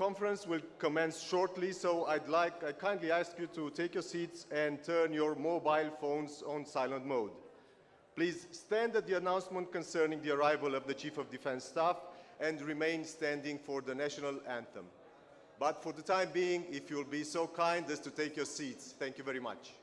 conference will commence shortly, so I kindly ask you to take your seats and turn your mobile phones on silent mode. Please stand at the announcement concerning the arrival of the Chief of Defense Staff and remain standing for the national anthem. But for the time being, if you'll be so kind as to take your seats, thank you very much.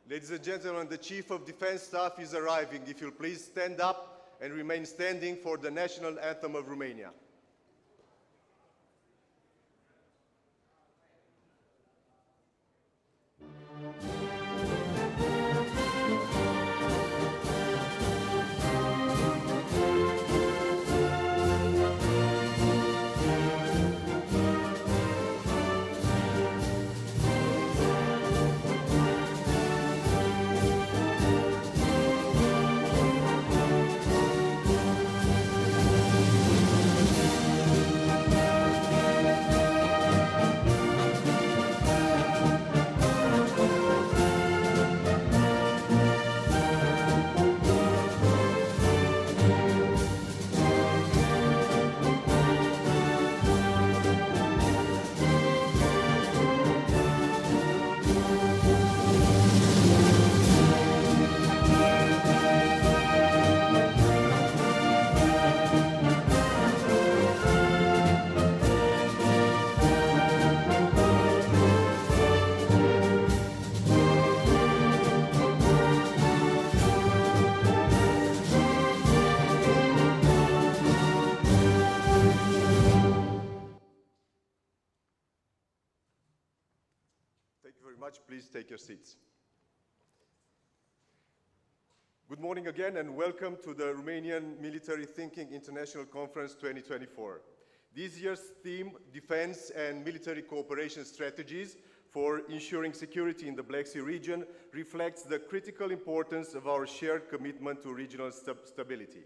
Ladies and gentlemen, the Chief of Defense Staff is arriving. If you'll please stand up and remain standing for the national anthem of Romania. Please take your seats. Good morning again and welcome to the Romanian Military Thinking International Conference 2024. This year's theme, Defense and Military Cooperation Strategies for Ensuring Security in the Black Sea region, reflects the critical importance of our shared commitment to regional stability.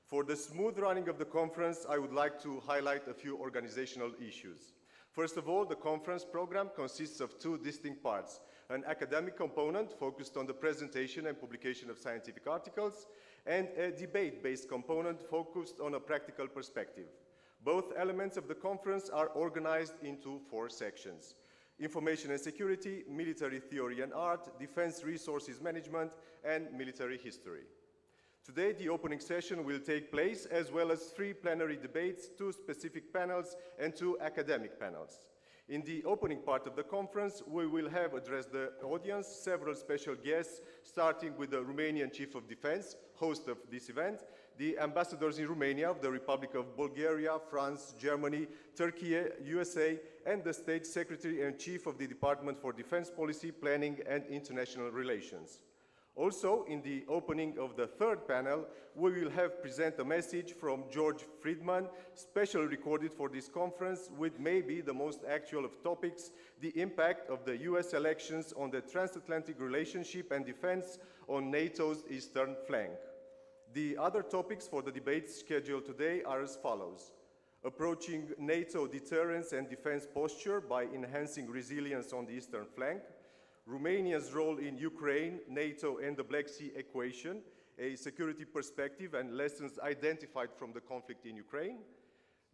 For the smooth running of the conference, I would like to highlight a few organizational issues. First of all, the conference program consists of two distinct parts: an academic component focused on the presentation and publication of scientific articles, and a debate-based component focused on a practical perspective. Both elements of the conference are organized into 4 sections: information and security, military theory and art, defense resources management, and military history. Today, the opening session will take place, as well as 3 plenary debates, 2 specific panels, and 2 academic panels. In the opening part of the conference, we will have addressed the audience, several special guests, starting with the Romanian Chief of Defense, host of this event, the ambassadors in Romania of the Republic of Bulgaria, France, Germany, Turkiye, USA, and the State Secretary and Chief of the Department for Defense Policy, Planning and International Relations. Also, in the opening of the 3rd panel, we will have present a message from George Friedman, specially recorded for this conference, with maybe the most actual of topics, the impact of the US elections on the transatlantic relationship and defense on NATO's eastern flank. The other topics for the debates scheduled today are as follows: approaching NATO deterrence and defense posture by enhancing resilience on the eastern flank, Romania's role in Ukraine, NATO, and the Black Sea equation, a security perspective and lessons identified from the conflict in Ukraine,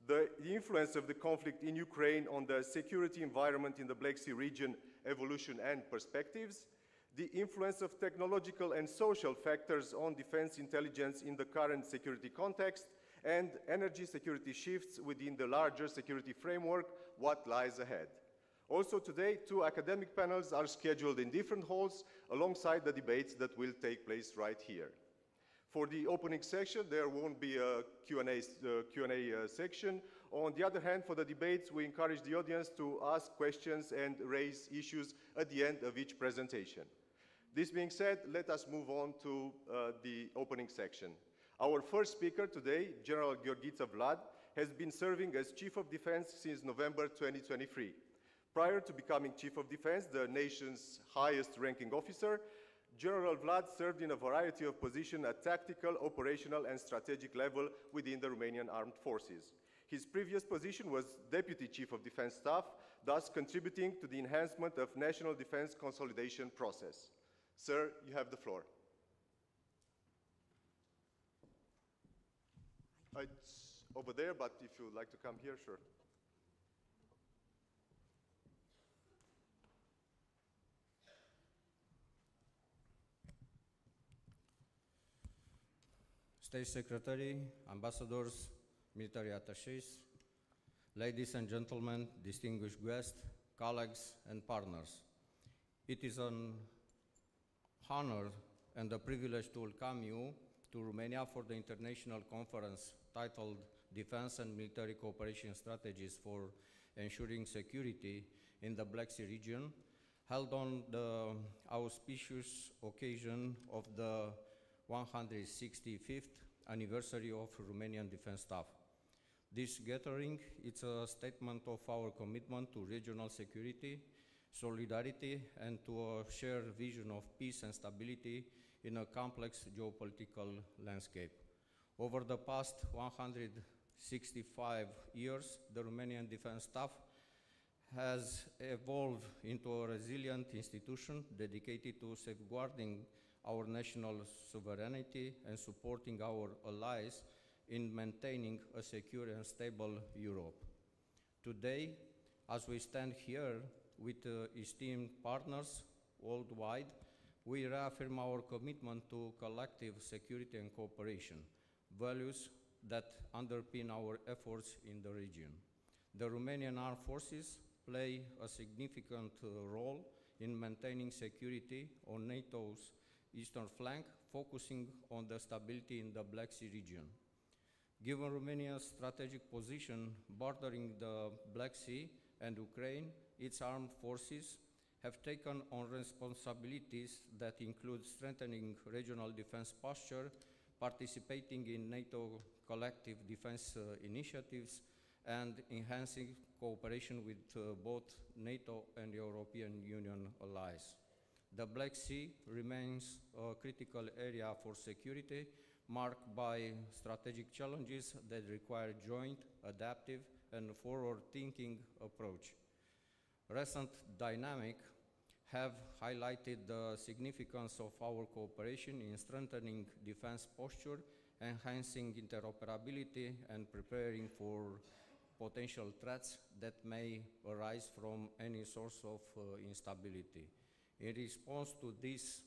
the influence of the conflict in Ukraine on the security environment in the Black Sea region, evolution and perspectives, the influence of technological and social factors on defense intelligence in the current security context, and energy security shifts within the larger security framework, what lies ahead. Also today, 2 academic panels are scheduled in different halls alongside the debates that will take place right here. For the opening section, there won't be a Q&A section. On the other hand, for the debates, we encourage the audience to ask questions and raise issues at the end of each presentation. This being said, let us move on to the opening section. Our first speaker today, General Gheorghiță VLAD, has been serving as Chief of Defense since November 2023. Prior to becoming Chief of Defense, the nation's highest-ranking officer, General VLAD served in a variety of positions at tactical, operational, and strategic level within the Romanian Armed Forces. His previous position was Deputy Chief of Defense Staff, thus contributing to the enhancement of national defense consolidation process. Sir, you have the floor. It's over there, but if you'd like to come here, sure. State Secretary, Ambassadors, military attaches, ladies and gentlemen, distinguished guests, colleagues and partners. It is an honor and a privilege to welcome you to Romania for the international conference titled Defense and Military Cooperation Strategies for Ensuring Security in the Black Sea region, held on the auspicious occasion of the 165th anniversary of Romanian Defense Staff. This gathering is a statement of our commitment to regional security, solidarity, and to a shared vision of peace and stability in a complex geopolitical landscape. Over the past 165 years, the Romanian Defense Staff has evolved into a resilient institution dedicated to safeguarding our national sovereignty and supporting our allies in maintaining a secure and stable Europe. Today, as we stand here with esteemed partners worldwide, we reaffirm our commitment to collective security and cooperation, values that underpin our efforts in the region. The Romanian Armed Forces play a significant role in maintaining security on NATO's eastern flank, focusing on the stability in the Black Sea region. Given Romania's strategic position bordering the Black Sea and Ukraine, its armed forces have taken on responsibilities that include strengthening regional defense posture, participating in NATO collective defense initiatives, and enhancing cooperation with both NATO and European Union allies. The Black Sea remains a critical area for security, marked by strategic challenges that require joint, adaptive, and forward-thinking approach. Recent dynamics have highlighted the significance of our cooperation in strengthening defense posture, enhancing interoperability, and preparing for potential threats that may arise from any source of instability. In response to these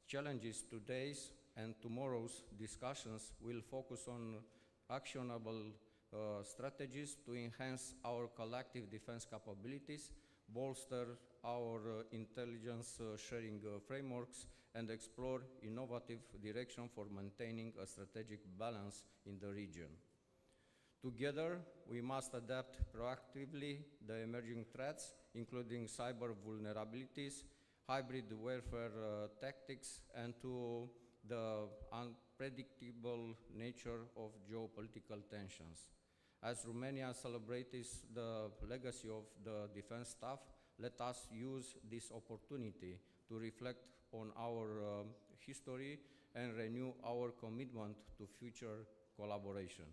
challenges, today's and tomorrow's discussions will focus on actionable strategies to enhance our collective defense capabilities, bolster our intelligence sharing frameworks, and explore innovative direction for maintaining a strategic balance in the region. Together, we must adapt proactively the emerging threats, including cyber vulnerabilities, hybrid warfare tactics, and to the unpredictable nature of geopolitical tensions. As Romania celebrates the legacy of the defense staff, let us use this opportunity to reflect on our history and renew our commitment to future collaboration.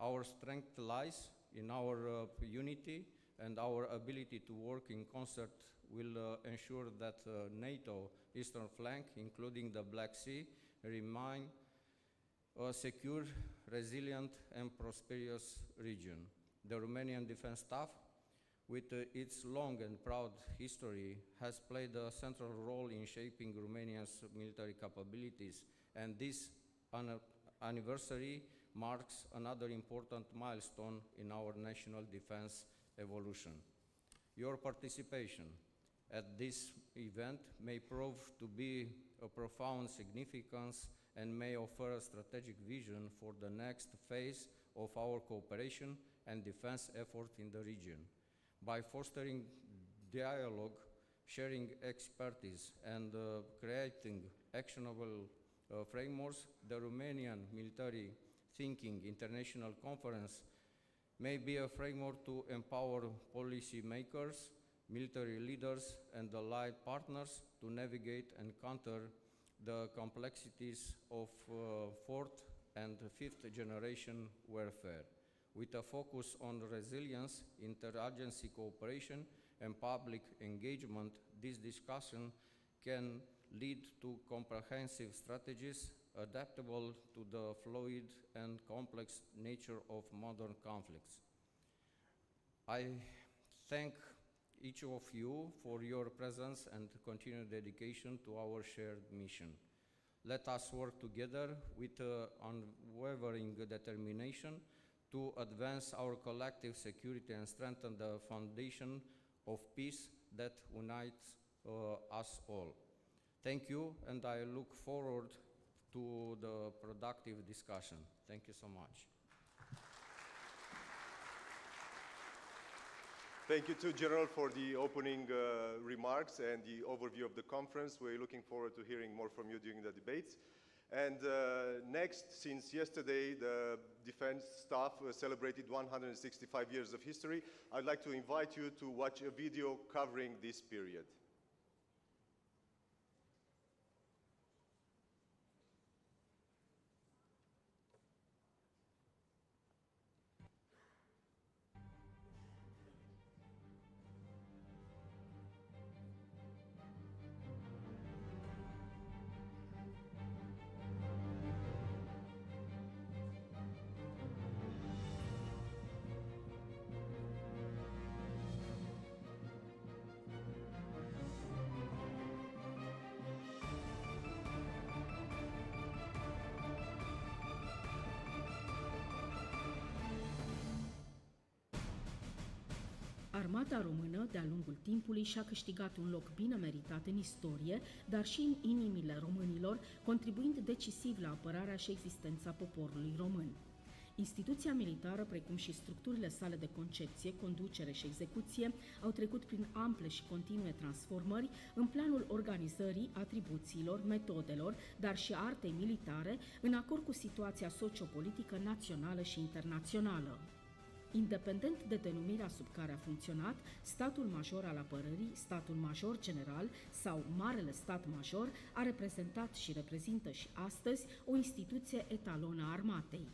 Our strength lies in our unity, and our ability to work in concert will ensure that NATO eastern flank, including the Black Sea, remain a secure, resilient, and prosperous region. The Romanian Defense Staff, with its long and proud history, has played a central role in shaping Romania's military capabilities, and this anniversary marks another important milestone in our national defense evolution. Your participation at this event may prove to be a profound significance and may offer a strategic vision for the next phase of our cooperation, and defense efforts in the region. By fostering dialogue, sharing expertise, and creating actionable frameworks, the Romanian Military Thinking International Conference may be a framework to empower policymakers, military leaders, and allied partners to navigate and counter the complexities of fourth and fifth generation warfare, with a focus on resilience, interagency cooperation, and public engagement. This discussion can lead to comprehensive strategies adaptable to the fluid and complex nature of modern conflicts. I thank each of you for your presence and continued dedication to our shared mission. Let us work together with unwavering determination to advance our collective security and strengthen the foundation of peace that unites us all. Thank you, and I look forward to the productive discussion. Thank you so much. Thank you to General for the opening remarks and the overview of the conference. We're looking forward to hearing more from you during the debates. And next, since yesterday the defense staff celebrated 165 years of history, I'd like to invite you to watch a video covering this period. Armata română, de-a lungul timpului, și-a câștigat un loc bine meritat în istorie, dar și în inimile românilor, contribuind decisiv la apărarea și existența poporului român. Instituția militară, precum și structurile sale de concepție, conducere și execuție, au trecut prin ample și continue transformări în planul organizării, atribuțiilor, metodelor, dar și artei militare, în acord cu situația sociopolitică națională și internațională. Independent de denumirea sub care a funcționat, statul major al apărării, statul major general sau Marele Stat Major a reprezentat și reprezintă și astăzi o instituție etalonă a armatei.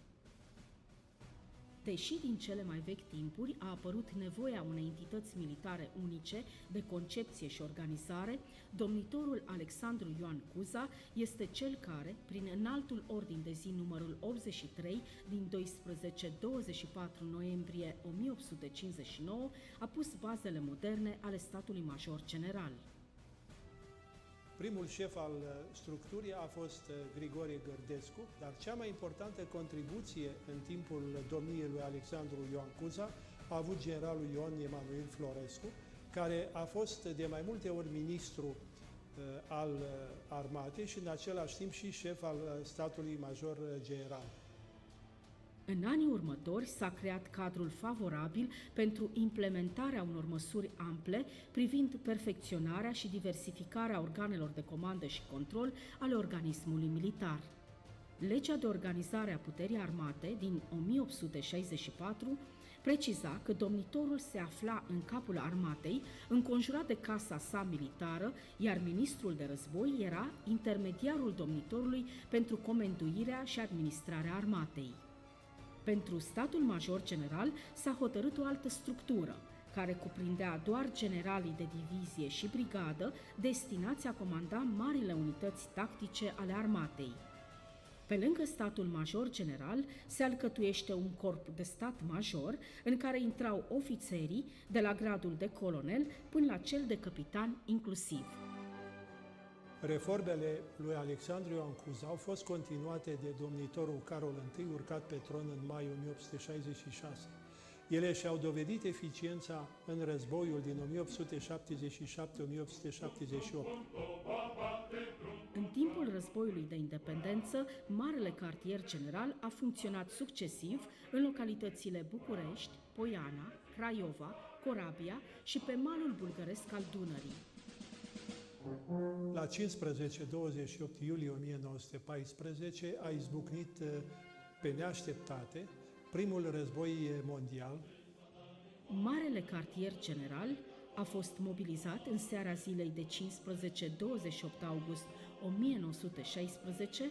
Deși din cele mai vechi timpuri a apărut nevoia unei entități militare unice, de concepție și organizare, domnitorul Alexandru Ioan Cuza este cel care, prin înaltul ordin de zi numărul 83 din 12-24 noiembrie 1859, a pus bazele moderne ale statului major general. Primul șef al structurii a fost Grigore Gheorghiță, dar cea mai importantă contribuție în timpul domniei lui Alexandru Ioan Cuza a avut generalul Ion Emanuel Florescu, care a fost de mai multe ori ministru al armatei și în același timp și șef al statului major general. În anii următori s-a creat cadrul favorabil pentru implementarea unor măsuri ample privind perfecționarea și diversificarea organelor de comandă și control ale organismului militar. Legea de organizare a puterii armate din 1864 preciza că domnitorul se afla în capul armatei, înconjurat de casa sa militară, iar ministrul de război era intermediarul domnitorului pentru comenduirea și administrarea armatei. Pentru statul major general s-a hotărât o altă structură, care cuprindea doar generalii de divizie și brigadă destinați a comanda marile unități tactice ale armatei. Pe lângă statul major general se alcătuiește un corp de stat major în care intrau ofițerii de la gradul de colonel până la cel de capitan inclusiv. Reformele lui Alexandru Ioan Cuza au fost continuate de domnitorul Carol I, urcat pe tron în mai 1866. Ele și-au dovedit eficiența în războiul din 1877-1878. În timpul timpul războiului de independență, Marele Cartier General a funcționat succesiv în localitățile București, Poiana, Craiova, Corabia și pe malul bulgăresc al Dunării. La 15-28 iulie 1914 a izbucnit pe neașteptate primul război mondial. Marele Cartier General a fost mobilizat în seara zilei de 15-28 august 1916,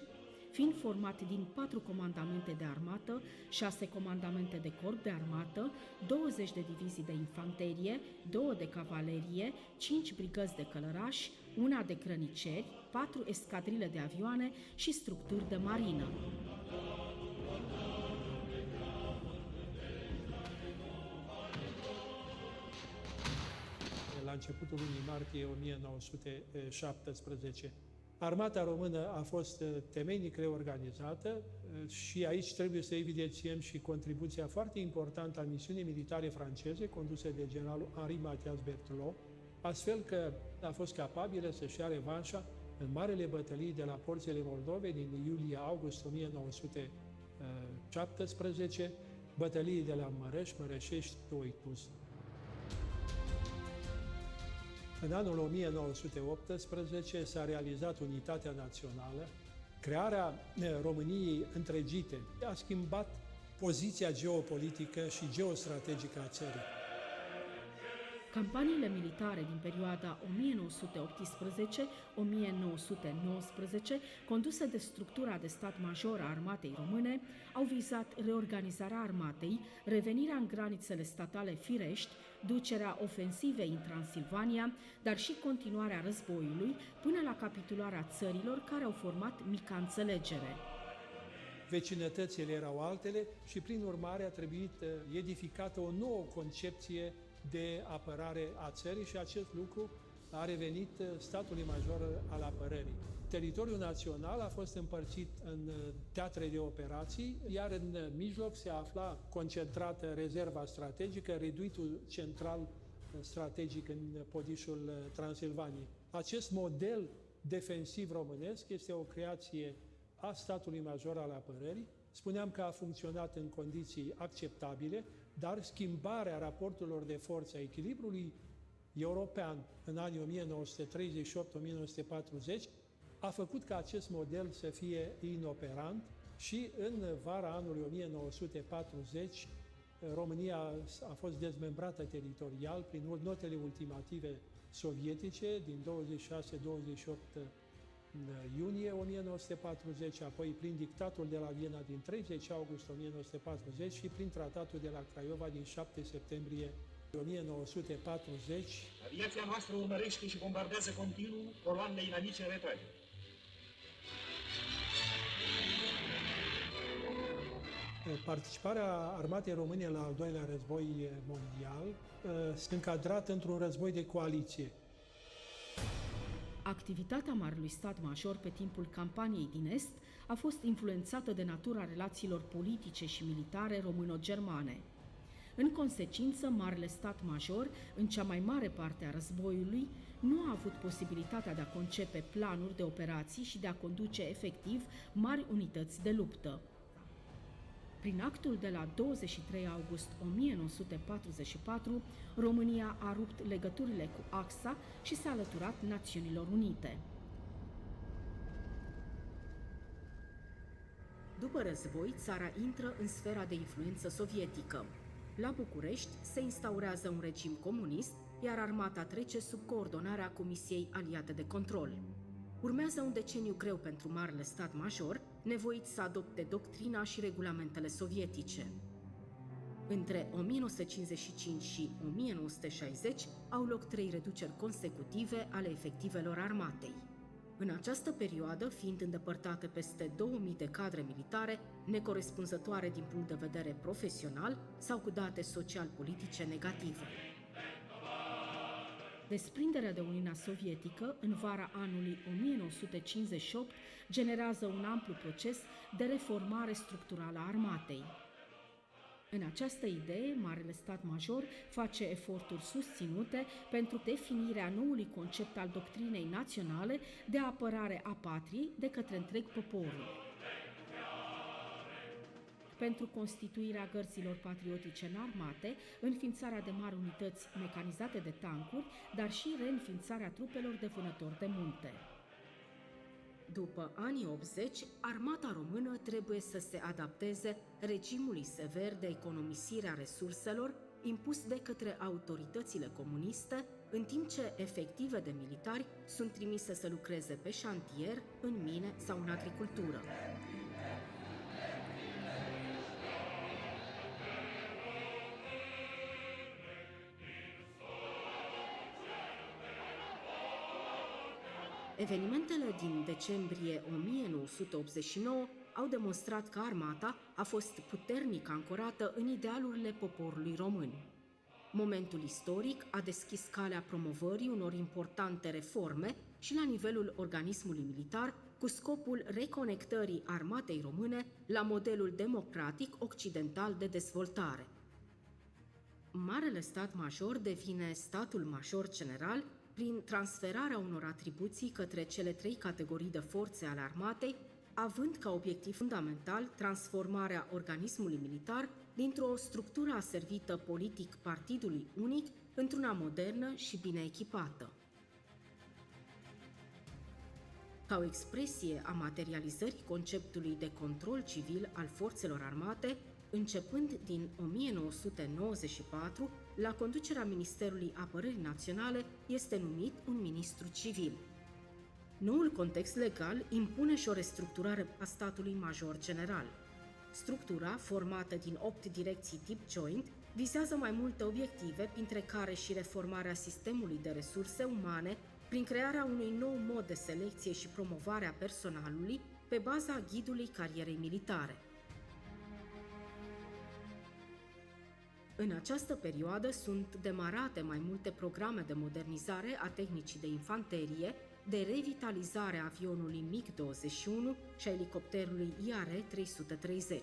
fiind format din 4 comandamente de armată, 6 comandamente de corp de armată, 20 de divizii de infanterie, 2 de cavalerie, 5 brigăzi de călărași, 1 de grăniceri, 4 escadrile de avioane și structuri de marină. La începutul lunii martie 1917. Armata română a fost temeinic reorganizată și aici trebuie să evidențiem și contribuția foarte importantă a misiunii militare franceze conduse de generalul Henri Mathias Berthelot, astfel că a fost capabilă să-și ia revanșa în marele bătălii de la porțile Moldovei din iulie-august 1917, bătălii de la Mărăș, Mărășești, Oituz. În anul 1918 s-a realizat unitatea națională. Crearea României întregite a schimbat poziția geopolitică și geostrategică a țării. Campaniile militare din perioada 1918-1919, conduse de structura de stat major a armatei române, au vizat reorganizarea armatei, revenirea în granițele statale firești, ducerea ofensivei în Transilvania, dar și continuarea războiului până la capitularea țărilor care au format mica înțelegere. Vecinătățile erau altele și, prin urmare, a trebuit edificată o nouă concepție de apărare a țării și acest lucru a revenit statului major al apărării. Teritoriul național a fost împărțit în teatre de operații, iar în mijloc se afla concentrată rezerva strategică, reduitul central strategic în podișul Transilvaniei. Acest model defensiv românesc este o creație a statului major al apărării. Spuneam că a funcționat în condiții acceptabile, dar schimbarea raporturilor de forță, a echilibrului european în anii 1938-1940 a făcut ca acest model să fie inoperant și în vara anului 1940 România a fost dezmembrată teritorial prin notele ultimative sovietice din 26-28 iunie 1940, apoi prin dictatul de la Viena din 30 august 1940 și prin tratatul de la Craiova din 7 septembrie 1940. Aviația noastră urmărește și bombardează continuu coloanele inamice în retragere. Participarea armatei române la al doilea război mondial se încadrat într-un război de coaliție. Activitatea Marelui Stat Major pe timpul campaniei din Est a fost influențată de natura relațiilor politice și militare româno-germane. În consecință, Marele Stat Major, în cea mai mare parte a războiului, nu a avut posibilitatea de a concepe planuri de operații și de a conduce efectiv mari unități de luptă. Prin actul de la 23 august 1944, România a rupt legăturile cu Axa și s-a alăturat Națiunilor Unite. După război, țara intră în sfera de influență sovietică. La București se instaurează un regim comunist, iar armata trece sub coordonarea Comisiei Aliate de Control. Urmează un deceniu greu pentru Marele Stat Major, nevoit să adopte doctrina și regulamentele sovietice. Între 1955 și 1960 au loc 3 reduceri consecutive ale efectivelor armatei. În această perioadă, fiind îndepărtate peste 2000 de cadre militare, necorespunzătoare din punct de vedere profesional sau cu date social-politice negative. Desprinderea de Uniunea Sovietică în vara anului 1958 generează un amplu proces de reformare structurală a armatei. În această idee, Marele Stat Major face eforturi susținute pentru definirea noului concept al doctrinei naționale de apărare a patriei de către întreg poporul. Pentru constituirea gărzilor patriotice în armate, înființarea de mari unități mecanizate de tancuri, dar și reînființarea trupelor de vânători de munte. După anii 80, armata română trebuie să se adapteze regimului sever de economisire a resurselor impus de către autoritățile comuniste, în timp ce efective de militari sunt trimise să lucreze pe șantier, în mine sau în agricultură. Evenimentele din decembrie 1989 au demonstrat că armata a fost puternic ancorată în idealurile poporului român. Momentul istoric a deschis calea promovării unor importante reforme și la nivelul organismului militar, cu scopul reconectării armatei române la modelul democratic occidental de dezvoltare. Marele Stat Major devine statul major general prin transferarea unor atribuții către cele 3 categorii de forțe ale armatei, având ca obiectiv fundamental transformarea organismului militar dintr-o structură aservită politic partidului unic într-una modernă și bine echipată. Ca o expresie a materializării conceptului de control civil al forțelor armate, începând din 1994, la conducerea Ministerului Apărării Naționale este numit un ministru civil. Noul context legal impune și o restructurare a statului major general. Structura, formată din 8 direcții tip joint, vizează mai multe obiective, printre care și reformarea sistemului de resurse umane, prin crearea unui nou mod de selecție și promovare a personalului pe baza ghidului carierei militare. În această perioadă sunt demarate mai multe programe de modernizare a tehnicii de infanterie, de revitalizare a avionului MiG-21 și a elicopterului IR-330.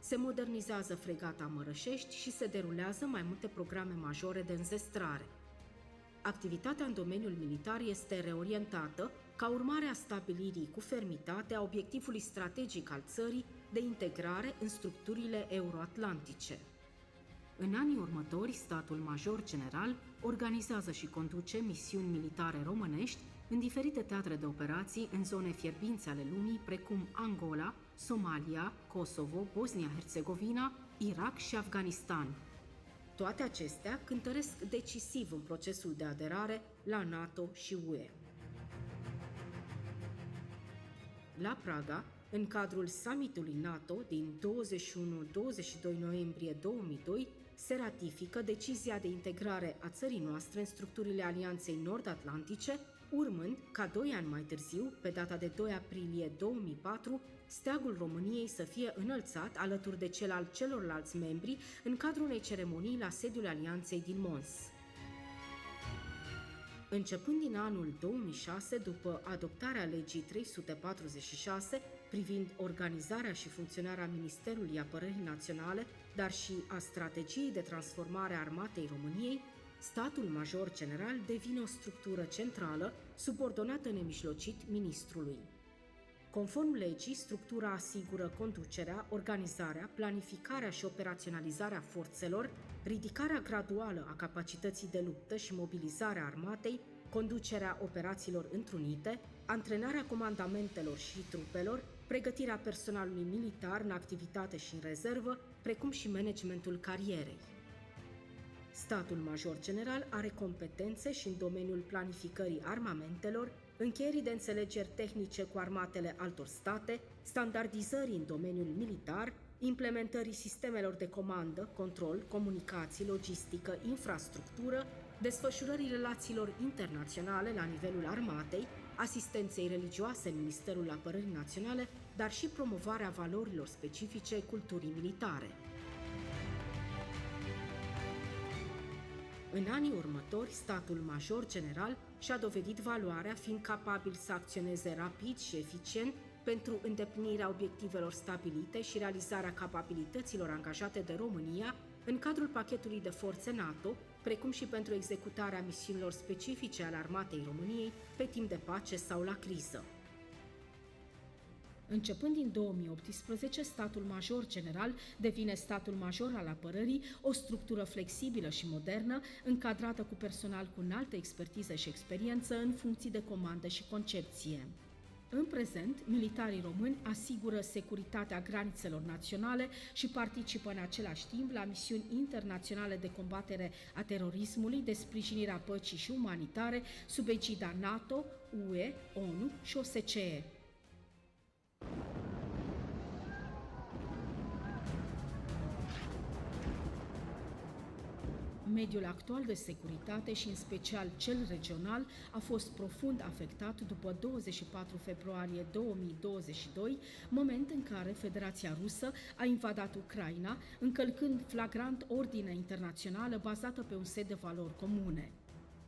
Se modernizează fregata Mărășești și se derulează mai multe programe majore de înzestrare. Activitatea în domeniul militar este reorientată ca urmare a stabilirii cu fermitate a obiectivului strategic al țării de integrare în structurile euroatlantice. În anii următori, statul major general organizează și conduce misiuni militare românești în diferite teatre de operații în zone fierbinți ale lumii, precum Angola, Somalia, Kosovo, Bosnia-Herzegovina, Irak și Afganistan. Toate acestea cântăresc decisiv în procesul de aderare la NATO și UE. La Praga, în cadrul summitului NATO din 21-22 noiembrie 2002, se ratifică decizia de integrare a țării noastre în structurile Alianței Nord-Atlantice, urmând ca 2 ani mai târziu, pe data de 2 aprilie 2004, steagul României să fie înălțat alături de cel al celorlalți membri în cadrul unei ceremonii la sediul Alianței din Mons. Începând din anul 2006, după adoptarea legii 346 privind organizarea și funcționarea Ministerului Apărării Naționale, dar și a strategiei de transformare a armatei României, statul major general devine o structură centrală subordonată nemijlocit ministrului. Conform legii, structura asigură conducerea, organizarea, planificarea și operaționalizarea forțelor, ridicarea graduală a capacității de luptă și mobilizarea armatei, conducerea operațiilor întrunite, antrenarea comandamentelor și trupelor, pregătirea personalului militar în activitate și în rezervă, precum și managementul carierei. Statul major general are competențe și în domeniul planificării armamentelor, încheierii de înțelegeri tehnice cu armatele altor state, standardizării în domeniul militar, implementării sistemelor de comandă, control, comunicații, logistică, infrastructură, desfășurării relațiilor internaționale la nivelul armatei, asistenței religioase în Ministerul Apărării Naționale, dar și promovarea valorilor specifice culturii militare. În anii următori, statul major general și-a dovedit valoarea fiind capabil să acționeze rapid și eficient pentru îndeplinirea obiectivelor stabilite și realizarea capabilităților angajate de România în cadrul pachetului de forțe NATO, precum și pentru executarea misiunilor specifice ale Armatei României pe timp de pace sau la criză. Începând din 2018, statul major general devine statul major al apărării, o structură flexibilă și modernă, încadrată cu personal cu înaltă expertiză și experiență în funcții de comandă și concepție. În prezent, militarii români asigură securitatea granițelor naționale și participă în același timp la misiuni internaționale de combatere a terorismului, de sprijinire a păcii și umanitare sub egida NATO, UE, ONU și OSCE. Mediul actual de securitate și în special cel regional a fost profund afectat după 24 februarie 2022, moment în care Federația Rusă a invadat Ucraina, încălcând flagrant ordinea internațională bazată pe un set de valori comune.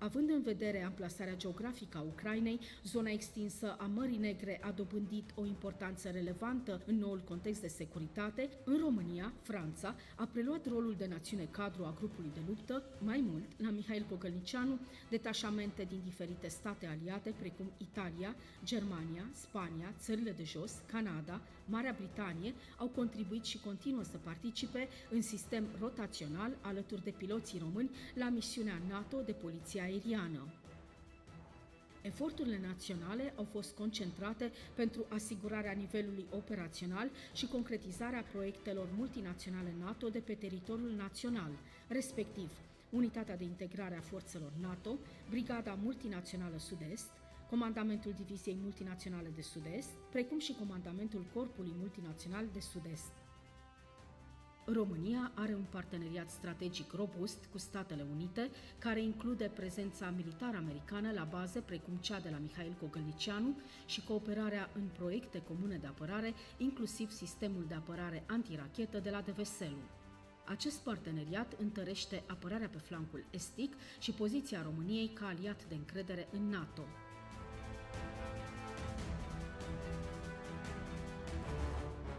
Având în vedere amplasarea geografică a Ucrainei, zona extinsă a Mării Negre a dobândit o importanță relevantă în noul context de securitate. În România, Franța a preluat rolul de națiune cadru a grupului de luptă. Mai mult, la Mihail Gogălnicianu, detașamente din diferite state aliate, precum Italia, Germania, Spania, țările de jos, Canada, Marea Britanie, au contribuit și continuă să participe în sistem rotațional alături de piloții români la misiunea NATO de poliție aeriană. Eforturile naționale au fost concentrate pentru asigurarea nivelului operațional și concretizarea proiectelor multinaționale NATO de pe teritoriul național, respectiv Unitatea de Integrare a Forțelor NATO, Brigada Multinațională Sud-Est, Comandamentul Diviziei Multinaționale de Sud-Est, precum și Comandamentul Corpului Multinațional de Sud-Est. România are un parteneriat strategic robust cu Statele Unite, care include prezența militară americană la baze precum cea de la Mihail Gogălnicianu și cooperarea în proiecte comune de apărare, inclusiv sistemul de apărare antirachetă de la Deveselu. Acest parteneriat întărește apărarea pe flancul estic și poziția României ca aliat de încredere în NATO.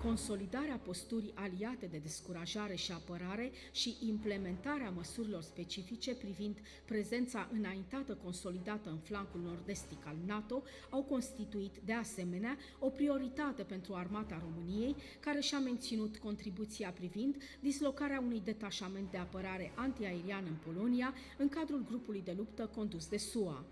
Consolidarea posturii aliate de descurajare și apărare și implementarea măsurilor specifice privind prezența înaintată consolidată în flancul nord-estic al NATO au constituit, de asemenea, o prioritate pentru Armata României, care și-a menținut contribuția privind dislocarea unui detașament de apărare antiaerian în Polonia, în cadrul grupului de luptă condus de SUA.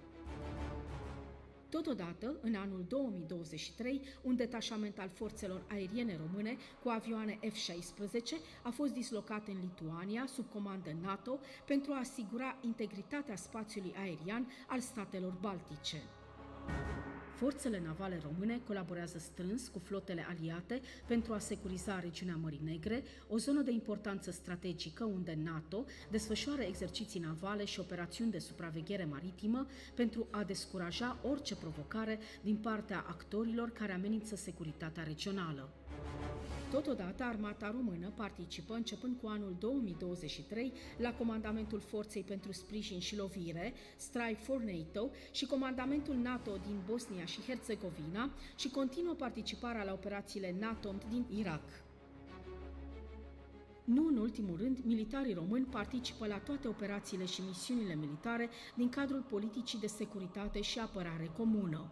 Totodată, în anul 2023, un detașament al forțelor aeriene române cu avioane F-16 a fost dislocat în Lituania, sub comandă NATO, pentru a asigura integritatea spațiului aerian al statelor baltice. Forțele navale române colaborează strâns cu flotele aliate pentru a securiza regiunea Mării Negre, o zonă de importanță strategică unde NATO desfășoară exerciții navale și operațiuni de supraveghere maritimă pentru a descuraja orice provocare din partea actorilor care amenință securitatea regională. Totodată, Armata Română participă, începând cu anul 2023, la Comandamentul Forței pentru Sprijin și Lovire, Strike for NATO, și Comandamentul NATO din Bosnia și Herțegovina și continuă participarea la operațiile NATO din Irak. Nu în ultimul rând, militarii români participă la toate operațiile și misiunile militare din cadrul politicii de securitate și apărare comună.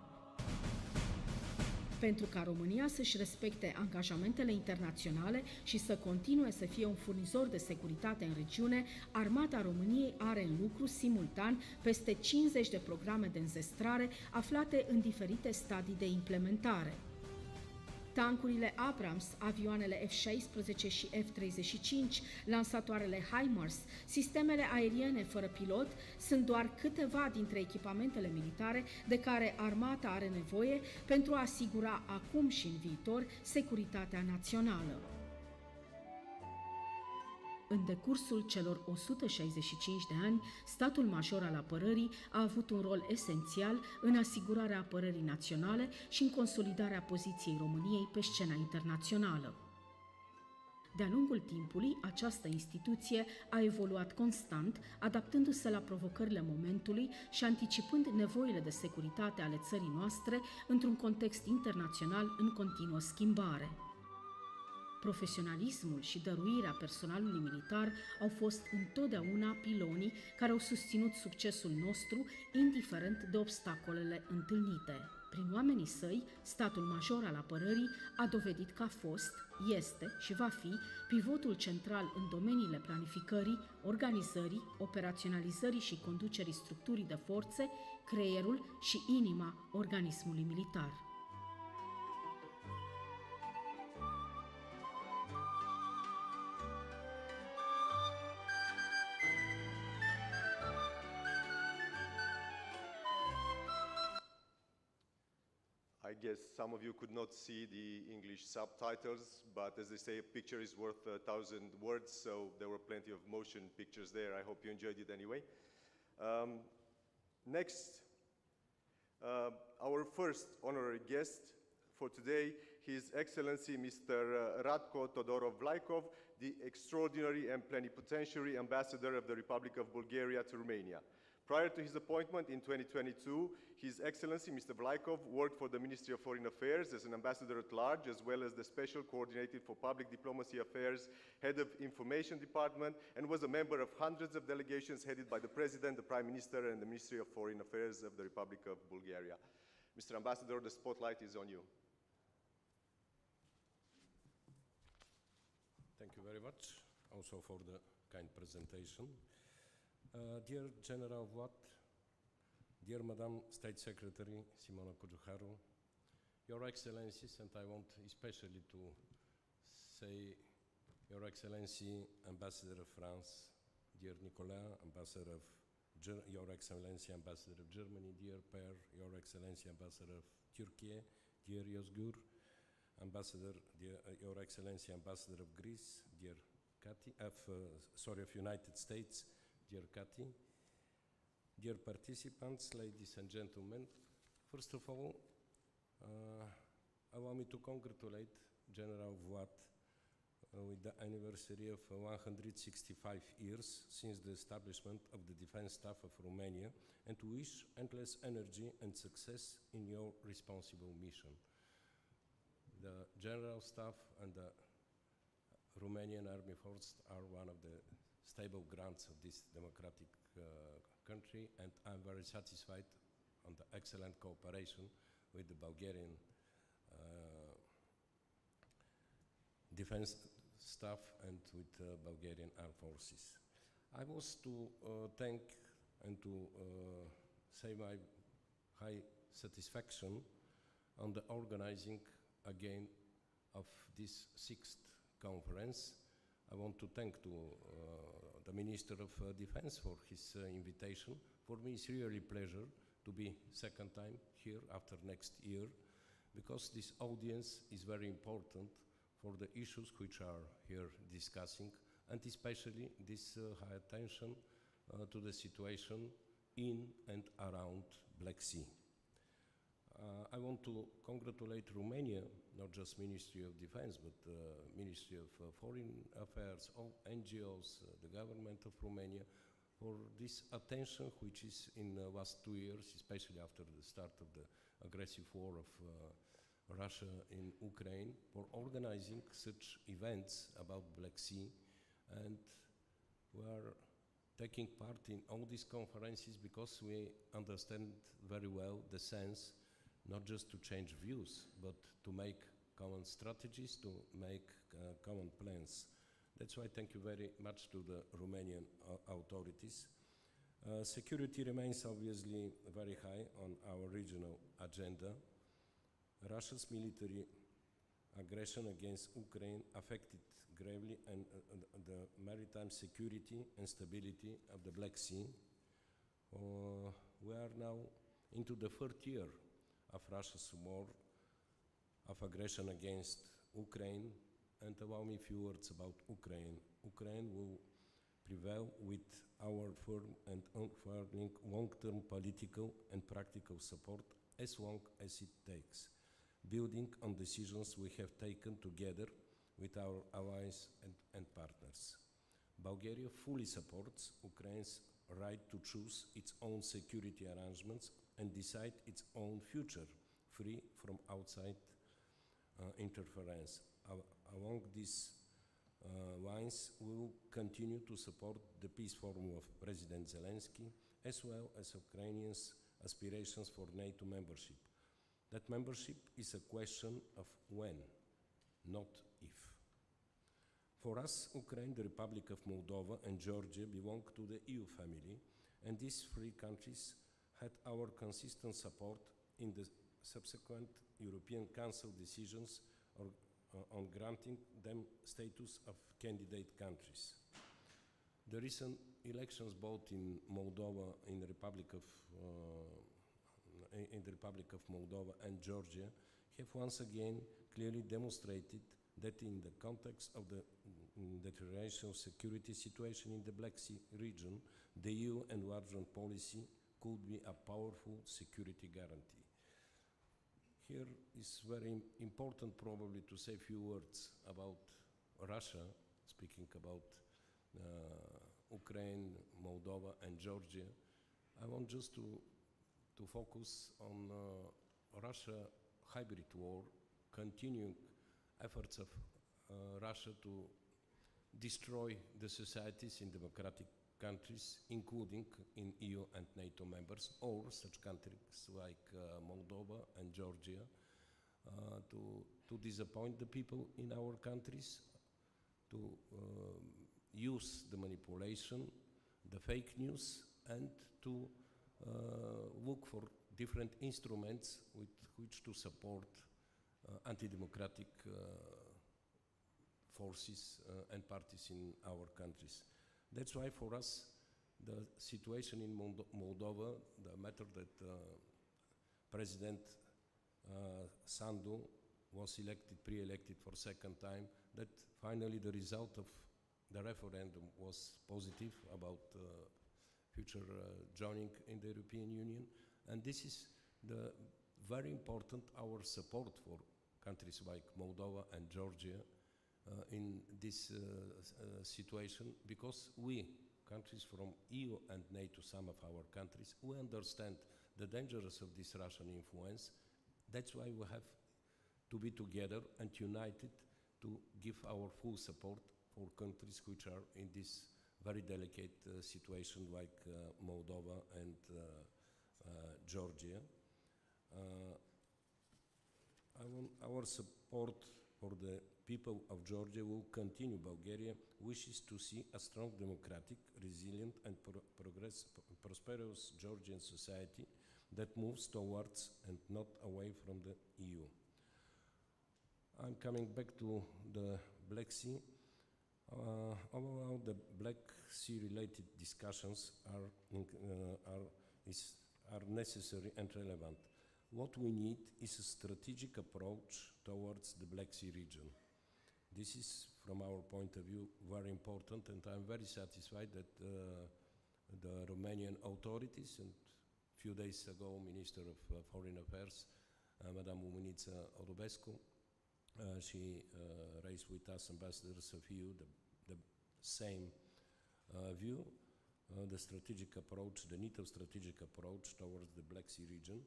Pentru ca România să-și respecte angajamentele internaționale și să continue să fie un furnizor de securitate în regiune, Armata României are în lucru simultan peste 50 de programe de înzestrare aflate în diferite stadii de implementare. Tancurile Abrams, avioanele F-16 și F-35, lansatoarele HIMARS, sistemele aeriene fără pilot sunt doar câteva dintre echipamentele militare de care armata are nevoie pentru a asigura acum și în viitor securitatea națională. În decursul celor 165 de ani, statul major al apărării a avut un rol esențial în asigurarea apărării naționale și în consolidarea poziției României pe scena internațională. De-a lungul timpului, această instituție a evoluat constant, adaptându-se la provocările momentului și anticipând nevoile de securitate ale țării noastre într-un context internațional în continuă schimbare. Profesionalismul și dăruirea personalului militar au fost întotdeauna pilonii care au susținut succesul nostru, indiferent de obstacolele întâlnite. Prin oamenii săi, statul major al apărării a dovedit că a fost, este și va fi pivotul central în domeniile planificării, organizării, operaționalizării și conducerii structurii de forțe, creierul și inima organismului militar. I guess some of you could not see the English subtitles, but as they say, a picture is worth 1,000 words, so there were plenty of motion pictures there. I hope you enjoyed it anyway. Next, our first honorary guest for today, His Excellency Mr. Radko Todorov VLAYKOV, the Extraordinary and Plenipotentiary Ambassador of the Republic of Bulgaria to Romania. Prior to his appointment in 2022, His Excellency Mr. VLAYKOV worked for the Ministry of Foreign Affairs as an ambassador at large, as well as the Special Coordinator for Public Diplomacy Affairs, Head of Information Department, and was a member of hundreds of delegations headed by the President, the Prime Minister, and the Ministry of Foreign Affairs of the Republic of Bulgaria. Mr. Ambassador, the spotlight is on you. Thank you very much, also for the kind presentation. Dear General VLAD, dear Madam State Secretary Simona COJOCARU, Your Excellencies, and I want especially to say Your Excellency Ambassador of France, dear Nicolas, Ambassador of Your Excellency Ambassador of Germany, dear Per, Your Excellency Ambassador of Turkiye, dear Özgür, Your Excellency Ambassador of Greece, dear of United States, dear Kathleen, dear participants, ladies and gentlemen, first of all, allow me to congratulate General VLAD with the anniversary of 165 years since the establishment of the Defense Staff of Romania, and to wish endless energy and success in your responsible mission. The General Staff and the Romanian Army Force are one of the stable grounds of this democratic country, and I'm very satisfied on the excellent cooperation with the Bulgarian defense staff and with Bulgarian armed forces. I was to thank and to say my high satisfaction on the organizing again of this 6th conference. I want to thank the Minister of Defense for his invitation. For me, it's really a pleasure to be second time here after next year, because this audience is very important for the issues which are here discussing, and especially this high attention to the situation in and around Black Sea. I want to congratulate Romania, not just Ministry of Defense, but Ministry of Foreign Affairs, all NGOs, the government of Romania, for this attention which is in the last 2 years, especially after the start of the aggressive war of Russia in Ukraine, for organizing such events about Black Sea. And we are taking part in all these conferences because we understand very well the sense not just to change views, but to make common strategies, to make common plans. That's why thank you very much to the Romanian authorities. Security remains obviously very high on our regional agenda. Russia's military aggression against Ukraine affected gravely the maritime security and stability of the Black Sea. We are now into the 3rd year of Russia's war of aggression against Ukraine, and allow me a few words about Ukraine. Ukraine will prevail with our firm and unwavering long-term political and practical support as long as it takes, building on decisions we have taken together with our allies and partners. Bulgaria fully supports Ukraine's right to choose its own security arrangements and decide its own future, free from outside interference. Along these lines, we will continue to support the peace forum of President Zelensky, as well as Ukrainians' aspirations for NATO membership. That membership is a question of when, not if. For us, Ukraine, the Republic of Moldova, and Georgia belong to the EU family, and these three countries had our consistent support in the subsequent European Council decisions on granting them status of candidate countries. The recent elections both in Moldova, in the Republic of Moldova and Georgia have once again clearly demonstrated that in the context of the deterioration of security situation in the Black Sea region, the EU enlargement policy could be a powerful security guarantee. Here is very important probably to say a few words about Russia, speaking about Ukraine, Moldova and Georgia. I want just to focus on Russia hybrid war, continuing efforts of Russia to destroy the societies in democratic countries, including in EU and NATO members, or such countries like Moldova and Georgia, to disappoint the people in our countries, to use the manipulation, the fake news, and to look for different instruments with which to support anti-democratic forces and parties in our countries. That's why for us, the situation in Moldova, the matter that President Sandu was elected, pre-elected for second time, that finally the result of the referendum was positive about future joining in the European Union. And this is the very important, our support for countries like Moldova and Georgia in this situation, because we, countries from EU and NATO, some of our countries, we understand the dangers of this Russian influence. That's why we have to be together and united to give our full support for countries which are in this very delicate situation like Moldova and Georgia. Our support for the people of Georgia will continue. Bulgaria wishes to see a strong, democratic, resilient and prosperous Georgian society that moves towards and not away from the EU. I'm coming back to the Black Sea. Overall, the Black Sea related discussions are necessary and relevant. What we need is a strategic approach towards the Black Sea region. This is, from our point of view, very important, and I'm very satisfied that the Romanian authorities, and a few days ago, Minister of Foreign Affairs, Madame Orunescu, she raised with us, ambassadors of EU, the same view, the strategic approach, the need of strategic approach towards the Black Sea region.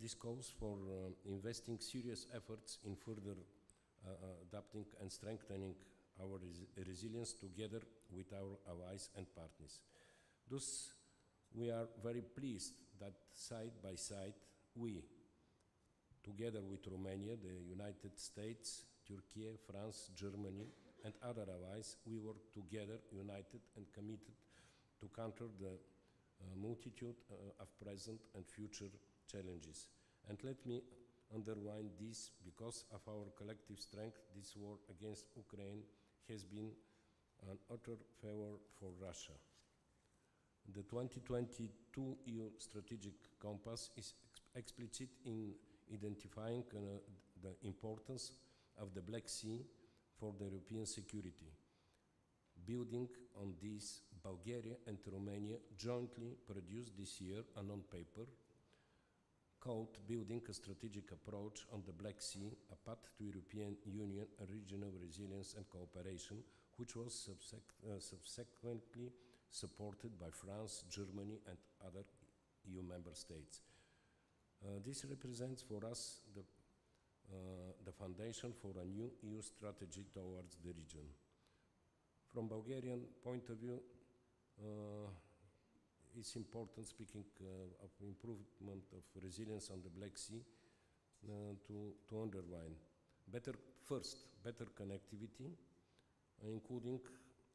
This calls for investing serious efforts in further adapting and strengthening our resilience together with our allies and partners. Thus, we are very pleased that side by side, we, together with Romania, the United States, Turkiye, France, Germany, and other allies, we work together, united and committed to counter the multitude of present and future challenges. And let me underline this, because of our collective strength, this war against Ukraine has been an utter failure for Russia. The 2022 EU Strategic Compass is explicit in identifying the importance of the Black Sea for the European security. Building on this, Bulgaria and Romania jointly produced this year a non-paper called Building a Strategic Approach on the Black Sea, a Path to European Union and Regional Resilience and Cooperation, which was subsequently supported by France, Germany and other EU member states. This represents for us the foundation for a new EU strategy towards the region. From Bulgarian point of view, it's important, speaking of improvement of resilience on the Black Sea, to underline better connectivity, including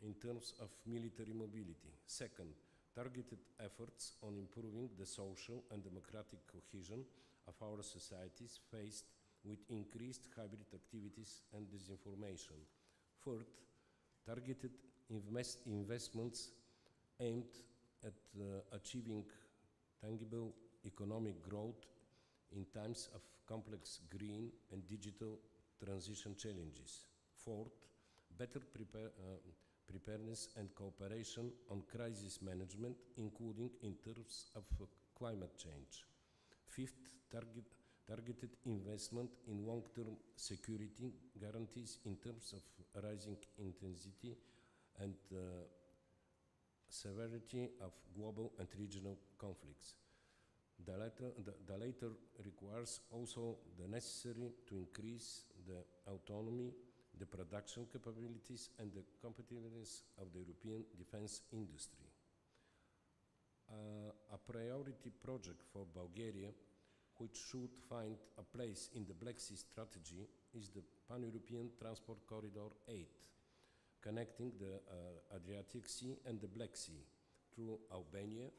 in terms of military mobility. Second, targeted efforts on improving the social and democratic cohesion of our societies faced with increased hybrid activities and disinformation. Third, targeted investments aimed at achieving tangible economic growth in times of complex green and digital transition challenges. Fourth, better preparedness and cooperation on crisis management, including in terms of climate change. Fifth, targeted investment in long-term security guarantees in terms of rising intensity and severity of global and regional conflicts. The latter requires also the necessary to increase the autonomy, the production capabilities and the competitiveness of the European defense industry. A priority project for Bulgaria, which should find a place in the Black Sea strategy, is the Pan-European Transport Corridor 8, connecting the Adriatic Sea and the Black Sea through Albania,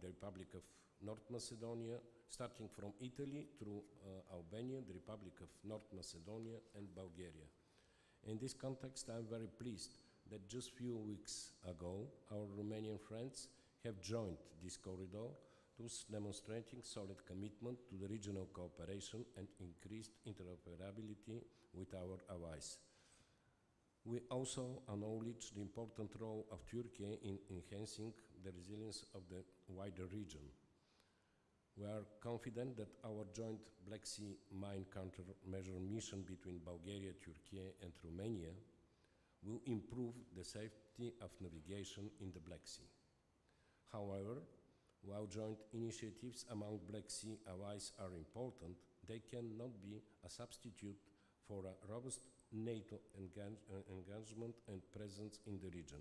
the Republic of North Macedonia, starting from Italy through Albania, the Republic of North Macedonia and Bulgaria. In this context, I'm very pleased that just a few weeks ago, our Romanian friends have joined this corridor, thus demonstrating solid commitment to the regional cooperation and increased interoperability with our allies. We also acknowledge the important role of Turkey in enhancing the resilience of the wider region. We are confident that our joint Black Sea mine countermeasure mission between Bulgaria, Turkey and Romania will improve the safety of navigation in the Black Sea. However, while joint initiatives among Black Sea allies are important, they cannot be a substitute for a robust NATO engagement and presence in the region.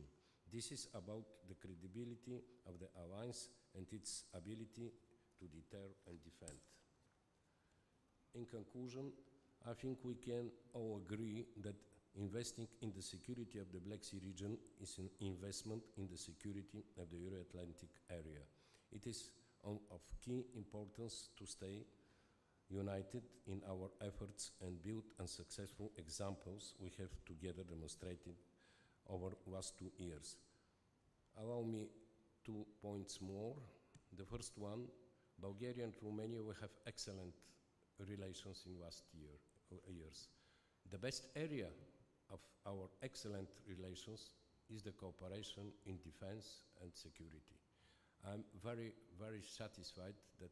This is about the credibility of the alliance and its ability to deter and defend. In conclusion, I think we can all agree that investing in the security of the Black Sea region is an investment in the security of the Euro-Atlantic area. It is of key importance to stay united in our efforts and build on successful examples we have together demonstrated over the last 2 years. Allow me 2 points more. The first one, Bulgaria and Romania will have excellent relations in last years. The best area of our excellent relations is the cooperation in defense and security. I'm very, very satisfied that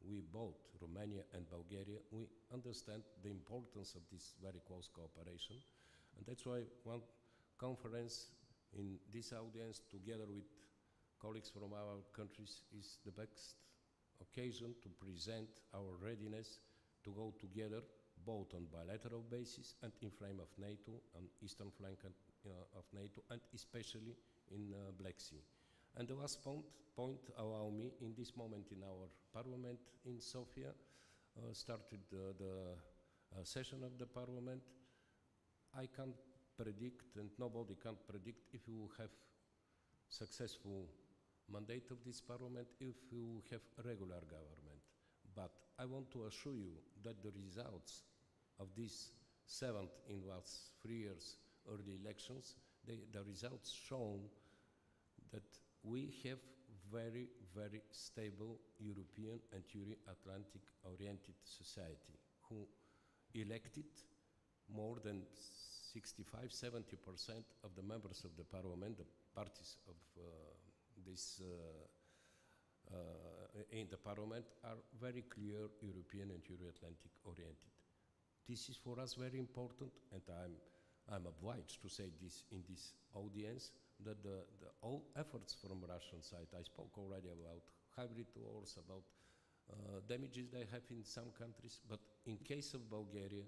we both, Romania and Bulgaria, we understand the importance of this very close cooperation. And that's why one conference in this audience, together with colleagues from our countries, is the best occasion to present our readiness to go together, both on bilateral basis and in frame of NATO, on eastern flank of NATO, and especially in Black Sea. And the last point, allow me, in this moment in our parliament in Sofia, started the session of the parliament. I can't predict, and nobody can predict, if we will have successful mandate of this parliament, if we will have a regular government. But I want to assure you that the results of this 7th in last 3 years early elections, the results shown that we have very, very stable European and Euro-Atlantic oriented society who elected more than 65–70% of the members of the parliament, the parties of this in the Parliament are very clear European and Euro-Atlantic oriented. This is for us very important, and I'm obliged to say this in this audience, that all efforts from Russian side, I spoke already about hybrid wars, about damages they have in some countries, but in case of Bulgaria,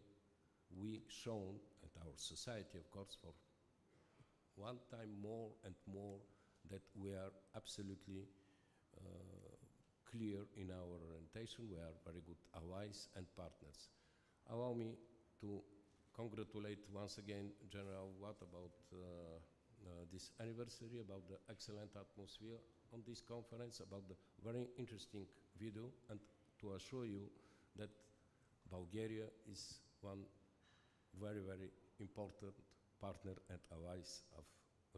we shown, and our society of course, for one time more and more, that we are absolutely clear in our orientation. We are very good allies and partners. Allow me to congratulate once again General Watt about this anniversary, about the excellent atmosphere on this conference, about the very interesting video, and to assure you that Bulgaria is one very, very important partner and allies of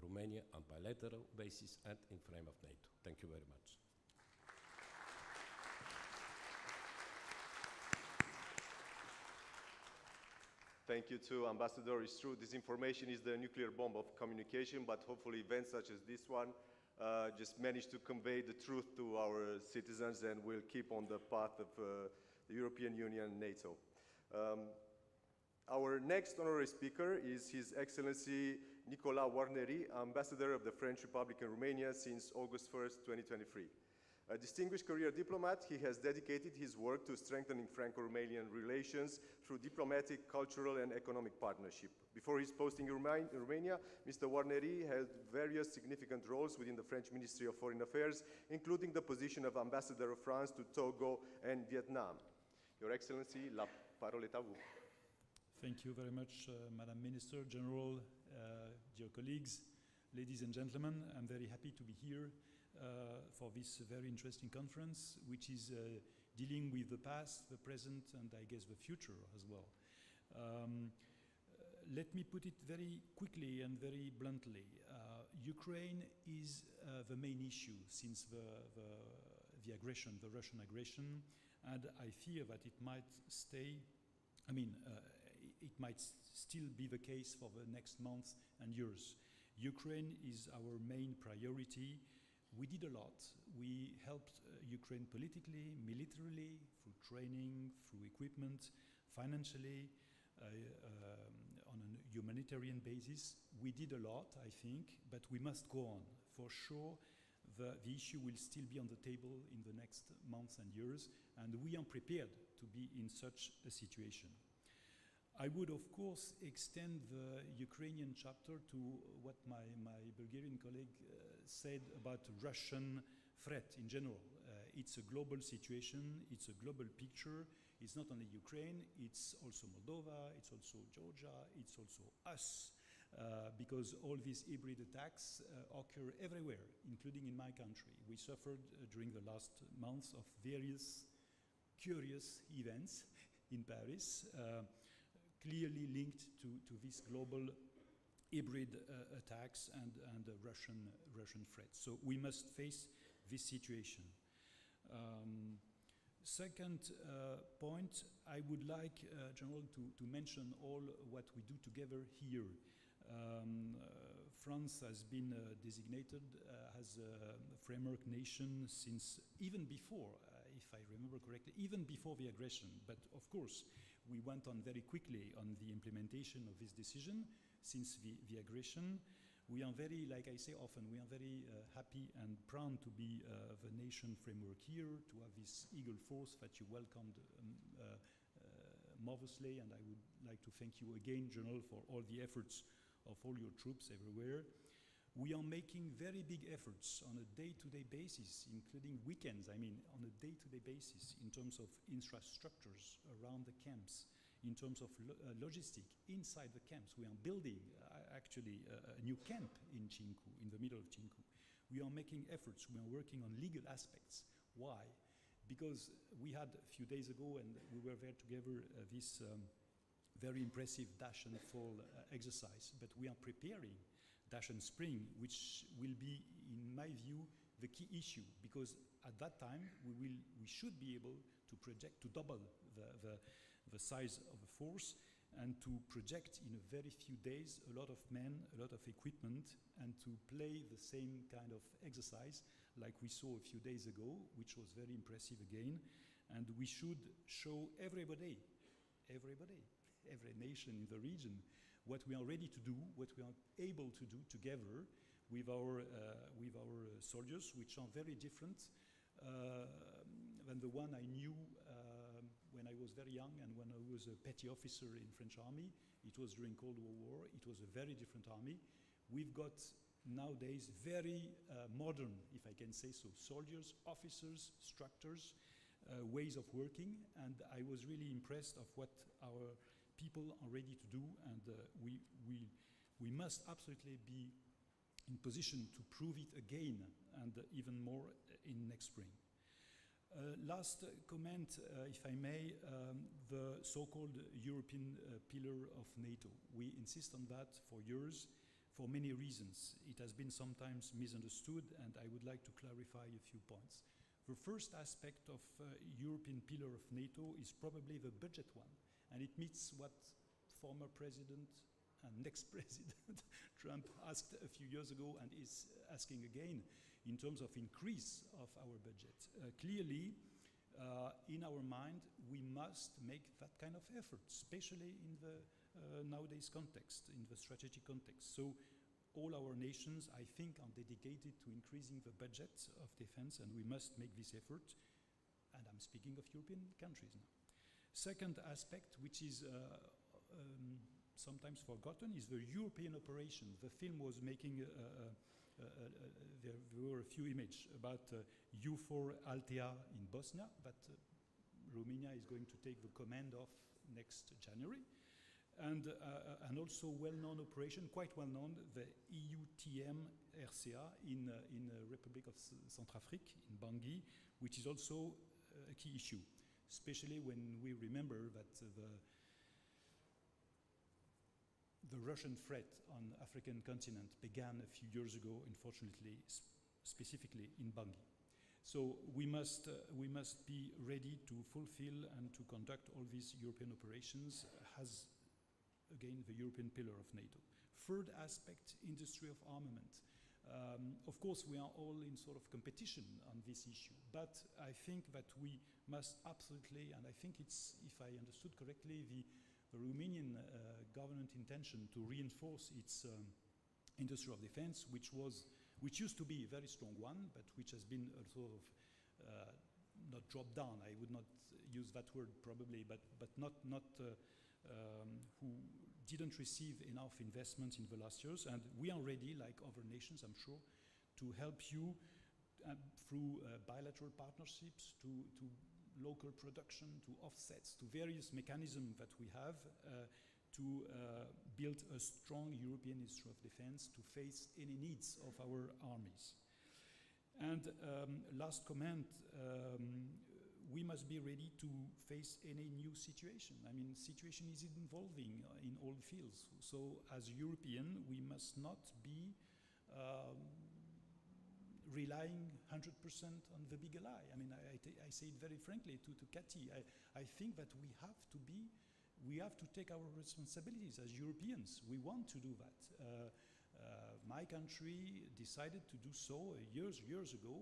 Romania on bilateral basis and in frame of NATO. Thank you very much. Thank you to Ambassador. It's true, disinformation is the nuclear bomb of communication, but hopefully events such as this one just manage to convey the truth to our citizens, and will keep on the path of the European Union and NATO. Our next honorary speaker is His Excellency Nicolas WARNERY, Ambassador of the French Republic in Romania since August 1st, 2023. A distinguished career diplomat, he has dedicated his work to strengthening Franco-Romanian relations through diplomatic, cultural and economic partnership. Before his posting in Romania, Mr. WARNERY held various significant roles within the French Ministry of Foreign Affairs, including the position of Ambassador of France to Togo and Vietnam. Your Excellency, la parole est à vous. Thank you very much, Madam Minister General, dear colleagues, ladies and gentlemen. I'm very happy to be here for this very interesting conference, which is dealing with the past, the present, and I guess the future as well. Let me put it very quickly and very bluntly. Ukraine is the main issue since the aggression, the Russian aggression, and I fear that it might stay, it might still be the case for the next months and years. Ukraine is our main priority. We did a lot. We helped Ukraine politically, militarily, through training, through equipment, financially, on a humanitarian basis. We did a lot, I think, but we must go on. For sure, the issue will still be on the table in the next months and years, and we are prepared to be in such a situation. I would, of course, extend the Ukrainian chapter to what my Bulgarian colleague said about Russian threat in general. It's a global situation, it's a global picture. It's not only Ukraine, it's also Moldova, it's also Georgia, it's also us, because all these hybrid attacks occur everywhere, including in my country. We suffered during the last months of various curious events in Paris, clearly linked to this global hybrid attacks and Russian threats. So we must face this situation. Second point, I would like, General, to mention all what we do together here. France has been designated as a framework nation since even before, if I remember correctly, even before the aggression. But of course, we went on very quickly on the implementation of this decision since the aggression. We are very, like I say often, we are very happy and proud to be the nation framework here, to have this eagle force that you welcomed marvelously, and I would like to thank you again, General, for all the efforts of all your troops everywhere. We are making very big efforts on a day-to-day basis, including weekends, on a day-to-day basis, in terms of infrastructures around the camps, in terms of logistic inside the camps. We are building actually a new camp in Chinku, in the middle of Chinku. We are making efforts, we are working on legal aspects. Why? Because we had a few days ago, and we were there together, this very impressive Dash and Fall exercise, but we are preparing Dash and Spring, which will be, in my view, the key issue, because at that time we should be able to project, to double the size of the force, and to project in a very few days a lot of men, a lot of equipment, and to play the same kind of exercise like we saw a few days ago, which was very impressive again. And we should show everybody, every nation in the region, what we are ready to do, what we are able to do together with our soldiers, which are very different than the one I knew when I was very young and when I was a petty officer in French army. It was during Cold War. It was a very different army. We've got nowadays very modern, if I can say so, soldiers, officers, structures, ways of working, and I was really impressed of what our people are ready to do, and we must absolutely be in position to prove it again and even more in next spring. Last comment, if I may, the so-called European pillar of NATO. We insist on that for years for many reasons. It has been sometimes misunderstood, and I would like to clarify a few points. The first aspect of European pillar of NATO is probably the budget one, and it meets what former president and next president Trump asked a few years ago and is asking again in terms of increase of our budget. Clearly, in our mind, we must make that kind of effort, especially in the nowadays context, in the strategic context. So all our nations, I think, are dedicated to increasing the budget of defense, and we must make this effort. And I'm speaking of European countries now. Second aspect, which is sometimes forgotten, is the European operation. The film was making, there were a few images about EUFOR Altea in Bosnia, that Romania is going to take the command of next January. And also well-known operation, quite well-known, the EUTM RCA in Republic of Centrafrique, in Bangui, which is also a key issue, especially when we remember that the Russian threat on African continent began a few years ago, unfortunately, specifically in Bangui. So we must be ready to fulfill and to conduct all these European operations as again, the European pillar of NATO. Third aspect, industry of armament. Of course, we are all in sort of competition on this issue, but I think that we must absolutely, and I think it's, if I understood correctly, the Romanian government intention to reinforce its industry of defense, which used to be a very strong one, but which has been sort of not dropped down. I would not use that word probably, but not who didn't receive enough investment in the last years, and we are ready, like other nations, I'm sure, to help you through bilateral partnerships, to local production, to offsets, to various mechanisms that we have to build a strong European industry of defense to face any needs of our armies. And last comment, we must be ready to face any new situation. I mean, situation is evolving in all fields. So as European, we must not be relying 100% on the big ally. I mean, I say it very frankly to Cathy. I think that we have to take our responsibilities as Europeans. We want to do that. My country decided to do so years ago.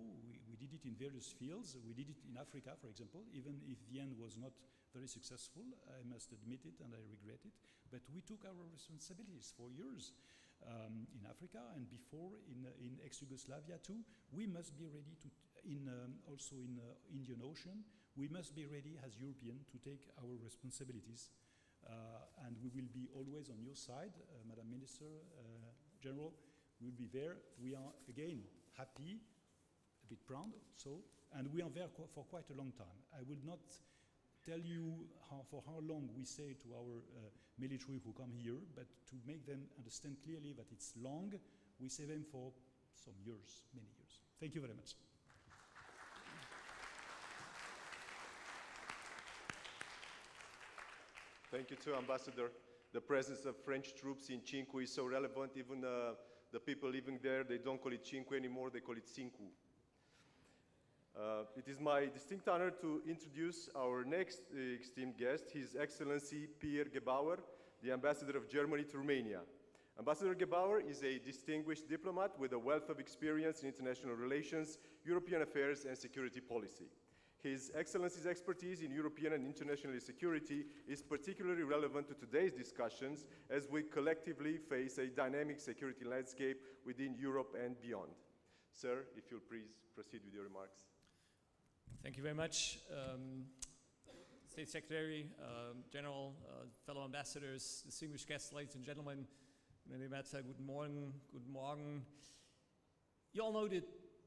We did it in various fields. We did it in Africa, for example, even if the end was not very successful. I must admit it, and I regret it. But we took our responsibilities for years in Africa and before in ex-Yugoslavia too. We must be ready to, also in Indian Ocean, we must be ready as Europeans to take our responsibilities. And we will be always on your side, Madam Minister, General. We'll be there. We are, again, happy, a bit proud also, and we are there for quite a long time. I will not tell you for how long we say to our military who come here, but to make them understand clearly that it's long, we say them for some years, many years. Thank you very much. Thank you too, Ambassador. The presence of French troops in Cinque is so relevant. Even the people living there, they don't call it Cinque anymore, they call it Cincu. It is my distinct honor to introduce our next esteemed guest, His Excellency Pierre GEBAUER, the Ambassador of Germany to Romania. Ambassador GEBAUER is a distinguished diplomat with a wealth of experience in international relations. European affairs and security policy. His Excellency's expertise in European and international security is particularly relevant to today's discussions as we collectively face a dynamic security landscape within Europe and beyond. Sir, if you'll please proceed with your remarks. Thank you very much. State Secretary, General, fellow ambassadors, distinguished guests, ladies and gentlemen, guten Morgen. You all know the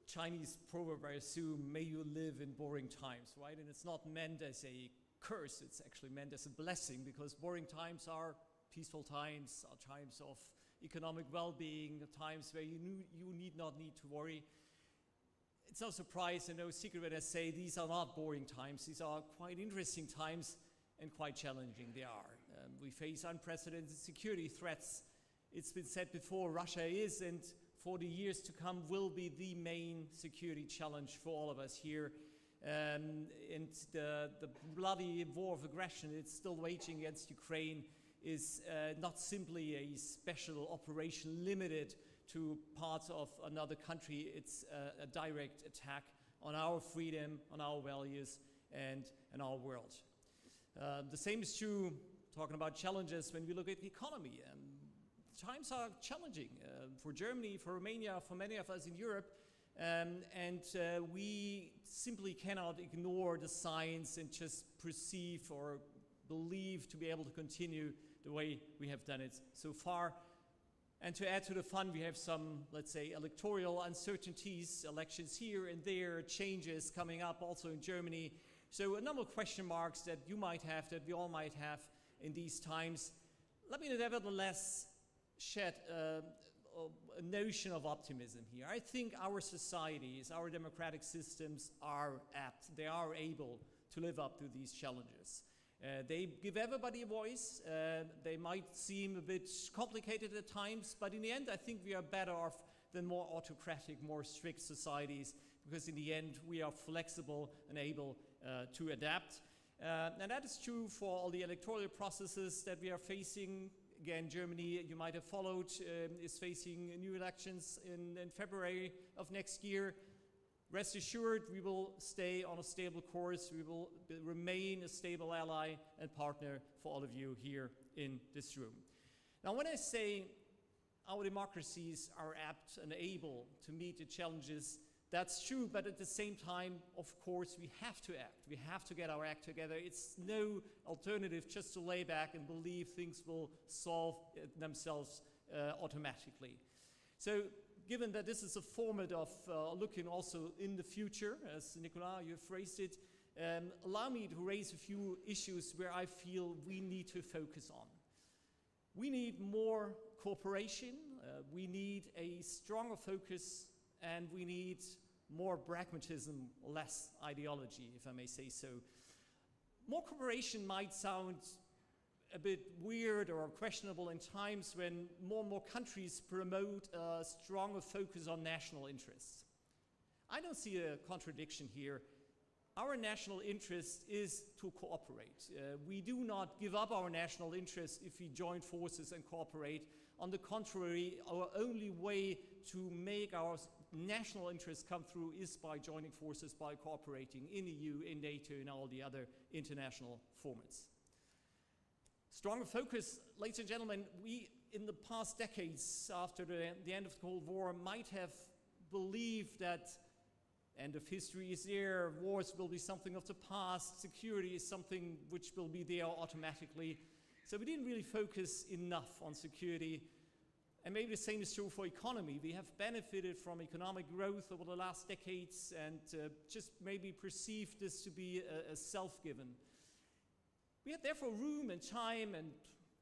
Chinese proverb, I assume, may you live in boring times, right? And it's not meant as a curse, it's actually meant as a blessing, because boring times are peaceful times, are times of economic well-being, times where you need not need to worry. It's no surprise and no secret when I say these are not boring times. These are quite interesting times and quite challenging. They are. We face unprecedented security threats. It's been said before, Russia is and for the years to come will be the main security challenge for all of us here. And the bloody war of aggression it's still waging against Ukraine is not simply a special operation limited to parts of another country. It's a direct attack on our freedom, on our values, and our world. The same is true, talking about challenges, when we look at the economy. Times are challenging for Germany, for Romania, for many of us in Europe, and we simply cannot ignore the signs and just perceive or believe to be able to continue the way we have done it so far. And to add to the fun, we have some, let's say, electoral uncertainties, elections here and there, changes coming up also in Germany. So a number of question marks that you might have, that we all might have in these times. Let me nevertheless shed a notion of optimism here. I think our societies, our democratic systems are apt, they are able to live up to these challenges. They give everybody a voice. They might seem a bit complicated at times, but in the end I think we are better off than more autocratic, more strict societies, because in the end we are flexible and able to adapt. And that is true for all the electoral processes that we are facing. Again, Germany, you might have followed, is facing new elections in February of next year. Rest assured, we will stay on a stable course. We will remain a stable ally and partner for all of you here in this room. Now, when I say our democracies are apt and able to meet the challenges, that's true, but at the same time, of course, we have to act. We have to get our act together. It's no alternative just to lay back and believe things will solve themselves automatically. So, given that this is a format of looking also in the future, as Nicolas, you phrased it, allow me to raise a few issues where I feel we need to focus on. We need more cooperation, we need a stronger focus, and we need more pragmatism, less ideology, if I may say so. More cooperation might sound a bit weird or questionable in times when more and more countries promote a stronger focus on national interests. I don't see a contradiction here. Our national interest is to cooperate. We do not give up our national interest if we join forces and cooperate. On the contrary, our only way to make our national interests come through is by joining forces, by cooperating in EU, in NATO, and all the other international formats. Stronger focus, ladies and gentlemen, we in the past decades after the end of the Cold War might have believed that end of history is there, wars will be something of the past, security is something which will be there automatically. So we didn't really focus enough on security. And maybe the same is true for economy. We have benefited from economic growth over the last decades and just maybe perceived this to be a self-given. We had therefore room and time and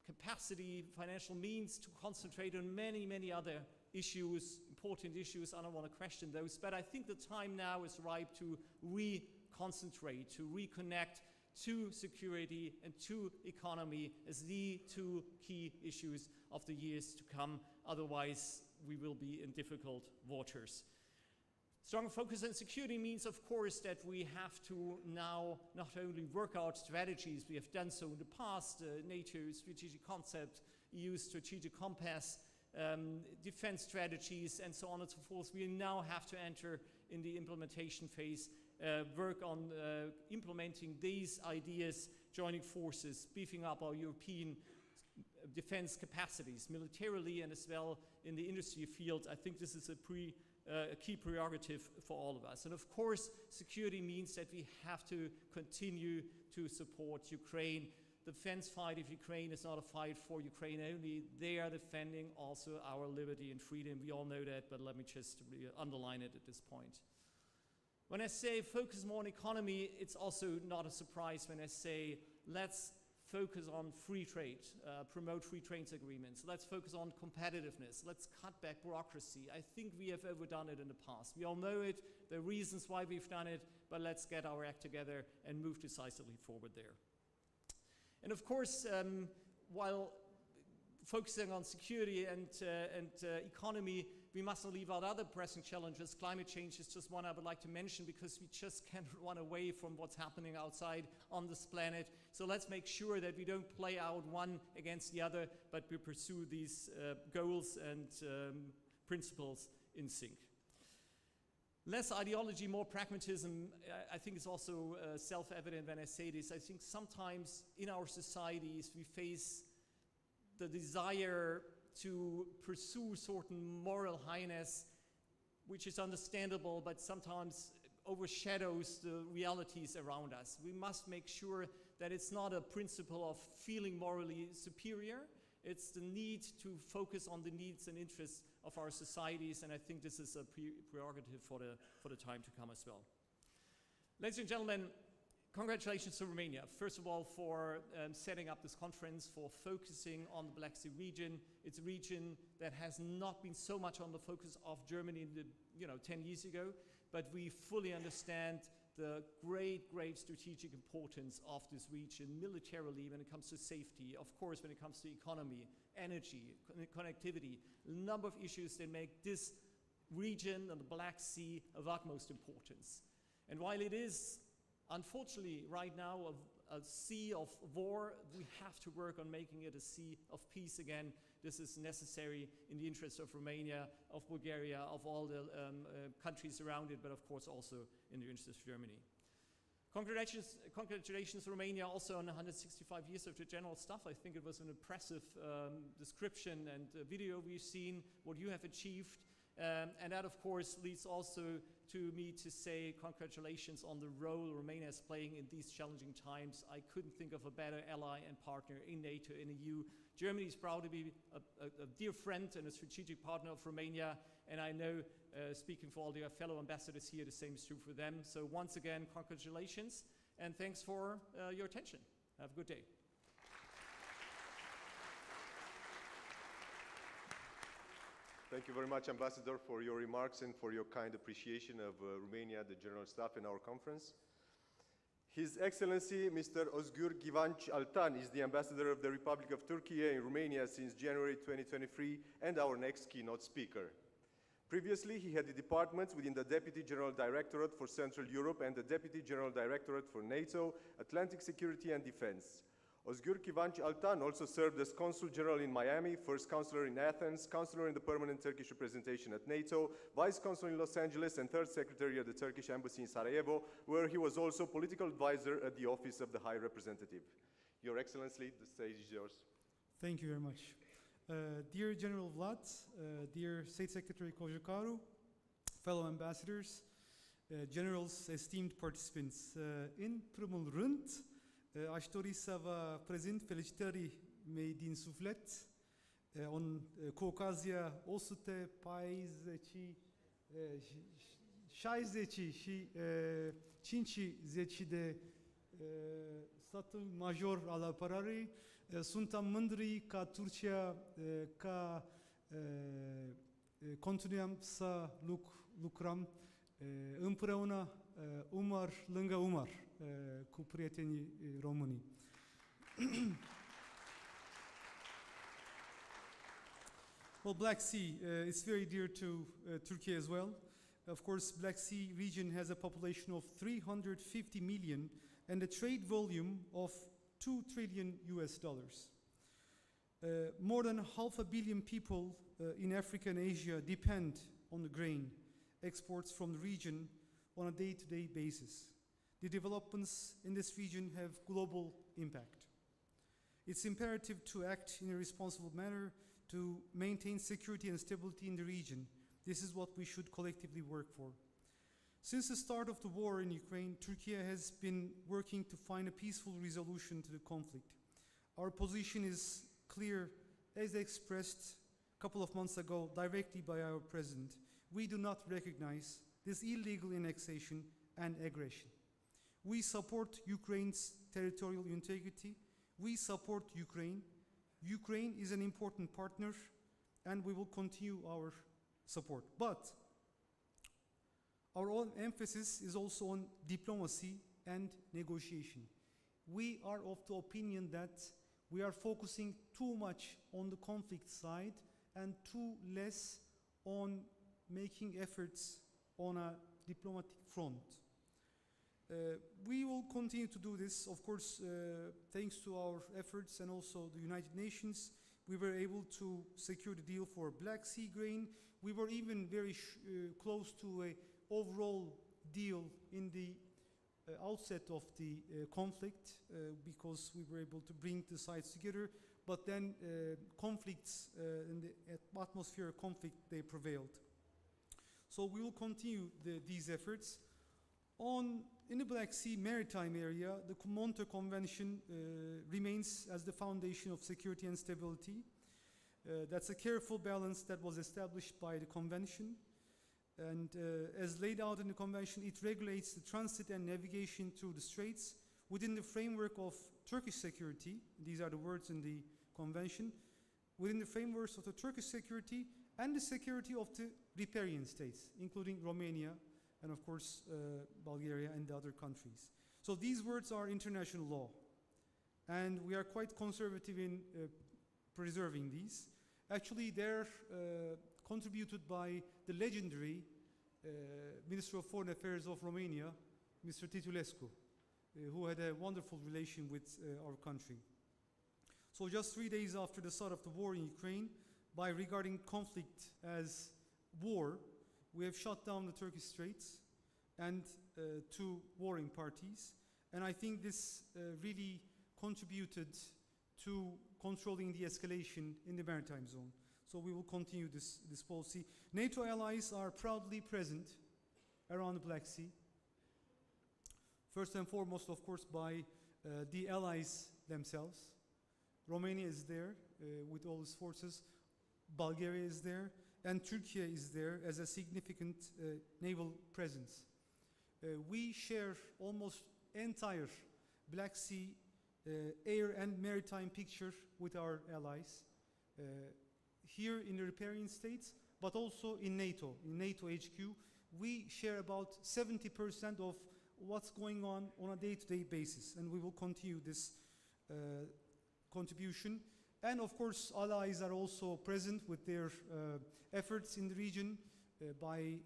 capacity, financial means to concentrate on many, many other issues, important issues. I don't want to question those, but I think the time now is ripe to reconcentrate, to reconnect to security and to economy as the two key issues of the years to come. Otherwise, we will be in difficult waters. Strong focus on security means, of course, that we have to now not only work out strategies, we have done so in the past, NATO strategic concept, EU strategic compass, defense strategies, and so on and so forth. We now have to enter in the implementation phase, work on implementing these ideas, joining forces, beefing up our European defense capacities, militarily and as well in the industry field. I think this is a key prerogative for all of us. And of course, security means that we have to continue to support Ukraine. The defense fight of Ukraine is not a fight for Ukraine only. They are defending also our liberty and freedom. We all know that, but let me just underline it at this point. When I say focus more on economy, it's also not a surprise when I say let's focus on free trade, promote free trade agreements. Let's focus on competitiveness. Let's cut back bureaucracy. I think we have overdone it in the past. We all know it, the reasons why we've done it, but let's get our act together and move decisively forward there. And of course, while focusing on security and economy, we mustn't leave out other pressing challenges. Climate change is just one I would like to mention because we just can't run away from what's happening outside on this planet. So let's make sure that we don't play out one against the other, but we pursue these goals and principles in sync. Less ideology, more pragmatism, I think is also self-evident when I say this. I think sometimes in our societies we face the desire to pursue certain moral highness, which is understandable, but sometimes overshadows the realities around us. We must make sure that it's not a principle of feeling morally superior. It's the need to focus on the needs and interests of our societies, and I think this is a prerogative for the time to come as well. Ladies and gentlemen, congratulations to Romania, first of all, for setting up this conference, for focusing on the Black Sea region. It's a region that has not been so much on the focus of Germany 10 years ago, but we fully understand the great strategic importance of this region militarily when it comes to safety, of course when it comes to economy, energy, connectivity, a number of issues that make this region and the Black Sea of utmost importance. And while it is unfortunately right now a sea of war, we have to work on making it a sea of peace again. This is necessary in the interest of Romania, of Bulgaria, of all the countries around it, but of course also in the interest of Germany. Congratulations Romania also on 165 years of the general staff. I think it was an impressive description and video we've seen, what you have achieved. And that of course leads also to me to say congratulations on the role Romania is playing in these challenging times. I couldn't think of a better ally and partner in NATO, in the EU. Germany is proud to be a dear friend and a strategic partner of Romania, and I know, speaking for all the fellow ambassadors here, the same is true for them. So once again, congratulations, and thanks for your attention. Have a good day. Thank you very much, Ambassador, for your remarks and for your kind appreciation of Romania, the General Staff, and our conference. His Excellency, Mr. Özgür Kivanș ALTAN, is the Ambassador of the Republic of Turkiye in Romania since January 2023 and our next keynote speaker. Previously, he had the departments within the Deputy General Directorate for Central Europe and the Deputy General Directorate for NATO, Atlantic Security and Defense. Özgür Kivanș ALTAN also served as Consul General in Miami, First Counselor in Athens, Counselor in the Permanent Turkish Representation at NATO, Vice Consul in Los Angeles, and Third Secretary at the Turkish Embassy in Sarajevo, where he was also Political Advisor at the Office of the High Representative. Your Excellency, the stage is yours. Thank you very much. Dear General VLAD, dear State Secretary COJOCARU, fellow ambassadors, generals, esteemed participants, în primul rând, aș dori să vă prezint felicitării mei din suflet cu ocazia 150 de statul major al apărării. Suntem mândri ca Turcia ca continuăm să lucrăm împreună, umăr lângă umăr, cu prietenii români. Well, Black Sea is very dear to Turkey as well. Of course, Black Sea region has a population of 350 million and a trade volume of $2 trillion US. More than 500 million people in Africa and Asia depend on the grain, exports from the region on a day-to-day basis. The developments in this region have global impact. It's imperative to act in a responsible manner to maintain security and stability in the region. This is what we should collectively work for. Since the start of the war in Ukraine, Turkey has been working to find a peaceful resolution to the conflict. Our position is clear, as expressed a couple of months ago directly by our president. We do not recognize this illegal annexation and aggression. We support Ukraine's territorial integrity. We support Ukraine. Ukraine is an important partner, and we will continue our support. But our own emphasis is also on diplomacy and negotiation. We are of the opinion that we are focusing too much on the conflict side and too less on making efforts on a diplomatic front. We will continue to do this, of course, thanks to our efforts and also the United Nations. We were able to secure the deal for Black Sea grain. We were even very close to an overall deal in the outset of the conflict because we were able to bring the sides together. But then conflicts in the atmosphere of conflict, they prevailed. So we will continue these efforts. In the Black Sea maritime area, the Montreux Convention remains as the foundation of security and stability. That's a careful balance that was established by the convention. And as laid out in the convention, it regulates the transit and navigation through the straits within the framework of Turkish security. These are the words in the convention. Within the frameworks of the Turkish security and the security of the riparian states, including Romania, and of course, Bulgaria and the other countries. So these words are international law. And we are quite conservative in preserving these. Actually, they're contributed by the legendary Minister of Foreign Affairs of Romania, Mr. Titulescu, who had a wonderful relation with our country. So just 3 days after the start of the war in Ukraine, by regarding conflict as war, we have shut down the Turkish Straits and two warring parties. And I think this really contributed to controlling the escalation in the maritime zone. So we will continue this policy. NATO allies are proudly present around the Black Sea. First and foremost, of course, by the allies themselves. Romania is there with all its forces. Bulgaria is there. And Turkiye is there as a significant naval presence. We share almost entire Black Sea air and maritime picture with our allies here in the riparian states, but also in NATO HQ. We share about 70% of what's going on a day-to-day basis, and we will continue this contribution. And of course, allies are also present with their efforts in the region by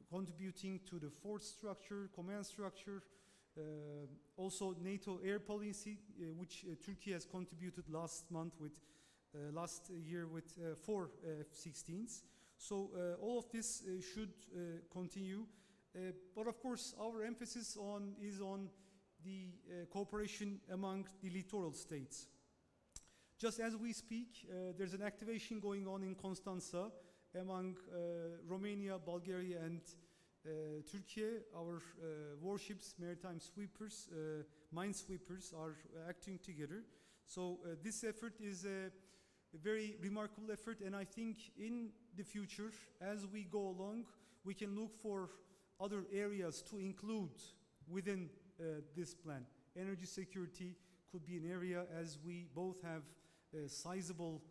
contributing to the force structure, command structure, also NATO air policy, which Turkey has contributed last year with 4 F-16s. So all of this should continue. But of course, our emphasis is on the cooperation among the littoral states. Just as we speak, there's an activation going on in Constanța among Romania, Bulgaria, and Turkey. Our warships, maritime sweepers, minesweepers are acting together. So this effort is a very remarkable effort, and I think in the future, as we go along, we can look for other areas to include within this plan. Energy security could be an area, as we both have sizable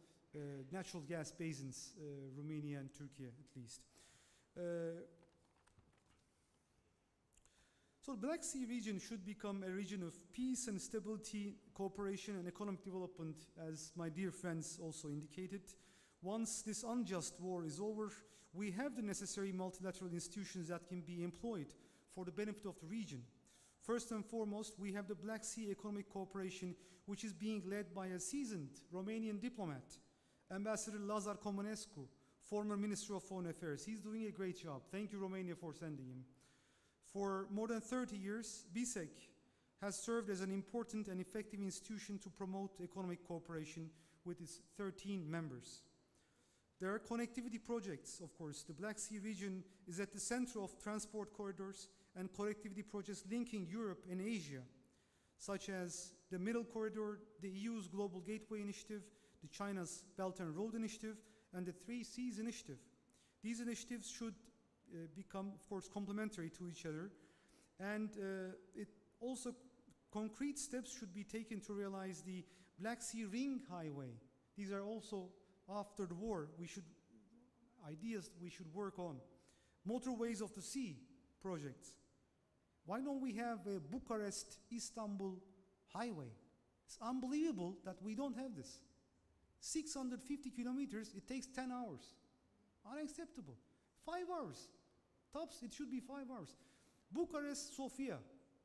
natural gas basins, Romania and Turkey at least. So the Black Sea region should become a region of peace and stability, cooperation and economic development, as my dear friends also indicated. Once this unjust war is over, we have the necessary multilateral institutions that can be employed for the benefit of the region. First and foremost, we have the Black Sea Economic Cooperation, which is being led by a seasoned Romanian diplomat, Ambassador Lazar Comănescu, former Minister of Foreign Affairs. He's doing a great job. Thank you, Romania, for sending him. For more than 30 years, BISEC has served as an important and effective institution to promote economic cooperation with its 13 members. There are connectivity projects, of course. The Black Sea region is at the center of transport corridors and connectivity projects linking Europe and Asia, such as the Middle Corridor, the EU's Global Gateway Initiative, the China's Belt and Road Initiative, and the Three Seas Initiative. These initiatives should become, of course, complementary to each other, and it also concrete steps should be taken to realize the Black Sea Ring Highway. These are also, after the war, ideas we should work on. Motorways of the Sea projects. Why don't we have a Bucharest-Istanbul highway? It's unbelievable that we don't have this. 650 kilometers, it takes 10 hours. Unacceptable. 5 hours. Tops, it should be 5 hours. Bucharest-Sofia.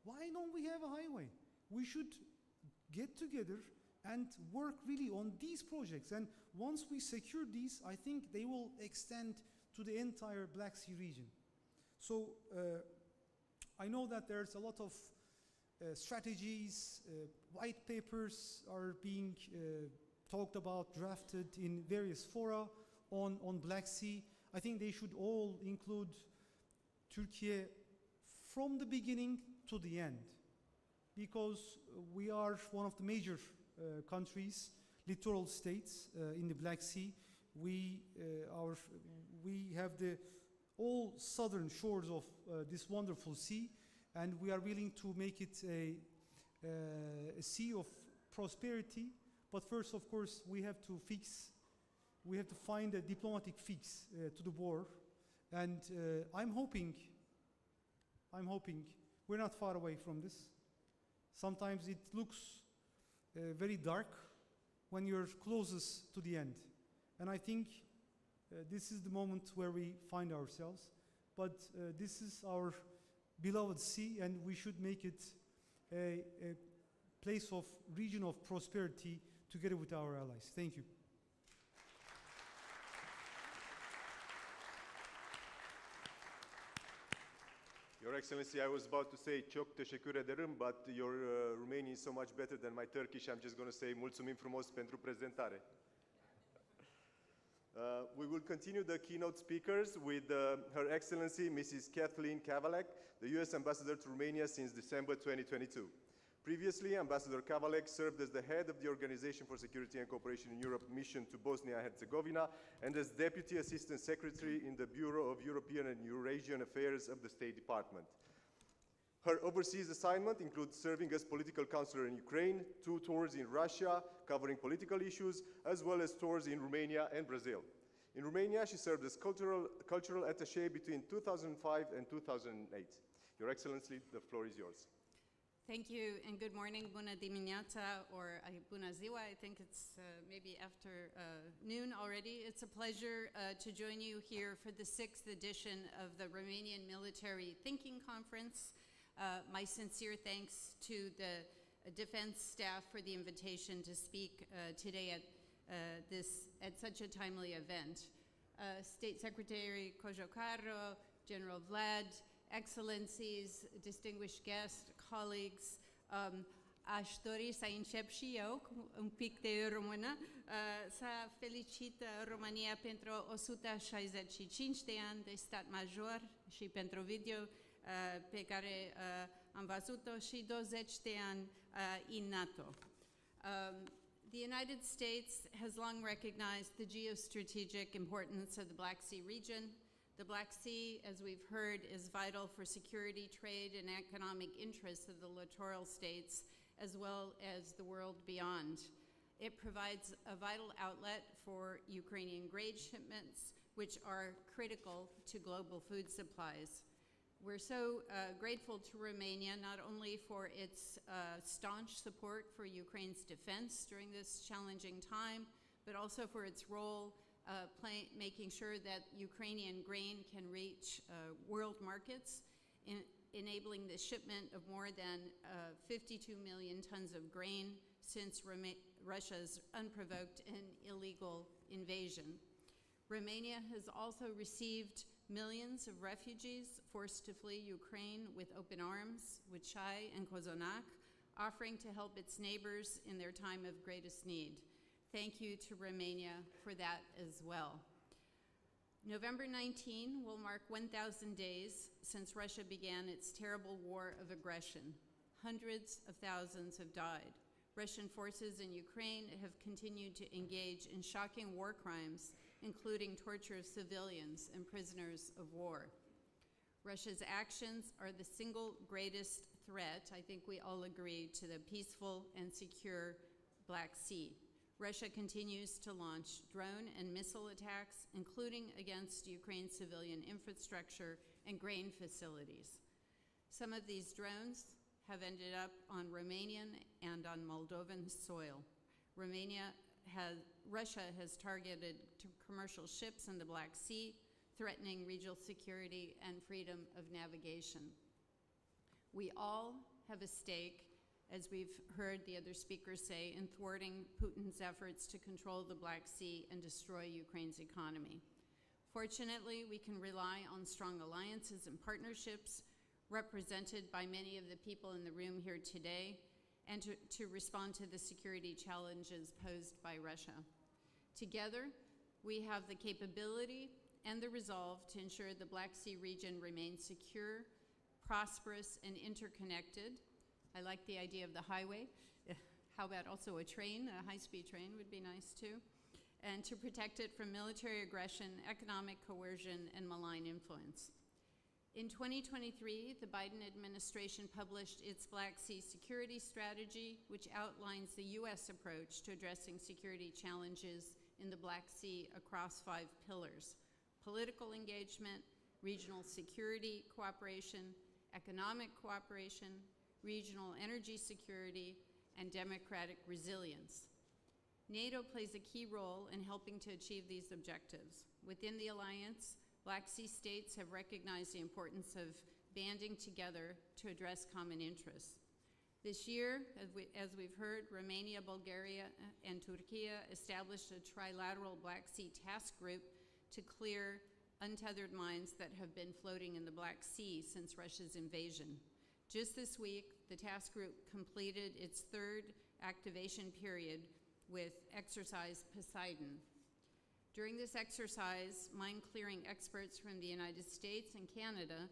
Why don't we have a highway? We should get together and work really on these projects. And once we secure these, I think they will extend to the entire Black Sea region. So I know that there's a lot of strategies, white papers are being talked about, drafted in various fora on Black Sea. I think they should all include Turkiye from the beginning to the end, because we are one of the major countries, littoral states in the Black Sea. We have the all southern shores of this wonderful sea, and we are willing to make it a sea of prosperity. But first, of course, we have to find a diplomatic fix to the war. And I'm hoping, we're not far away from this. Sometimes it looks very dark when you're closest to the end. And I think this is the moment where we find ourselves. But this is our beloved sea, and we should make it a place of region of prosperity together with our allies. Thank you. Your Excellency, I was about to say çok teşekkür ederim, but your Romanian is so much better than my Turkish. I'm just going to say mulțumim frumos pentru prezentare. We will continue the keynote speakers with Her Excellency Mrs. Kathleen KAVALEC, the U.S. Ambassador to Romania since December 2022. Previously, Ambassador KAVALEC served as the head of the Organization for Security and Cooperation in Europe mission to Bosnia and Herzegovina and as Deputy Assistant Secretary in the Bureau of European and Eurasian Affairs of the State Department. Her overseas assignment includes serving as political counselor in Ukraine, 2 tours in Russia covering political issues, as well as tours in Romania and Brazil. In Romania, she served as cultural attaché between 2005 and 2008. Your Excellency, the floor is yours. Thank you, and good morning, bună dimineața, or bună ziua. I think it's maybe after noon already. It's a pleasure to join you here for the 6th edition of the Romanian Military Thinking Conference. My sincere thanks to the defense staff for the invitation to speak today at such a timely event. State Secretary COJOCARU, General VLAD, Excellencies, distinguished guests, colleagues, aș dori să încep și eu cu un pic de română, să felicit România pentru 165 de ani de stat major și pentru video pe care am văzut-o și 20 de ani în NATO. The United States has long recognized the geostrategic importance of the Black Sea region. The Black Sea, as we've heard, is vital for security, trade, and economic interests of the littoral states, as well as the world beyond. It provides a vital outlet for Ukrainian grain shipments, which are critical to global food supplies. We're so grateful to Romania, not only for its staunch support for Ukraine's defense during this challenging time, but also for its role making sure that Ukrainian grain can reach world markets, enabling the shipment of more than 52 million tons of grain since Russia's unprovoked and illegal invasion. Romania has also received millions of refugees forced to flee Ukraine with open arms, with CHAI and COJOCARU, offering to help its neighbors in their time of greatest need. Thank you to Romania for that as well. November 19 will mark 1,000 days since Russia began its terrible war of aggression. Hundreds of thousands have died. Russian forces in Ukraine have continued to engage in shocking war crimes, including torture of civilians and prisoners of war. Russia's actions are the single greatest threat, I think we all agree, to the peaceful and secure Black Sea. Russia continues to launch drone and missile attacks, including against Ukraine's civilian infrastructure and grain facilities. Some of these drones have ended up on Romanian and on Moldovan soil. Russia has targeted commercial ships in the Black Sea, threatening regional security and freedom of navigation. We all have a stake, as we've heard the other speakers say, in thwarting Putin's efforts to control the Black Sea and destroy Ukraine's economy. Fortunately, we can rely on strong alliances and partnerships represented by many of the people in the room here today, and to respond to the security challenges posed by Russia. Together, we have the capability and the resolve to ensure the Black Sea region remains secure, prosperous, and interconnected. I like the idea of the highway. How about also a train? A high-speed train would be nice too. And to protect it from military aggression, economic coercion, and malign influence. In 2023, the Biden administration published its Black Sea Security Strategy, which outlines the U.S. approach to addressing security challenges in the Black Sea across 5 pillars: political engagement, regional security cooperation, economic cooperation, regional energy security, and democratic resilience. NATO plays a key role in helping to achieve these objectives. Within the alliance, Black Sea states have recognized the importance of banding together to address common interests. This year, as we've heard, Romania, Bulgaria, and Turkiye established a trilateral Black Sea task group to clear untethered mines that have been floating in the Black Sea since Russia's invasion. Just this week, the task group completed its 3rd activation period with Exercise Poseidon. During this exercise, mine-clearing experts from the United States and Canada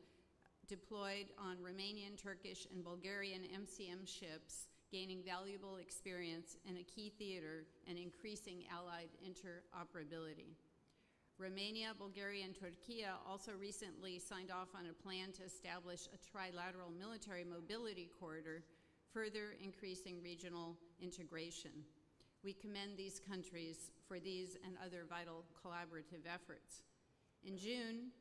deployed on Romanian, Turkish, and Bulgarian MCM ships, gaining valuable experience in a key theater and increasing allied interoperability. Romania, Bulgaria, and Turkiye also recently signed off on a plan to establish a trilateral military mobility corridor, further increasing regional integration. We commend these countries for these and other vital collaborative efforts. In June,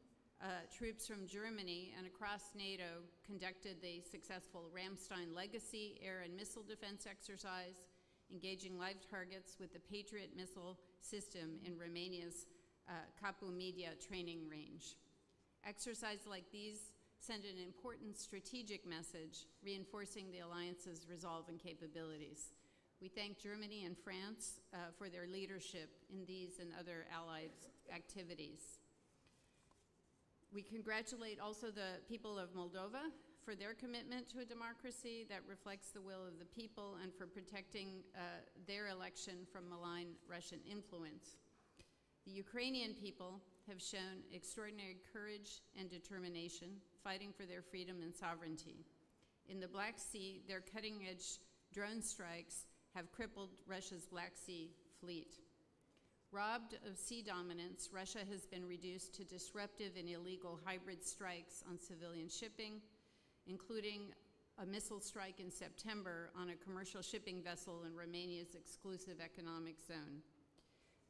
troops from Germany and across NATO conducted the successful Ramstein Legacy air and missile defense exercise, engaging live targets with the Patriot missile system in Romania's Capu Media training range. Exercises like these send an important strategic message, reinforcing the alliance's resolve and capabilities. We thank Germany and France for their leadership in these and other allied activities. We congratulate also the people of Moldova for their commitment to a democracy that reflects the will of the people and for protecting their election from malign Russian influence. The Ukrainian people have shown extraordinary courage and determination, fighting for their freedom and sovereignty. In the Black Sea, their cutting-edge drone strikes have crippled Russia's Black Sea fleet. Robbed of sea dominance, Russia has been reduced to disruptive and illegal hybrid strikes on civilian shipping, including a missile strike in September on a commercial shipping vessel in Romania's exclusive economic zone.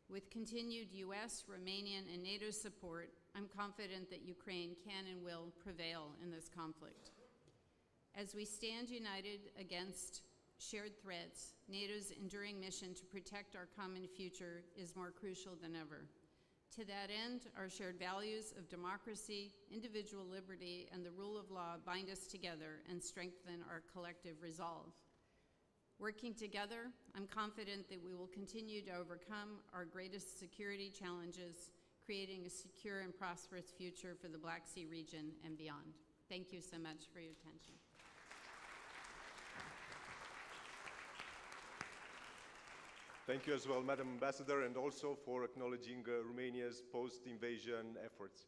With continued US, Romanian, and NATO support, I'm confident that Ukraine can and will prevail in this conflict. As we stand united against shared threats, NATO's enduring mission to protect our common future is more crucial than ever. To that end, our shared values of democracy, individual liberty, and the rule of law bind us together and strengthen our collective resolve. Working together, I'm confident that we will continue to overcome our greatest security challenges, creating a secure and prosperous future for the Black Sea region and beyond. Thank you so much for your attention. Thank you as well, Madam Ambassador, and also for acknowledging Romania's post-invasion efforts.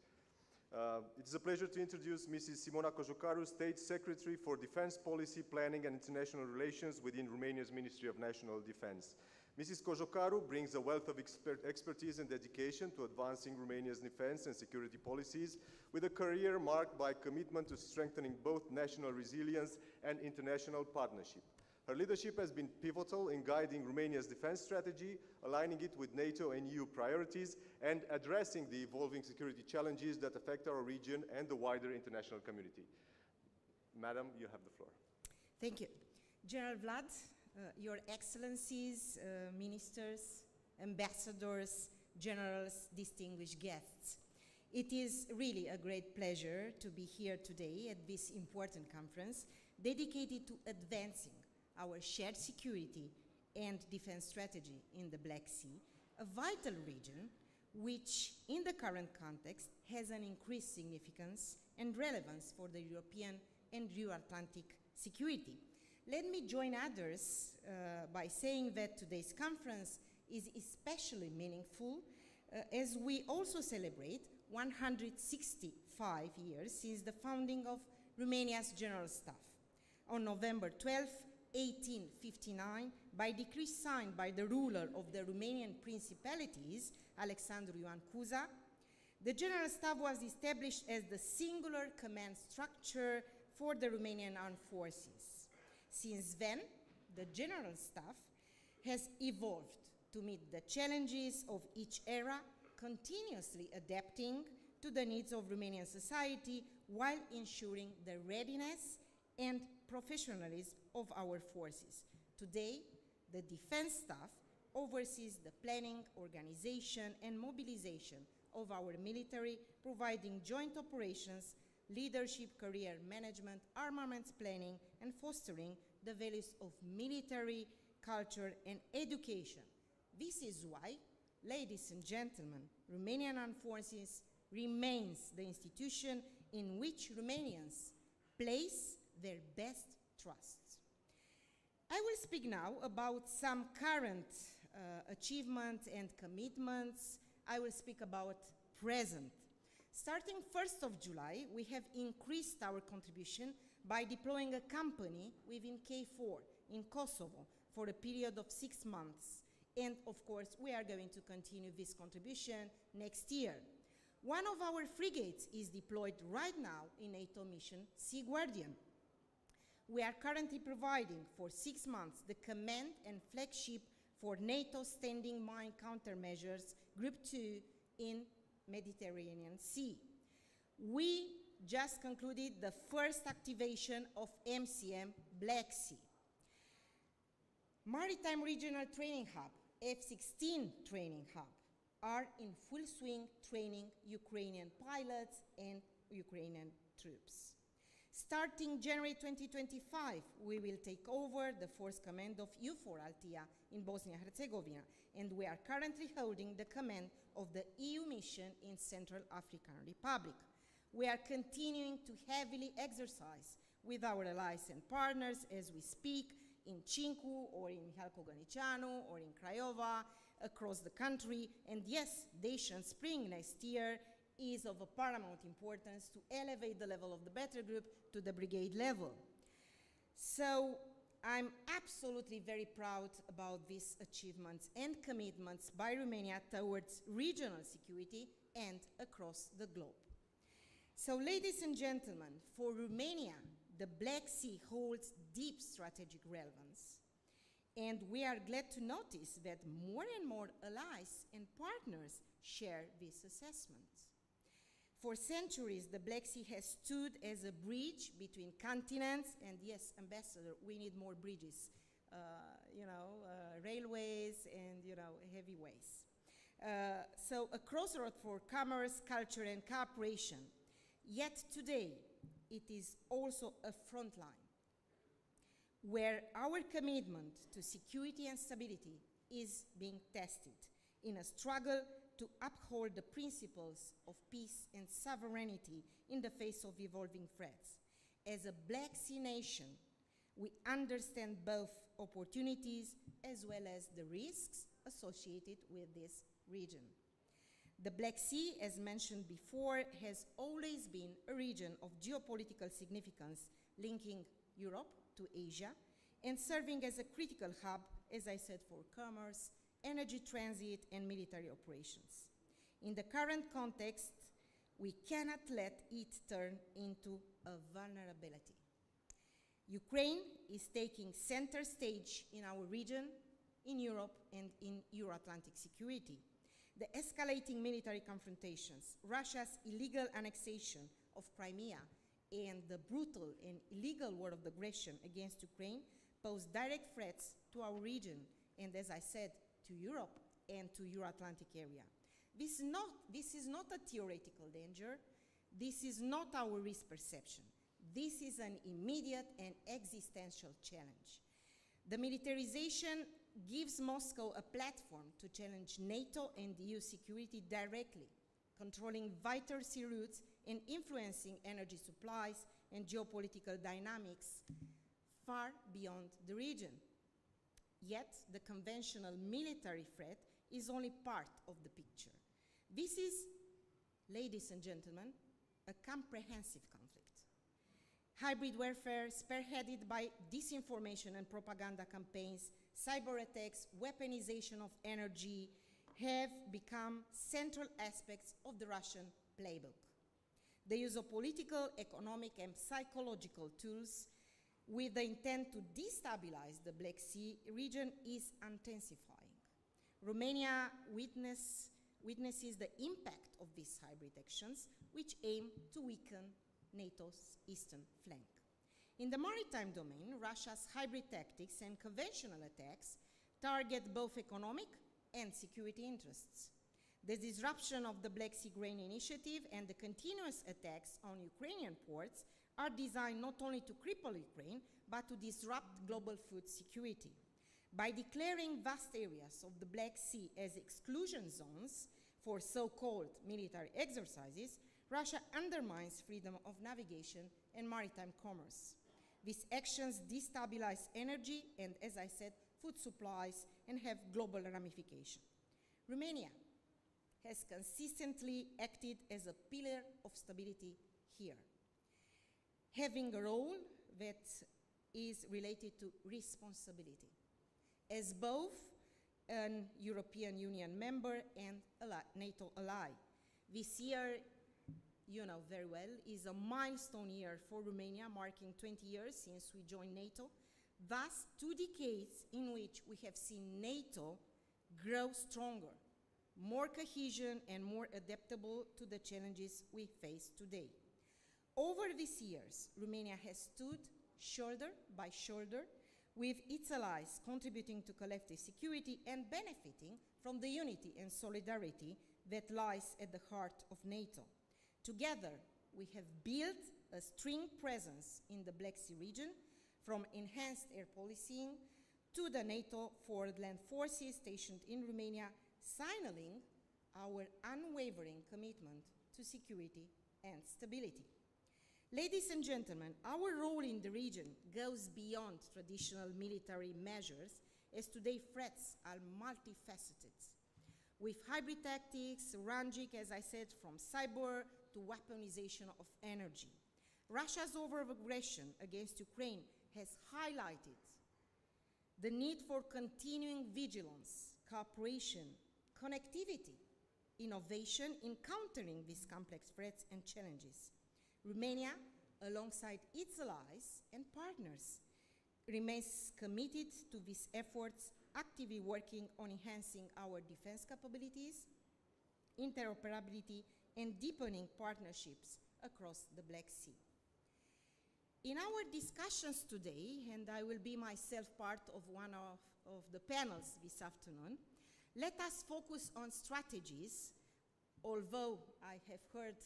It is a pleasure to introduce Mrs. Simona COJOCARU, State Secretary for Defense Policy, Planning and International Relations within Romania's Ministry of National Defense. Mrs. COJOCARU brings a wealth of expertise and dedication to advancing Romania's defense and security policies, with a career marked by commitment to strengthening both national resilience and international partnership. Her leadership has been pivotal in guiding Romania's defense strategy, aligning it with NATO and EU priorities, and addressing the evolving security challenges that affect our region and the wider international community. Madam, you have the floor. Thank you. General Vlad, Your Excellencies, Ministers, Ambassadors, Generals, distinguished guests. It is really a great pleasure to be here today at this important conference dedicated to advancing our shared security and defense strategy in the Black Sea, a vital region which, in the current context, has an increased significance and relevance for the European and Euro-Atlantic security. Let me join others by saying that today's conference is especially meaningful as we also celebrate 165 years since the founding of Romania's General Staff. On November 12, 1859, by decree signed by the ruler of the Romanian Principalities, Alexandru Ioan Cuza, the General Staff was established as the singular command structure for the Romanian Armed Forces. Since then, the General Staff has evolved to meet the challenges of each era, continuously adapting to the needs of Romanian society while ensuring the readiness and professionalism of our forces. Today, the Defense Staff oversees the planning, organization, and mobilization of our military, providing joint operations, leadership, career management, armaments planning, and fostering the values of military, culture, and education. This is why, ladies and gentlemen, Romanian Armed Forces remains the institution in which Romanians place their best trusts. I will speak now about some current achievements and commitments. I will speak about present. Starting 1st of July, we have increased our contribution by deploying a company within K4 in Kosovo for a period of 6 months. And of course, we are going to continue this contribution next year. One of our frigates is deployed right now in NATO mission Sea Guardian. We are currently providing for 6 months the command and flagship for NATO standing mine countermeasures Group 2 in Mediterranean Sea. We just concluded the first activation of MCM Black Sea. Maritime Regional Training Hub, F-16 Training Hub, are in full swing training Ukrainian pilots and Ukrainian troops. Starting January 2025, we will take over the force command of EUFOR Althea in Bosnia-Herzegovina, and we are currently holding the command of the EU mission in Central African Republic. We are continuing to heavily exercise with our allies and partners as we speak in Cincu or in Halko-Ganicianu or in Craiova, across the country, and yes, Dacian Spring next year is of a paramount importance to elevate the level of the battle group to the brigade level. So I'm absolutely very proud about these achievements and commitments by Romania towards regional security and across the globe. So ladies and gentlemen, for Romania, the Black Sea holds deep strategic relevance. And we are glad to notice that more and more allies and partners share this assessment. For centuries, the Black Sea has stood as a bridge between continents, and yes, Ambassador, we need more bridges, railways and, heavy ways. So a crossroad for commerce, culture, and cooperation. Yet today, it is also a front line where our commitment to security and stability is being tested in a struggle to uphold the principles of peace and sovereignty in the face of evolving threats. As a Black Sea nation, we understand both opportunities as well as the risks associated with this region. The Black Sea, as mentioned before, has always been a region of geopolitical significance linking Europe to Asia and serving as a critical hub, as I said, for commerce, energy transit, and military operations. In the current context, we cannot let it turn into a vulnerability. Ukraine is taking center stage in our region, in Europe, and in Euro-Atlantic security. The escalating military confrontations, Russia's illegal annexation of Crimea, and the brutal and illegal war of aggression against Ukraine pose direct threats to our region, and as I said, to Europe and to Euro-Atlantic area. This is not a theoretical danger. This is not our risk perception. This is an immediate and existential challenge. The militarization gives Moscow a platform to challenge NATO and EU security directly, controlling vital sea routes and influencing energy supplies and geopolitical dynamics far beyond the region. Yet, the conventional military threat is only part of the picture. This is, ladies and gentlemen, a comprehensive conflict. Hybrid warfare, spearheaded by disinformation and propaganda campaigns, cyber attacks, weaponization of energy, have become central aspects of the Russian playbook. The use of political, economic, and psychological tools with the intent to destabilize the Black Sea region is intensifying. Romania witnesses the impact of these hybrid actions, which aim to weaken NATO's eastern flank. In the maritime domain, Russia's hybrid tactics and conventional attacks target both economic and security interests. The disruption of the Black Sea Grain Initiative and the continuous attacks on Ukrainian ports are designed not only to cripple Ukraine, but to disrupt global food security. By declaring vast areas of the Black Sea as exclusion zones for so-called military exercises, Russia undermines freedom of navigation and maritime commerce. These actions destabilize energy and, as I said, food supplies and have global ramifications. Romania has consistently acted as a pillar of stability here, having a role that is related to responsibility. As both an European Union member and a NATO ally, this year, you know very well, is a milestone year for Romania, marking 20 years since we joined NATO, thus 2 decades in which we have seen NATO grow stronger, more cohesion and more adaptable to the challenges we face today. Over these years, Romania has stood shoulder by shoulder with its allies, contributing to collective security and benefiting from the unity and solidarity that lies at the heart of NATO. Together, we have built a strong presence in the Black Sea region, from enhanced air policing to the NATO forward land forces stationed in Romania, signaling our unwavering commitment to security and stability. Ladies and gentlemen, our role in the region goes beyond traditional military measures, as today threats are multifaceted, with hybrid tactics ranging, as I said, from cyber to weaponization of energy. Russia's over-aggression against Ukraine has highlighted the need for continuing vigilance, cooperation, connectivity, innovation in countering these complex threats and challenges. Romania, alongside its allies and partners, remains committed to these efforts, actively working on enhancing our defense capabilities, interoperability, and deepening partnerships across the Black Sea. In our discussions today, and I will be myself part of one of the panels this afternoon, let us focus on strategies, although I have heard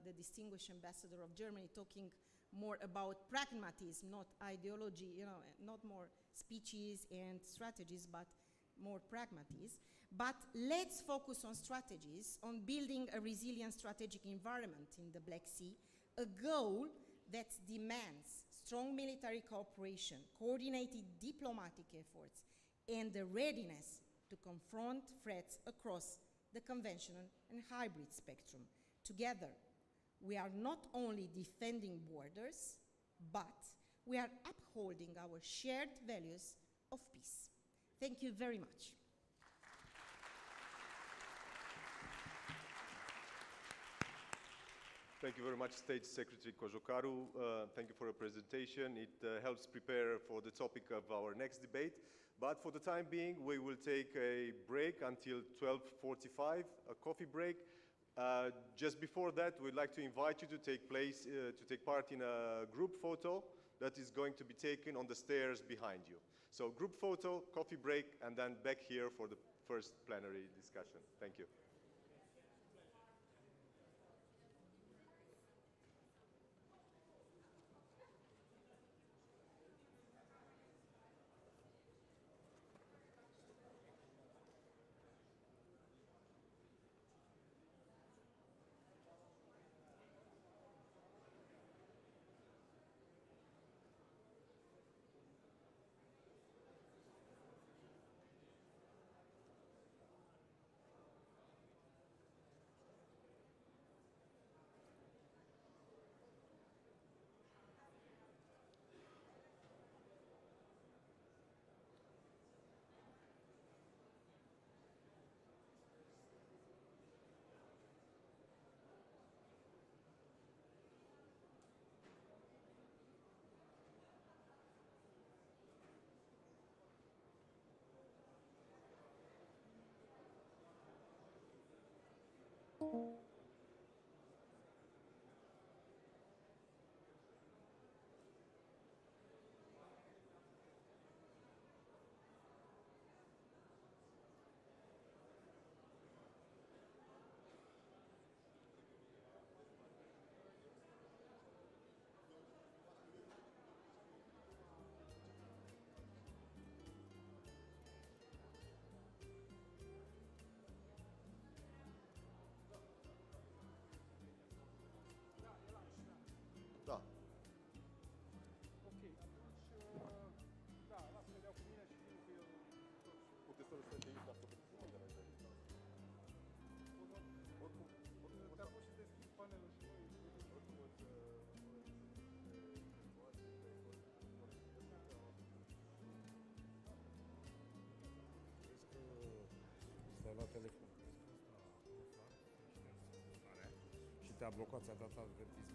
the distinguished ambassador of Germany talking more about pragmatism, not ideology, not more speeches and strategies, but more pragmatism, but let's focus on strategies, on building a resilient strategic environment in the Black Sea, a goal that demands strong military cooperation, coordinated diplomatic efforts, and the readiness to confront threats across the conventional and hybrid spectrum. Together, we are not only defending borders, but we are upholding our shared values of peace. Thank you very much. Thank you very much, State Secretary COJOCARU. Thank you for your presentation. It helps prepare for the topic of our next debate. But for the time being, we will take a break until 12:45, a coffee break. Just before that, we'd like to invite you to take part in a group photo that is going to be taken on the stairs behind you. So group photo, coffee break, and then back here for the first plenary discussion. Thank you. Da. Ok, atunci, da, lasă că le iau cu mine și vin cu el. Puteți să lăsați de aici, dar să vedeți cum organizăm. Te-am pus și deschis panelul și noi. Stai la telefon. Și te-a blocat, ți-a dat avertisment.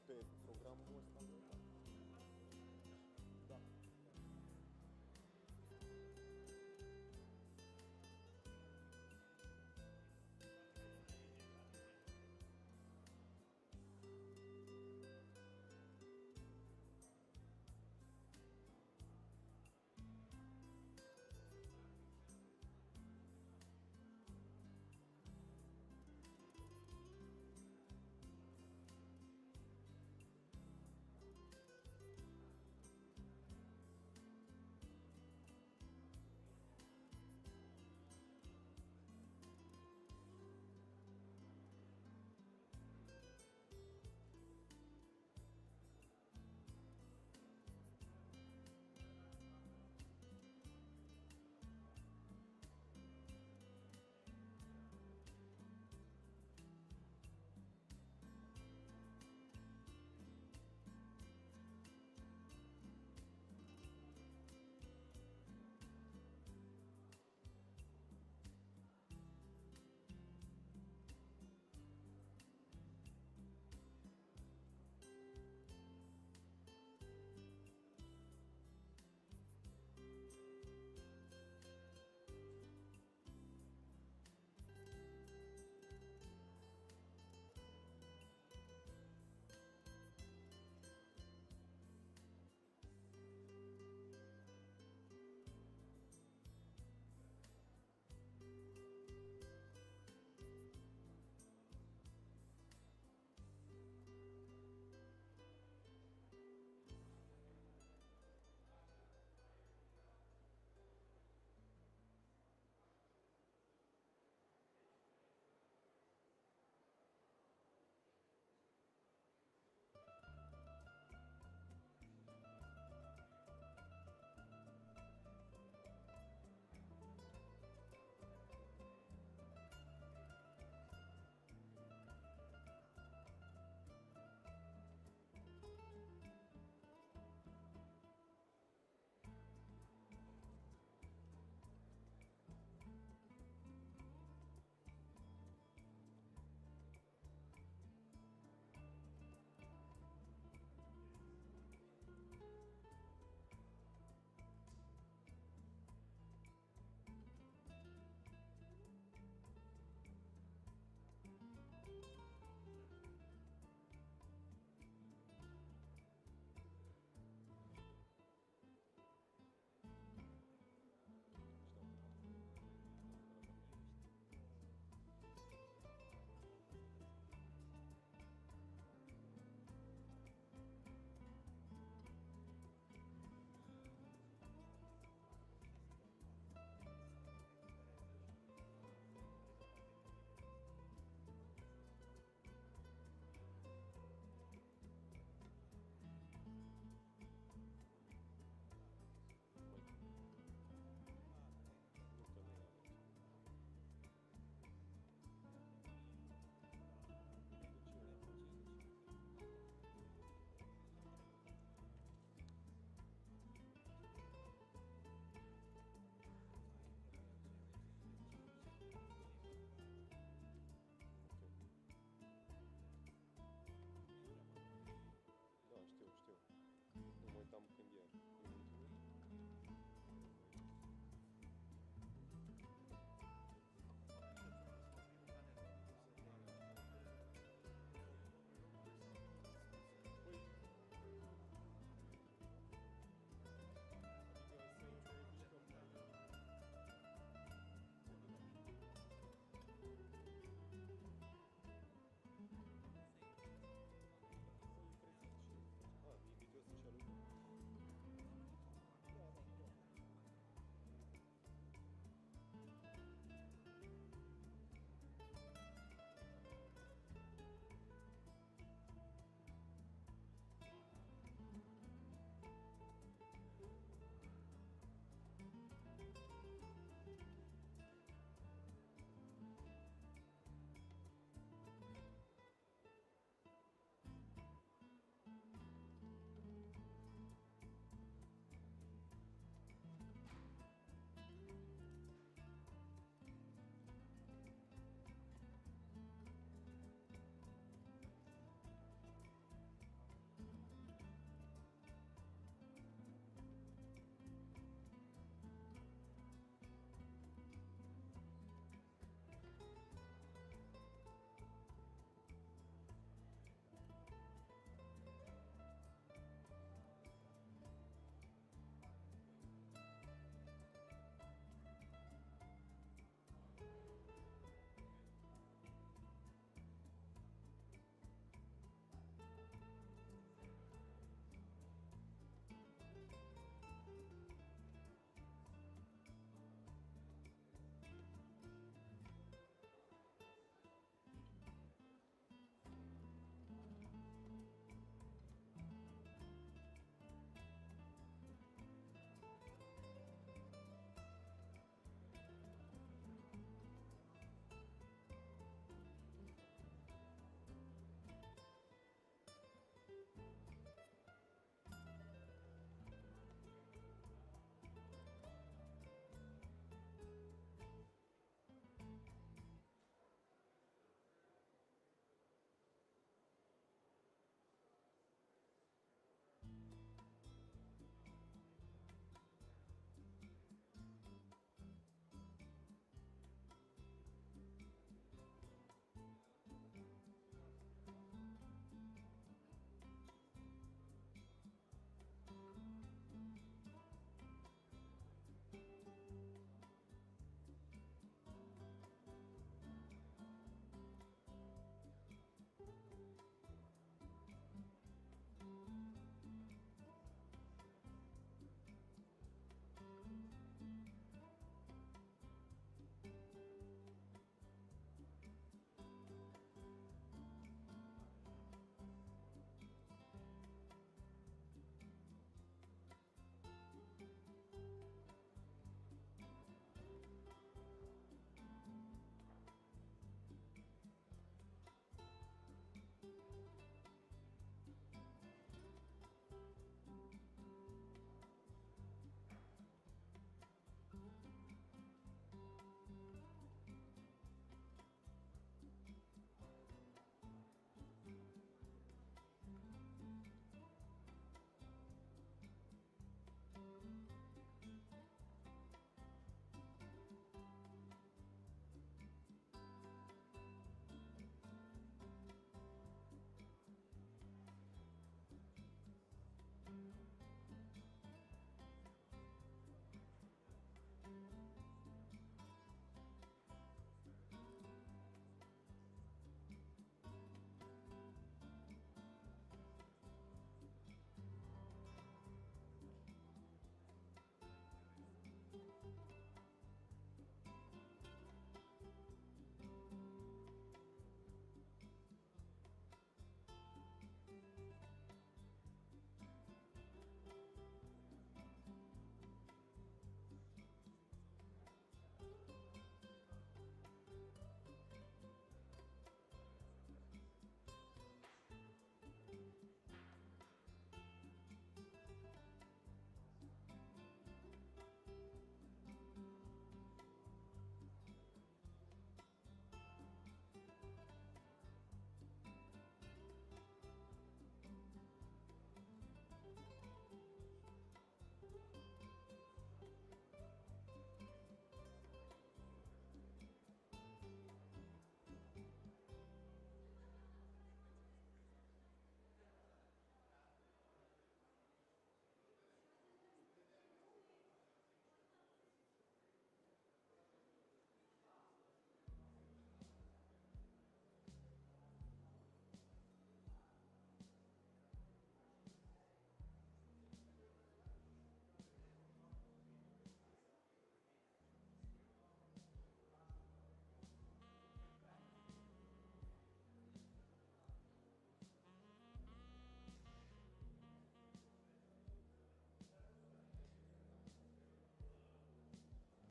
pe programul ăsta. Da.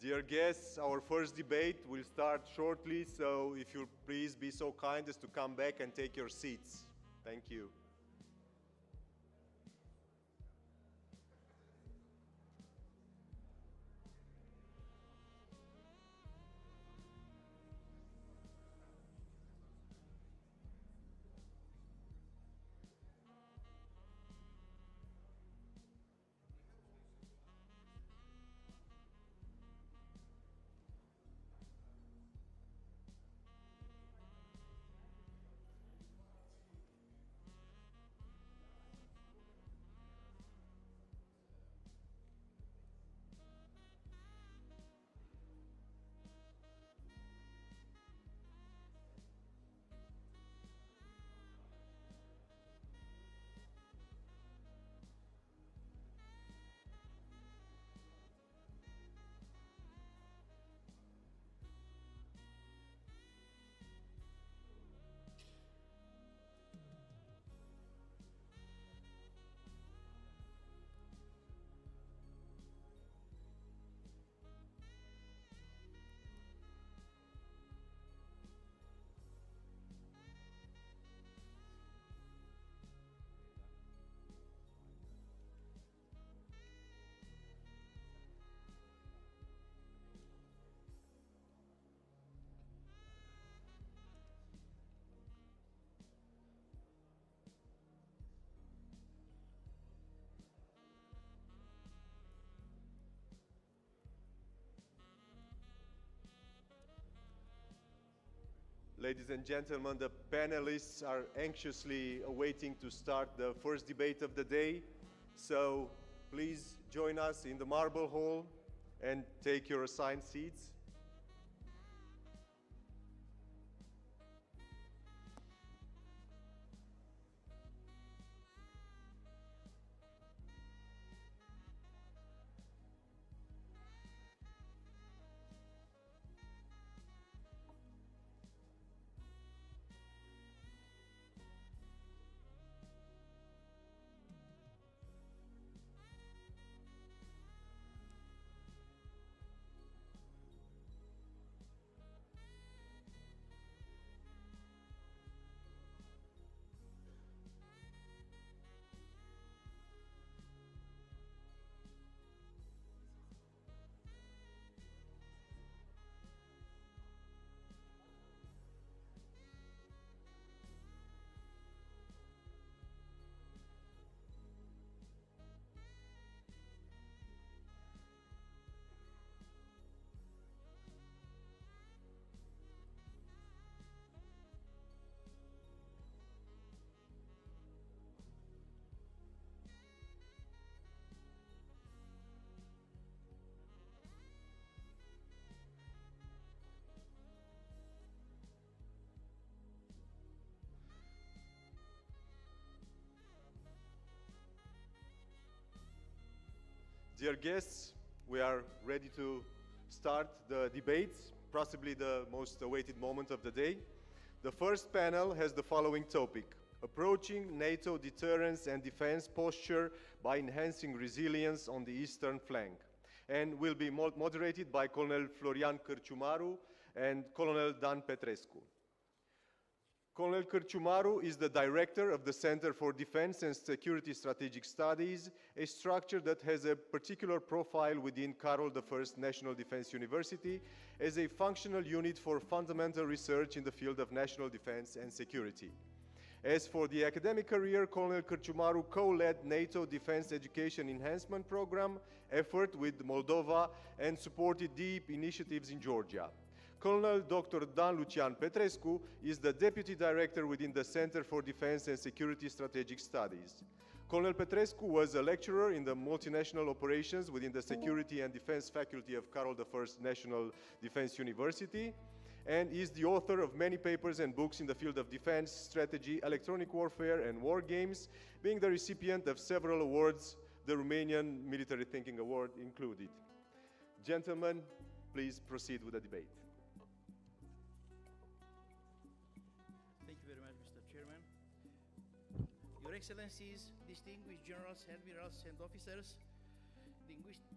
Dear guests, our first debate will start shortly, so if you'll please be so kind as to come back and take your seats. Thank you. Ladies and gentlemen, the panelists are anxiously awaiting to start the first debate of the day. So please join us in the Marble Hall and take your assigned seats. Dear guests, we are ready to start the debates, possibly the most awaited moment of the day. The first panel has the following topic: approaching NATO deterrence and defense posture by enhancing resilience on the eastern flank, and will be moderated by Colonel Florian CîRCIUMARU and Colonel Dan Petrescu. Colonel CîRCIUMARU is the director of the Center for Defense and Security Strategic Studies, a structure that has a particular profile within Carol I National Defense University as a functional unit for fundamental research in the field of national defense and security. As for the academic career, Colonel CîRCIUMARU co-led NATO Defense Education Enhancement Program effort with Moldova and supported deep initiatives in Georgia. Colonel Dr. Dan-Lucian Petrescu is the Deputy Director within the Center for Defense and Security Strategic Studies. Colonel Petrescu was a lecturer in the multinational operations within the Security and Defense Faculty of Carol I National Defense University, and is the author of many papers and books in the field of defense, strategy, electronic warfare, and war games, being the recipient of several awards, the Romanian Military Thinking Award included. Gentlemen, please proceed with the debate. Your Excellencies, distinguished generals, admirals, and officers,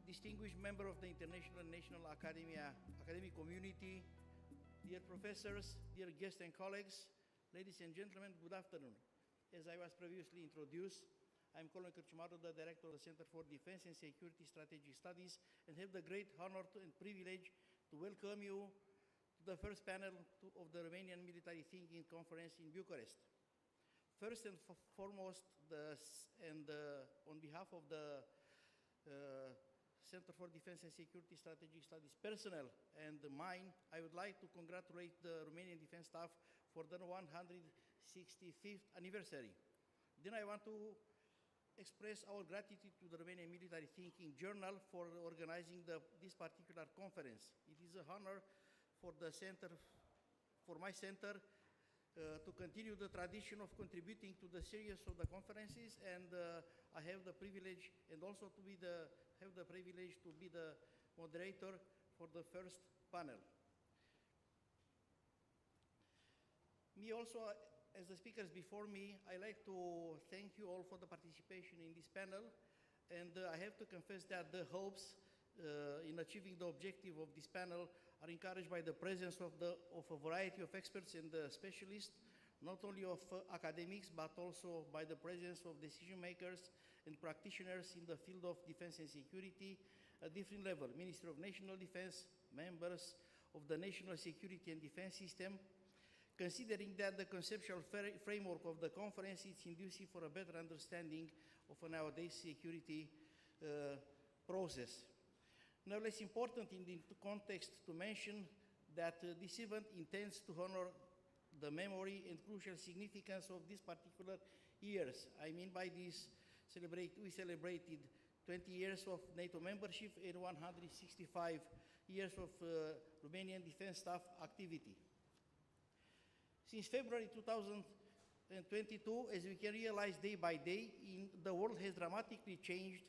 distinguished member of the International and National academic community, dear professors, dear guests and colleagues, ladies and gentlemen, good afternoon. As I was previously introduced, I'm Colin CîRCIUMARU, the director of the Center for Defense and Security Strategic Studies, and have the great honor and privilege to welcome you to the first panel of the Romanian Military Thinking Conference in Bucharest. First and foremost, on behalf of the Center for Defense and Security Strategic Studies personnel and mine, I would like to congratulate the Romanian Defense Staff for the 165th anniversary. Then I want to express our gratitude to the Romanian Military Thinking Journal for organizing this particular conference. It is an honor for my center to continue the tradition of contributing to the series of the conferences, and I have the privilege and also to be the moderator for the first panel. Me also, as the speakers before me, I like to thank you all for the participation in this panel, and I have to confess that the hopes in achieving the objective of this panel are encouraged by the presence of a variety of experts and specialists, not only of academics, but also by the presence of decision makers and practitioners in the field of defense and security at different levels: Ministry of National Defense, members of the National Security and Defense System. Considering that the conceptual framework of the conference is conducive for a better understanding of a nowadays security process. No less important in the context to mention that this event intends to honor the memory and crucial significance of these particular years. I mean by this, we celebrated 20 years of NATO membership and 165 years of Romanian Defense Staff activity. Since February 2022, as we can realize day by day, the world has dramatically changed,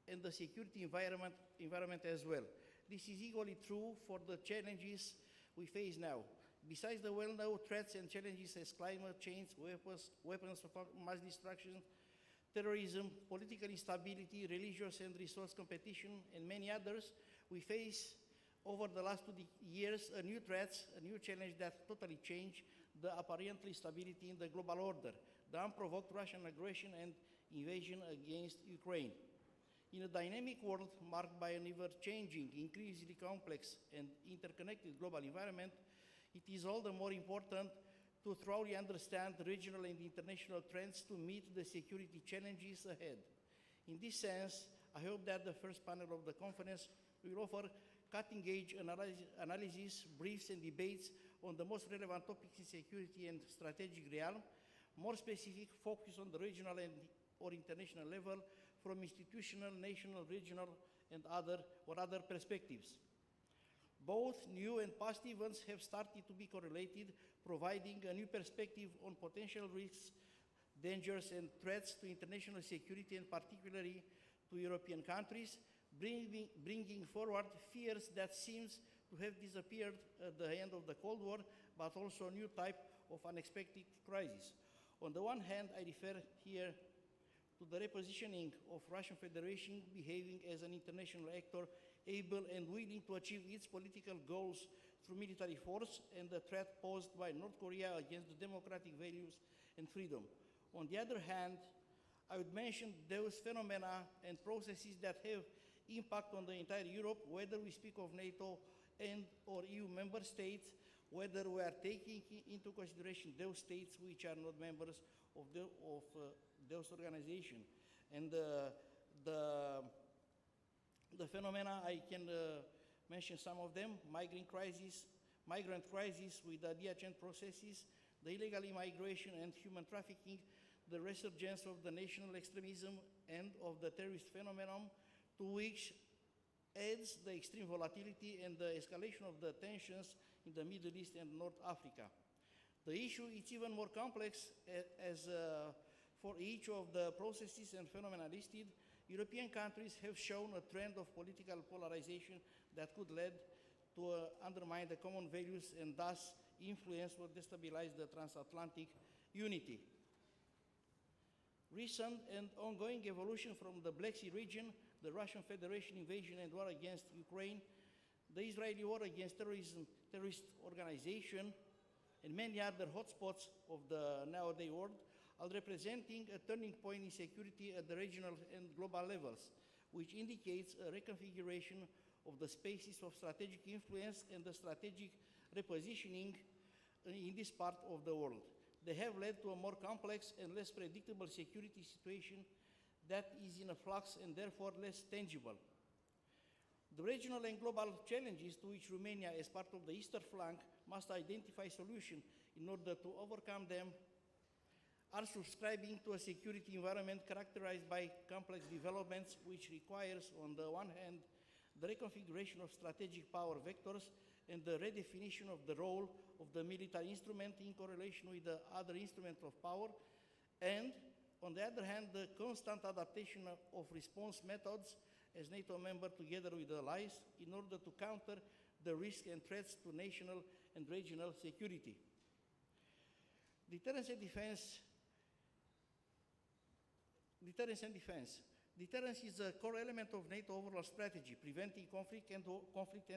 and the security environment as well. This is equally true for the challenges we face now. Besides the well-known threats and challenges as climate change, weapons of mass destruction, terrorism, political instability, religious and resource competition, and many others, we face over the last 2 years a new threat, a new challenge that totally changed the apparently stability in the global order: the unprovoked Russian aggression and invasion against Ukraine. In a dynamic world marked by an ever-changing, increasingly complex and interconnected global environment, it is all the more important to thoroughly understand regional and international trends to meet the security challenges ahead. In this sense, I hope that the first panel of the conference will offer cutting-edge analysis, briefs and debates on the most relevant topics in security and strategic realm, more specific focus on the regional or international level, from institutional, national, regional, and other perspectives. Both new and past events have started to be correlated, providing a new perspective on potential risks, dangers, and threats to international security, and particularly to European countries, bringing forward fears that seems to have disappeared at the end of the Cold War, but also a new type of unexpected crisis. On the one hand, I refer here to the repositioning of Russian Federation behaving as an international actor able and willing to achieve its political goals through military force, and the threat posed by North Korea against the democratic values and freedom. On the other hand, I would mention those phenomena and processes that have impact on the entire Europe, whether we speak of NATO and or EU member states, whether we are taking into consideration those states which are not members of those organizations. And the phenomena, I can mention some of them: migrant crisis with the adjacent processes, the illegal immigration and human trafficking, the resurgence of the national extremism and of the terrorist phenomenon, to which adds the extreme volatility and the escalation of the tensions in the Middle East and North Africa. The issue is even more complex, as for each of the processes and phenomena listed, European countries have shown a trend of political polarization that could lead to undermine the common values and thus influence or destabilize the transatlantic unity. Recent and ongoing evolution from the Black Sea region, the Russian Federation invasion and war against Ukraine, the Israeli war against terrorist organization, and many other hotspots of the nowadays world are representing a turning point in security at the regional and global levels, which indicates a reconfiguration of the spaces of strategic influence and the strategic repositioning in this part of the world. They have led to a more complex and less predictable security situation that is in a flux and therefore less tangible. The regional and global challenges to which Romania, as part of the eastern flank, must identify solutions in order to overcome them are subscribing to a security environment characterized by complex developments, which requires, on the one hand, the reconfiguration of strategic power vectors and the redefinition of the role of the military instrument in correlation with the other instruments of power, and, on the other hand, the constant adaptation of response methods as NATO member together with the allies in order to counter the risks and threats to national and regional security. Deterrence and defense. Deterrence is a core element of NATO overall strategy, preventing conflict and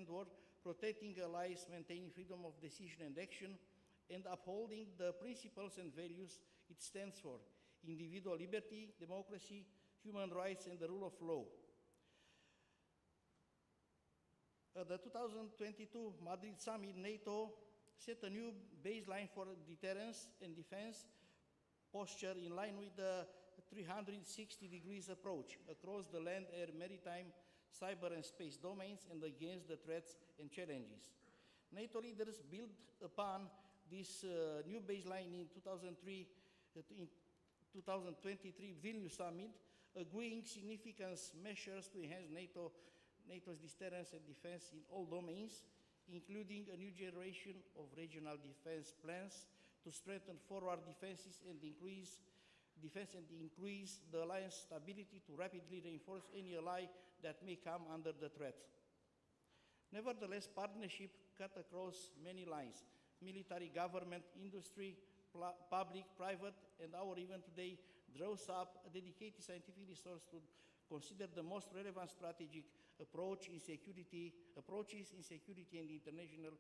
war, protecting allies, maintaining freedom of decision and action, and upholding the principles and values it stands for: individual liberty, democracy, human rights, and the rule of law. The 2022 Madrid summit, NATO set a new baseline for deterrence and defense posture in line with the 360 degrees approach across the land, air, maritime, cyber and space domains and against the threats and challenges. NATO leaders built upon this new baseline in 2023 Vilnius summit, agreeing significant measures to enhance NATO's deterrence and defense in all domains, including a new generation of regional defense plans to strengthen forward defenses and increase the alliance stability to rapidly reinforce any ally that may come under the threat. Nevertheless, partnership cut across many lines: military, government, industry, public, private, and our event today draws up a dedicated scientific resource to consider the most relevant strategic approaches in security and international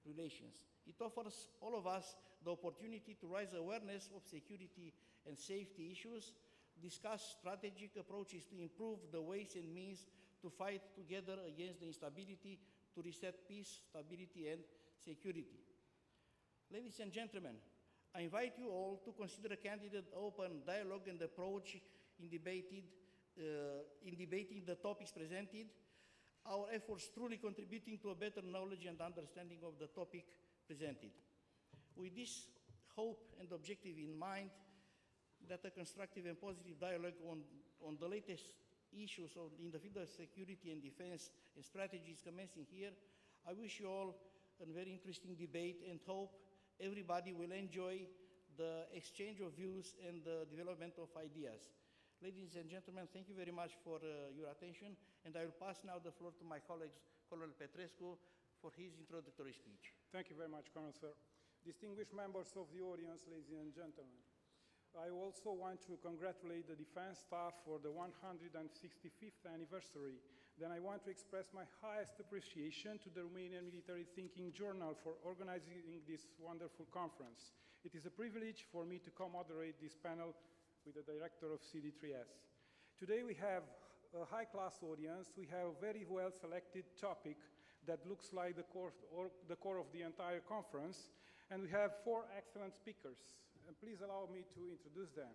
relations. It offers all of us the opportunity to raise awareness of security and safety issues, discuss strategic approaches to improve the ways and means to fight together against the instability, to reset peace, stability, and security. Ladies and gentlemen, I invite you all to consider a candid, open dialogue and approach in debating the topics presented, our efforts truly contributing to a better knowledge and understanding of the topic presented. With this hope and objective in mind, that a constructive and positive dialogue on the latest issues in the field of security and defense and strategies commencing here, I wish you all a very interesting debate and hope everybody will enjoy the exchange of views and the development of ideas. Ladies and gentlemen, thank you very much for your attention, and I will pass now the floor to my colleague, Colonel Petrescu, for his introductory speech. Thank you very much, Colonel Sir. Distinguished members of the audience, ladies and gentlemen, I also want to congratulate the defense staff for the 165th anniversary. Then I want to express my highest appreciation to the Romanian Military Thinking Journal for organizing this wonderful conference. It is a privilege for me to co-moderate this panel with the director of CD3S. Today we have a high-class audience. We have a very well-selected topic that looks like the core of the entire conference, and we have 4 excellent speakers. And please allow me to introduce them.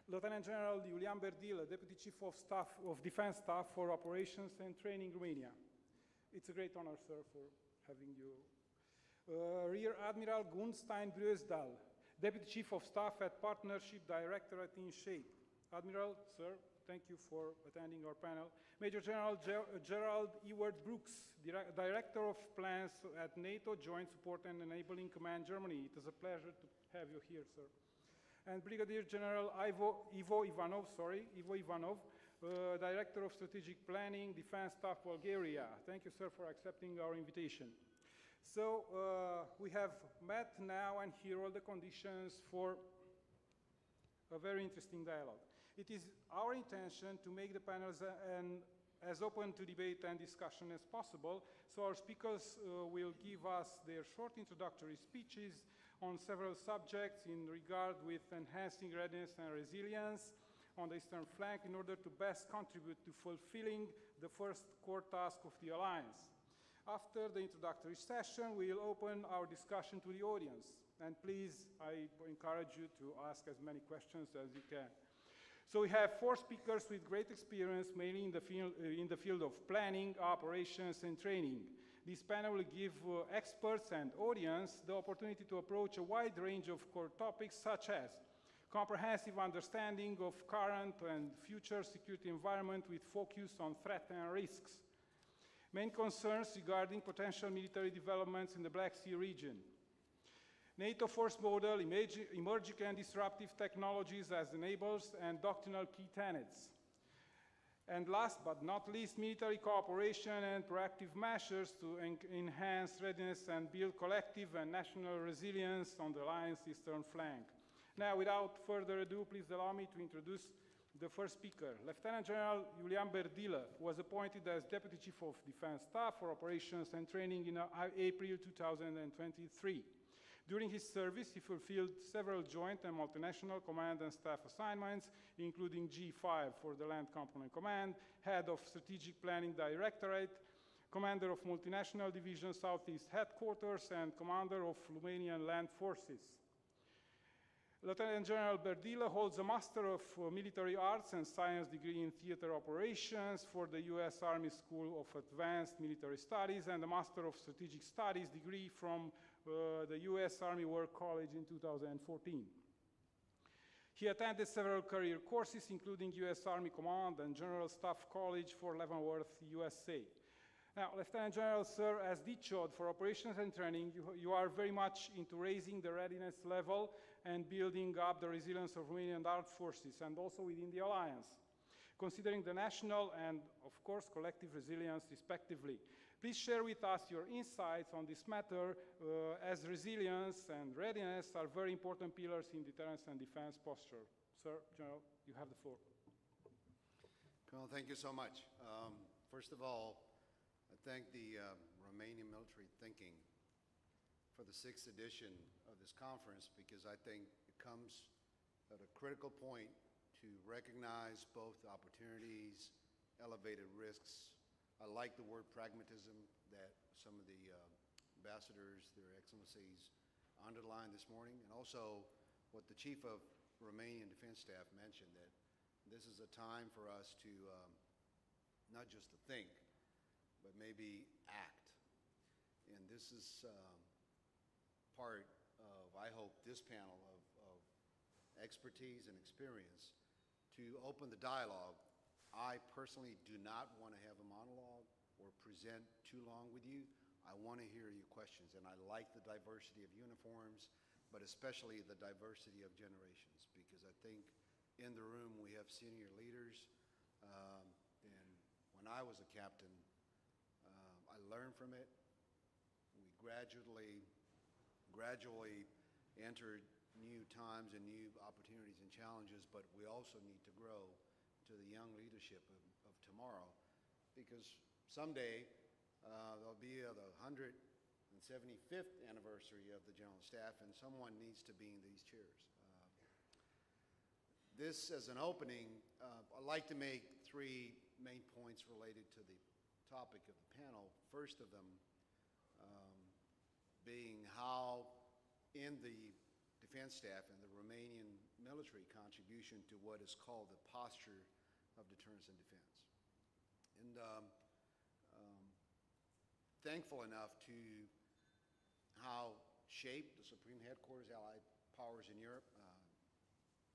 Lieutenant General Iulian Berdilă, Deputy Chief of Staff of Defense Staff for Operations and Training Romania. It's a great honor, sir, for having you. Rear Admiral Gunstein Brösdal, Deputy Chief of Staff at Partnership Directorate in SHAPE. Admiral, sir, thank you for attending our panel. Major General Gerald Ewart Brooks, Director of Plans at NATO Joint Support and Enabling Command Germany. It is a pleasure to have you here, sir. And Brigadier General Ivo Ivanov, Director of Strategic Planning, Defense Staff, Bulgaria. Thank you, sir, for accepting our invitation. So we have met now, and here are all the conditions for a very interesting dialogue. It is our intention to make the panels as open to debate and discussion as possible, so our speakers will give us their short introductory speeches on several subjects in regard with enhancing readiness and resilience on the Eastern flank in order to best contribute to fulfilling the first core task of the alliance. After the introductory session, we'll open our discussion to the audience. And please, I encourage you to ask as many questions as you can. So we have 4 speakers with great experience, mainly in the field of planning, operations, and training. This panel will give experts and audience the opportunity to approach a wide range of core topics, such as comprehensive understanding of current and future security environment with focus on threats and risks, main concerns regarding potential military developments in the Black Sea region, NATO force model, emerging and disruptive technologies as enablers, and doctrinal key tenets. And last but not least, military cooperation and proactive measures to enhance readiness and build collective and national resilience on the alliance eastern flank. Now, without further ado, please allow me to introduce the first speaker. Lieutenant General Iulian Berdilă was appointed as Deputy Chief of Defense Staff for Operations and Training in April 2023. During his service, he fulfilled several joint and multinational command and staff assignments, including G5 for the Land Component Command, Head of Strategic Planning Directorate, Commander of Multinational Division Southeast Headquarters, and Commander of Romanian Land Forces. Lieutenant General Berdilă holds a Master of Military Arts and Science degree in Theater Operations for the U.S. Army School of Advanced Military Studies and a Master of Strategic Studies degree from the U.S. Army War College in 2014. He attended several career courses, including U.S. Army Command and General Staff College for Leavenworth, USA. Now, Lieutenant General, sir, as DCHOD for Operations and Training, you are very much into raising the readiness level and building up the resilience of Romanian armed forces and also within the alliance, considering the national and, of course, collective resilience respectively. Please share with us your insights on this matter, as resilience and readiness are very important pillars in deterrence and defense posture. Sir, General, you have the floor. Colonel, thank you so much. First of all, I thank the Romanian military thinking for the 6th edition of this conference, because I think it comes at a critical point to recognize both opportunities, elevated risks. I like the word pragmatism that some of the ambassadors, their excellencies, underlined this morning, and also what the Chief of Romanian Defense Staff mentioned, that this is a time for us to not just to think, but maybe act. And this is part of, I hope, this panel of expertise and experience to open the dialogue. I personally do not want to have a monologue or present too long with you. I want to hear your questions, and I like the diversity of uniforms, but especially the diversity of generations, because I think in the room we have senior leaders, and when I was a captain, I learned from it. We gradually entered new times and new opportunities and challenges, but we also need to grow to the young leadership of tomorrow, because someday there'll be the 175th anniversary of the General Staff, and someone needs to be in these chairs. This, as an opening, I'd like to make 3 main points related to the topic of the panel. First of them being how in the Defense Staff and the Romanian military contribution to what is called the posture of deterrence and defense. And thankful enough to how shaped the Supreme Headquarters Allied Powers in Europe,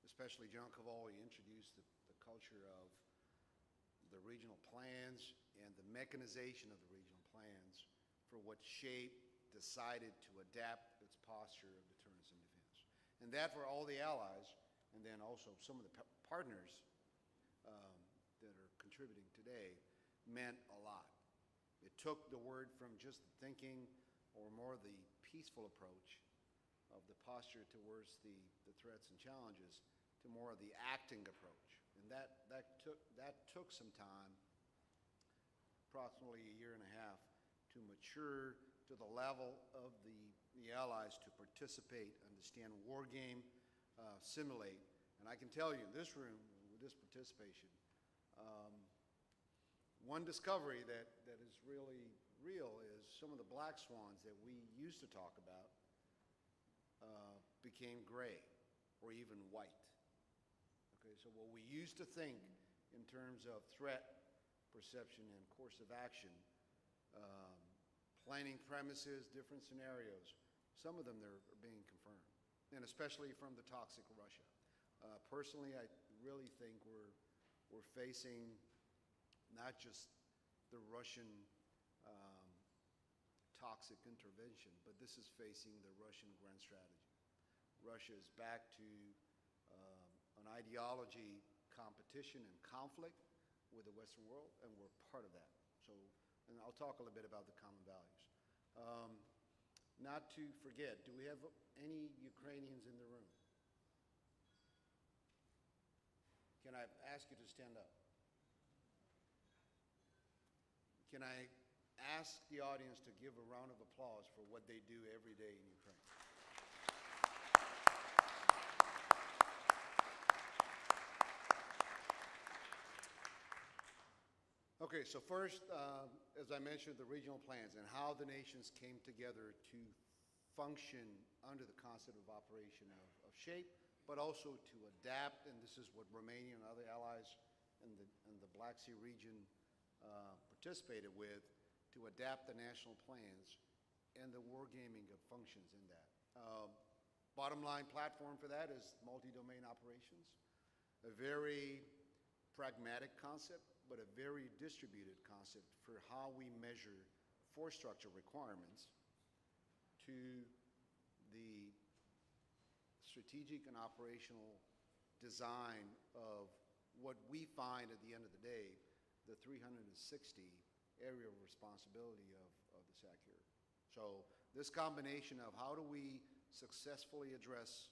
especially General Kavalleck introduced the culture of the regional plans and the mechanization of the regional plans for what shaped, decided to adapt its posture of deterrence and defense. And that for all the allies, and then also some of the partners that are contributing today, meant a lot. It took the word from just the thinking or more the peaceful approach of the posture towards the threats and challenges to more of the acting approach. And And that took some time, approximately a year and a half, to mature to the level of the allies to participate, understand war game, simulate. And I can tell you, in this room, with this participation, one discovery that is really real is some of the black swans that we used to talk about became gray or even white. Okay, so what we used to think in terms of threat perception and course of action, planning premises, different scenarios, some of them are being confirmed, and especially from the toxic Russia. Personally, I really think we're facing not just the Russian toxic intervention, but this is facing the Russian grand strategy. Russia is back to an ideology competition and conflict with the Western world, and we're part of that. So, and I'll talk a little bit about the common values. Not to forget, do we have any Ukrainians in the room? Can I ask you to stand up? Can I ask the audience to give a round of applause for what they do every day in Ukraine? Okay, so first, as I mentioned, the regional plans and how the nations came together to function under the concept of operation of SHAPE, but also to adapt, and this is what Romania and other allies in the Black Sea region participated with, to adapt the national plans and the wargaming of functions in that. Bottom line platform for that is multi-domain operations, a very pragmatic concept, but a very distributed concept for how we measure force structure requirements to the strategic and operational design of what we find at the end of the day, the 360 area of responsibility of the SACEUR. So this combination of how do we successfully address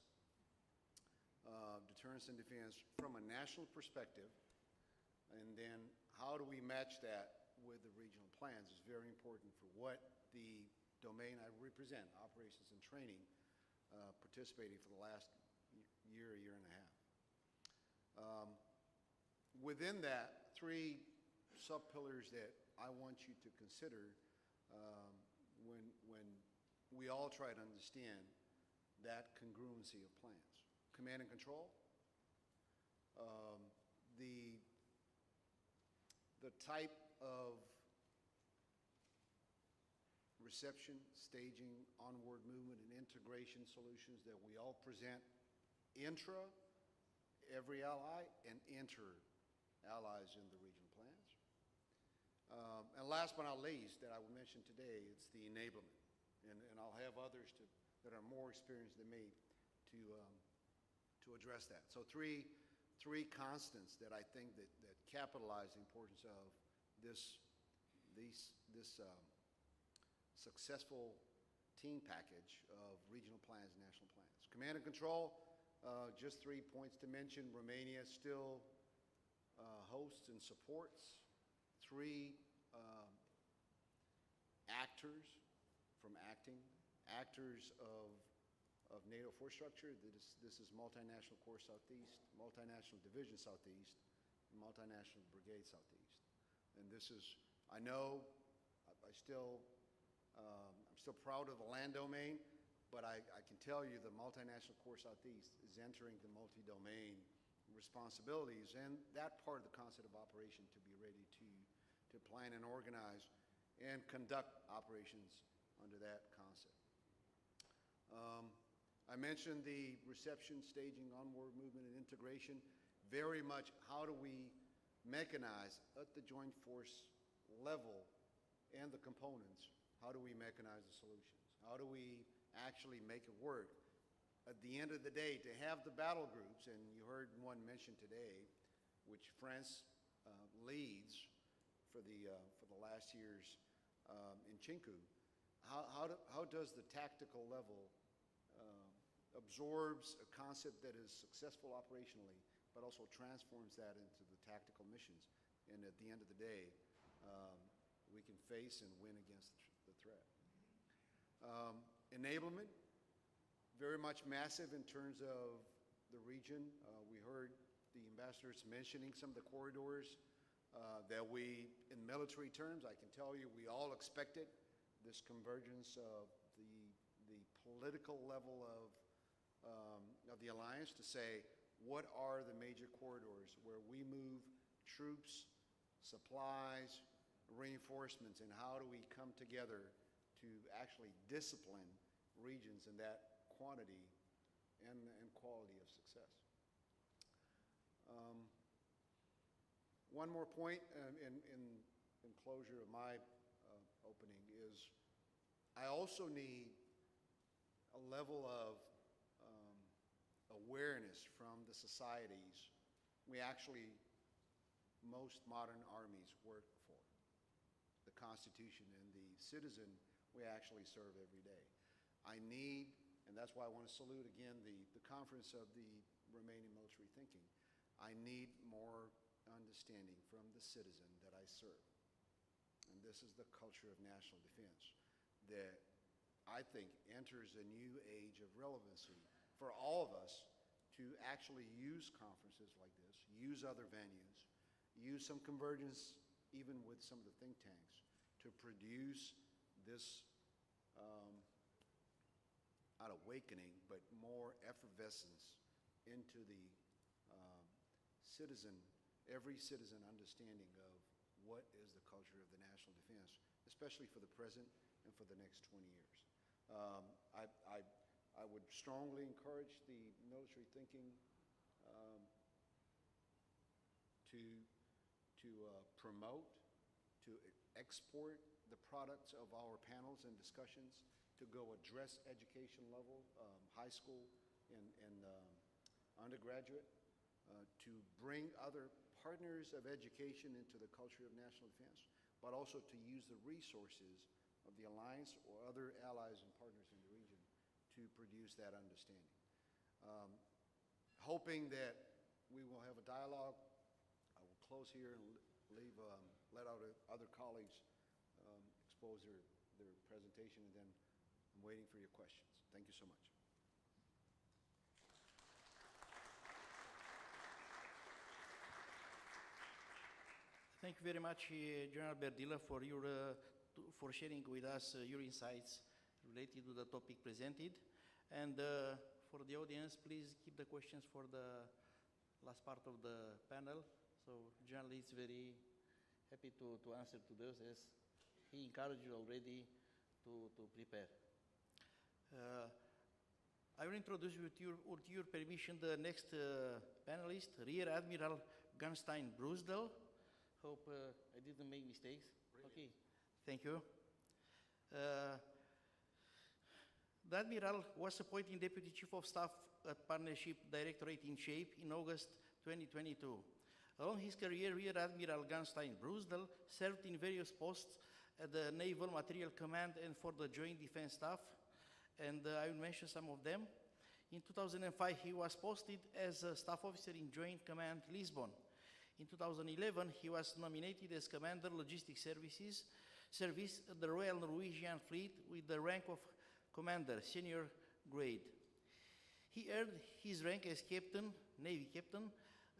deterrence and defense from a national perspective, and then how do we match that with the regional plans is very important for what the domain I represent, operations and training, participating for the last year and a half. Within that, three sub-pillars that I want you to consider when we all try to understand that congruency of plans. Command and control, the type of reception, staging, onward movement, and integration solutions that we all present intra every ally and inter allies in the regional plans. And last but not least, that I will mention today, it's the enablement. And I'll have others that are more experienced than me to address that. So three constants that I think that capitalize the importance of this successful team package of regional plans and national plans. Command and control, just 3 points to mention. Romania still hosts and supports 3 actors from actors of NATO force structure. This is Multinational Corps Southeast, Multinational Division Southeast, and Multinational Brigade Southeast. And this is, I know, I'm still proud of the land domain, but I can tell you the Multinational Corps Southeast is entering the multi-domain responsibilities and that part of the concept of operation to be ready to plan and organize and conduct operations under that concept. I mentioned the reception, staging, onward movement, and integration. Very much how do we mechanize at the joint force level and the components, how do we mechanize the solutions? How do we actually make it work? At the end of the day, to have the battle groups, and you heard one mentioned today, which France leads for the last years in Chinku, how does the tactical level absorbs a concept that is successful operationally but also transforms that into the tactical missions. And at the end of the day, we can face and win against the threat. Enablement, very much massive in terms of the region. We heard the ambassadors mentioning some of the corridors that we, in military terms, I can tell you, we all expected this convergence of the political level of the alliance to say, what are the major corridors where we move troops, supplies, reinforcements, and how do we come together to actually discipline regions in that quantity and quality of success. One more point in closure of my opening is I also need a level of awareness from the societies most modern armies work for. The Constitution and the citizen we actually serve every day. I need, and that's why I want to salute again the conference of the Romanian military thinking. I need more understanding from the citizen that I serve. And this is the culture of national defense that I think enters a new age of relevancy for all of us to actually use conferences like this, use other venues, use some convergence even with some of the think tanks to produce this not awakening, but more effervescence into the every citizen understanding of what is the culture of the national defense, especially for the present and for the next 20 years. I would strongly encourage the military thinking to promote, to export the products of our panels and discussions, to go address education level, high school and undergraduate, to bring other partners of education into the culture of national defense, but also to use the resources of the alliance or other allies and partners in the region to produce that understanding. Hoping that we will have a dialogue, I will close here and let other colleagues expose their presentation, and then I'm waiting for your questions. Thank you so much. Thank you very much, General Berdila, for for sharing with us your insights related to the topic presented. And for the audience, please keep the questions for the last part of the panel. So General is very happy to answer to those, as he encouraged you already to prepare. I will introduce with your permission the next panelist, Rear Admiral Gunstein Brusdel. Hope I didn't make mistakes. Brilliant. Okay, thank you. The Admiral was appointed Deputy Chief of Staff at Partnership Directorate in SHAPE in August 2022. Along his career, Rear Admiral Gunstein Brusdel served in various posts at the Naval Material Command and for the Joint Defense Staff, and I will mention some of them. In 2005, he was posted as a Staff Officer in Joint Command Lisbon. In 2011, he was nominated as Commander Logistics Service at the Royal Norwegian Fleet with the rank of Commander, Senior Grade. He earned his rank as Captain, Navy Captain,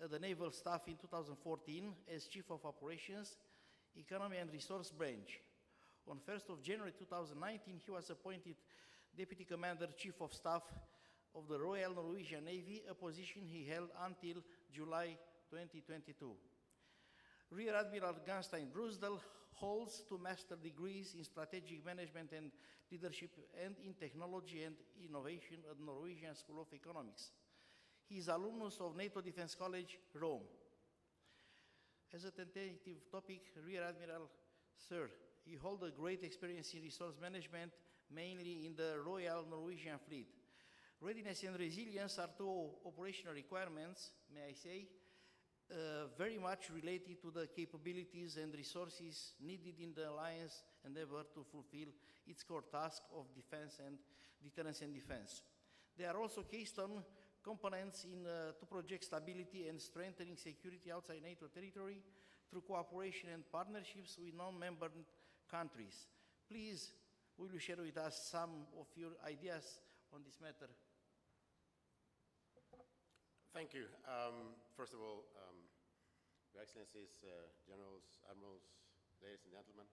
at the Naval Staff in 2014 as Chief of Operations, Economy and Resource Branch. On 1st of January 2019, he was appointed Deputy Commander, Chief of Staff of the Royal Norwegian Navy, a position he held until July 2022. Rear Admiral Gunstein Brusdel holds 2 master degrees in Strategic Management and Leadership and in Technology and Innovation at Norwegian School of Economics. He is alumnus of NATO Defense College, Rome. As a tentative topic, Rear Admiral, sir, you hold a great experience in resource management, mainly in the Royal Norwegian Fleet. Readiness and resilience are 2 operational requirements, may I say, very much related to the capabilities and resources needed in the alliance endeavor to fulfill its core task of defense and deterrence and defense. They are also keystone components to project stability and strengthening security outside NATO territory through cooperation and partnerships with non-member countries. Please, will you share with us some of your ideas on this matter? Thank you. First of all, Your Excellencies, Generals, Admirals, ladies and gentlemen,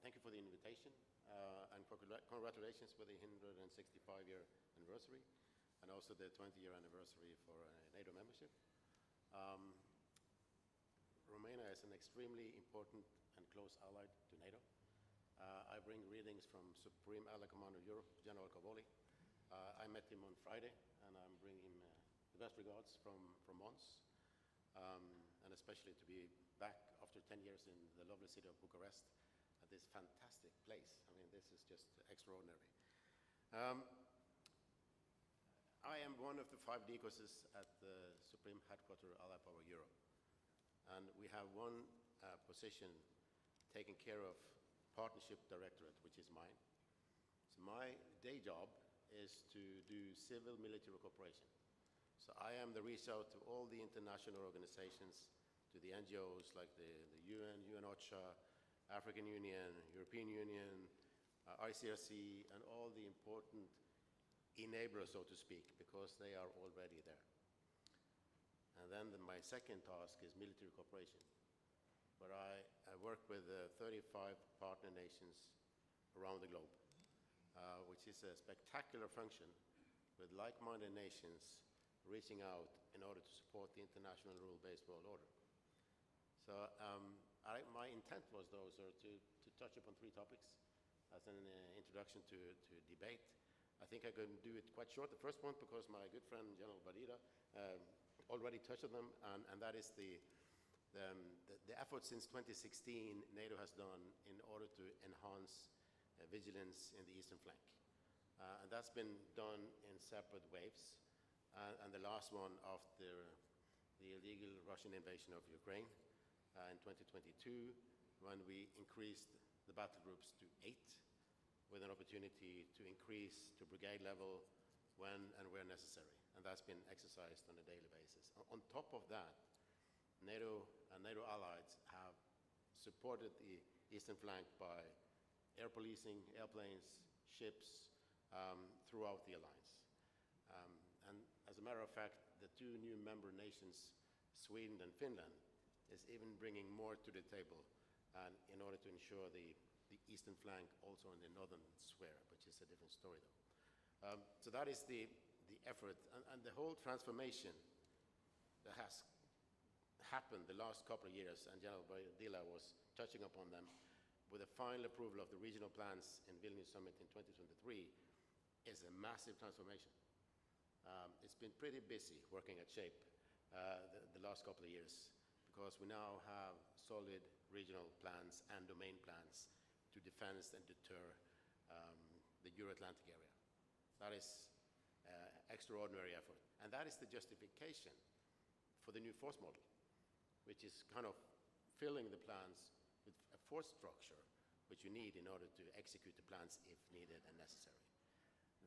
thank you for the invitation and congratulations for the 165-year anniversary and also the 20-year anniversary for NATO membership. Romania is an extremely important and close ally to NATO. I bring greetings from Supreme Allied Commander Europe, General KAVALEC. I met him on Friday, and I'm bringing him the best regards from Mons, and especially to be back after 10 years in the lovely city of Bucharest at this fantastic place. I mean, this is just extraordinary. I am one of the 5 decoses at the Supreme Headquarters Allied Power Europe, and we have one position taking care of Partnership Directorate, which is mine. So my day job is to do civil-military cooperation. So I am the reach out to all the international organizations, to the NGOs like the UN, OCHA, African Union, European Union, ICRC, and all the important enablers, so to speak, because they are already there. And then my second task is military cooperation, where I work with 35 partner nations around the globe, which is a spectacular function with like-minded nations reaching out in order to support the international rule-based world order. So my intent was, though, sir, to touch upon 3 topics as an introduction to debate. I think I can do it quite short. The first one, because my good friend General Badira already touched on them, and that is the effort since 2016 NATO has done in order to enhance vigilance in the eastern flank. And that's been done in separate waves. And the last one after the illegal Russian invasion of Ukraine in 2022, when we increased the battle groups to 8, with an opportunity to increase to brigade level when and where necessary. And that's been exercised on a daily basis. On top of that, NATO and NATO allies have supported the eastern flank by air policing, airplanes, ships throughout the alliance. And as a matter of fact, the 2 new member nations, Sweden and Finland, is even bringing more to the table in order to ensure the eastern flank also in the northern sphere, which is a different story though. So that is the effort and the whole transformation that has happened the last couple of years, and General Badila was touching upon them, with the final approval of the regional plans in Vilnius Summit in 2023, is a massive transformation. It's been pretty busy working at SHAPE the last couple of years, because we now have solid regional plans and domain plans to defend and deter the Euro-Atlantic area. That is extraordinary effort. And that is the justification for the new force model, which is kind of filling the plans with a force structure which you need in order to execute the plans if needed and necessary.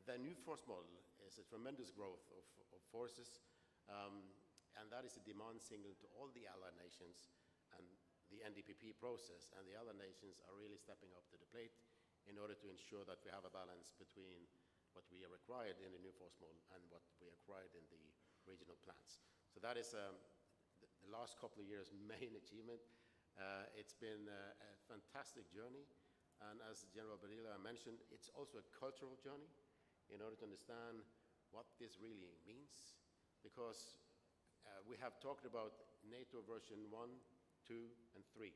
The new force model is a tremendous growth of forces, and that is a demand signal to all the allied nations and the NDPP process, and the allied nations are really stepping up to the plate in order to ensure that we have a balance between what we are required in the new force model and what we are required in the regional plans. So that is the last couple of years' main achievement. It's been a fantastic journey, and as General Badila mentioned, it's also a cultural journey in order to understand what this really means, because we have talked about NATO version 1, 2, and 3.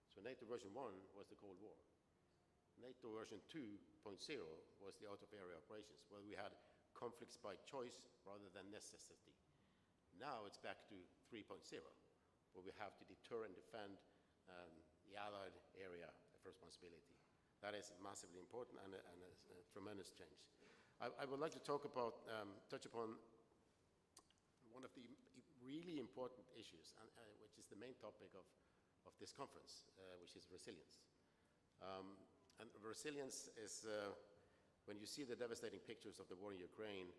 So NATO version 1 was the Cold War. NATO version 2.0 was the out-of-area operations, where we had conflicts by choice rather than necessity. Now it's back to 3.0, where we have to deter and defend the allied area of responsibility. That is massively important and a tremendous change. I would like to talk about, touch upon one of the really important issues, which is the main topic of this conference, which is resilience. And resilience is, when you see the devastating pictures of the war in Ukraine,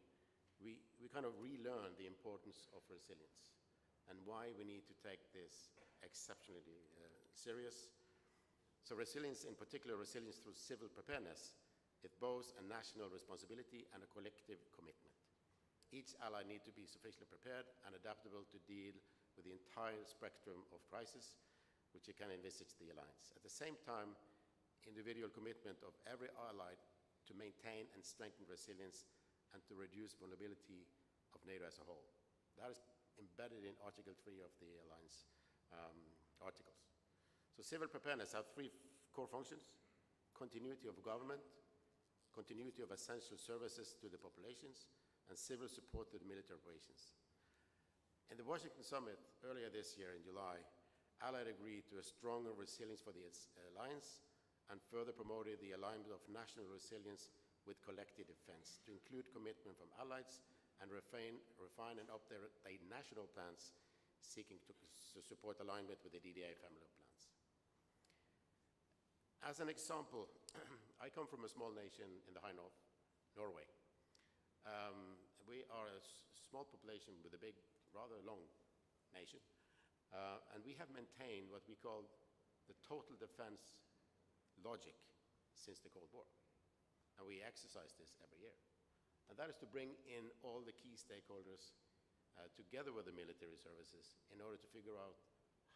we kind of relearn the importance of resilience and why we need to take this exceptionally serious. So resilience, in particular resilience through civil preparedness, is both a national responsibility and a collective commitment. Each ally needs to be sufficiently prepared and adaptable to deal with the entire spectrum of crisis which it can envisage the alliance. At the same time, individual commitment of every ally to maintain and strengthen resilience and to reduce vulnerability of NATO as a whole. That is embedded in Article 3 of the alliance articles. So civil preparedness has three core functions: continuity of government, continuity of essential services to the populations, and civil support to the military operations. In the Washington summit earlier this year in July, Allied agreed to a stronger resilience for the alliance and further promoted the alignment of national resilience with collective defense to include commitment from allies and refine and update their national plans seeking to support alignment with the DDA family of plans. As an example, I come from a small nation in the high north, Norway. We are a small population with a big, rather long nation, and we have maintained what we call the total defense logic since the Cold War. And we exercise this every year. And that is to bring in all the key stakeholders together with the military services in order to figure out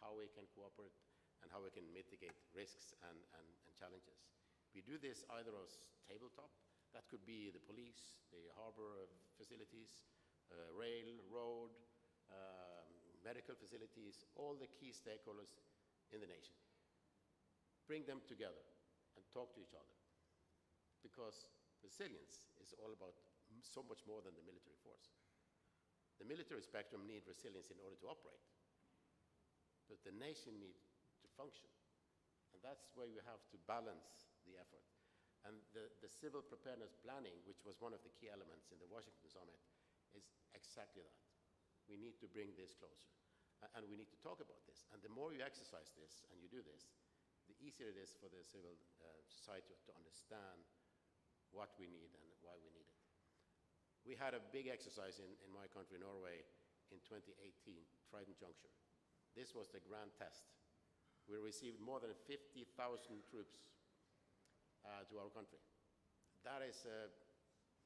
how we can cooperate and how we can mitigate risks and challenges. We do this either as tabletop, that could be the police, the harbor facilities, rail, road, medical facilities, all the key stakeholders in the nation. Bring them together and talk to each other. Because resilience is all about so much more than the military force. The military spectrum needs resilience in order to operate. But the nation needs to function. And that's where you have to balance the effort. And the civil preparedness planning, which was one of the key elements in the Washington summit, is exactly that. We need to bring this closer. And we need to talk about this. And the more you exercise this and you do this, the easier it is for the civil society to understand what we need and why we need it. We had a big exercise in my country, Norway, in 2018, Trident Juncture. This was the grand test. We received more than 50,000 troops to our country. That is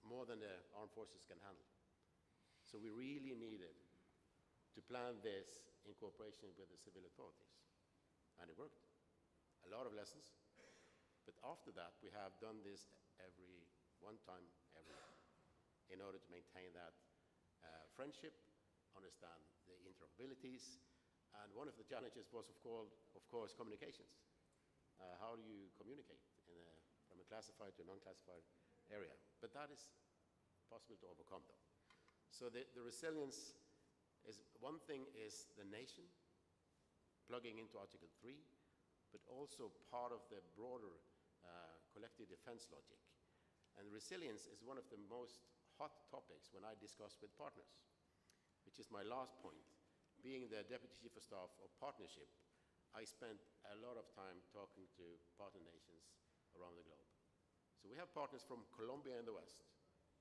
more than the armed forces can handle. So we really needed to plan this in cooperation with the civil authorities. And it worked. A lot of lessons. But after that, we have done this one time every year in order to maintain that friendship, understand the interoperabilities. And one of the challenges was, of course, communications. How do you communicate from a classified to a non-classified area? But that is possible to overcome, though. So the resilience is, one thing is the nation plugging into Article 3, but also part of the broader collective defense logic. And resilience is one of the most hot topics when I discuss with partners, which is my last point. Being the Deputy Chief of Staff of Partnership, I spent a lot of time talking to partner nations around the globe. So we have partners from Colombia in the west,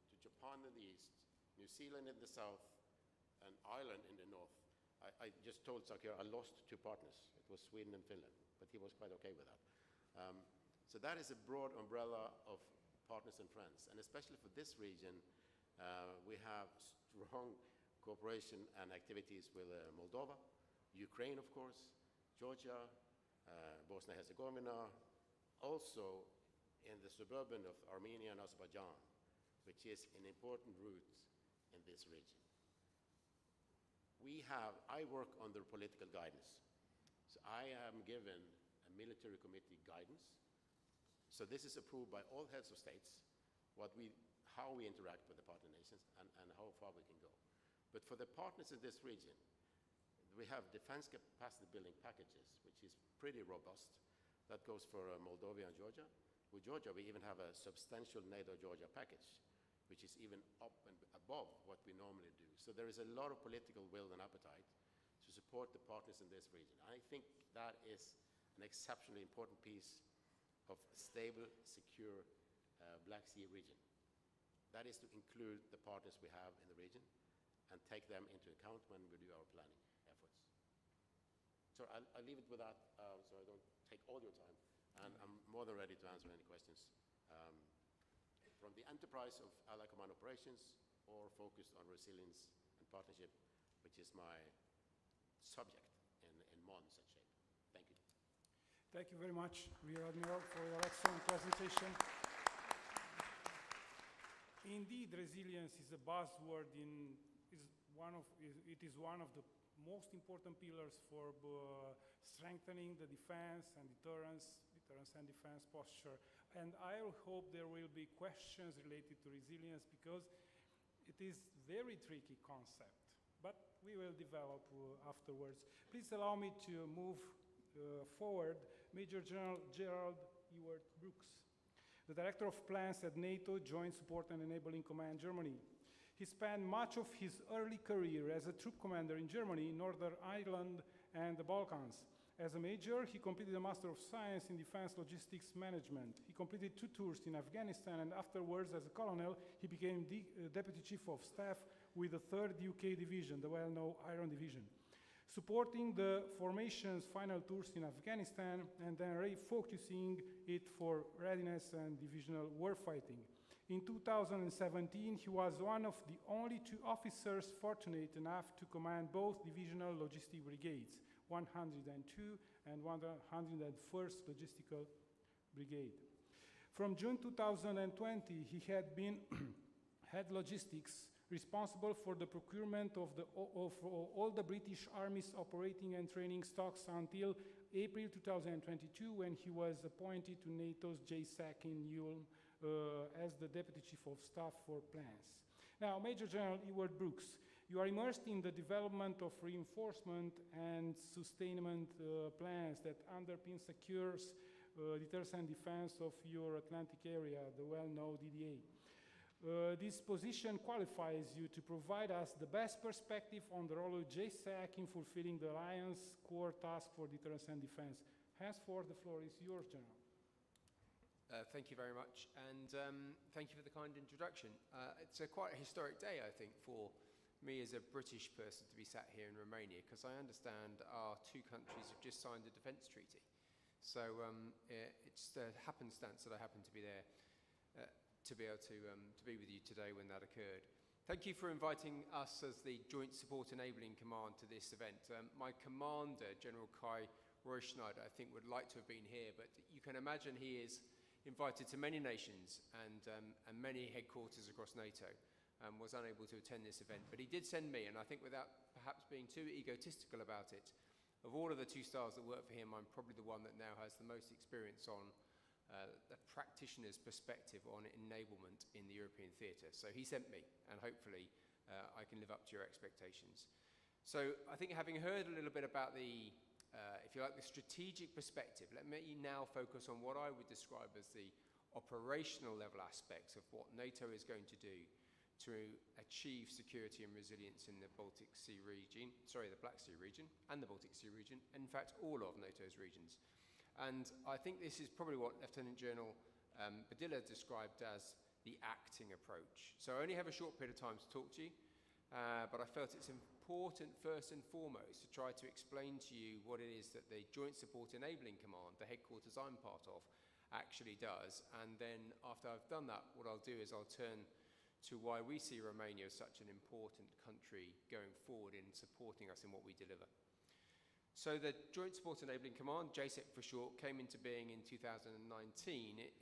to Japan in the east, New Zealand in the south, and Ireland in the north. I just told Sakir I lost 2 partners. It was Sweden and Finland, but he was quite okay with that. So that is a broad umbrella of partners and friends. And especially for this region, we have strong cooperation and activities with Moldova, Ukraine, of course, Georgia, Bosnia-Herzegovina, also in the suburban of Armenia and Azerbaijan, which is an important route in this region. I work under political guidance. So I am given a military committee guidance. So this is approved by all heads of states, how we interact with the partner nations and how far we can go. But for the partners in this region, we have defense capacity building packages, which is pretty robust. That goes for Moldova and Georgia. With Georgia, we even have a substantial NATO-Georgia package, which is even up and above what we normally do. So there is a lot of political will and appetite to support the partners in this region. I think that is an exceptionally important piece of a stable, secure Black Sea region. That is to include the partners we have in the region and take them into account when we do our planning efforts. So I'll leave it with that so I don't take all your time. And I'm more than ready to answer any questions from the enterprise of Allied Command Operations or focused on resilience and partnership, which is my subject in modern such shape. Thank you. Thank you very much, Rear Admiral, for your excellent presentation. Indeed, resilience is a buzzword. It is one of the most important pillars for strengthening the defense and deterrence and defense posture. And I hope there will be questions related to resilience because it is a very tricky concept, but we will develop afterwards. Please allow me to move forward. Major General Gerald Ewart Brooks, the Director of Plans at NATO Joint Support and Enabling Command, Germany. He spent much of his early career as a troop commander in Germany, Northern Ireland, and the Balkans. As a major, he completed a Master of Science in Defense Logistics Management. He completed 2 tours in Afghanistan, and afterwards, as a colonel, he became Deputy Chief of Staff with the 3rd UK Division, the well-known Iron Division, supporting the formation's final tours in Afghanistan and then refocusing it for readiness and divisional warfighting. In 2017, he was one of the only 2 officers fortunate enough to command both divisional logistic brigades, 102 and 101st Logistical Brigade. From June 2020, he had been head logistics, responsible for the procurement of all the British Army's operating and training stocks until April 2022, when he was appointed to NATO's JSAC in Ulm as the Deputy Chief of Staff for Plans. Now, Major General Ewart Brooks, you are immersed in the development of reinforcement and sustainment plans that underpin secures deterrence and defense of your Atlantic area, the well-known DDA. This position qualifies you to provide us the best perspective on the role of JSAC in fulfilling the Alliance core task for deterrence and defense. Henceforth, the floor is yours, General. Thank you very much, and thank you for the kind introduction. It's quite a historic day, I think, for me as a British person to be sat here in Romania, because I understand our 2 countries have just signed a defence treaty. So it's the happenstance that I happen to be there to be able to be with you today when that occurred. Thank you for inviting us as the Joint Support Enabling Command to this event. My commander, General Kai Royschneider, I think would like to have been here, but you can imagine he is invited to many nations and many headquarters across NATO, was unable to attend this event. But he did send me, and I think without perhaps being too egotistical about it, of all of the 2 stars that work for him, I'm probably the one that now has the most experience on the practitioner's perspective on enablement in the European theatre. So he sent me, and hopefully I can live up to your expectations. So I think having heard a little bit about the if you like, the strategic perspective, let me now focus on what I would describe as the operational level aspects of what NATO is going to do to achieve security and resilience in the Baltic Sea region, the Black Sea region and the Baltic Sea region, and in fact all of NATO's regions. And I think this is probably what Lieutenant General Badilla described as the acting approach. So I only have a short period of time to talk to you, but I felt it's important first and foremost to try to explain to you what it is that the Joint Support Enabling Command, the headquarters I'm part of, actually does. And then after I've done that, what I'll do is I'll turn to why we see Romania as such an important country going forward in supporting us in what we deliver. So the Joint Support Enabling Command, JSEC for short, came into being in 2019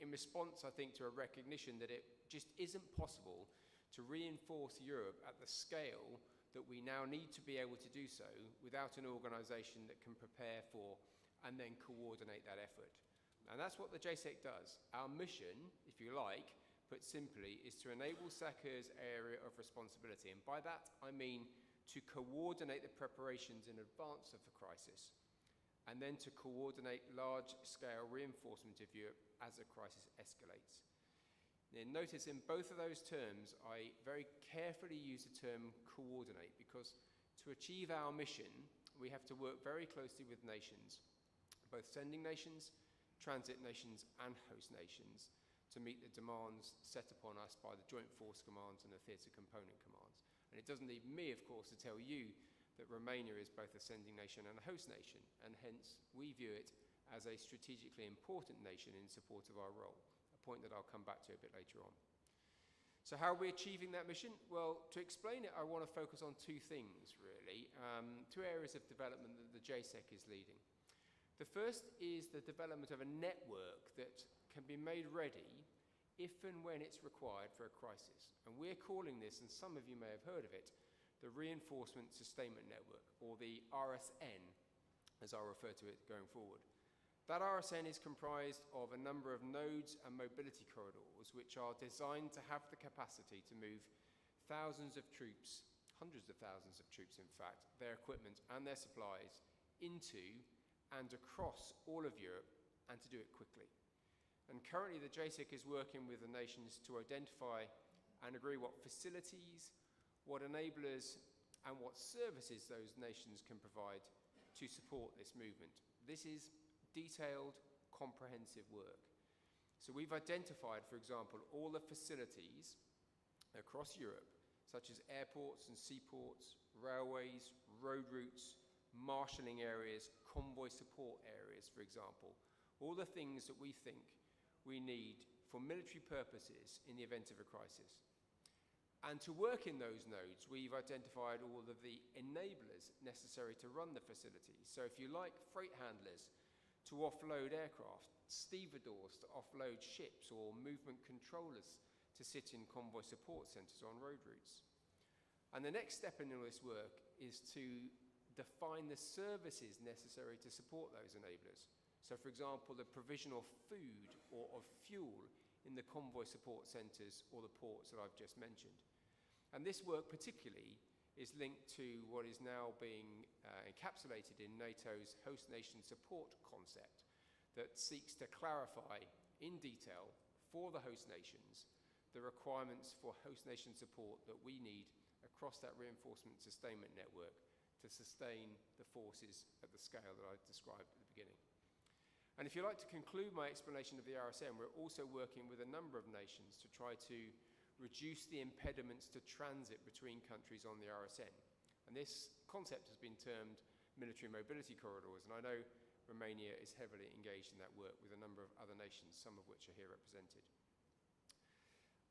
in response, I think, to a recognition that it just isn't possible to reinforce Europe at the scale that we now need to be able to do so without an organisation that can prepare for and then coordinate that effort. And that's what the JSEC does. Our mission, if you like, put simply, is to enable SACEUR's area of responsibility. And by that, I mean to coordinate the preparations in advance of the crisis, and then to coordinate large-scale reinforcement of Europe as the crisis escalates. Now, notice in both of those terms, I very carefully use the term coordinate, because to achieve our mission, we have to work very closely with nations, both sending nations, transit nations, and host nations, to meet the demands set upon us by the Joint Force Commands and the Theatre Component Commands. And it doesn't need me, of course, to tell you that Romania is both a sending nation and a host nation, and hence we view it as a strategically important nation in support of our role, a point that I'll come back to a bit later on. So how are we achieving that mission? Well, to explain it, I want to focus on two things, really, two areas of development that the JSEC is leading. The first is the development of a network that can be made ready if and when it's required for a crisis. And we're calling this, and some of you may have heard of it, the Reinforcement Sustainment Network, or the RSN, as I'll refer to it going forward. That RSN is comprised of a number of nodes and mobility corridors which are designed to have the capacity to move thousands of troops, hundreds of thousands of troops in fact, their equipment and their supplies into and across all of Europe, and to do it quickly. And currently the JSEC is working with the nations to identify and agree what facilities, what enablers and what services those nations can provide to support this movement. This is detailed, comprehensive work. So we've identified, for example, all the facilities across Europe, such as airports and seaports, railways, road routes, marshalling areas, convoy support areas, for example, all the things that we think we need for military purposes in the event of a crisis. And to work in those nodes, we've identified all of the enablers necessary to run the facilities. So if you like, freight handlers to offload aircraft, stevedores to offload ships, or movement controllers to sit in convoy support centres on road routes. And the next step in all this work is to define the services necessary to support those enablers. So for example, the provision of food or of fuel in the convoy support centres or the ports that I've just mentioned. And this work particularly is linked to what is now being encapsulated in NATO's host nation support concept that seeks to clarify in detail for the host nations the requirements for host nation support that we need across that reinforcement sustainment network to sustain the forces at the scale that I described at the beginning. And if you'd like to conclude my explanation of the RSN, we're also working with a number of nations to try to reduce the impediments to transit between countries on the RSN. And this concept has been termed military mobility corridors, and I know Romania is heavily engaged in that work with a number of other nations, some of which are here represented.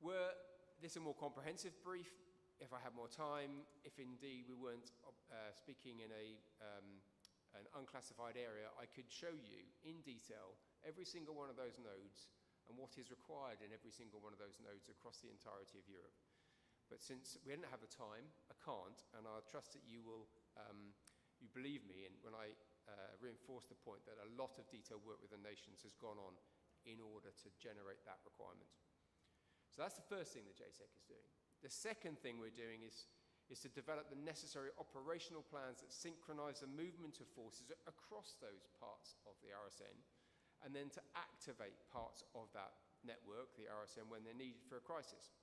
Were this a more comprehensive brief, if I had more time, if indeed we weren't speaking in an unclassified area, I could show you in detail every single one of those nodes and what is required in every single one of those nodes across the entirety of Europe. But since we didn't have the time, I can't, and I trust that you will you believe me when I reinforce the point that a lot of detailed work with the nations has gone on in order to generate that requirement. So that's the first thing the JSEC is doing. The second thing we're doing is to develop the necessary operational plans that synchronize the movement of forces across those parts of the RSN, and then to activate parts of that network, the RSN, when they're needed for a crisis.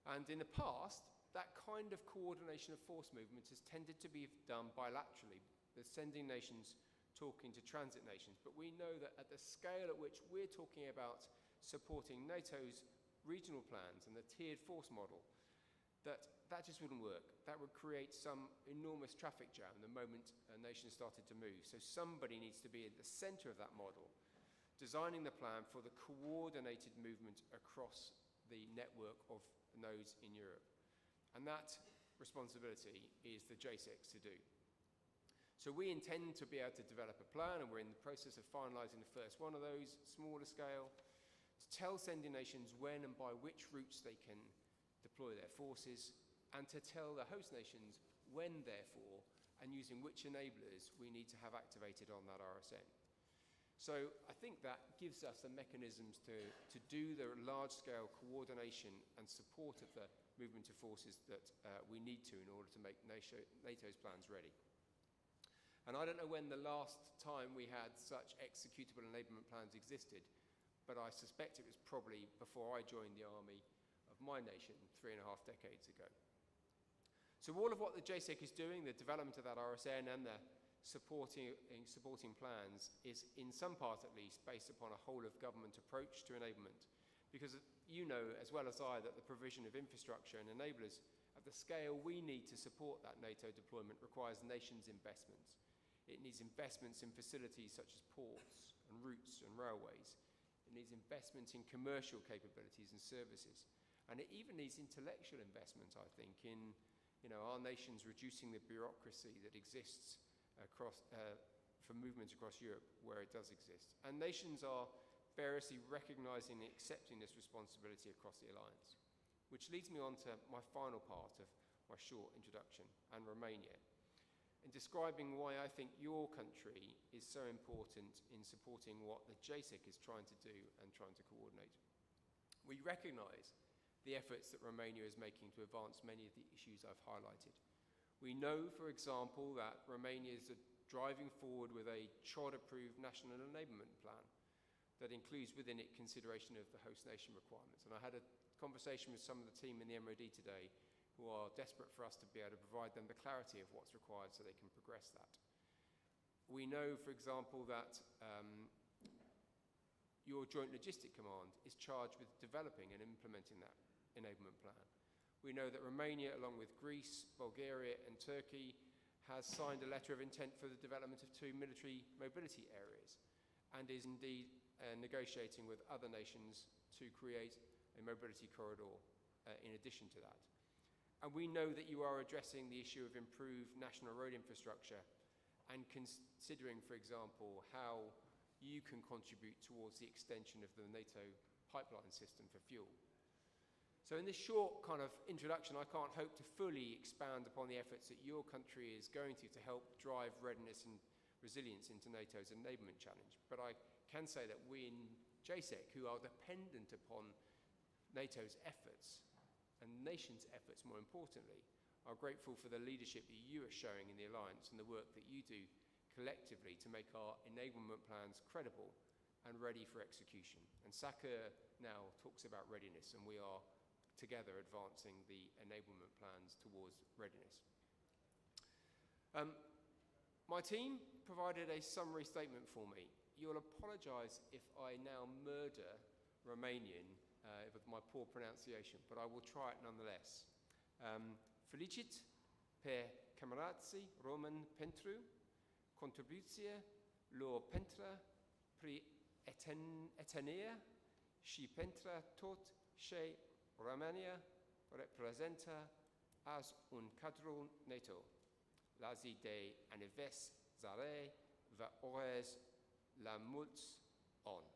And in the past, that kind of coordination of force movements has tended to be done bilaterally, the sending nations talking to transit nations. But we know that at the scale at which we're talking about supporting NATO's regional plans and the tiered force model, that just wouldn't work. That would create some enormous traffic jam the moment a nation started to move. So somebody needs to be at the center of that model, designing the plan for the coordinated movement across the network of nodes in Europe. And that responsibility is the JSEC's to do. So we intend to be able to develop a plan, and we're in the process of finalizing the first one of those, smaller scale, to tell sending nations when and by which routes they can deploy their forces, and to tell the host nations when, therefore, and using which enablers we need to have activated on that RSN. So I think that gives us the mechanisms to do the large-scale coordination and support of the movement of forces that we need to in order to make NATO's plans ready. And I don't know when the last time we had such executable enablement plans existed, but I suspect it was probably before I joined the army of my nation 3.5 decades ago. So all of what the JSEC is doing, the development of that RSN and the supporting plans, is in some part at least based upon a whole of government approach to enablement. because you know as well as I that the provision of infrastructure and enablers at the scale we need to support that NATO deployment requires nations' investments. It needs investments in facilities such as ports and routes and railways. It needs investment in commercial capabilities and services. And it even needs intellectual investment, I think, in our nations reducing the bureaucracy that exists across, for movement across Europe where it does exist. And nations are variously recognizing and accepting this responsibility across the alliance. Which leads me on to my final part of my short introduction, and Romania, in describing why I think your country is so important in supporting what the JCEC is trying to do and trying to coordinate. We recognize the efforts that Romania is making to advance many of the issues I've highlighted. We know, for example, that Romania is driving forward with a CHOD-approved national enablement plan that includes within it consideration of the host nation requirements. And I had a conversation with some of the team in the MOD today who are desperate for us to be able to provide them the clarity of what's required so they can progress that. We know, for example, that your Joint Logistic Command is charged with developing and implementing that enablement plan. We know that Romania, along with Greece, Bulgaria and Turkey, has signed a letter of intent for the development of 2 military mobility areas and is indeed negotiating with other nations to create a mobility corridor in addition to that. And we know that you are addressing the issue of improved national road infrastructure and considering, for example, how you can contribute towards the extension of the NATO pipeline system for fuel. So in this short kind of introduction, I can't hope to fully expand upon the efforts that your country is going to help drive readiness and resilience into NATO's enablement challenge. But I can say that we in JCEC, who are dependent upon NATO's efforts, and nations' efforts more importantly, are grateful for the leadership that you are showing in the alliance and the work that you do collectively to make our enablement plans credible and ready for execution. And SACEUR now talks about readiness, and we are together advancing the enablement plans towards readiness. My team provided a summary statement for me. You'll apologize if I now murder Romanian with my poor pronunciation, but I will try it nonetheless. Felicit pe camarații români pentru contribuție lor pentru prietenia și pentru tot ce Romania reprezintă azi un cadru NATO. La zi de aniversare vă urez la mulți ani.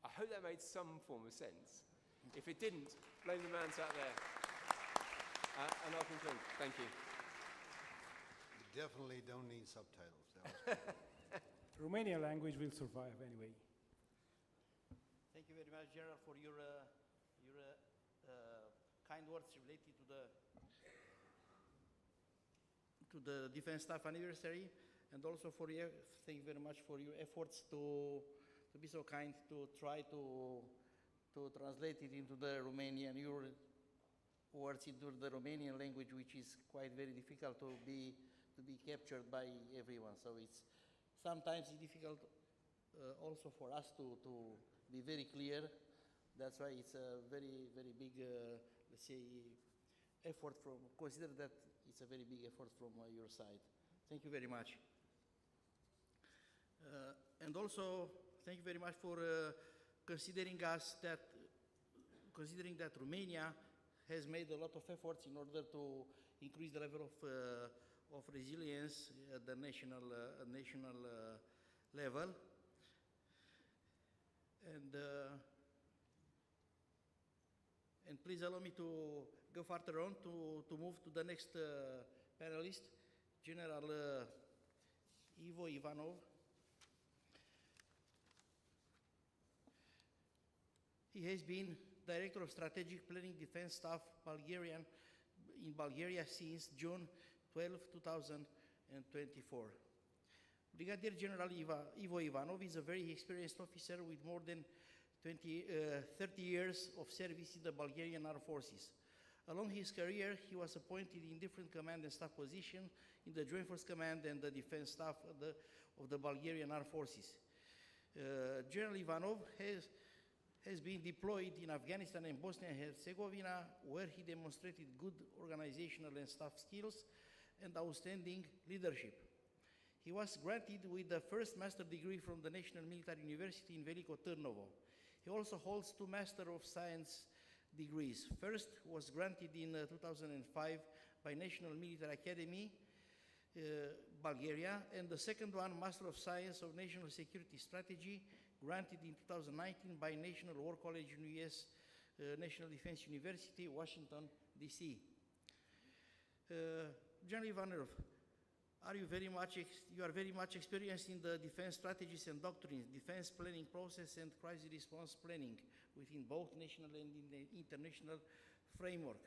I hope that made some form of sense. If it didn't, blame the man sat there. And I'll conclude. Thank you. You definitely don't need subtitles. That was Romanian language will survive anyway. Thank you very much, General, for your kind words related to the Defense Staff anniversary, and also for your, thank you very much for your efforts to be so kind to try to translate it into the Romanian, your words into the Romanian language, which is quite very difficult to be captured by everyone. So it's sometimes difficult also for us to be very clear. That's why it's a very, very big, let's say, effort from, consider that it's a very big effort from your side. Thank you very much. And also, thank you very much for considering that Romania has made a lot of efforts in order to increase the level of resilience at the national level. And please allow me to go further on to move to the next panelist, General Ivo Ivanov. He has been Director of Strategic Planning Defense Staff in Bulgaria since June 12, 2024. Brigadier General Ivo Ivanov is a very experienced officer with more than 30 years of service in the Bulgarian Armed Forces. Along his career, he was appointed in different command and staff positions in the Joint Force Command and the Defense Staff of the Bulgarian Armed Forces. General Ivanov has been deployed in Afghanistan and Bosnia and Herzegovina, where he demonstrated good organizational and staff skills and outstanding leadership. He was granted with the first master degree from the National Military University in Veliko Trnovo. He also holds 2 Master of Science degrees. First was granted in 2005 by National Military Academy, Bulgaria, and the second one, Master of Science of National Security Strategy, granted in 2019 by National War College in US National Defense University, Washington, D.C. General Ivanov, you are very much experienced in the defense strategies and doctrines, defense planning process and crisis response planning within both national and international framework.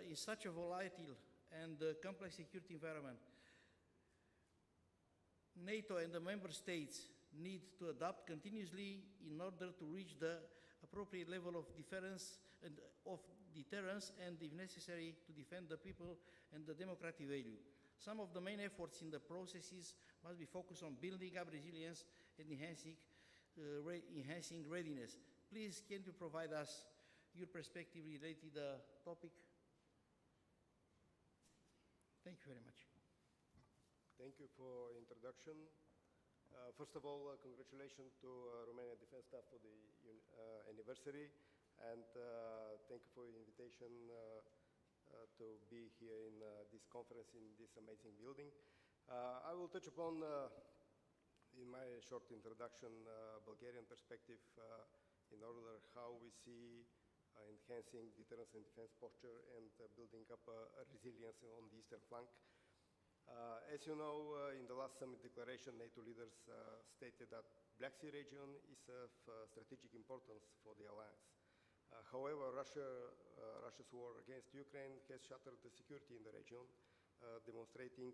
In such a volatile and complex security environment, NATO and the member states need to adapt continuously in order to reach the appropriate level of deterrence and, if necessary, to defend the people and the democratic value. Some of the main efforts in the processes must be focused on building up resilience and enhancing readiness. Please, can you provide us your perspective related to the topic? Thank you very much. Thank you for introduction. First of all, congratulations to Romanian Defense Staff for the anniversary, and thank you for the invitation to be here in this conference in this amazing building. I will touch upon, in my short introduction, Bulgarian perspective in order how we see enhancing deterrence and defense posture and building up a resilience on the eastern flank. As you know, in the last summit declaration, NATO leaders stated that Black Sea region is of strategic importance for the alliance. However, Russia's war against Ukraine has shattered the security in the region, demonstrating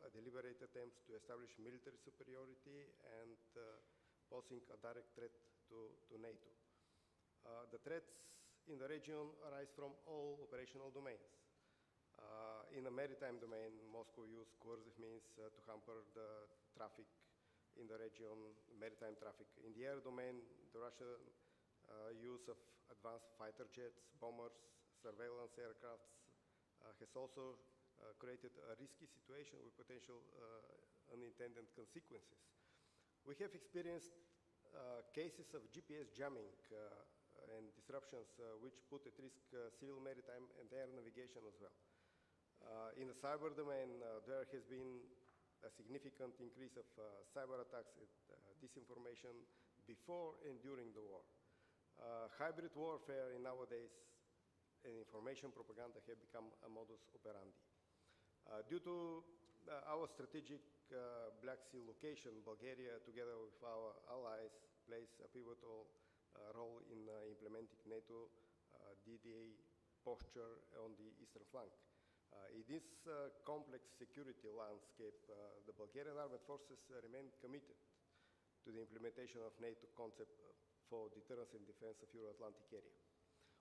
a deliberate attempt to establish military superiority and posing a direct threat to NATO. The threats in the region arise from all operational domains. In the maritime domain, Moscow used coercive means to hamper the traffic in the region, maritime traffic. In the air domain, the Russian use of advanced fighter jets, bombers, surveillance aircrafts has also created a risky situation with potential unintended consequences. We have experienced cases of GPS jamming and disruptions which put at risk civil maritime and air navigation as well. In the cyber domain, there has been a significant increase of cyber attacks and disinformation before and during the war. Hybrid warfare nowadays and information propaganda have become a modus operandi. Due to our strategic Black Sea location, Bulgaria, together with our allies, plays a pivotal role in implementing NATO DDA posture on the eastern flank. In this complex security landscape, the Bulgarian armed forces remain committed to the implementation of NATO concept for deterrence and defense of Euro-Atlantic area.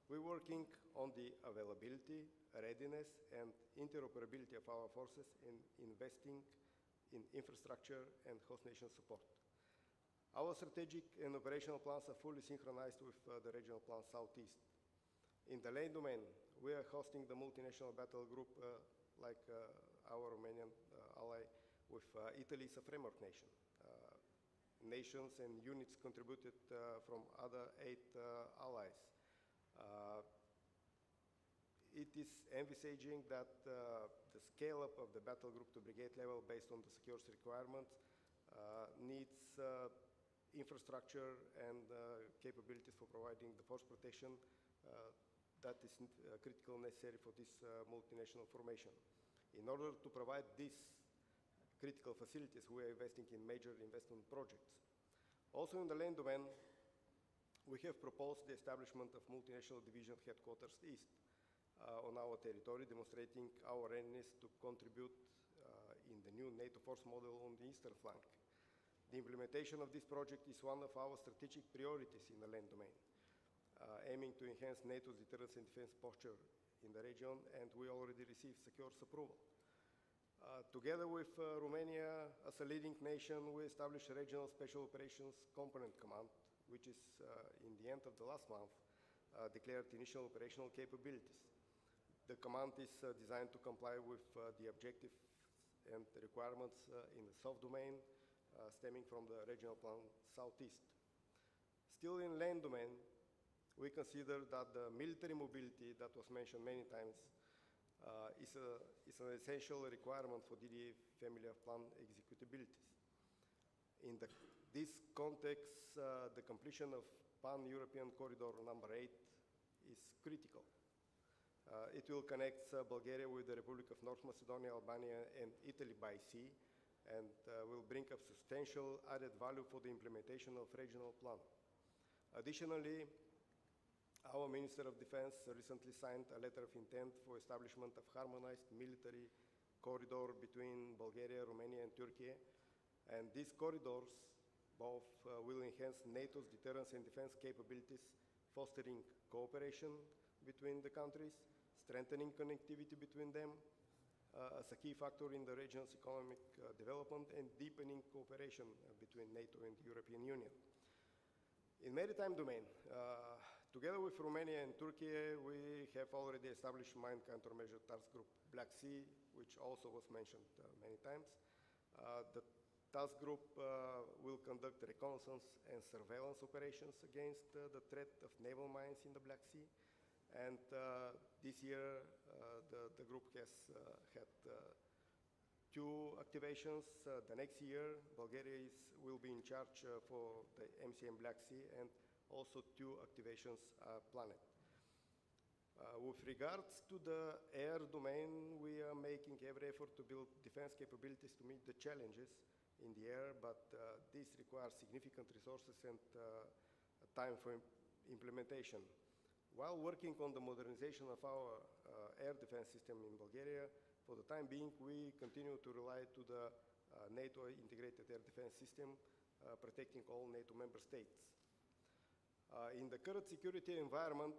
We're working on the availability, readiness, and interoperability of our forces in investing in infrastructure and host nation support. Our strategic and operational plans are fully synchronized with the regional plan Southeast. In the land domain, we are hosting the multinational battle group like our Romanian ally with Italy is a framework nation. Nations and units contributed from other 8 allies. It is envisaging that the scale-up of the battle group to brigade level based on the security requirements needs infrastructure and capabilities for providing the force protection that is critical necessary for this multinational formation. In order to provide these critical facilities, we are investing in major investment projects. Also in the land domain, we have proposed the establishment of multinational division headquarters east on our territory, demonstrating our readiness to contribute in the new NATO force model on the eastern flank. The implementation of this project is one of our strategic priorities in the land domain, aiming to enhance NATO's deterrence and defense posture in the region, and we already received SECURE's approval. Together with Romania, as a leading nation, we established a Regional Special Operations Component Command, which is in the end of the last month, declared initial operational capabilities. The command is designed to comply with the objectives and requirements in the soft domain stemming from the regional plan Southeast. Still in land domain, we consider that the military mobility that was mentioned many times is an essential requirement for DDA family of plan executabilities. In this context, the completion of Pan-European Corridor number 8 is critical. It will connect Bulgaria with the Republic of North Macedonia, Albania, and Italy by sea, and will bring up substantial added value for the implementation of regional plan. Additionally, our Minister of Defense recently signed a letter of intent for establishment of harmonized military corridor between Bulgaria, Romania, and Turkiye, and these corridors both will enhance NATO's deterrence and defense capabilities, fostering cooperation between the countries, strengthening connectivity between them as a key factor in the region's economic development, and deepening cooperation between NATO and the European Union. In maritime domain, together with Romania and Turkey, we have already established mine countermeasure task group Black Sea, which also was mentioned many times. The task group will conduct reconnaissance and surveillance operations against the threat of naval mines in the Black Sea. And this year, the group has had 2 activations. The next year, Bulgaria will be in charge for the MCM Black Sea, and also 2 activations are planned. With regards to the air domain, we are making every effort to build defense capabilities to meet the challenges in the air, but this requires significant resources and time for implementation. While working on the modernization of our air defense system in Bulgaria, for the time being, we continue to rely to the NATO integrated air defense system, protecting all NATO member states. In the current security environment,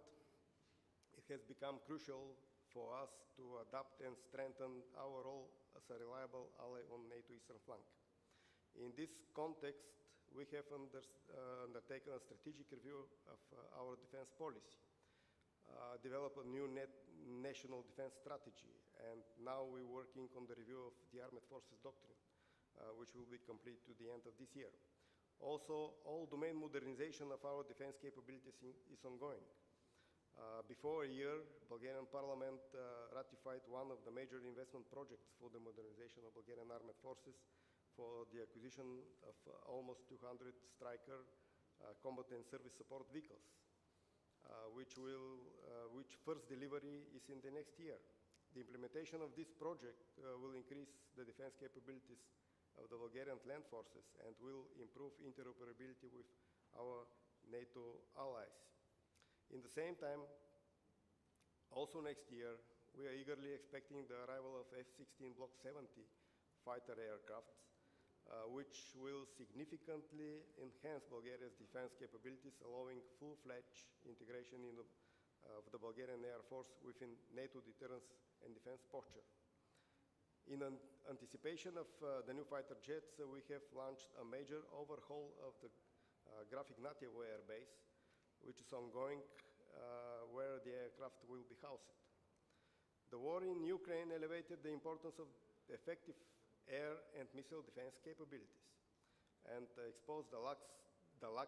it has become crucial for us to adapt and strengthen our role as a reliable ally on NATO eastern flank. In this context, we have undertaken a strategic review of our defense policy, develop a new national defense strategy, and now we're working on the review of the Armed Forces Doctrine, which will be complete to the end of this year. Also, all domain modernization of our defense capabilities is ongoing. Before a year, Bulgarian Parliament ratified one of the major investment projects for the modernization of Bulgarian Armed Forces for the acquisition of almost 200 Stryker combat and service support vehicles, which first delivery is in the next year. The implementation of this project will increase the defense capabilities of the Bulgarian land forces and will improve interoperability with our NATO allies. In the same time, also next year, we are eagerly expecting the arrival of F-16 Block 70 fighter aircraft, which will significantly enhance Bulgaria's defense capabilities, allowing full-fledged integration of the Bulgarian Air Force within NATO deterrence and defense posture. In anticipation of the new fighter jets, we have launched a major overhaul of the Graphic Natievo Air Base, which is ongoing, where the aircraft will be housed. The war in Ukraine elevated the importance of effective air and missile defense capabilities and exposed the lack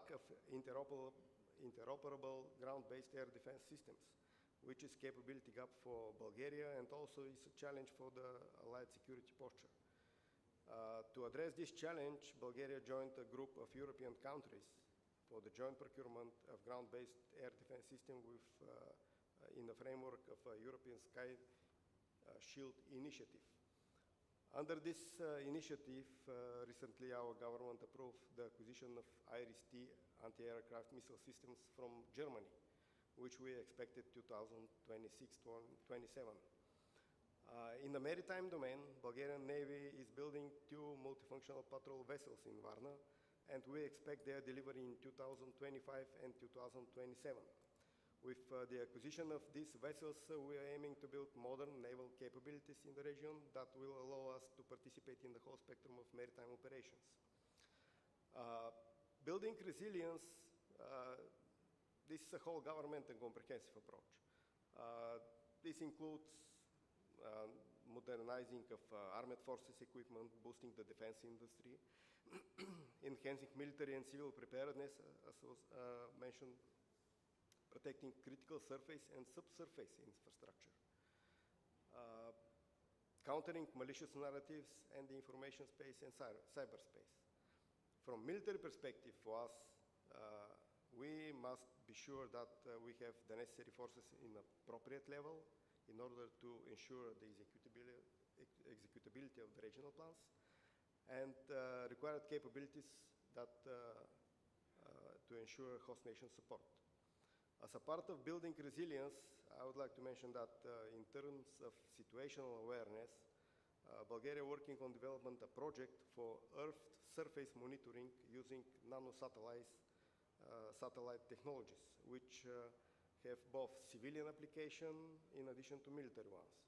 of interoperable ground-based air defense systems, which is capability gap for Bulgaria and also is a challenge for the allied security posture. To address this challenge, Bulgaria joined a group of European countries for the joint procurement of ground-based air defense system in the framework of a European Sky Shield initiative. Under this initiative, recently our government approved the acquisition of IRIS-T anti-aircraft missile systems from Germany, which we expected 2026-27. In the maritime domain, Bulgarian Navy is building 2 multifunctional patrol vessels in Varna, and we expect their delivery in 2025 and 2027. With the acquisition of these vessels, we are aiming to build modern naval capabilities in the region that will allow us to participate in the whole spectrum of maritime operations. Building resilience this is a whole government and comprehensive approach. This includes modernizing of armed forces equipment, boosting the defense industry, enhancing military and civil preparedness, as was mentioned, protecting critical surface and subsurface infrastructure, countering malicious narratives and the information space and cyberspace. From military perspective for us, we must be sure that we have the necessary forces in appropriate level in order to ensure the executability of the regional plans and required capabilities that to ensure host nation support. As a part of building resilience, I would like to mention that in terms of situational awareness, Bulgaria working on development a project for Earth surface monitoring using nano-satellite technologies, which have both civilian application in addition to military ones.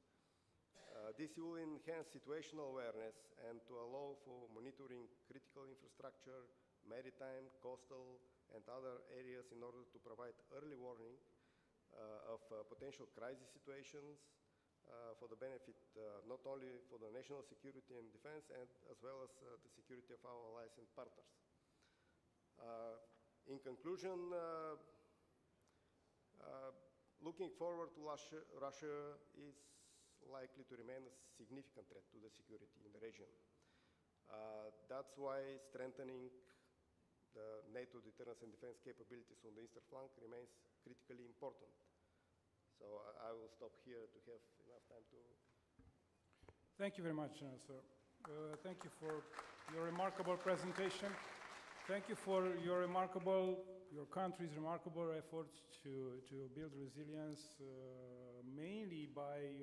This will enhance situational awareness and to allow for monitoring critical infrastructure, maritime, coastal, and other areas in order to provide early warning of potential crisis situations for the benefit not only for the national security and defense, and as well as the security of our allies and partners. In conclusion, looking forward to Russia is likely to remain a significant threat to the security in the region. That's why strengthening the NATO deterrence and defense capabilities on the eastern flank remains critically important. So I will stop here to have enough time to... Thank you very much, sir. Thank you for your remarkable presentation. Thank you for your country's remarkable efforts to build resilience, mainly by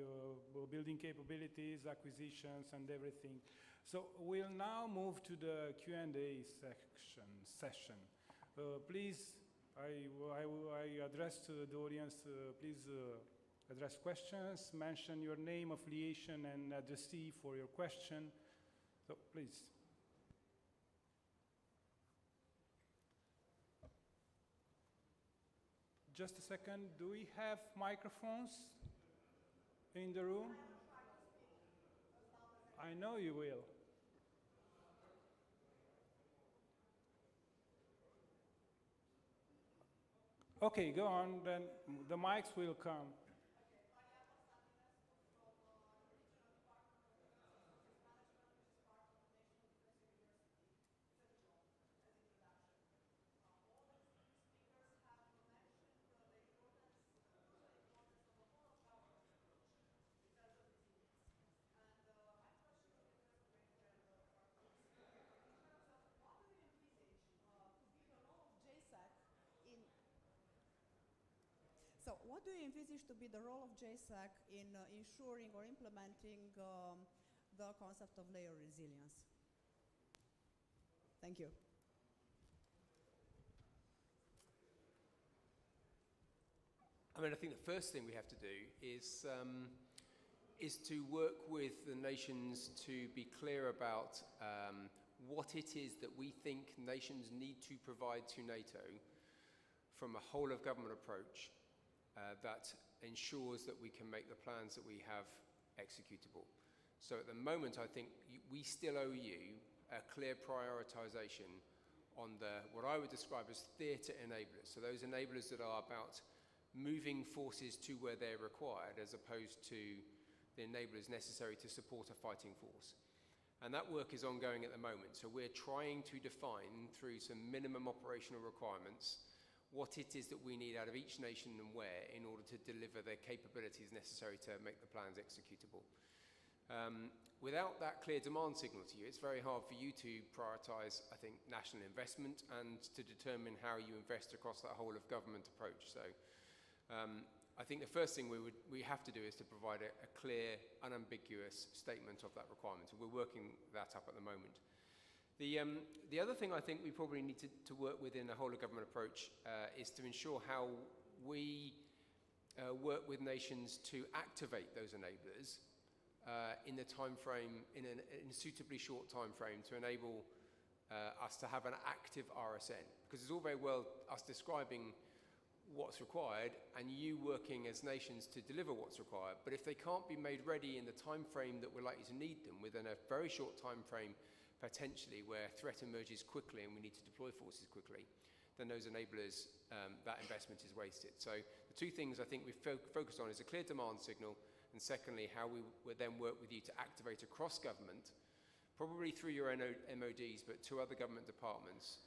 building capabilities, acquisitions, and everything. So we'll now move to the Q&A session. Please, I address to the audience, please address questions, mention your name, affiliation, and addressee for your question. So please. Just a second, do we have microphones in the room? I know you will. Okay, go on, then the mics will come. So what do you envisage to be the role of JSAC in ensuring or implementing the concept of layer resilience? Thank you. I mean, I think the first thing we have to do is to work with the nations to be clear about what it is that we think nations need to provide to NATO from a whole-of-government approach that ensures that we can make the plans that we have executable. So at the moment, I think we still owe you a clear prioritization on what I would describe as theatre enablers. So those enablers that are about moving forces to where they're required, as opposed to the enablers necessary to support a fighting force. And that work is ongoing at the moment. So we're trying to define through some minimum operational requirements what it is that we need out of each nation and where in order to deliver the capabilities necessary to make the plans executable. Without that clear demand signal to you, it's very hard for you to prioritise, I think, national investment and to determine how you invest across that whole of government approach. So I think the first thing we have to do is to provide a clear, unambiguous statement of that requirement, and we're working that up at the moment. The other thing I think we probably need to work within a whole-of-government approach is to ensure how we work with nations to activate those enablers in a suitably short time frame to enable us to have an active RSN. Because it's all very well us describing what's required and you working as nations to deliver what's required. But if they can't be made ready in the time frame that we're likely to need them, within a very short time frame, potentially where threat emerges quickly and we need to deploy forces quickly, then those enablers, that investment is wasted. So the two things I think we've focused on is a clear demand signal, and secondly, how we would then work with you to activate across government, probably through your MODs, but to other government departments,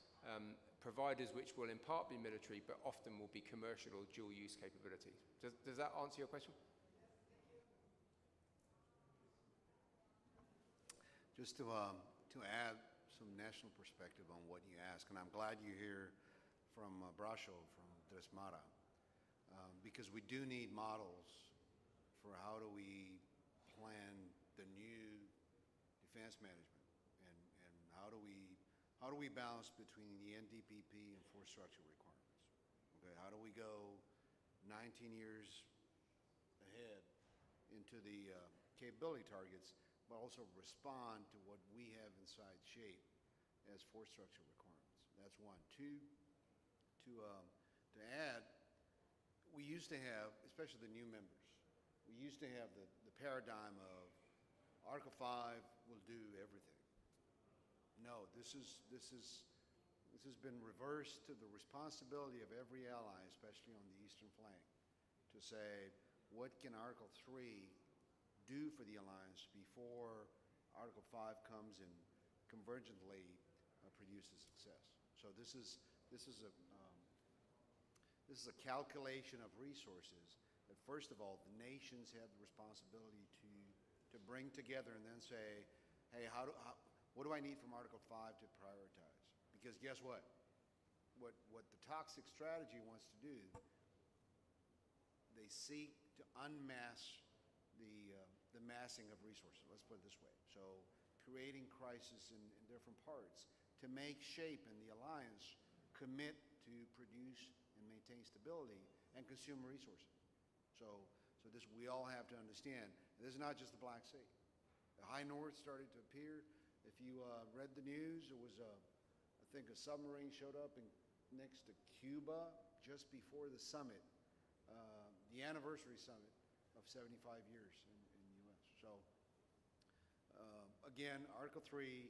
providers which will in part be military, but often will be commercial or dual-use capabilities. Does that answer your question? Just to add some national perspective on what you asked, and I'm glad you hear from Brașov, from Dresmara, because we do need models for how do we plan the new defense management, and how do we balance between the NDPP and force structure requirements? Okay, how do we go 19 years ahead into the capability targets, but also respond to what we have inside shape as force structure requirements? That's one. Two, to add, we used to have, especially the new members, we used to have the paradigm of Article 5 will do everything. No, this has been reversed to the responsibility of every ally, especially on the eastern flank, to say, what can Article 3 do for the alliance before Article 5 comes and convergently produces success? So this is a calculation of resources that, first of all, the nations have the responsibility to bring together and then say, hey, what do I need from Article 5 to prioritize? Because guess what? What the toxic strategy wants to do, they seek to unmask the massing of resources. Let's put it this way. So creating crisis in different parts to make shape in the alliance commit to produce and maintain stability and consume resources. So this we all have to understand. And this is not just the Black Sea. The High North started to appear. If you read the news, it was I think a submarine showed up next to Cuba just before the summit, the anniversary summit of 75 years in the U.S. So again, Article 3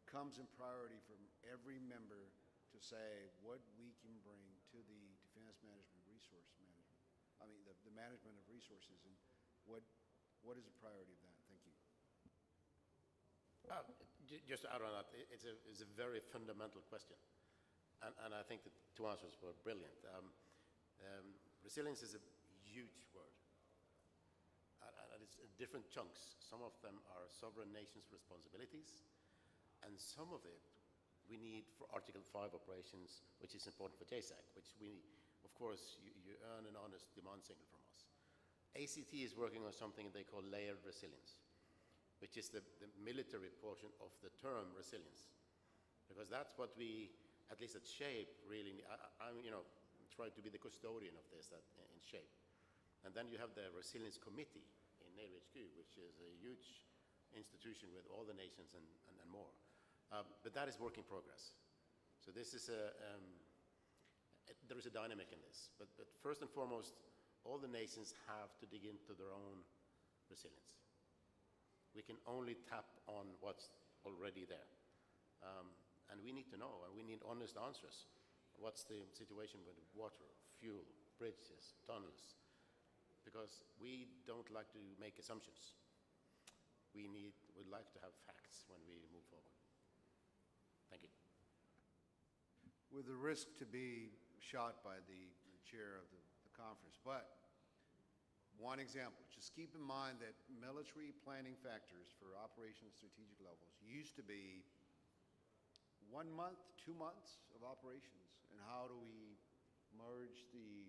comes in priority from every member to say what we can bring to the defense management, resource management. I mean, the management of resources, and what is the priority of that? Thank you. Just to add on that, it's a very fundamental question, and I think the two answers were brilliant. Resilience is a huge word, and it's in different chunks. Some of them are sovereign nations' responsibilities, and some of it we need for Article 5 operations, which is important for JSAC, which we, of course, you earn an honest demand signal from us. ACT is working on something they call layered resilience, which is the military portion of the term resilience, because that's what we, at least at SHAPE, really. I'm trying to be the custodian of this in SHAPE, and then you have the Resilience Committee in NATO HQ, which is a huge institution with all the nations and more. But that is work in progress. So this is there is a dynamic in this. But first and foremost, all the nations have to dig into their own resilience. We can only tap on what's already there. And we need to know, and we need honest answers. What's the situation with water, fuel, bridges, tunnels? Because we don't like to make assumptions. We'd like to have facts when we move forward. Thank you. With the risk to be shot by the chair of the conference, but one example, just keep in mind that military planning factors for operational strategic levels used to be 1 month, 2 months of operations, and how do we merge the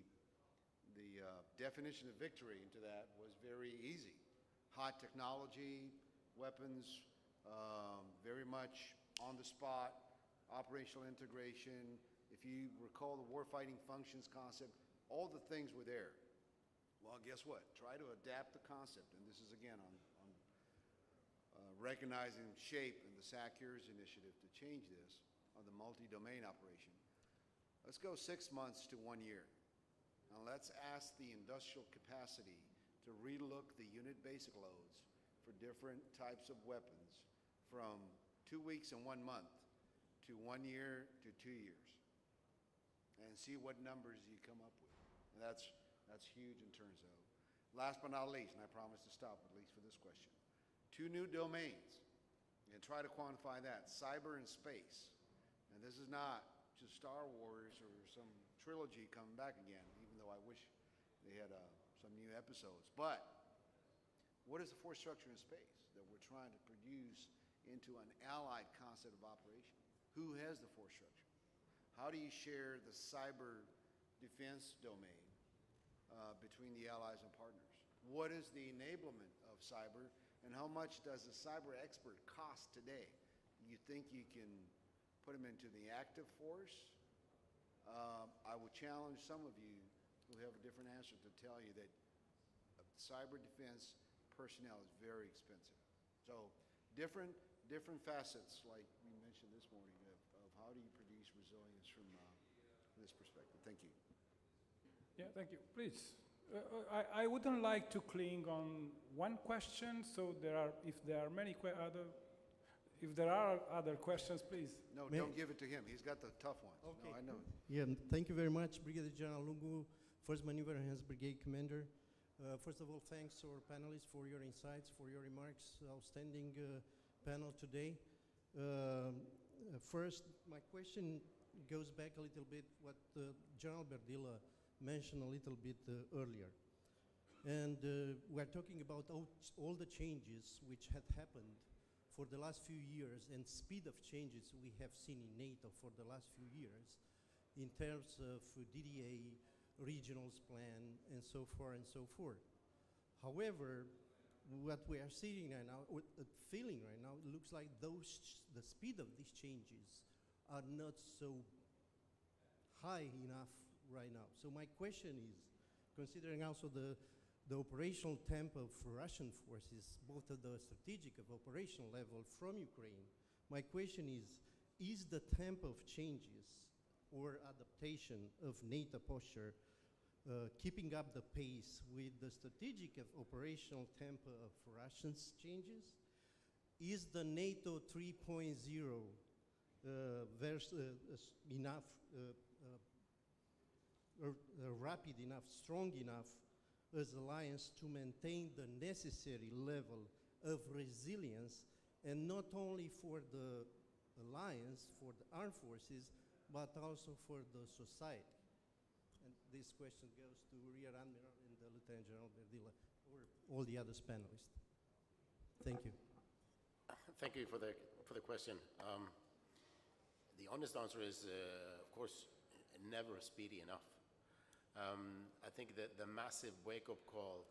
definition of victory into that was very easy. Hot technology, weapons, very much on the spot, operational integration. If you recall the warfighting functions concept, all the things were there. Well, guess what? Try to adapt the concept, and this is again on recognizing SHAPE and the SACEUR's initiative to change this on the multi-domain operation. Let's go 6 months to 1 year. Now let's ask the industrial capacity to relook the unit basic loads for different types of weapons from 2 weeks and 1 month to 1 year to 2 years, and see what numbers you come up with. And that's huge in terms of. Last but not least, and I promise to stop at least for this question, 2 new domains, and try to quantify that, cyber and space. And this is not just Star Wars or some trilogy coming back again, even though I wish they had some new episodes. But what is the force structure in space that we're trying to produce into an allied concept of operation? Who has the force structure? How do you share the cyber defense domain between the allies and partners? What is the enablement of cyber, and how much does a cyber expert cost today? You think you can put them into the active force? I would challenge some of you who have a different answer to tell you that cyber defense personnel is very expensive. So different facets, like we mentioned this morning, of how do you produce resilience from this perspective. Thank you. Yeah, thank you. Please. I wouldn't like to cling on one question, so if there are other questions, please. No, don't give it to him. He's got the tough ones. Okay. No, I know. Yeah, thank you very much, Brigadier General Lungu, 1st Maneuver Enhanced Brigade Commander. First of all, thanks to our panelists for your insights, for your remarks. Outstanding panel today. First, my question goes back a little bit what General Berdila mentioned a little bit earlier. And we're talking about all the changes which had happened for the last few years and speed of changes we have seen in NATO for the last few years in terms of DDA, regionals plan, and so far and so forth. However, what we are seeing right now, or feeling right now, it looks like the speed of these changes are not so high enough right now. So my question is, considering also the operational tempo of Russian forces, both at the strategic and operational level from Ukraine, my question is the tempo of changes or adaptation of NATO posture keeping up the pace with the strategic and operational tempo of Russians changes? Is the NATO 3.0 enough, rapid enough, strong enough as alliance to maintain the necessary level of resilience, and not only for the alliance, for the armed forces, but also for the society? And this question goes to Rear Admiral and the Lieutenant General Berdila, or all the other panelists. Thank you. Thank you for the question. The honest answer is, of course, never speedy enough. I think that the massive wake-up call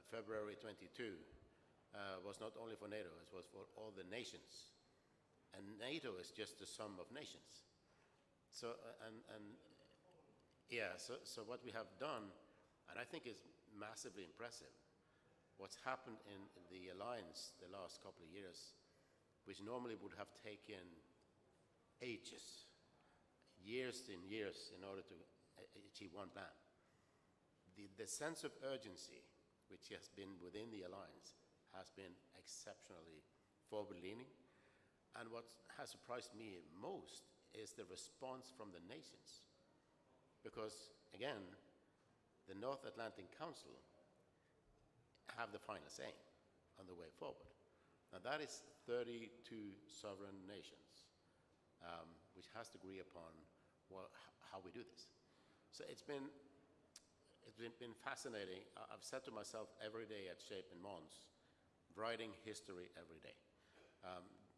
February 22 was not only for NATO, it was for all the nations. And NATO is just the sum of nations. So, so what we have done, and I think is massively impressive, what's happened in the alliance the last couple of years, which normally would have taken ages, years and years in order to achieve one plan. The sense of urgency which has been within the alliance has been exceptionally forward-leaning. And what has surprised me most is the response from the nations. Because, again, the North Atlantic Council have the final say on the way forward. Now that is 32 sovereign nations, which has to agree upon how we do this. So it's been fascinating. I've said to myself every day at Shape and Mons, writing history every day.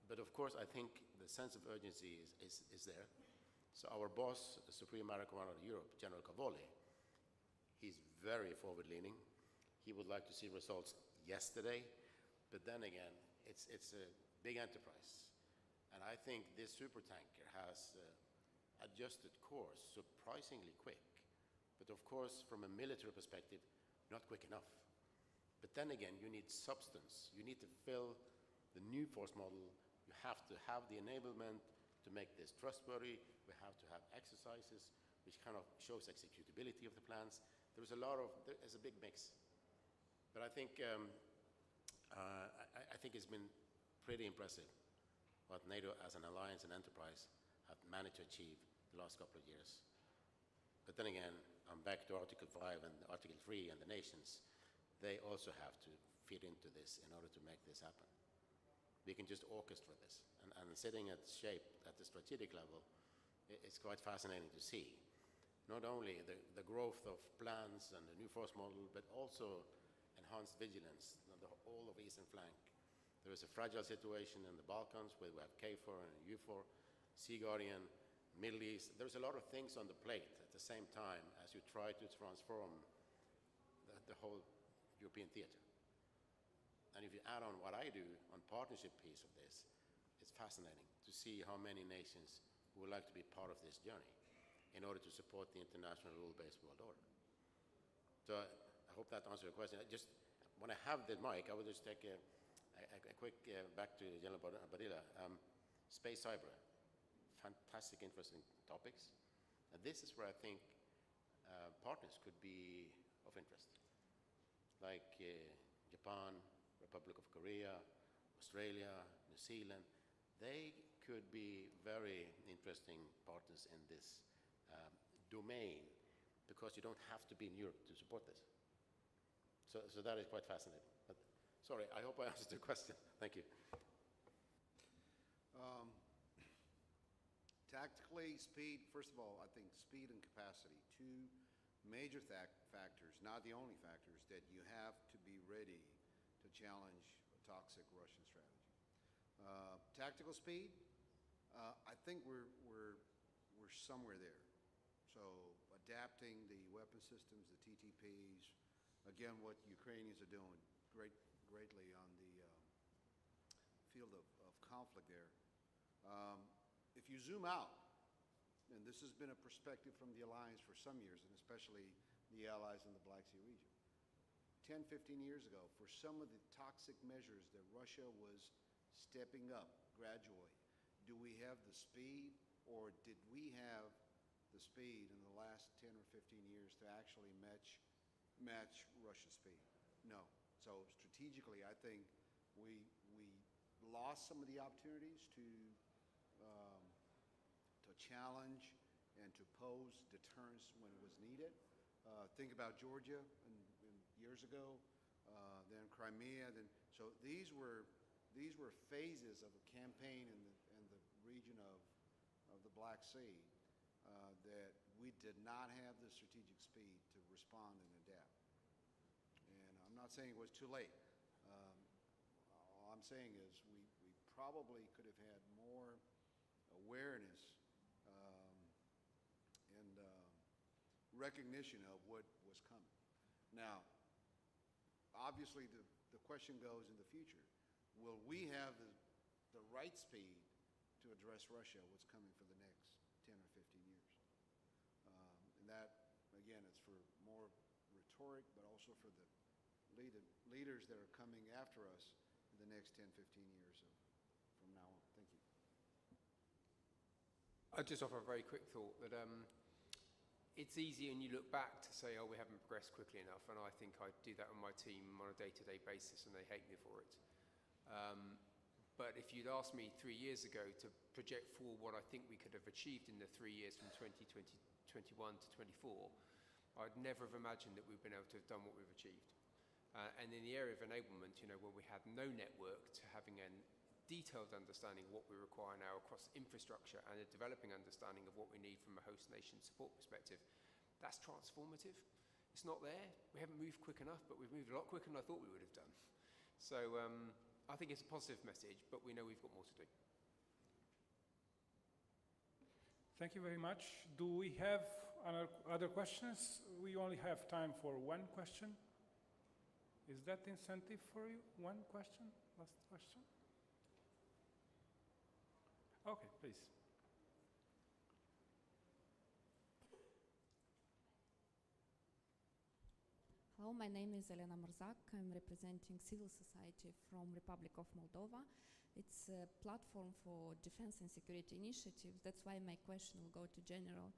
But of course, I think the sense of urgency is there. So our boss, the Supreme Commander of Europe, General KAVALEC, he's very forward-leaning. He would like to see results yesterday, but then again, it's a big enterprise. And I think this supertanker has adjusted course surprisingly quick. But of course, from a military perspective, not quick enough. But then again, you need substance. You need to fill the new force model. You have to have the enablement to make this trustworthy, we have to have exercises which kind of shows executability of the plans. There's a big mix. But I think I think it's been pretty impressive what NATO as an alliance and enterprise have managed to achieve the last couple of years. But then again, I'm back to Article 5 and Article 3 and the nations. They also have to fit into this in order to make this happen. We can just orchestrate this. And setting it shape at the strategic level, it's quite fascinating to see. Not only the growth of plans and the new force model, but also enhanced vigilance on the whole of eastern flank. There is a fragile situation in the Balkans where we have KFOR and EUFOR, Sea Guardian, Middle East. There's a lot of things on the plate at the same time as you try to transform the whole European theater. And if you add on what I do on partnership piece of this, it's fascinating to see how many nations would like to be part of this journey in order to support the international rule-based world order. So I hope that answers your question. Just when I have the mic, I will just take a quick back to General Badilla. Space cyber, fantastic, interesting topics. And this is where I think partners could be of interest, like Japan, Republic of Korea, Australia, New Zealand. They could be very interesting partners in this domain because you don't have to be in Europe to support this. So that is quite fascinating. But sorry, I hope I answered your question. Thank you. Tactically, speed, first of all, I think speed and capacity, two major factors, not the only factors, that you have to be ready to challenge a toxic Russian strategy. Tactical speed, I think we're somewhere there. So adapting the weapon systems, the TTPs, again, what Ukrainians are doing greatly on the field of conflict there. If you zoom out, and this has been a perspective from the alliance for some years, and especially the allies in the Black Sea region, 10, 15 years ago, for some of the toxic measures that Russia was stepping up gradually, do we have the speed, or did we have the speed in the last 10 or 15 years to actually match Russia's speed? No. So strategically, I think we lost some of the opportunities to challenge and to pose deterrence when it was needed. Think about Georgia years ago, then Crimea. So these were phases of a campaign in the region of the Black Sea that we did not have the strategic speed to respond and adapt. And I'm not saying it was too late. All I'm saying is we probably could have had more awareness and recognition of what was coming. Now, obviously the question goes in the future, will we have the right speed to address Russia, what's coming for the next 10 or 15 years? And that, again, it's for more rhetoric, but also for the leaders that are coming after us in the next 10, 15 years from now on. Thank you. I'll just offer a very quick thought that it's easy when you look back to say, oh, we haven't progressed quickly enough, and I think I do that on my team on a day-to-day basis, and they hate me for it. But if you'd asked me 3 years ago to project forward what I think we could have achieved in the 3 years from 2021 to 24, I'd never have imagined that we've been able to have done what we've achieved. And in the area of enablement, where we had no network, to having a detailed understanding of what we require now across infrastructure and a developing understanding of what we need from a host nation support perspective, that's transformative. It's not there. We haven't moved quick enough, but we've moved a lot quicker than I thought we would have done. So I think it's a positive message, but we know we've got more to do. Thank you very much. Do we have other questions? We only have time for one question. Is that incentive for you? One question? Last question? Okay, please. Hello, my name is Elena Murzak. I'm representing civil society from Republic of Moldova. It's a platform for defense and security initiatives. That's why my question will go to General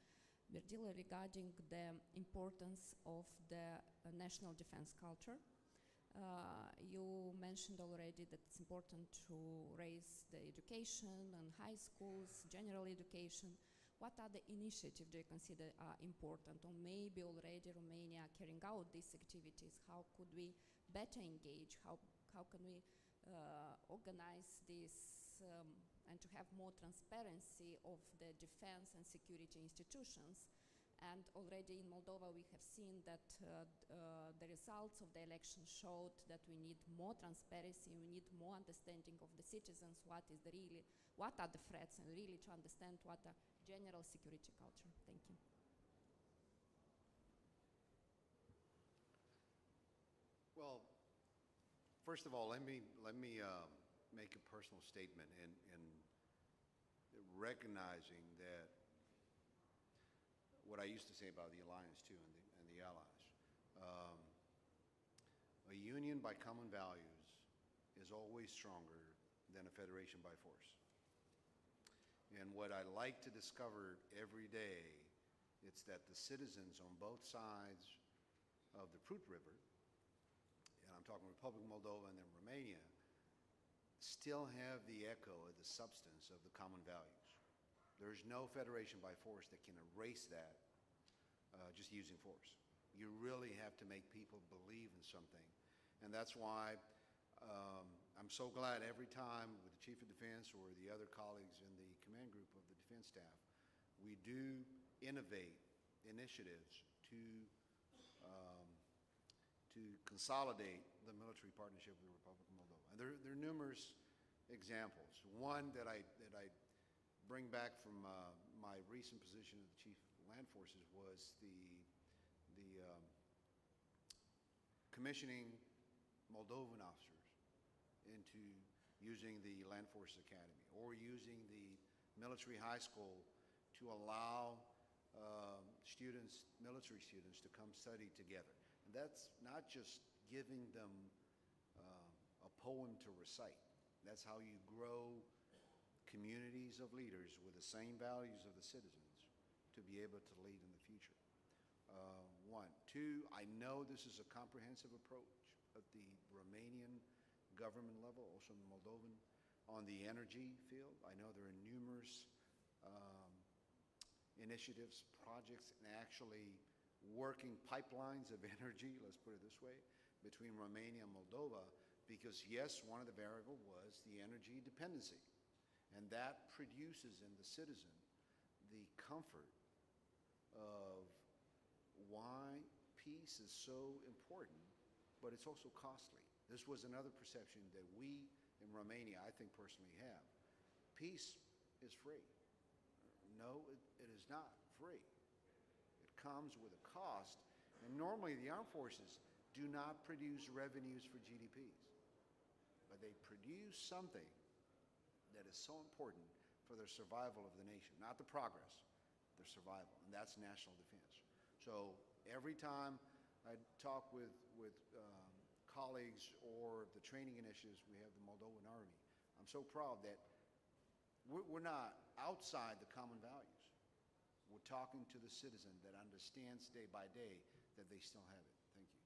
Berdila regarding the importance of the national defense culture. You mentioned already that it's important to raise the education and high schools, general education. What other initiatives do you consider are important, or maybe already Romania carrying out these activities? How could we better engage? How can we organize this and to have more transparency of the defense and security institutions? And already in Moldova we have seen that the results of the election showed that we need more transparency, we need more understanding of the citizens, what are the threats, and really to understand what are general security culture. Thank you. Well, first of all, let me make a personal statement in recognizing that what I used to say about the alliance too and the allies. A union by common values is always stronger than a federation by force. And what I like to discover every day, it's that the citizens on both sides of the Prut River, and I'm talking Republic of Moldova and then Romania, still have the echo of the substance of the common values. There's no federation by force that can erase that just using force. You really have to make people believe in something. And that's why I'm so glad every time with the Chief of Defense or the other colleagues in the command group of the defense staff, we do innovate initiatives to consolidate the military partnership with the Republic of Moldova. And there are numerous examples. One that I bring back from my recent position as the Chief of Land Forces was the commissioning Moldovan officers into using the Land Forces Academy or using the military high school to allow military students to come study together. And that's not just giving them a poem to recite. That's how you grow communities of leaders with the same values of the citizens to be able to lead in the future. One. Two, I know this is a comprehensive approach at the Romanian government level, also the Moldovan, on the energy field. I know there are numerous initiatives, projects, and actually working pipelines of energy, let's put it this way, between Romania and Moldova, because yes, one of the variables was the energy dependency. And that produces in the citizen the comfort of why peace is so important, but it's also costly. This was another perception that we in Romania, I think personally, have. Peace is free. No, it is not free. It comes with a cost, and normally the armed forces do not produce revenues for GDPs, but they produce something that is so important for their survival of the nation, not the progress, their survival, and that's national defense. So every time I talk with colleagues or the training initiatives we have the Moldovan Army, I'm so proud that we're not outside the common values. We're talking to the citizen that understands day by day that they still have it. Thank you.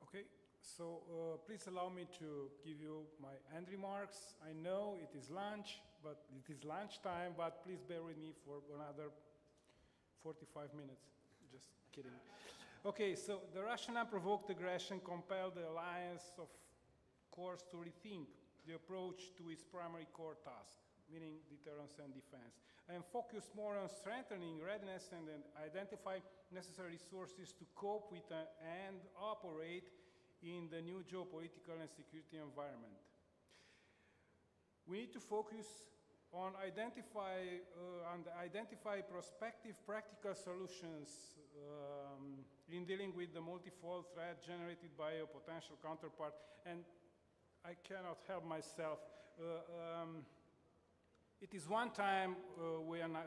Okay, so please allow me to give you my end remarks. I know it is lunchtime, but please bear with me for another 45 minutes. Just kidding. Okay, so the Russian unprovoked aggression compelled the alliance, of course, to rethink the approach to its primary core task, meaning deterrence and defense, and focus more on strengthening readiness and then identify necessary resources to cope with and operate in the new geopolitical and security environment. We need to focus on identify prospective practical solutions in dealing with the multifold threat generated by a potential counterpart. And I cannot help myself. it is one time when I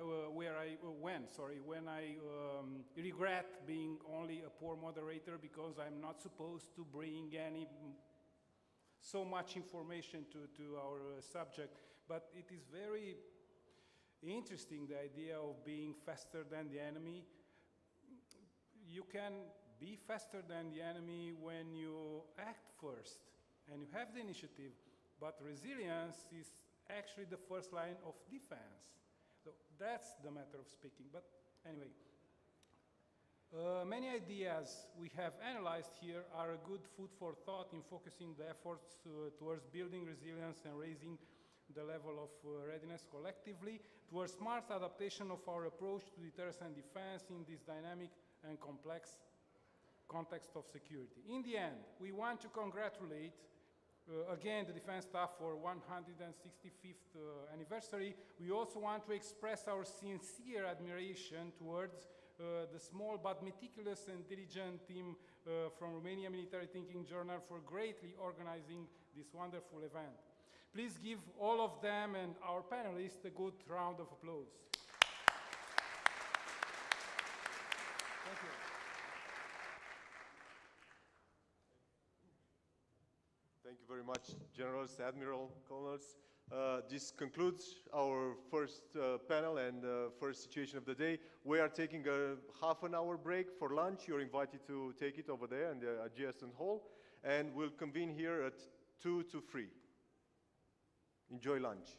regret being only a poor moderator because I'm not supposed to bring so much information to our subject. But it is very interesting, the idea of being faster than the enemy. You can be faster than the enemy when you act first and you have the initiative, but resilience is actually the first line of defense. So that's the matter of speaking. But anyway, many ideas we have analyzed here are a good food for thought in focusing the efforts towards building resilience and raising the level of readiness collectively, towards smart adaptation of our approach to deterrence and defense in this dynamic and complex context of security. In the end, we want to congratulate again the defense staff for 165th anniversary. We also want to express our sincere admiration towards the small but meticulous and diligent team from Romanian Military Thinking Journal for greatly organizing this wonderful event. Please give all of them and our panelists a good round of applause. Thank you. Thank you very much, Generals, Admiral, Colonels. This concludes our first panel and first situation of the day. We are taking a half-an-hour break for lunch. You're invited to take it over there in the adjacent hall. And we'll convene here at 2 to 3. Enjoy lunch.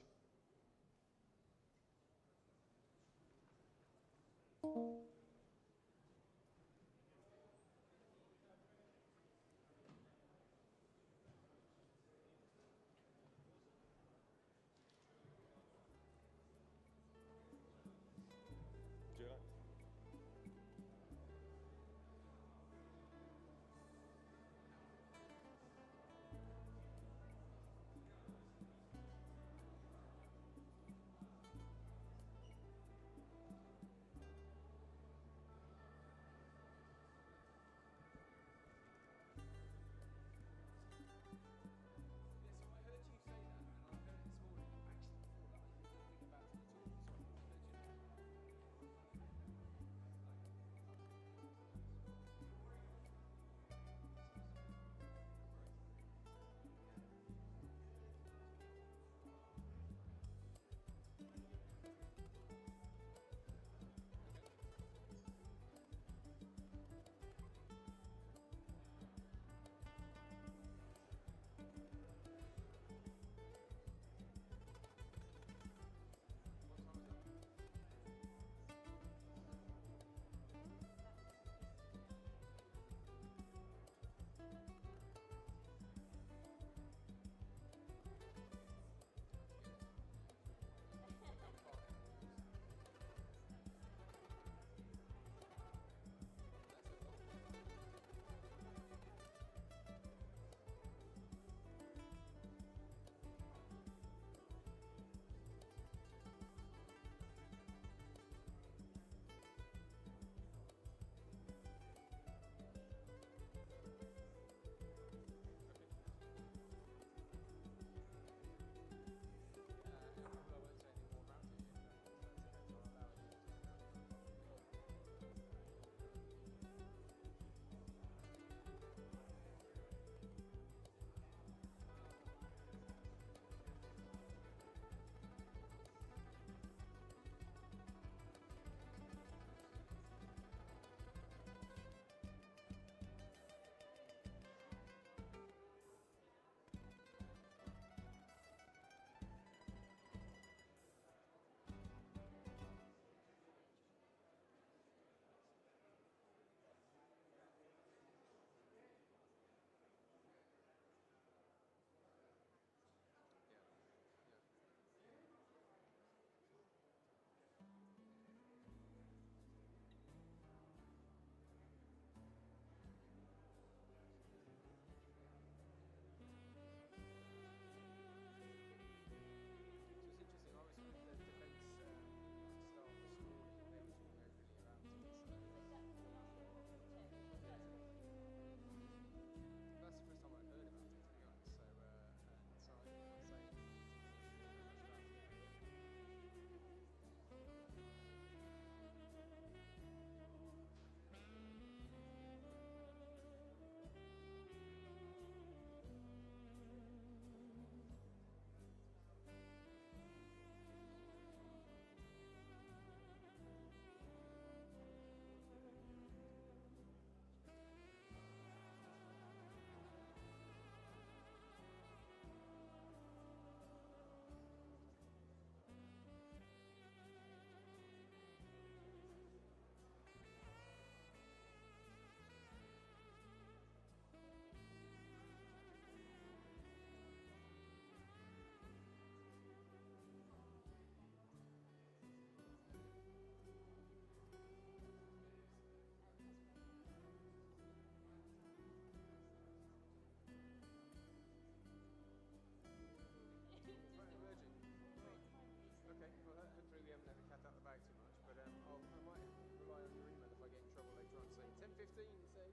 15, say?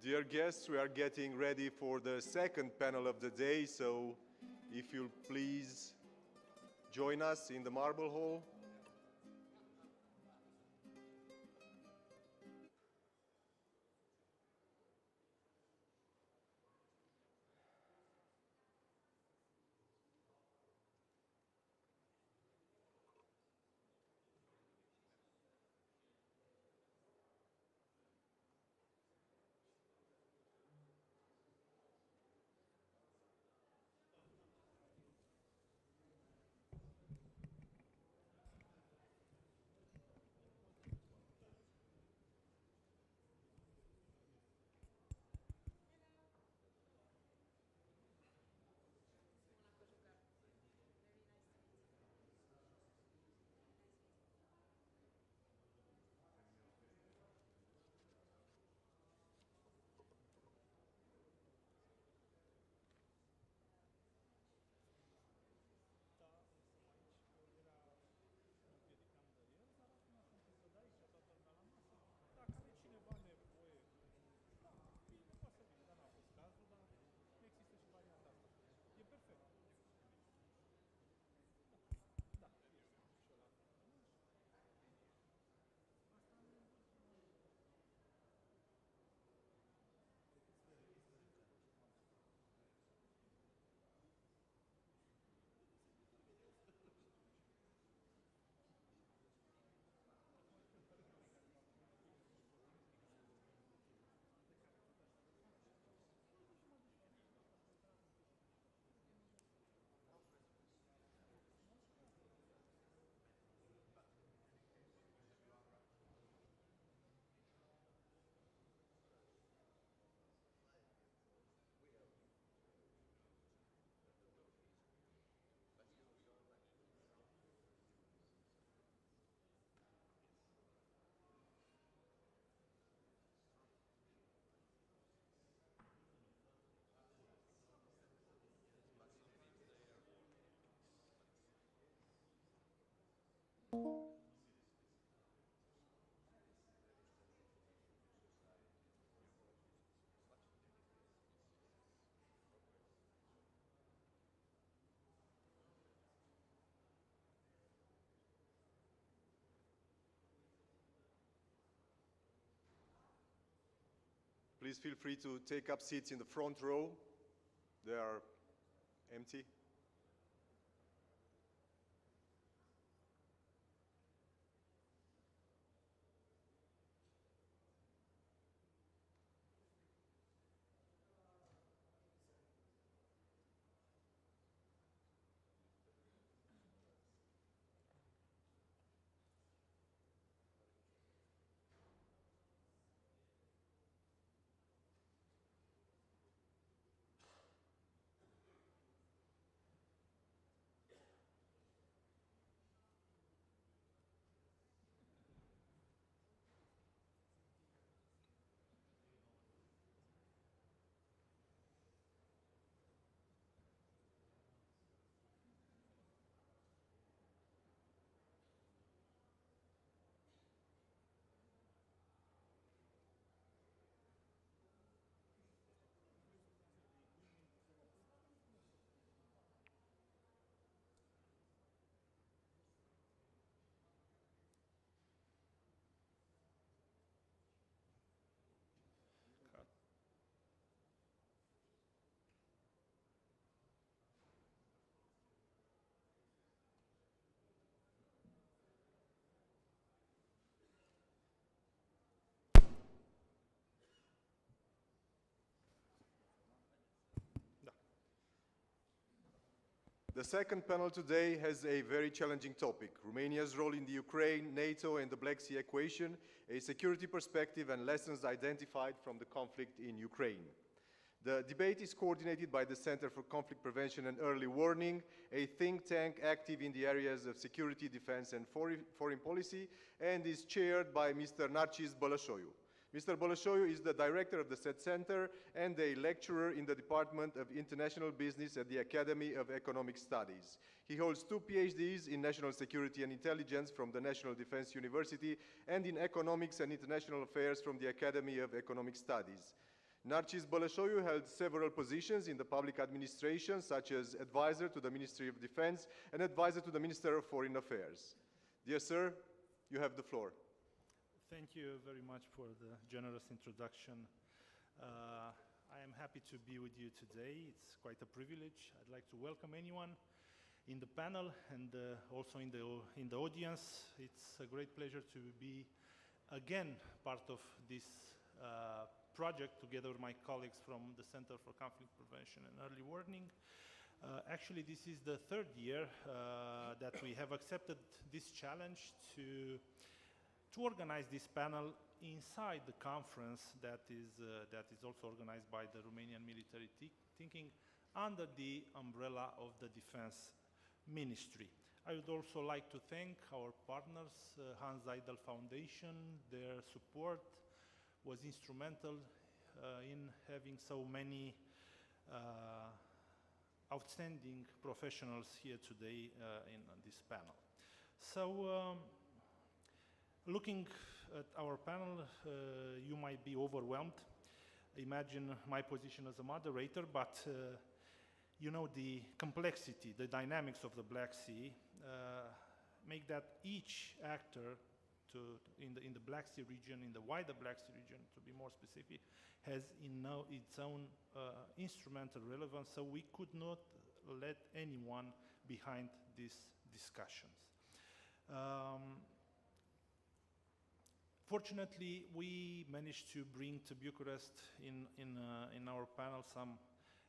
Dear guests, we are getting ready for the second panel of the day, so if you'll please join us in the Marble Hall. Please feel free to take up seats in the front row. They are empty. The second panel today has a very challenging topic: Romania's role in the Ukraine, NATO and the Black Sea equation, a security perspective and lessons identified from the conflict in Ukraine. The debate is coordinated by the Center for Conflict Prevention and Early Warning, a think tank active in the areas of security, defense and foreign policy, and is chaired by Mr. Narcis Bălășoiu. Mr. Bălășoiu is the director of the said center and a lecturer in the Department of International Business at the Academy of Economic Studies. He holds 2 PhDs in National Security and Intelligence from the National Defense University and in Economics and International Affairs from the Academy of Economic Studies. Narcis Bălășoiu held several positions in the public administration, such as advisor to the Ministry of Defense and advisor to the Minister of Foreign Affairs. Dear sir, you have the floor. Thank you very much for the generous introduction. I am happy to be with you today. It's quite a privilege. I'd like to welcome anyone in the panel and also in the audience. It's a great pleasure to be again part of this project together with my colleagues from the Center for Conflict Prevention and Early Warning. Actually, this is the third year that we have accepted this challenge to organize this panel inside the conference that is also organized by the Romanian Military Thinking under the umbrella of the Defense Ministry. I would also like to thank our partners, Hans Seidel Foundation. Their support was instrumental in having so many outstanding professionals here today in this panel. So, looking at our panel, you might be overwhelmed. Imagine my position as a moderator, but you know, the complexity, the dynamics of the Black Sea make that each actor in the Black Sea region, in the wider Black Sea region, to be more specific, has its own instrumental relevance, so we could not let anyone behind these discussions. Fortunately, we managed to bring to Bucharest in our panel some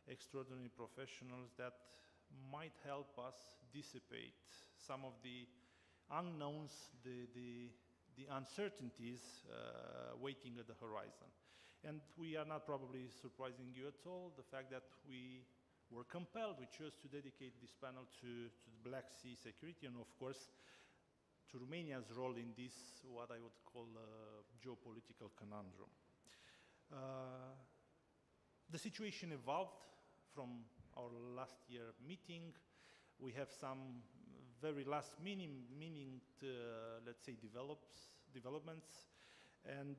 extraordinary professionals that might help us dissipate some of the unknowns, the uncertainties waiting at the horizon. And we are not probably surprising you at all, the fact that we were compelled, we chose to dedicate this panel to the Black Sea security and of course to Romania's role in this, what I would call a geopolitical conundrum. The situation evolved from our last year meeting. We have some very last minute, let's say, developments. And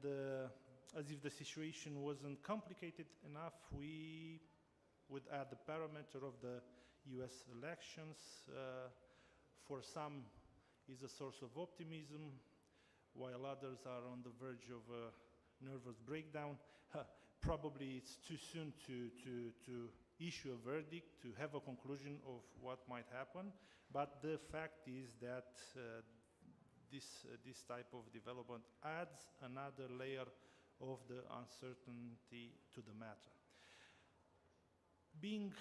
as if the situation wasn't complicated enough, we would add the parameter of the US elections. For some, is a source of optimism, while others are on the verge of a nervous breakdown. Probably it's too soon to issue a verdict, to have a conclusion of what might happen, but the fact is that this type of development adds another layer of the uncertainty to the matter. Being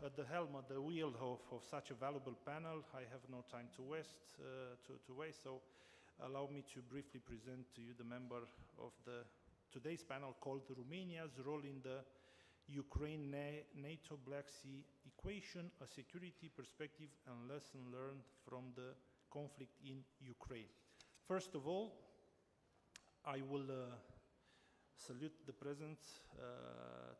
at the helm, at the wheel of such a valuable panel, I have no time to waste, so allow me to briefly present to you the member of today's panel called Romania's Role in the Ukraine-NATO Black Sea Equation, a Security Perspective and Lesson Learned from the Conflict in Ukraine. First of all, I will salute the presence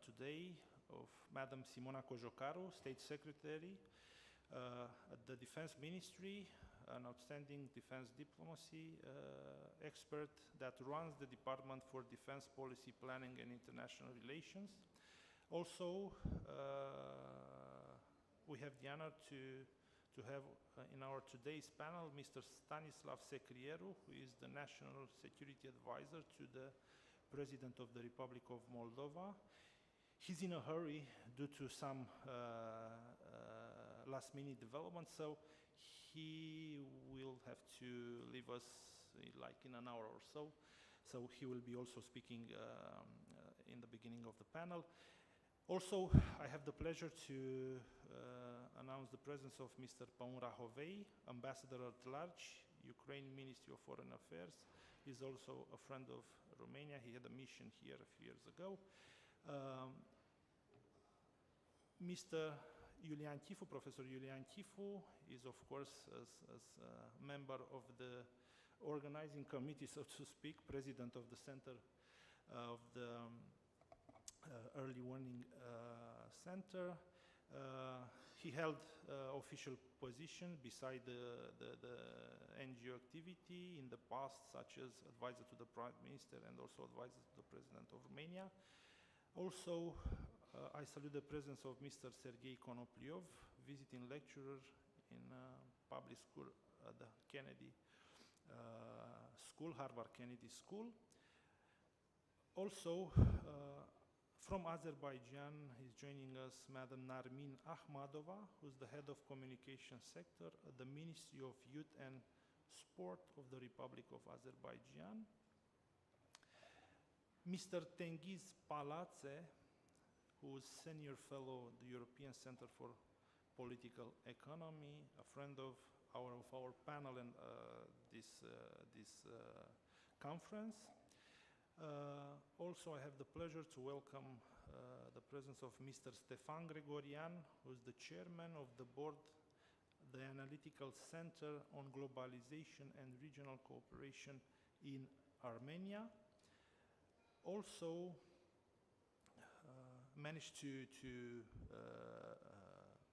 today of Madam Simona COJOCARU, State Secretary at the Defense Ministry, an outstanding defense diplomacy expert that runs the Department for Defense Policy Planning and International Relations. Also, we have the honor to have in our today's panel Mr. Stanislav Secrieru, who is the National Security Advisor to the President of the Republic of Moldova. He's in a hurry due to some last-minute developments, so he will have to leave us like in an hour or so. So he will be also speaking in the beginning of the panel. Also, I have the pleasure to announce the presence of Mr. Paun Rahovei, Ambassador at Large, Ukraine Ministry of Foreign Affairs. He's also a friend of Romania. He had a mission here a few years ago. Mr. Iulian Chifu, Professor Iulian Chifu, is of course as a member of the organizing committee, so to speak, president of the Center of the Early Warning Center. He held official position beside the NGO activity in the past, such as advisor to the Prime Minister and also advisor to the President of Romania. Also, I salute the presence of Mr. Sergei Konopliov, visiting lecturer in public school at the Kennedy School, Harvard Kennedy School. Also, from Azerbaijan is joining us Madam Narmin Akhmadova, who's the head of communication sector at the Ministry of Youth and Sport of the Republic of Azerbaijan. Mr. Tengiz Palatse, who is senior fellow at the European Center for Political Economy, a friend of our panel and this conference. Also, I have the pleasure to welcome the presence of Mr. Stefan Gregorian, who is the chairman of the board, the Analytical Center on Globalization and Regional Cooperation in Armenia. Also, managed to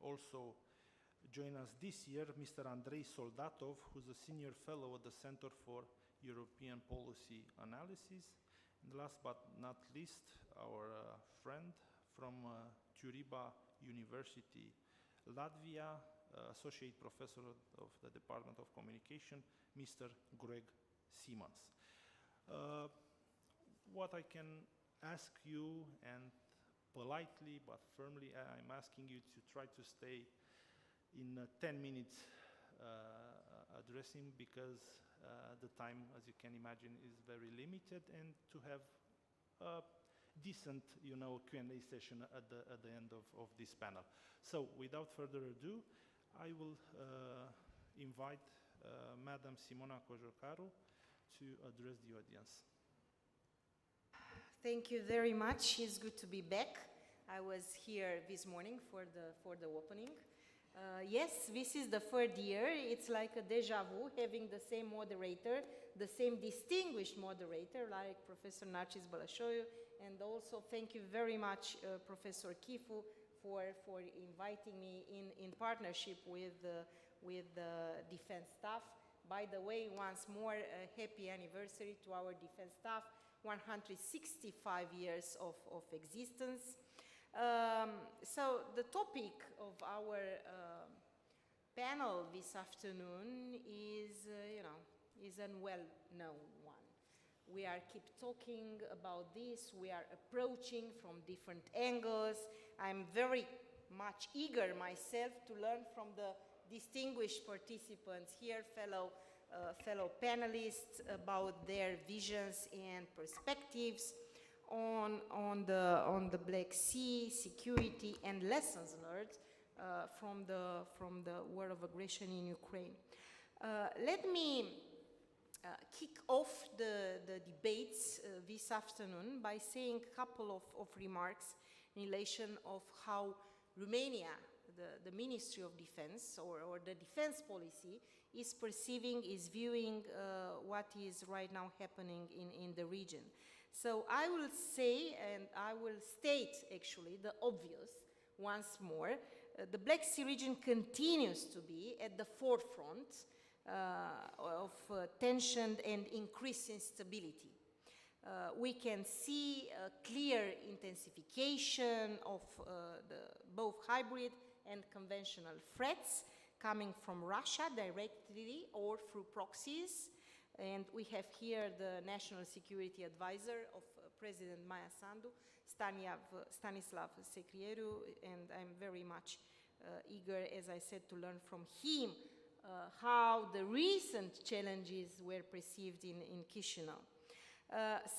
also join us this year, Mr. Andrei Soldatov, who's a senior fellow at the Center for European Policy Analysis. And last but not least, our friend from Turiba University, Latvia, Associate Professor of the Department of Communication, Mr. Greg Simons. What I can ask you, and politely but firmly, I'm asking you to try to stay in 10 minutes addressing, because the time, as you can imagine, is very limited, and to have a decent, Q&A session at the end of this panel. So, without further ado, I will invite Madam Simona COJOCARU to address the audience. Thank you very much. It's good to be back. I was here this morning for the opening. Yes, this is the third year. It's like a deja vu, having the same moderator, the same distinguished moderator, like Professor Narcis Bălășoiu, and also thank you very much, Professor Kifu, for inviting me in partnership with the defense staff. By the way, once more, a happy anniversary to our defense staff, 165 years of existence. So the topic of our panel this afternoon is, is a well-known one. We keep talking about this. We are approaching from different angles. I'm very much eager myself to learn from the distinguished participants here, fellow panelists, about their visions and perspectives on the Black Sea, security, and lessons learned from the war of aggression in Ukraine. Let me kick off the debates this afternoon by saying a couple of remarks in relation of how Romania, the Ministry of Defense, or the defense policy, is perceiving, is viewing what is right now happening in the region. So I will say, and I will state actually the obvious once more, the Black Sea region continues to be at the forefront of tension and increased instability. We can see a clear intensification of both hybrid and conventional threats coming from Russia directly or through proxies. And we have here the National Security Advisor of President Maia Sandu, Stanislav Secrieru, and I'm very much eager, as I said, to learn from him how the recent challenges were perceived in Chisinau.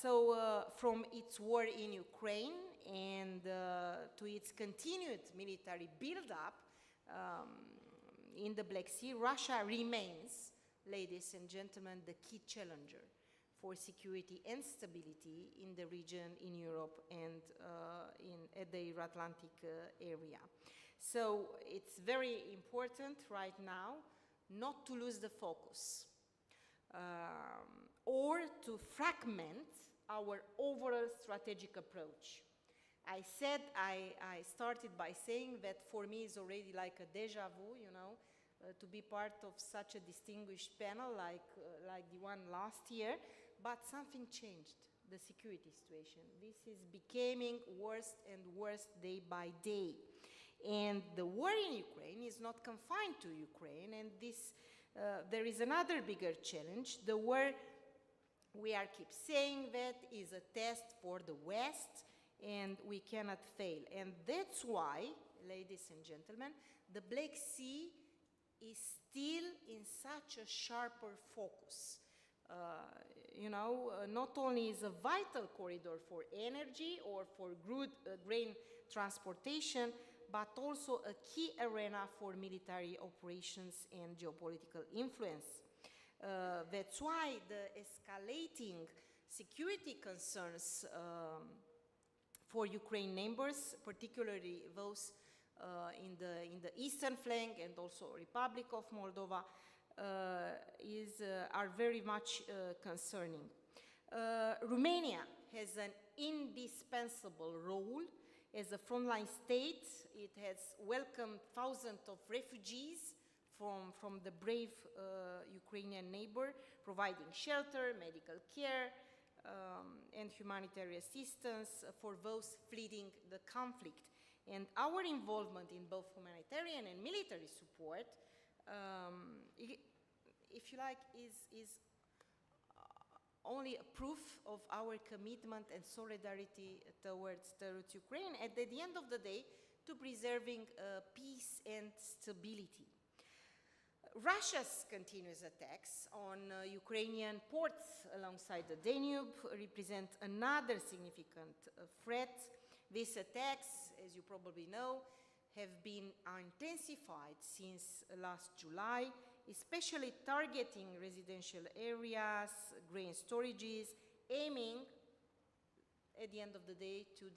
So from its war in Ukraine and to its continued military build-up in the Black Sea, Russia remains, ladies and gentlemen, the key challenger for security and stability in the region, in Europe, and at the Euro-Atlantic area. So it's very important right now not to lose the focus or to fragment our overall strategic approach. I started by saying that for me it's already like a deja vu, to be part of such a distinguished panel like the one last year, but something changed. the security situation. This is becoming worse and worse day by day. And the war in Ukraine is not confined to Ukraine, and there is another bigger challenge. The war, we keep saying that, is a test for the West, and we cannot fail. And that's why, ladies and gentlemen, the Black Sea is still in such a sharper focus. Not only is a vital corridor for energy or for grain transportation, but also a key arena for military operations and geopolitical influence. That's why the escalating security concerns for Ukraine neighbors, particularly those in the eastern flank and also Republic of Moldova, are very much concerning. Romania has an indispensable role as a frontline state. It has welcomed thousands of refugees from the brave Ukrainian neighbor, providing shelter, medical care, and humanitarian assistance for those fleeing the conflict. And our involvement in both humanitarian and military support, if you like, is only a proof of our commitment and solidarity towards Ukraine, and at the end of the day, to preserving peace and stability. Russia's continuous attacks on Ukrainian ports alongside the Danube represent another significant threat. These attacks, as you probably know, have been intensified since last July, especially targeting residential areas, grain storages, aiming, at the end of the day, to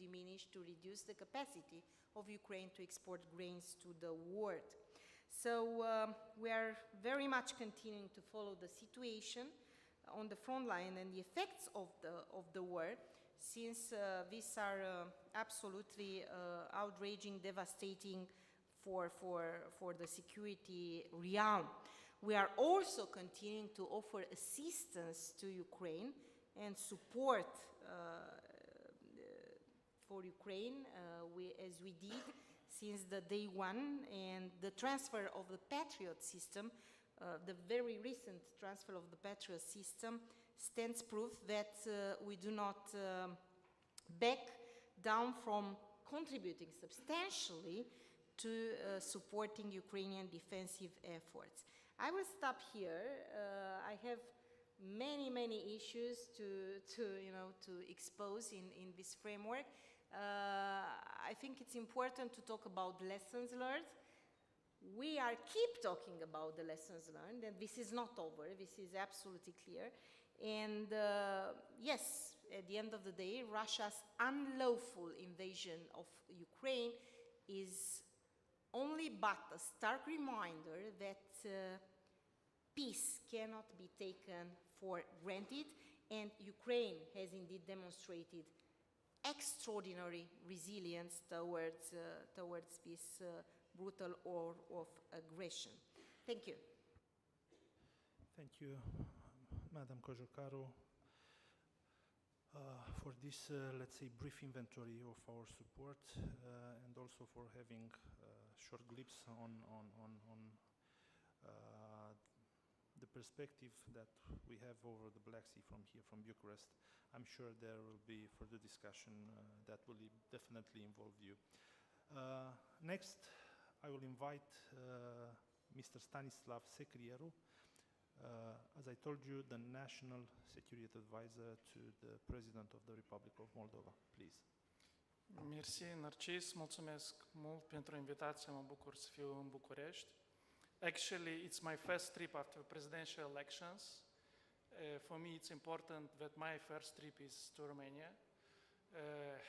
reduce the capacity of Ukraine to export grains to the world. So we are very much continuing to follow the situation on the front line and the effects of the war, since these are absolutely outraging, devastating for the security realm. We are also continuing to offer assistance to Ukraine and support for Ukraine, as we did since the day one, and the transfer of the Patriot system, the very recent transfer of the Patriot system, stands proof that we do not back down from contributing substantially to supporting Ukrainian defensive efforts. I will stop here. I have many issues to expose in this framework. I think it's important to talk about lessons learned. We keep talking about the lessons learned, and this is not over. This is absolutely clear. And yes, at the end of the day, Russia's unlawful invasion of Ukraine is only but a stark reminder that peace cannot be taken for granted, and Ukraine has indeed demonstrated extraordinary resilience towards this brutal war of aggression. Thank you. Thank you, Madam COJOCARU, for this, let's say, brief inventory of our support, and also for having a short glimpse on the perspective that we have over the Black Sea from here, from Bucharest. I'm sure there will be further discussion that will definitely involve you. Next, I will invite Mr. Stanislav Secrieru, as I told you, the National Security Advisor to the President of the Republic of Moldova. Please. Mersi, Narcis, mulțumesc mult pentru invitație, mă bucur să fiu în București. Actually, it's my first trip after presidential elections. For me, it's important that my first trip is to Romania.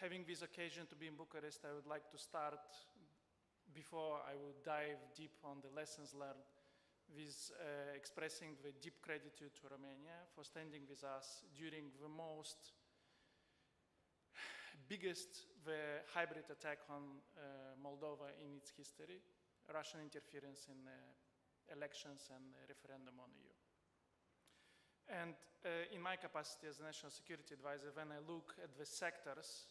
Having this occasion to be in Bucharest, I would like to start, before I would dive deep on the lessons learned, with expressing the deep gratitude to Romania for standing with us during the biggest hybrid attack on Moldova in its history, Russian interference in elections and referendum on EU. And in my capacity as National Security Advisor, when I look at the sectors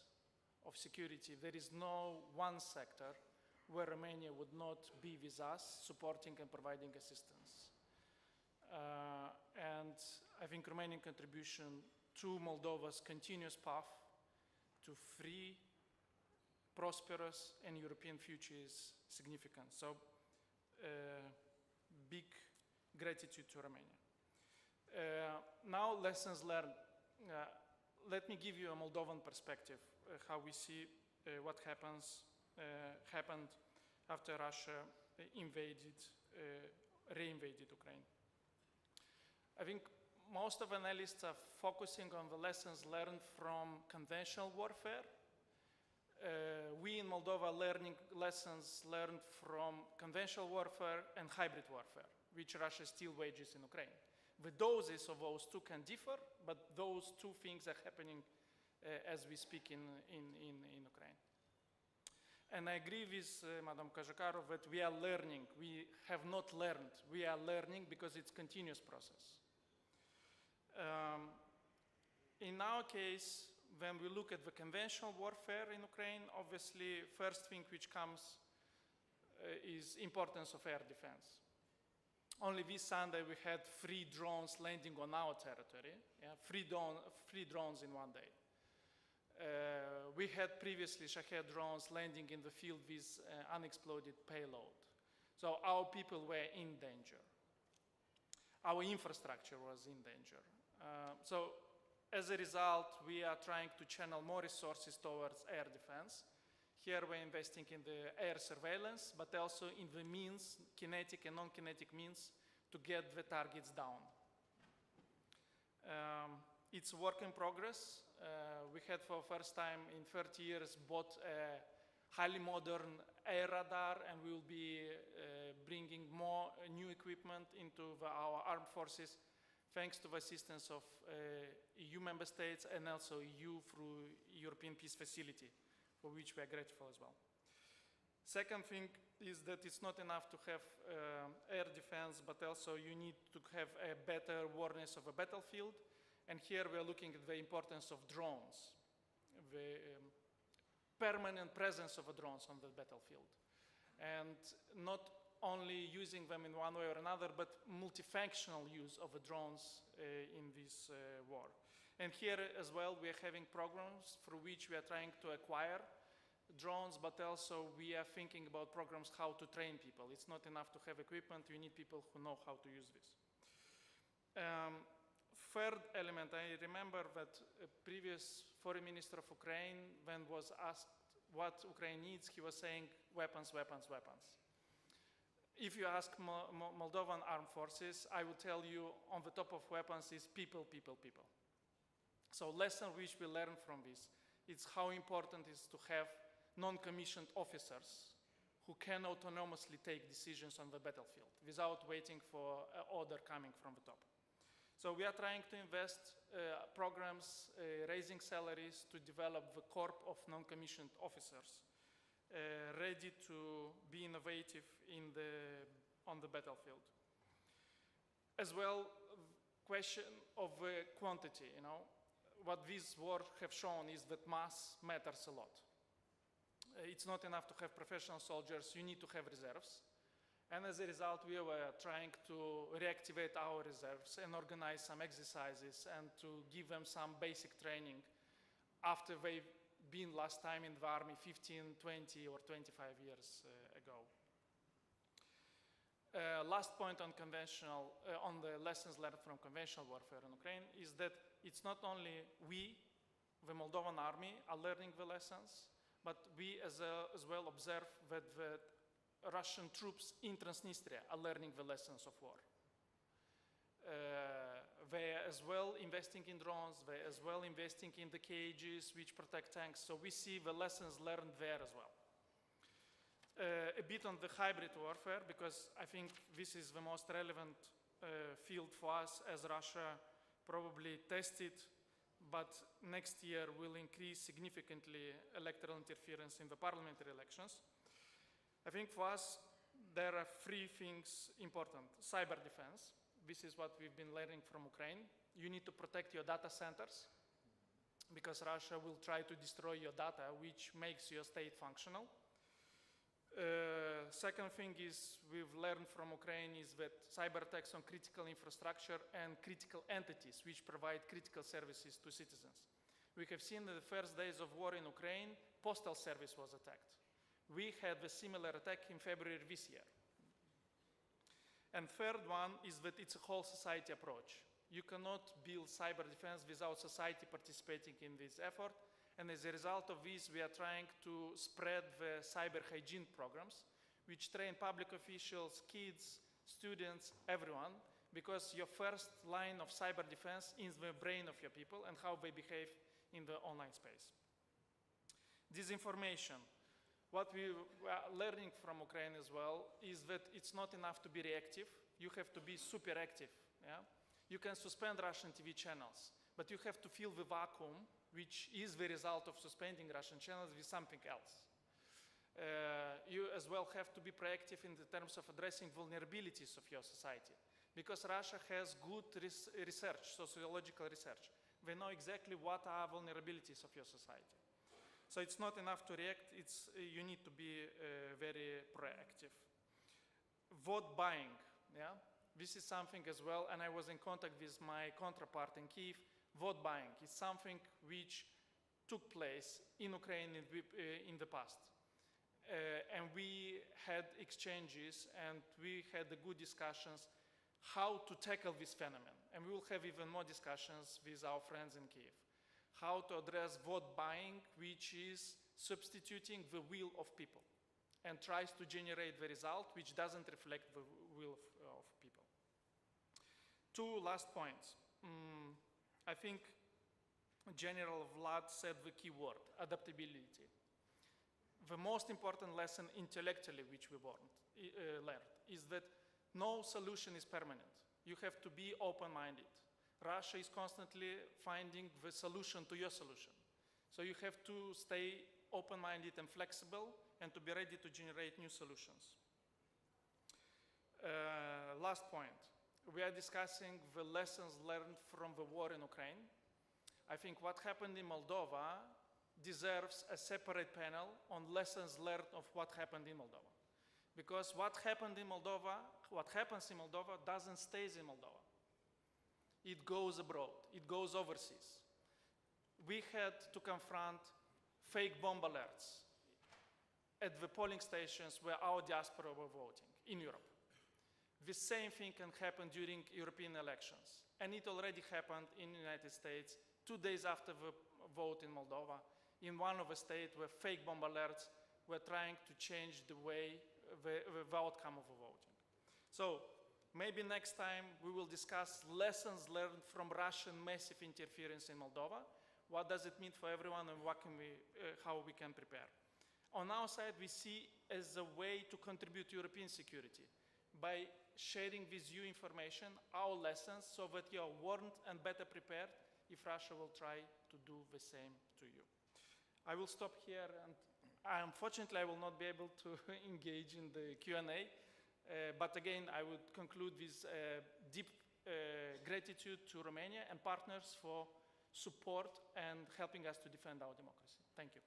of security, there is no one sector where Romania would not be with us, supporting and providing assistance. And I think Romanian contribution to Moldova's continuous path to free, prosperous, and European future is significant. So, big gratitude to Romania. Now, lessons learned. Let me give you a Moldovan perspective, how we see what happened after Russia reinvaded Ukraine. I think most of analysts are focusing on the lessons learned from conventional warfare. We in Moldova are learning lessons learned from conventional warfare and hybrid warfare, which Russia still wages in Ukraine. The doses of those two can differ, but those two things are happening as we speak in Ukraine. And I agree with Madam COJOCARU that we are learning. We have not learned. We are learning because it's a continuous process. In our case, when we look at the conventional warfare in Ukraine, obviously, first thing which comes is importance of air defense. Only this Sunday we had 3 drones landing on our territory, yeah, 3 drones in one day. We had previously Shahed drones landing in the field with unexploded payload. So our people were in danger. Our infrastructure was in danger. So as a result, we are trying to channel more resources towards air defense. Here we're investing in the air surveillance, but also in the means, kinetic and non-kinetic means, to get the targets down. It's a work in progress. We had for the first time in 30 years bought a highly modern air radar, and we will be bringing more new equipment into our armed forces, thanks to the assistance of EU member states and also EU through European Peace Facility, for which we are grateful as well. Second thing is that it's not enough to have air defense, but also you need to have a better awareness of a battlefield. And here we are looking at the importance of drones, the permanent presence of drones on the battlefield. And not only using them in one way or another, but multifunctional use of the drones in this war. And here as well, we are having programs through which we are trying to acquire drones, but also we are thinking about programs how to train people. It's not enough to have equipment, you need people who know how to use this. Third element, I remember that a previous foreign minister of Ukraine, when was asked what Ukraine needs, he was saying weapons, weapons, weapons. If you ask Moldovan armed forces, I will tell you on the top of weapons is people, people, people. So lesson which we learn from this, it's how important it is to have non-commissioned officers who can autonomously take decisions on the battlefield without waiting for an order coming from the top. So we are trying to invest programs, raising salaries to develop the corps of non-commissioned officers ready to be innovative on the battlefield. As well, question of quantity, you know. What this war have shown is that mass matters a lot. It's not enough to have professional soldiers, you need to have reserves. And as a result, we were trying to reactivate our reserves and organize some exercises and to give them some basic training after they've been last time in the army 15, 20 or 25 years ago. Last point on on the lessons learned from conventional warfare in Ukraine is that it's not only we, the Moldovan army, are learning the lessons, but we as well observe that the Russian troops in Transnistria are learning the lessons of war. They are as well investing in drones, they are as well investing in the cages which protect tanks, so we see the lessons learned there as well. A bit on the hybrid warfare, because I think this is the most relevant field for us, as Russia probably tested, but next year will increase significantly electoral interference in the parliamentary elections. I think for us, there are 3 things important. Cyber defense, this is what we've been learning from Ukraine. You need to protect your data centers because Russia will try to destroy your data, which makes your state functional. Second thing is we've learned from Ukraine is that cyber attacks on critical infrastructure and critical entities which provide critical services to citizens. We have seen in the first days of war in Ukraine, postal service was attacked. We had a similar attack in February this year. And third one is that it's a whole society approach. You cannot build cyber defense without society participating in this effort. And as a result of this, we are trying to spread the cyber hygiene programs, which train public officials, kids, students, everyone, because your first line of cyber defense is the brain of your people and how they behave in the online space. Disinformation. What we are learning from Ukraine as well is that it's not enough to be reactive. You have to be super active. Yeah? You can suspend Russian TV channels, but you have to fill the vacuum, which is the result of suspending Russian channels, with something else. You as well have to be proactive in the terms of addressing vulnerabilities of your society, because Russia has good research, sociological research. They know exactly what are vulnerabilities of your society. So it's not enough to react, you need to be very proactive. Vote buying, yeah? This is something as well, and I was in contact with my counterpart in Kyiv. Vote buying is something which took place in Ukraine in the past. And we had exchanges and we had good discussions how to tackle this phenomenon. And we will have even more discussions with our friends in Kyiv. How to address vote buying, which is substituting the will of people and tries to generate the result which doesn't reflect the will of people. Two last points. I think General Vlad said the key word, adaptability. The most important lesson intellectually which we learned is that no solution is permanent. You have to be open-minded. Russia is constantly finding the solution to your solution. So you have to stay open-minded and flexible and to be ready to generate new solutions. Last point. We are discussing the lessons learned from the war in Ukraine. I think what happened in Moldova deserves a separate panel on lessons learned of what happened in Moldova. Because what happens in Moldova doesn't stay in Moldova. It goes abroad, it goes overseas. We had to confront fake bomb alerts at the polling stations where our diaspora were voting in Europe. The same thing can happen during European elections. And it already happened in the United States 2 days after the vote in Moldova, in one of the states where fake bomb alerts were trying to change the way, the outcome of the voting. So maybe next time we will discuss lessons learned from Russian massive interference in Moldova. What does it mean for everyone and what can how we can prepare? On our side, we see as a way to contribute to European security by sharing with you information, our lessons, so that you are warned and better prepared if Russia will try to do the same to you. I will stop here, and unfortunately I will not be able to engage in the Q&A, but again I would conclude with deep gratitude to Romania and partners for support and helping us to defend our democracy. Thank you.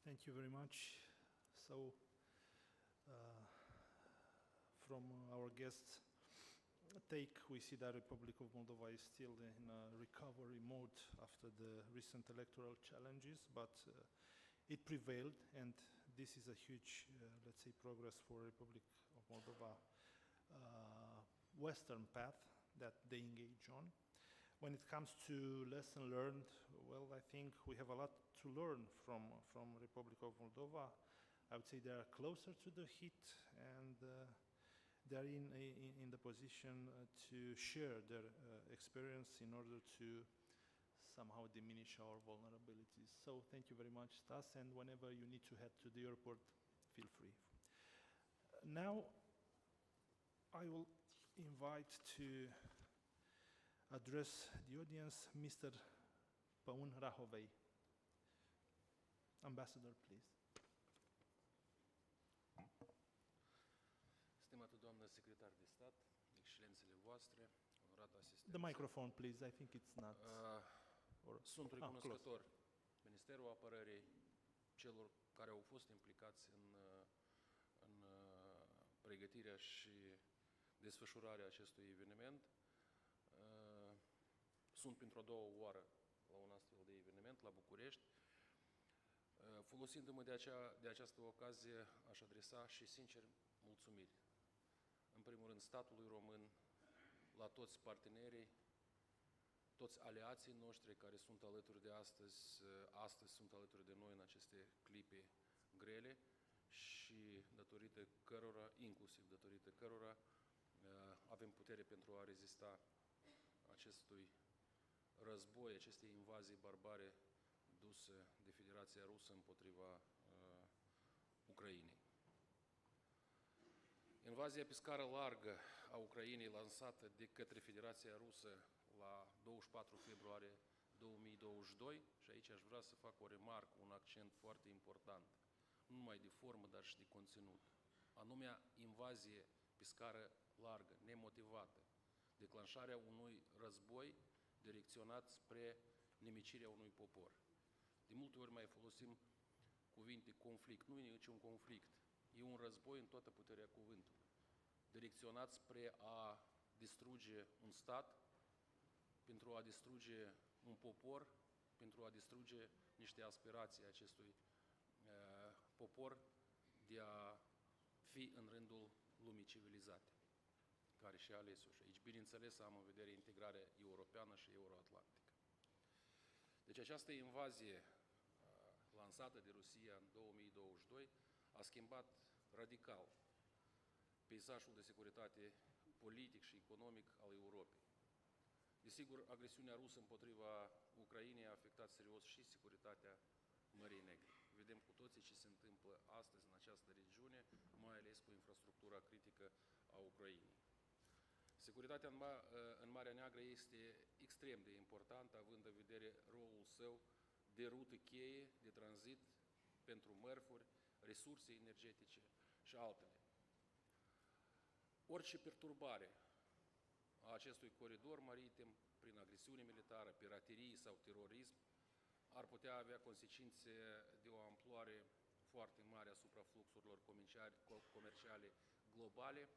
Thank you very much. So, from our guests' take, we see that Republic of Moldova is still in a recovery mode after the recent electoral challenges, but it prevailed, and this is a huge, let's say, progress for Republic of Moldova Western path that they engage on. When it comes to lesson learned, well, I think we have a lot to learn from Republic of Moldova. I would say they are closer to the heat, and they're in the position to share their experience in order to somehow diminish our vulnerabilities. So thank you very much, Stas, and whenever you need to head to the airport, feel free. Now, I will invite to address the audience Mr. Paun Rahovei. Ambassador, please. Stimată doamnă secretar de stat, excelențele voastre, onorată asistență. The microphone, please. I think it's not... Sunt recunoscător Ministerul Apărării, celor care au fost implicați în pregătirea și desfășurarea acestui eveniment. Sunt pentru a doua oară la un astfel de eveniment la București. Folosindu-mă de această ocazie, aș adresa și sincer mulțumiri. În primul rând statului român, la toți partenerii, toți aliații noștri care sunt alături de astăzi sunt alături de noi în aceste clipe grele și datorită cărora, inclusiv datorită cărora, avem putere pentru a rezista acestui război, acestei invazii barbare duse de Federația Rusă împotriva Ucrainei. Invazia pe scară largă a Ucrainei lansată de către Federația Rusă la 24 februarie 2022, și aici aș vrea să fac o remarcă, un accent foarte important, nu numai de formă, dar și de conținut, anume invazie pe scară largă, nemotivată, declanșarea unui război direcționat spre nimicirea unui popor. De multe ori mai folosim cuvinte conflict, nu e niciun conflict, e un război în toată puterea cuvântului, direcționat spre a distruge un stat, pentru a distruge un popor, pentru a distruge niște aspirații acestui popor de a fi în rândul lumii civilizate, care și-a ales-o. Și aici, bineînțeles, am în vedere integrarea europeană și euroatlantică. Deci această invazie lansată de Rusia în 2022 a schimbat radical peisajul de securitate politic și economic al Europei. Desigur, agresiunea rusă împotriva Ucrainei a afectat serios și securitatea Mării Negre. Vedem cu toții ce se întâmplă astăzi în această regiune, mai ales cu infrastructura critică a Ucrainei. Securitatea în Marea Neagră este extrem de importantă, având în vedere rolul său de rută cheie de tranzit pentru mărfuri, resurse energetice și altele. Orice perturbare a acestui coridor maritim prin agresiune militară, piraterie sau terorism ar putea avea consecințe de o amploare foarte mare asupra fluxurilor comerciale globale,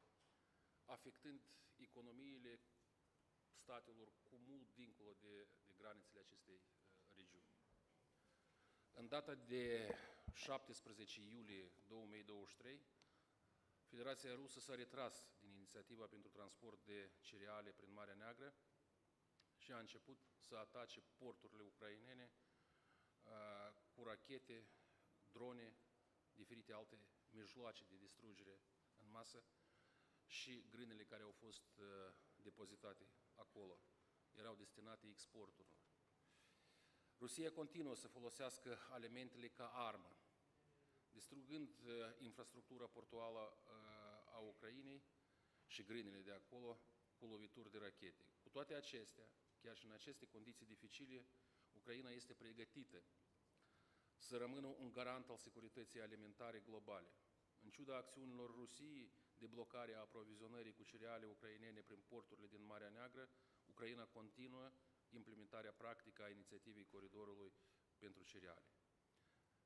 afectând economiile statelor cu mult dincolo de granițele acestei regiuni. În data de 17 iulie 2023, Federația Rusă s-a retras din inițiativa pentru transport de cereale prin Marea Neagră și a început să atace porturile ucrainene cu rachete, drone, diferite alte mijloace de distrugere în masă și grânele care au fost depozitate acolo. Erau destinate exporturilor. Rusia continuă să folosească alimentele ca armă, distrugând infrastructura portuală a Ucrainei și grânele de acolo cu lovituri de rachete. Cu toate acestea, chiar și în aceste condiții dificile, Ucraina este pregătită să rămână un garant al securității alimentare globale. În ciuda acțiunilor Rusiei de blocare a aprovizionării cu cereale ucrainene prin porturile din Marea Neagră, Ucraina continuă implementarea practică a inițiativei coridorului pentru cereale.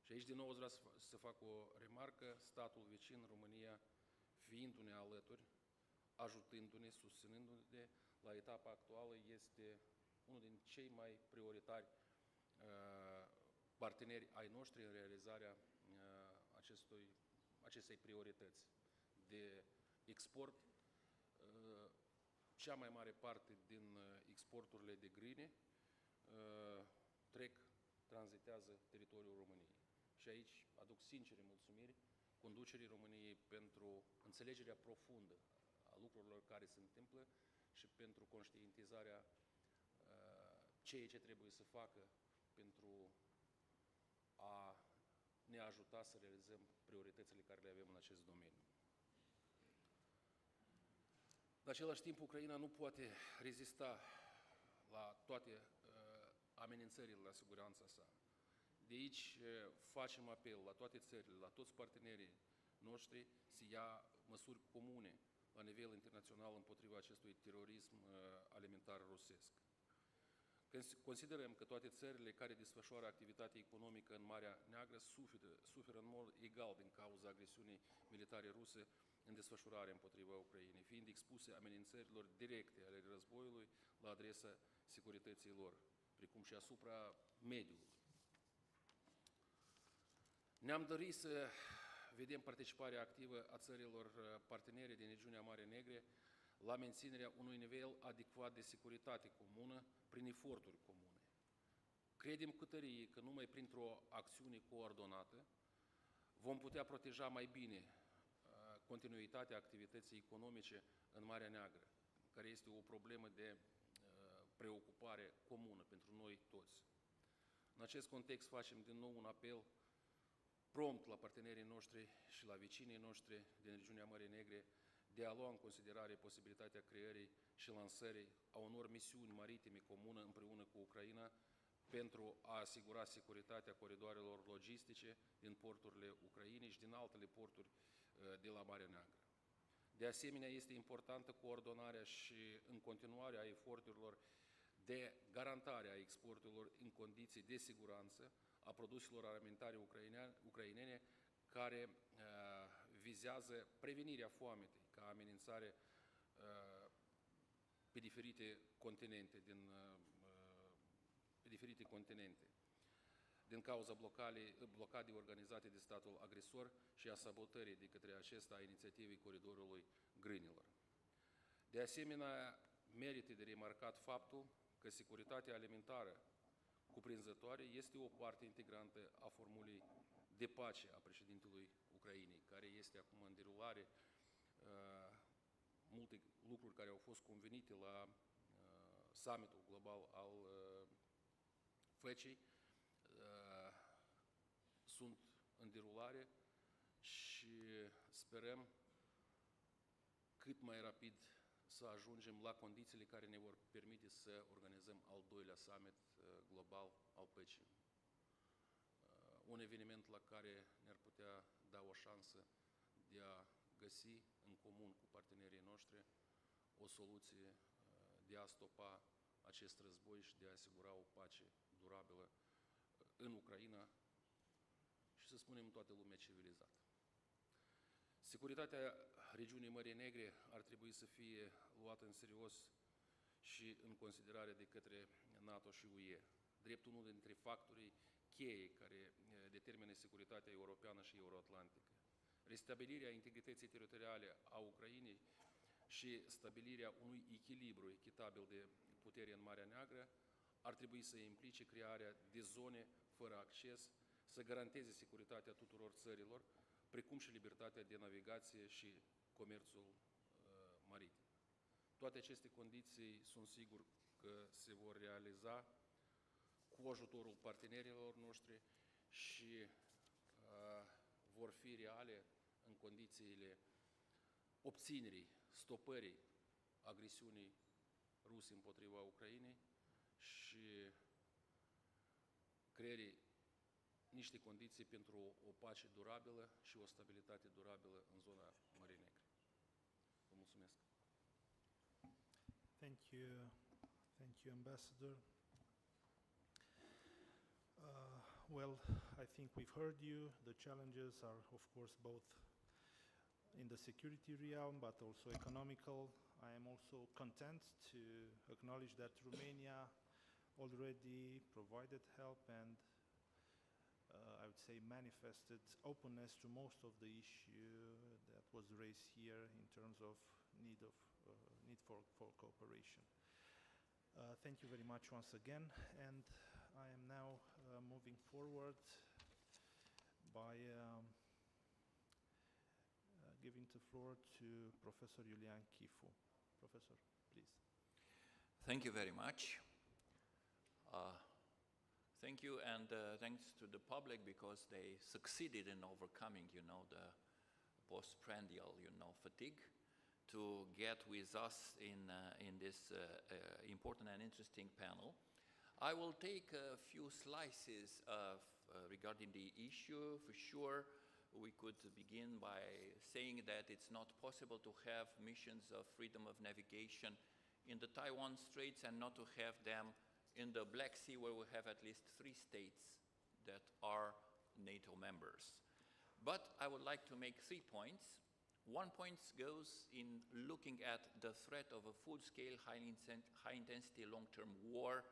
Și aici, din nou, vreau să fac o remarcă, statul vecin, România, fiindu-ne alături, ajutându-ne, susținându-ne, la etapa actuală, este unul din cei mai prioritari parteneri ai noștri în realizarea acestei priorități de export. Cea mai mare parte din exporturile de grâne tranzitează teritoriul României. Și aici aduc sincere mulțumiri conducerii României pentru înțelegerea profundă a lucrurilor care se întâmplă și pentru conștientizarea ceea ce trebuie să facă pentru a ne ajuta să realizăm prioritățile care le avem în acest domeniu. În același timp, Ucraina nu poate rezista la toate amenințările la siguranța sa. De aici facem apel la toate țările, la toți partenerii noștri să ia măsuri comune la nivel internațional împotriva acestui terorism alimentar rusesc. Considerăm că toate țările care desfășoară activitate economică în Marea Neagră suferă în mod egal din cauza agresiunii militare ruse în desfășurare împotriva Ucrainei, fiind expuse amenințărilor directe ale războiului la adresa securității lor, precum și asupra mediului. Ne-am dorit să vedem participarea activă a țărilor partenere din regiunea Mării Negre la menținerea unui nivel adecvat de securitate comună prin eforturi comune. Credem cu tărie că numai printr-o acțiune coordonată vom putea proteja mai bine continuitatea activității economice în Marea Neagră, care este o problemă de preocupare comună pentru noi toți. În acest context facem din nou un apel prompt la partenerii noștri și la vecinii noștri din regiunea Mării Negre de a lua în considerare posibilitatea creării și lansării a unor misiuni maritime comune împreună cu Ucraina pentru a asigura securitatea coridoarelor logistice din porturile Ucrainei și din altele porturi de la Marea Neagră. De asemenea, este importantă coordonarea și în continuare a eforturilor de garantare a exporturilor în condiții de siguranță a produselor alimentare ucrainene care vizează prevenirea foametei ca amenințare pe diferite continente din cauza blocadei organizate de statul agresor și a sabotării de către acesta a inițiativei Coridorului Grânilor. De asemenea, merită de remarcat faptul că securitatea alimentară cuprinzătoare este o parte integrantă a formulei de pace a președintelui Ucrainei, care este acum în derulare. Multe lucruri care au fost convenite la summitul global al FECI sunt în derulare și sperăm cât mai rapid să ajungem la condițiile care ne vor permite să organizăm al doilea summit global al păcii. Un eveniment la care ne-ar putea da o șansă de a găsi în comun cu partenerii noștri o soluție de a stopa acest război și de a asigura o pace durabilă în Ucraina și, să spunem, în toată lumea civilizată. Securitatea regiunii Mării Negre ar trebui să fie luată în serios și în considerare de către NATO și UE, drept unul dintre factorii cheie care determină securitatea europeană și euroatlantică. Restabilirea integrității teritoriale a Ucrainei și stabilirea unui echilibru echitabil de putere în Marea Neagră ar trebui să implice crearea de zone fără acces, să garanteze securitatea tuturor țărilor, precum și libertatea de navigație și comerțul maritim. Toate aceste condiții sunt sigur că se vor realiza cu ajutorul partenerilor noștri și vor fi reale în condițiile obținerii, stopării agresiunii ruse împotriva Ucrainei și creării niște condiții pentru o pace durabilă și o stabilitate durabilă în zona Mării Negre. Vă mulțumesc. Thank you, Ambassador. Well, I think we've heard you. The challenges are, of course, both in the security realm, but also economical. I am also content to acknowledge that Romania already provided help and I would say manifested openness to most of the issue that was raised here in terms of need for cooperation. Thank you very much once again, and I am now moving forward by giving the floor to Professor Iulian Chifu. Professor, please. Thank you very much. Thank you, and thanks to the public because they succeeded in overcoming, the postprandial, fatigue to get with us in this important and interesting panel. I will take a few slices of regarding the issue. For sure, we could begin by saying that it's not possible to have missions of freedom of navigation in the Taiwan Straits and not to have them in the Black Sea, where we have at least 3 states that are NATO members. But I would like to make 3 points. One point goes in looking at the threat of a full-scale, high-intensity, long-term war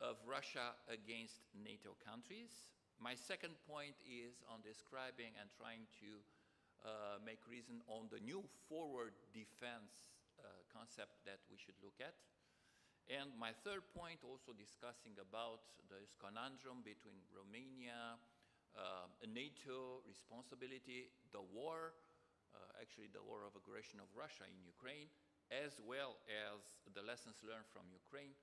of Russia against NATO countries. My second point is on describing and trying to make reason on the new forward defense concept that we should look at. And my third point, also discussing about this conundrum between Romania, NATO responsibility, the war, actually the war of aggression of Russia in Ukraine, as well as the lessons learned from Ukraine.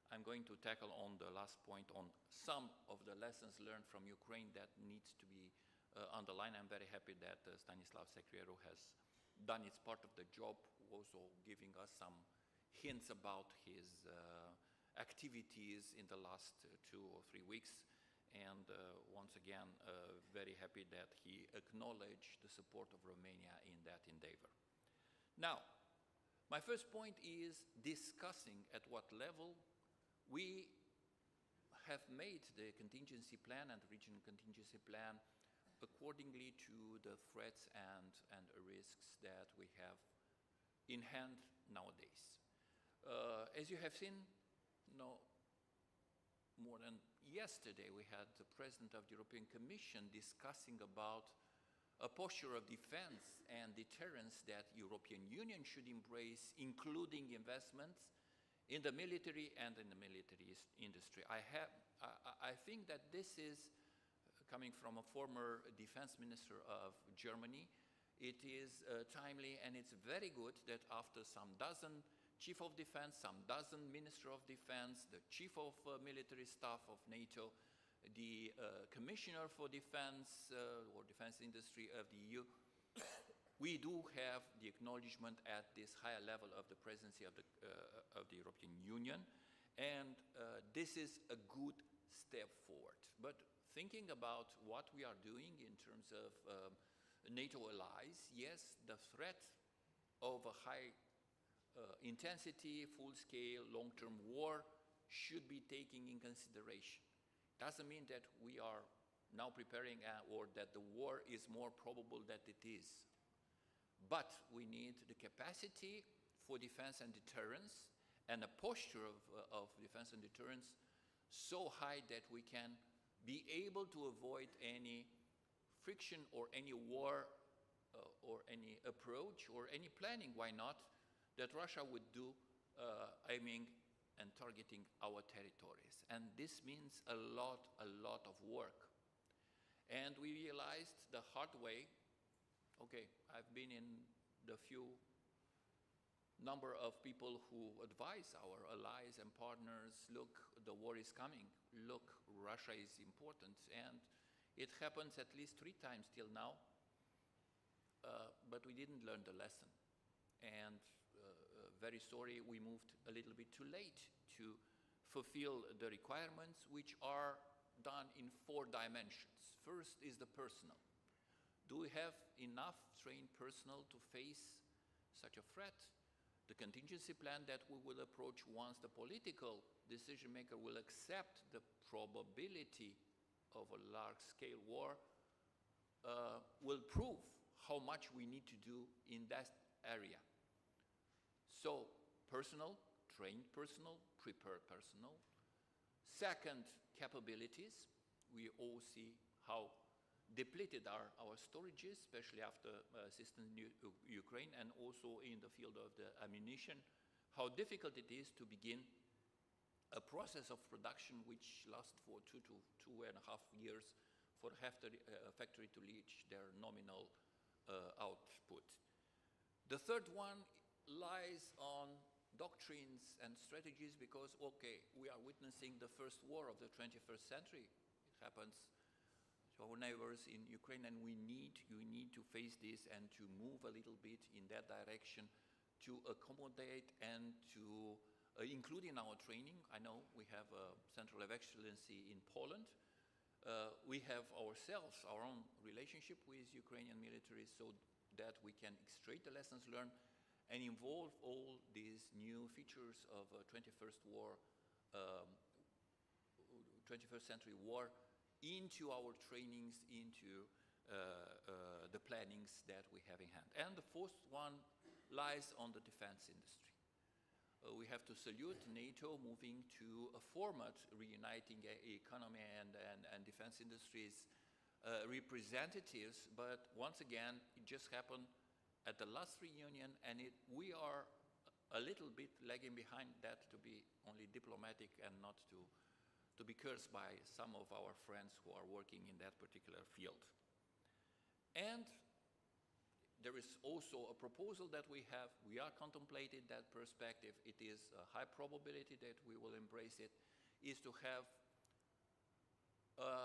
I'm going to tackle on the last point on some of the lessons learned from Ukraine that needs to be underlined. I'm very happy that Stanislav Secretariu has done its part of the job, also giving us some hints about his activities in the last 2 or 3 weeks. And once again, very happy that he acknowledged the support of Romania in that endeavor. Now, my first point is discussing at what level we have made the contingency plan and the regional contingency plan accordingly to the threats and risks that we have in hand nowadays. As you have seen, no more than yesterday, we had the President of the European Commission discussing about a posture of defense and deterrence that European Union should embrace, including investments in the military and in the military industry. I think that this is coming from a former defense minister of Germany. It is timely, and it's very good that after some dozen chief of defense, some dozen minister of defense, the chief of military staff of NATO, the commissioner for defense or defense industry of the EU, we do have the acknowledgement at this higher level of the presidency of the European Union, and this is a good step forward. But thinking about what we are doing in terms of NATO allies, yes, the threat of a high intensity, full-scale, long-term war should be taken in consideration. Doesn't mean that we are now preparing or that the war is more probable than it is. But we need the capacity for defense and deterrence and a posture of defense and deterrence so high that we can be able to avoid any friction or any war or any approach or any planning, why not, that Russia would do aiming and targeting our territories. And this means a lot of work. And we realized the hard way. Okay, I've been in the few number of people who advise our allies and partners, look, the war is coming, look, Russia is important, and it happens at least 3 times till now, but we didn't learn the lesson. And very sorry, we moved a little bit too late to fulfill the requirements, which are done in 4 dimensions. First is the personal. Do we have enough trained personnel to face such a threat? The contingency plan that we will approach once the political decision maker will accept the probability of a large-scale war will prove how much we need to do in that area. So, personnel, trained personnel, prepared personnel. Second, capabilities. We all see how depleted are our storages, especially after assistance in Ukraine, and also in the field of the ammunition, how difficult it is to begin a process of production which lasts for 2 to 2.5 years for a factory to reach their nominal output. The third one lies on doctrines and strategies because, okay, we are witnessing the first war of the 21st century. It happens to our neighbors in Ukraine, and we need to face this and to move a little bit in that direction to accommodate and to include in our training. I know we have a Center of Excellency in Poland. We have ourselves our own relationship with Ukrainian military so that we can extract the lessons learned and involve all these new features of 21st century war into our trainings, into the plannings that we have in hand. And the fourth one lies on the defense industry. We have to salute NATO moving to a format reuniting economy and defense industries representatives, but once again, it just happened at the last reunion, and we are a little bit lagging behind that, to be only diplomatic and not to be cursed by some of our friends who are working in that particular field. And there is also a proposal that we are contemplating that perspective. It is a high probability that we will embrace it, is to have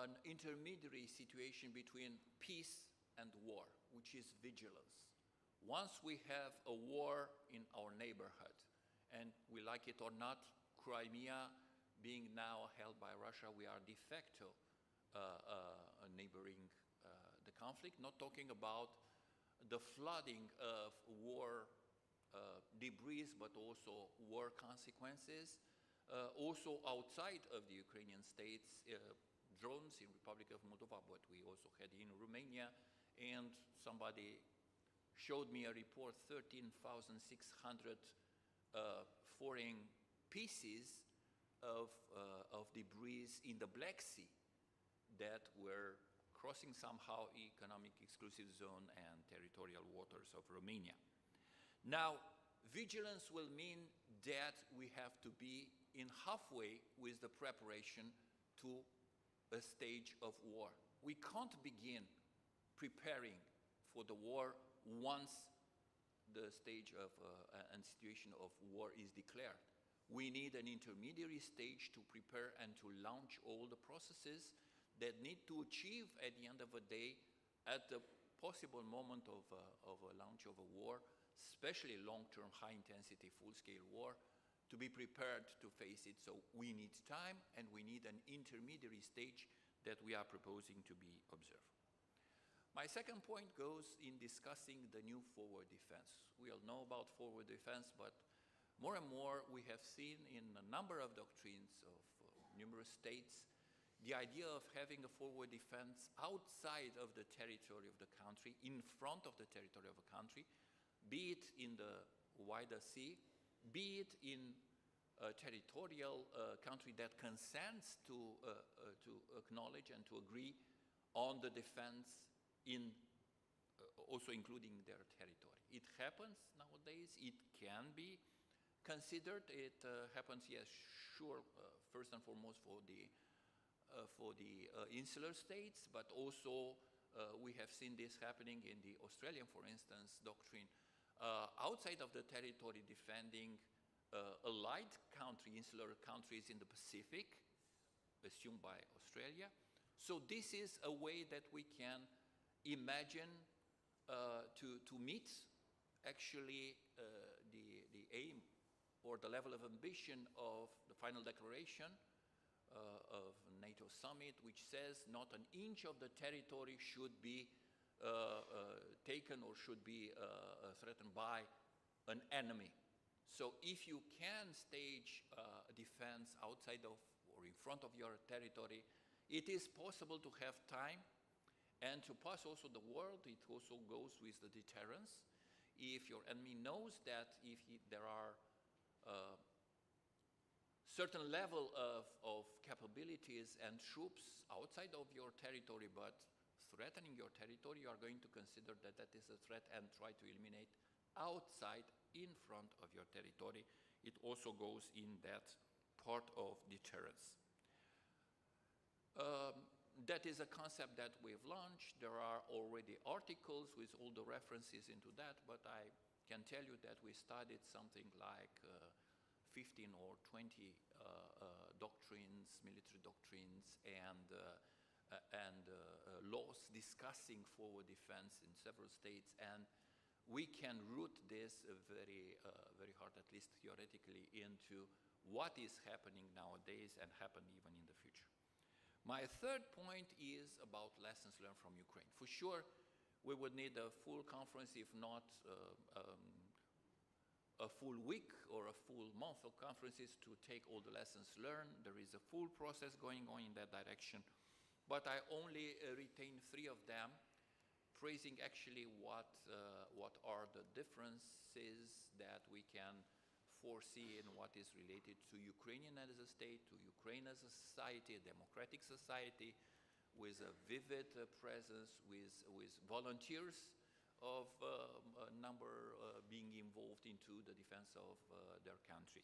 an intermediary situation between peace and war, which is vigilance. Once we have a war in our neighborhood, and we like it or not, Crimea being now held by Russia, we are de facto neighboring the conflict, not talking about the flooding of war debris, but also war consequences. Also outside of the Ukrainian states, drones in Republic of Moldova, but we also had in Romania, and somebody showed me a report, 13,600 foreign pieces of debris in the Black Sea that were crossing somehow economic exclusive zone and territorial waters of Romania. Now, vigilance will mean that we have to be in halfway with the preparation to a stage of war. We can't begin preparing for the war once the stage of and situation of war is declared. We need an intermediary stage to prepare and to launch all the processes that need to achieve at the end of the day, at the possible moment of a launch of a war, especially long-term, high-intensity, full-scale war, to be prepared to face it. So we need time, and we need an intermediary stage that we are proposing to be observed. My second point goes in discussing the new forward defense. We all know about forward defense, but more and more we have seen in a number of doctrines of numerous states the idea of having a forward defense outside of the territory of the country, in front of the territory of a country, be it in the wider sea, be it in a territorial country that consents to acknowledge and to agree on the defense in also including their territory. It happens nowadays, it can be considered, it happens, yes, sure, first and foremost for the insular states, but also we have seen this happening in the Australian, for instance, doctrine, outside of the territory defending allied country, insular countries in the Pacific, assumed by Australia. So this is a way that we can imagine to meet actually the aim or the level of ambition of the final declaration of NATO summit, which says not an inch of the territory should be taken or should be threatened by an enemy. So if you can stage defense outside of or in front of your territory, it is possible to have time and to pass also the world. It also goes with the deterrence. If your enemy knows that if there are certain level of capabilities and troops outside of your territory but threatening your territory, you are going to consider that that is a threat and try to eliminate outside, in front of your territory. It also goes in that part of deterrence. That is a concept that we've launched. There are already articles with all the references into that, but I can tell you that we studied something like 15 or 20 doctrines, military doctrines, and laws discussing forward defense in several states, and we can root this very hard, at least theoretically, into what is happening nowadays and happen even in the future. My third point is about lessons learned from Ukraine. For sure, we would need a full conference, if not a full week or a full month of conferences to take all the lessons learned. There is a full process going on in that direction. But I only retain 3 of them, praising actually what are the differences that we can foresee in what is related to Ukrainian as a state, to Ukraine as a society, a democratic society, with a vivid presence, with volunteers of a number being involved into the defense of their country.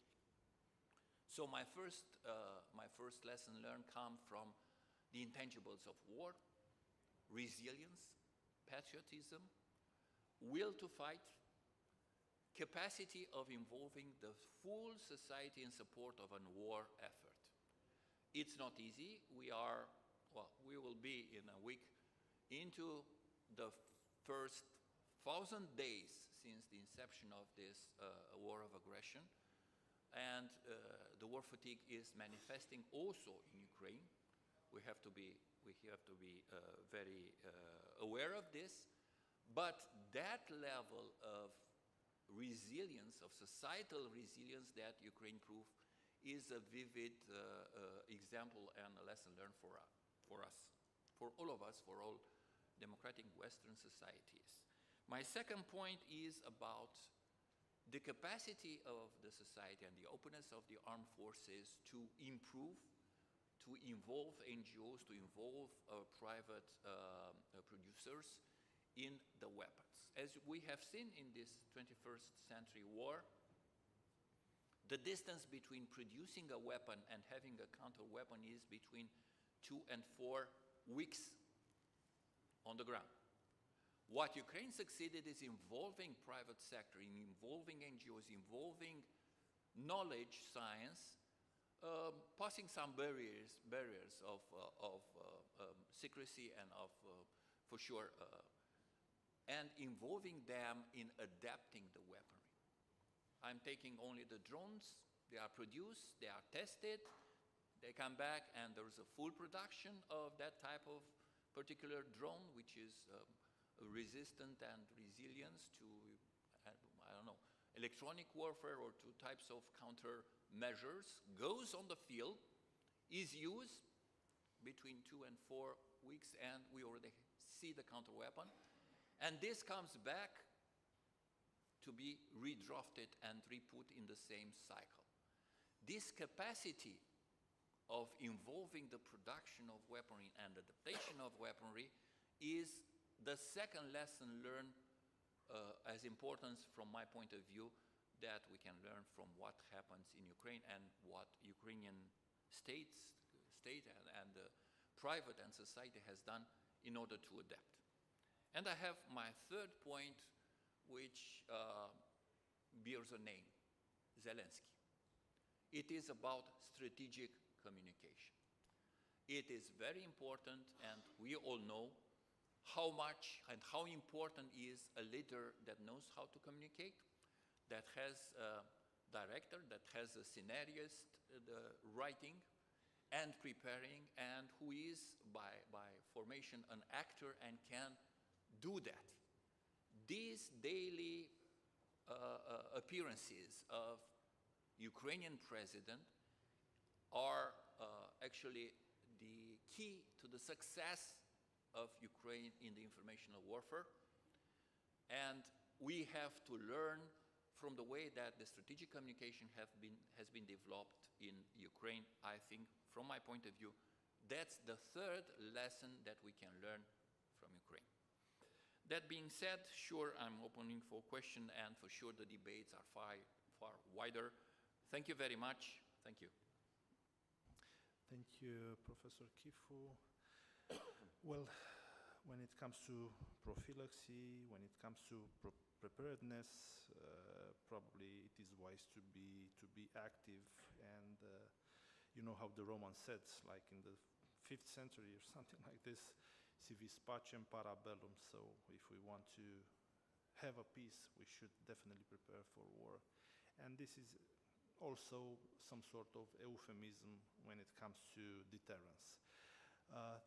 So my first lesson learned come from the intangibles of war: resilience, patriotism, will to fight, capacity of involving the full society in support of a war effort. It's not easy. We will be in a week into the first 1,000 days since the inception of this war of aggression, and the war fatigue is manifesting also in Ukraine. We have to be very aware of this, but that level of resilience, of societal resilience that Ukraine proved, is a vivid example and a lesson learned for us, for all of us, for all democratic Western societies. My second point is about the capacity of the society and the openness of the armed forces to improve, to involve NGOs, to involve private producers in the weapons. As we have seen in this 21st century war, the distance between producing a weapon and having a counter weapon is between 2 and 4 weeks on the ground. What Ukraine succeeded is involving private sector, involving NGOs, involving knowledge, science, passing some barriers of secrecy and of, for sure, and involving them in adapting the weaponry. I'm taking only the drones. They are produced, they are tested, they come back, and there's a full production of that type of particular drone, which is resistant and resilience to, I don't know, electronic warfare or to types of countermeasures, goes on the field, is used between 2 and 4 weeks, and we already see the counter weapon. And this comes back to be redrafted and re-put in the same cycle. This capacity of involving the production of weaponry and adaptation of weaponry is the second lesson learned as importance from my point of view that we can learn from what happens in Ukraine and what Ukrainian state and private and society has done in order to adapt. And I have my third point, which bears a name, Zelensky. It is about strategic communication. It is very important, and we all know how much and how important is a leader that knows how to communicate, that has a director, that has a scenarist writing and preparing, and who is by formation an actor and can do that. These daily appearances of Ukrainian president are actually the key to the success of Ukraine in the informational warfare. And we have to learn from the way that the strategic communication has been developed in Ukraine. I think, from my point of view, that's the third lesson that we can learn from Ukraine. That being said, sure, I'm opening for question, and for sure the debates are far wider. Thank you very much. Thank you. Thank you, Professor Kifu. Well, when it comes to prophylaxis, when it comes to preparedness, probably it is wise to be active, and you know how the Romans said, like in the 5th century or something like this, si vis pacem para bellum. So if we want to have a peace, we should definitely prepare for war. And this is also some sort of euphemism when it comes to deterrence.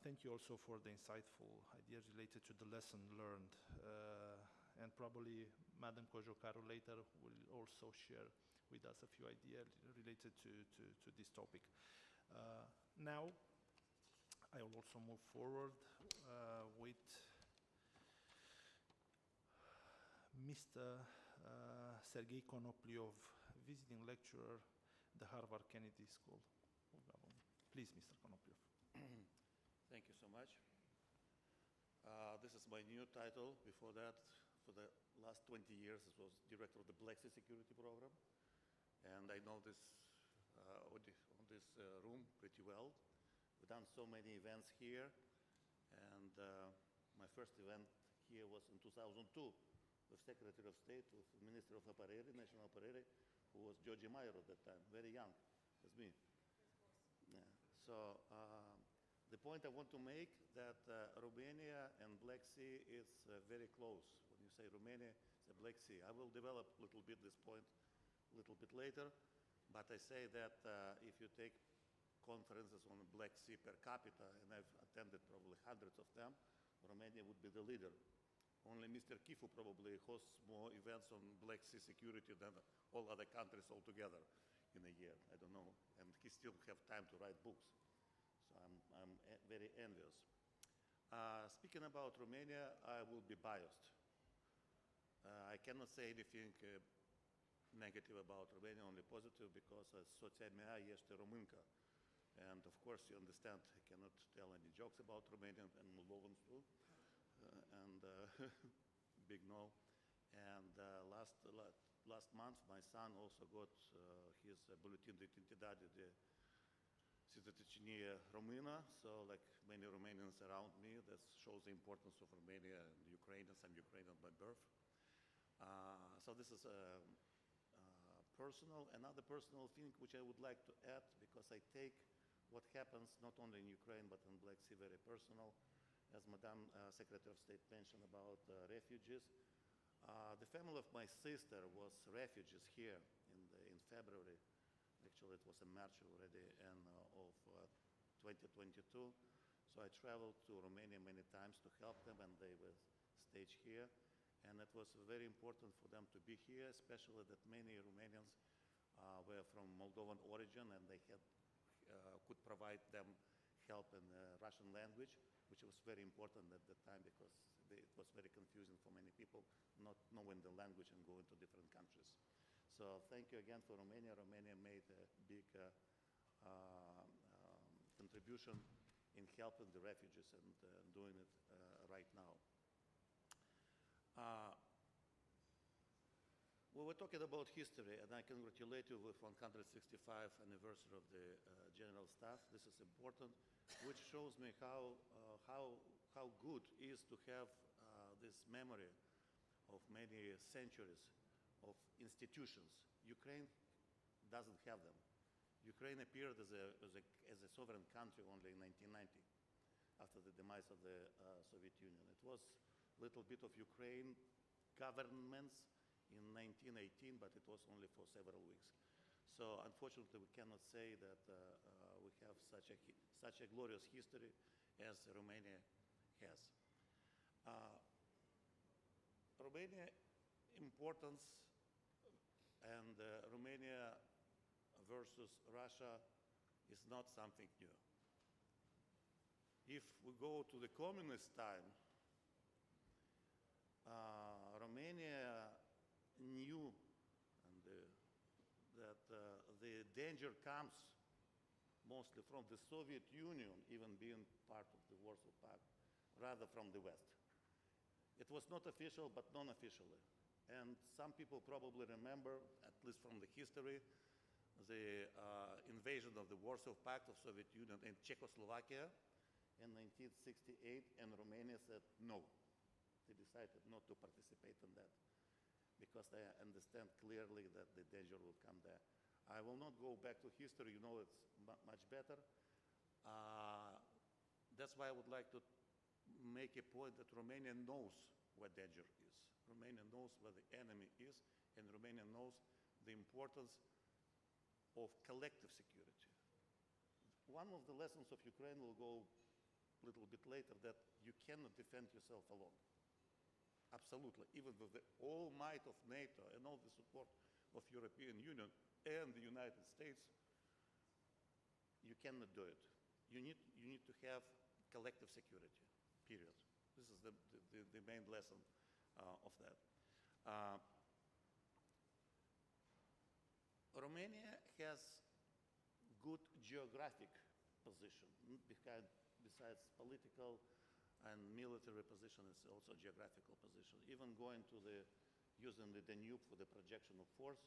Thank you also for the insightful ideas related to the lesson learned. And probably Madam COJOCARU later will also share with us a few ideas related to this topic. Now, I will also move forward with Mr. Sergei Konopliov, visiting lecturer at the Harvard Kennedy School of Government. Please, Mr. Konopliov. Thank you so much. This is my new title. Before that, for the last 20 years, I was director of the Black Sea Security Program. And I know this room pretty well. We've done so many events here. And my first event here was in 2002 with Secretary of State, with Minister of Apparere, National Apparere, who was Georgi Mayer at that time, very young as me. Yeah. So the point I want to make that Romania and Black Sea is very close. When you say Romania, it's the Black Sea. I will develop a little bit this point a little bit later, but I say that if you take conferences on the Black Sea per capita, and I've attended probably hundreds of them, Romania would be the leader. Only Mr. Kifu probably hosts more events on Black Sea security than all other countries altogether in a year. I don't know. And he still have time to write books. So I'm very envious. Speaking about Romania, I will be biased. I cannot say anything negative about Romania, only positive, because soția mea este româncă. And of course, you understand, I cannot tell any jokes about Romanian and Moldovans too. Big no. And last month, my son also got his bulletin de identitate de cetățenie română. So like many Romanians around me, that shows the importance of Romania and Ukrainians. I'm Ukrainian by birth. So this is personal. Another personal thing which I would like to add, because I take what happens not only in Ukraine but in Black Sea very personal, as Madam Secretary of State mentioned about refugees. The family of my sister was refugees here in February. Actually, it was in March already of 2022. So I traveled to Romania many times to help them, and they were staged here. And it was very important for them to be here, especially that many Romanians were from Moldovan origin, and they could provide them help in Russian language, which was very important at the time because it was very confusing for many people not knowing the language and going to different countries. So thank you again for Romania. Romania made a big contribution in helping the refugees and doing it right now. We were talking about history, and I congratulate you with 165th anniversary of the General Staff. This is important, which shows me how good it is to have this memory of many centuries of institutions. Ukraine doesn't have them. Ukraine appeared as a sovereign country only in 1990, after the demise of the Soviet Union. It was a little bit of Ukraine governments in 1918, but it was only for several weeks. So unfortunately, we cannot say that we have such a glorious history as Romania has. Romania importance and Romania versus Russia is not something new. If we go to the communist time, Romania knew that the danger comes mostly from the Soviet Union, even being part of the Warsaw Pact, rather from the West. It was not official, but non-officially. And some people probably remember, at least from the history, the invasion of the Warsaw Pact of Soviet Union in Czechoslovakia in 1968, and Romania said no. They decided not to participate in that because they understand clearly that the danger will come there. I will not go back to history, you know it's much better. That's why I would like to make a point that Romania knows what danger is. Romania knows where the enemy is, and Romania knows the importance of collective security. One of the lessons of Ukraine will go a little bit later, that you cannot defend yourself alone. Absolutely. Even with the all might of NATO and all the support of European Union and the United States, you cannot do it. You need to have collective security, period. This is the main lesson of that. Romania has good geographic position. Besides political and military position, it's also geographical position. Even going to using the Danube for the projection of force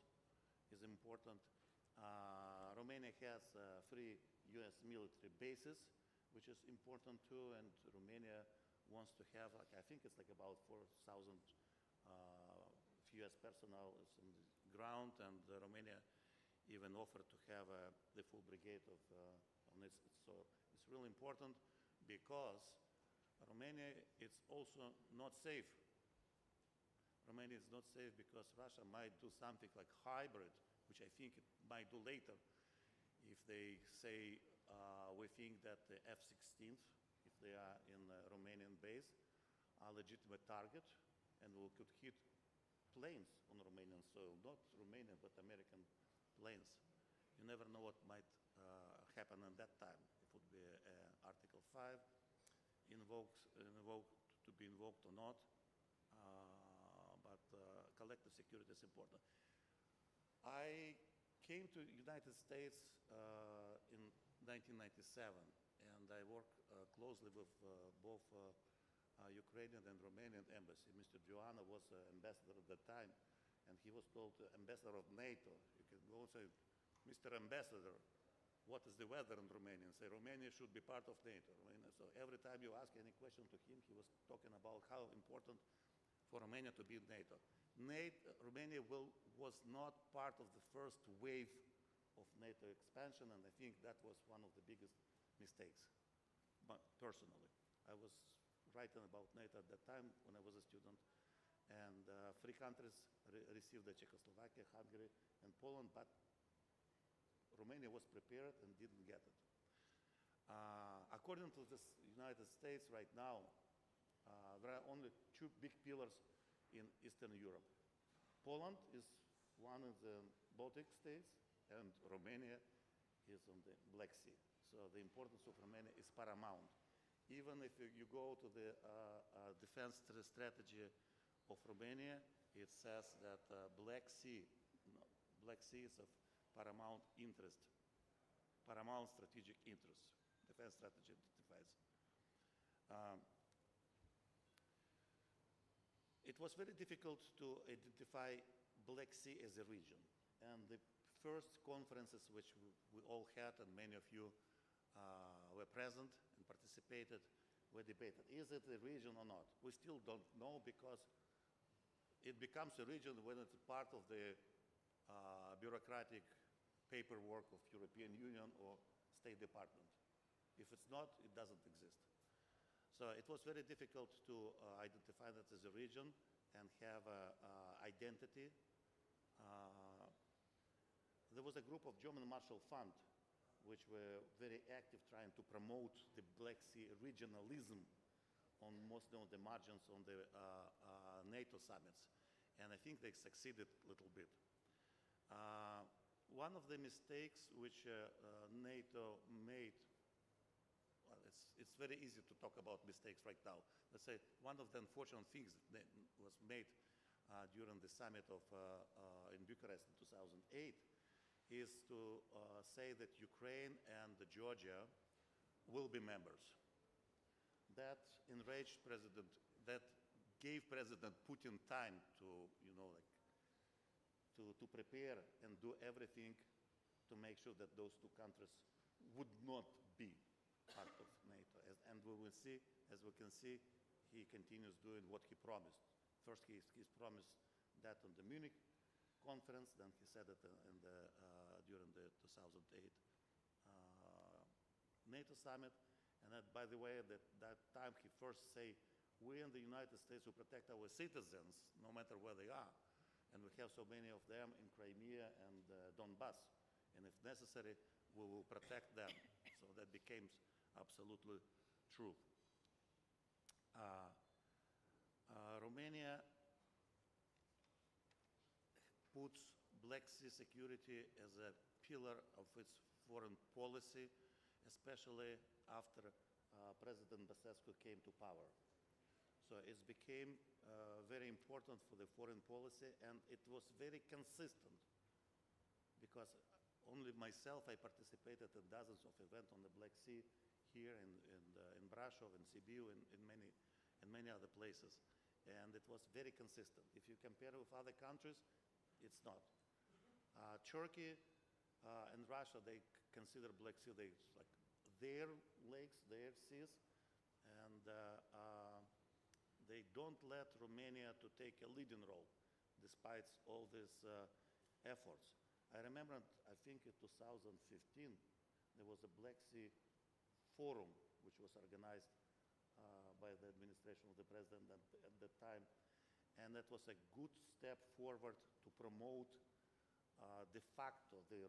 is important. Romania has 3 US military bases, which is important too, and Romania wants to have, like, I think it's like about 4,000 US personnel is on the ground, and Romania even offered to have the full brigade of on it. So it's really important because Romania is also not safe. Romania is not safe because Russia might do something like hybrid, which I think it might do later. If they say, we think that the F-16s, if they are in a Romanian base, are legitimate target, and we could hit planes on Romanian soil, not Romanian, but American planes. You never know what might happen at that time. It would be Article 5 to be invoked or not, but collective security is important. I came to United States in 1997, and I worked closely with both Ukrainian and Romanian embassy. Mr. Joanna was ambassador at that time, and he was told ambassador of NATO. You can go and say, Mr. Ambassador, what is the weather in Romania? And say, Romania should be part of NATO. So every time you ask any question to him, he was talking about how important for Romania to be in NATO. Romania was not part of the first wave of NATO expansion, and I think that was one of the biggest mistakes. But personally, I was writing about NATO at that time when I was a student, and 3 countries received the Czechoslovakia, Hungary, and Poland, but Romania was prepared and didn't get it. According to the United States right now, there are only 2 big pillars in Eastern Europe. Poland is one of the Baltic states, and Romania is on the Black Sea. So the importance of Romania is paramount. Even if you go to the defense strategy of Romania, it says that Black Sea is of paramount interest, paramount strategic interest. Defense strategy identifies. It was very difficult to identify Black Sea as a region, and the first conferences which we all had, and many of you were present and participated, were debated. Is it a region or not? We still don't know, because it becomes a region when it's part of the bureaucratic paperwork of European Union or State Department. If it's not, it doesn't exist. So it was very difficult to identify that as a region and have an identity. There was a group of German Marshall Fund which were very active trying to promote the Black Sea regionalism on most of the margins on the NATO summits. And I think they succeeded a little bit. One of the mistakes which NATO made, well, it's very easy to talk about mistakes right now. Let's say one of the unfortunate things that was made during the summit in Bucharest in 2008 is to say that Ukraine and Georgia will be members. That enraged President, that gave President Putin time to, to prepare and do everything to make sure that those 2 countries would not be part of NATO. And we will see, as we can see, he continues doing what he promised. First, he's promised that on the Munich conference, then he said it during the 2008 NATO summit. And that, by the way, that time he first said, we in the United States will protect our citizens, no matter where they are. And we have so many of them in Crimea and Donbass. And if necessary, we will protect them. So that became absolutely truth. Romania puts Black Sea security as a pillar of its foreign policy, especially after President Băsescu came to power. So it became very important for the foreign policy, and it was very consistent, because only myself, I participated in dozens of events on the Black Sea here in Brasov, in Sibiu, in many other places. And it was very consistent. If you compare with other countries, it's not. Turkey and Russia, they consider Black Sea like their lakes, their seas, and they don't let Romania to take a leading role, despite all these efforts. I remember, I think in 2015, there was a Black Sea Forum, which was organized by the administration of the president at that time. And that was a good step forward to promote de facto the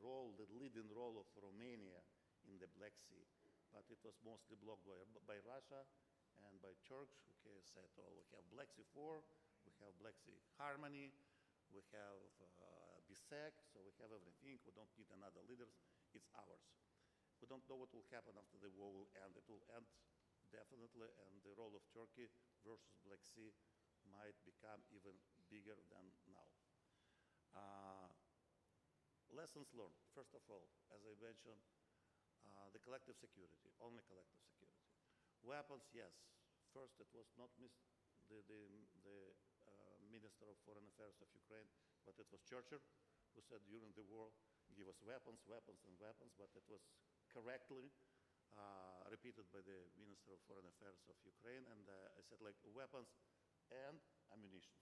leading role of Romania in the Black Sea. But it was mostly blocked by Russia and by Turks, who said, oh, we have Black Sea 4, we have Black Sea Harmony, we have BSEC, so we have everything, we don't need another leader, it's ours. We don't know what will happen after the war will end. It will end definitely, and the role of Turkey versus Black Sea might become even bigger than now. Lessons learned, first of all, as I mentioned, the collective security, only collective security. Weapons, yes. First, it was not the Minister of Foreign Affairs of Ukraine, but it was Churchill, who said during the war, give us weapons, weapons, and weapons, but it was correctly repeated by the Minister of Foreign Affairs of Ukraine, and I said, like, weapons and ammunition.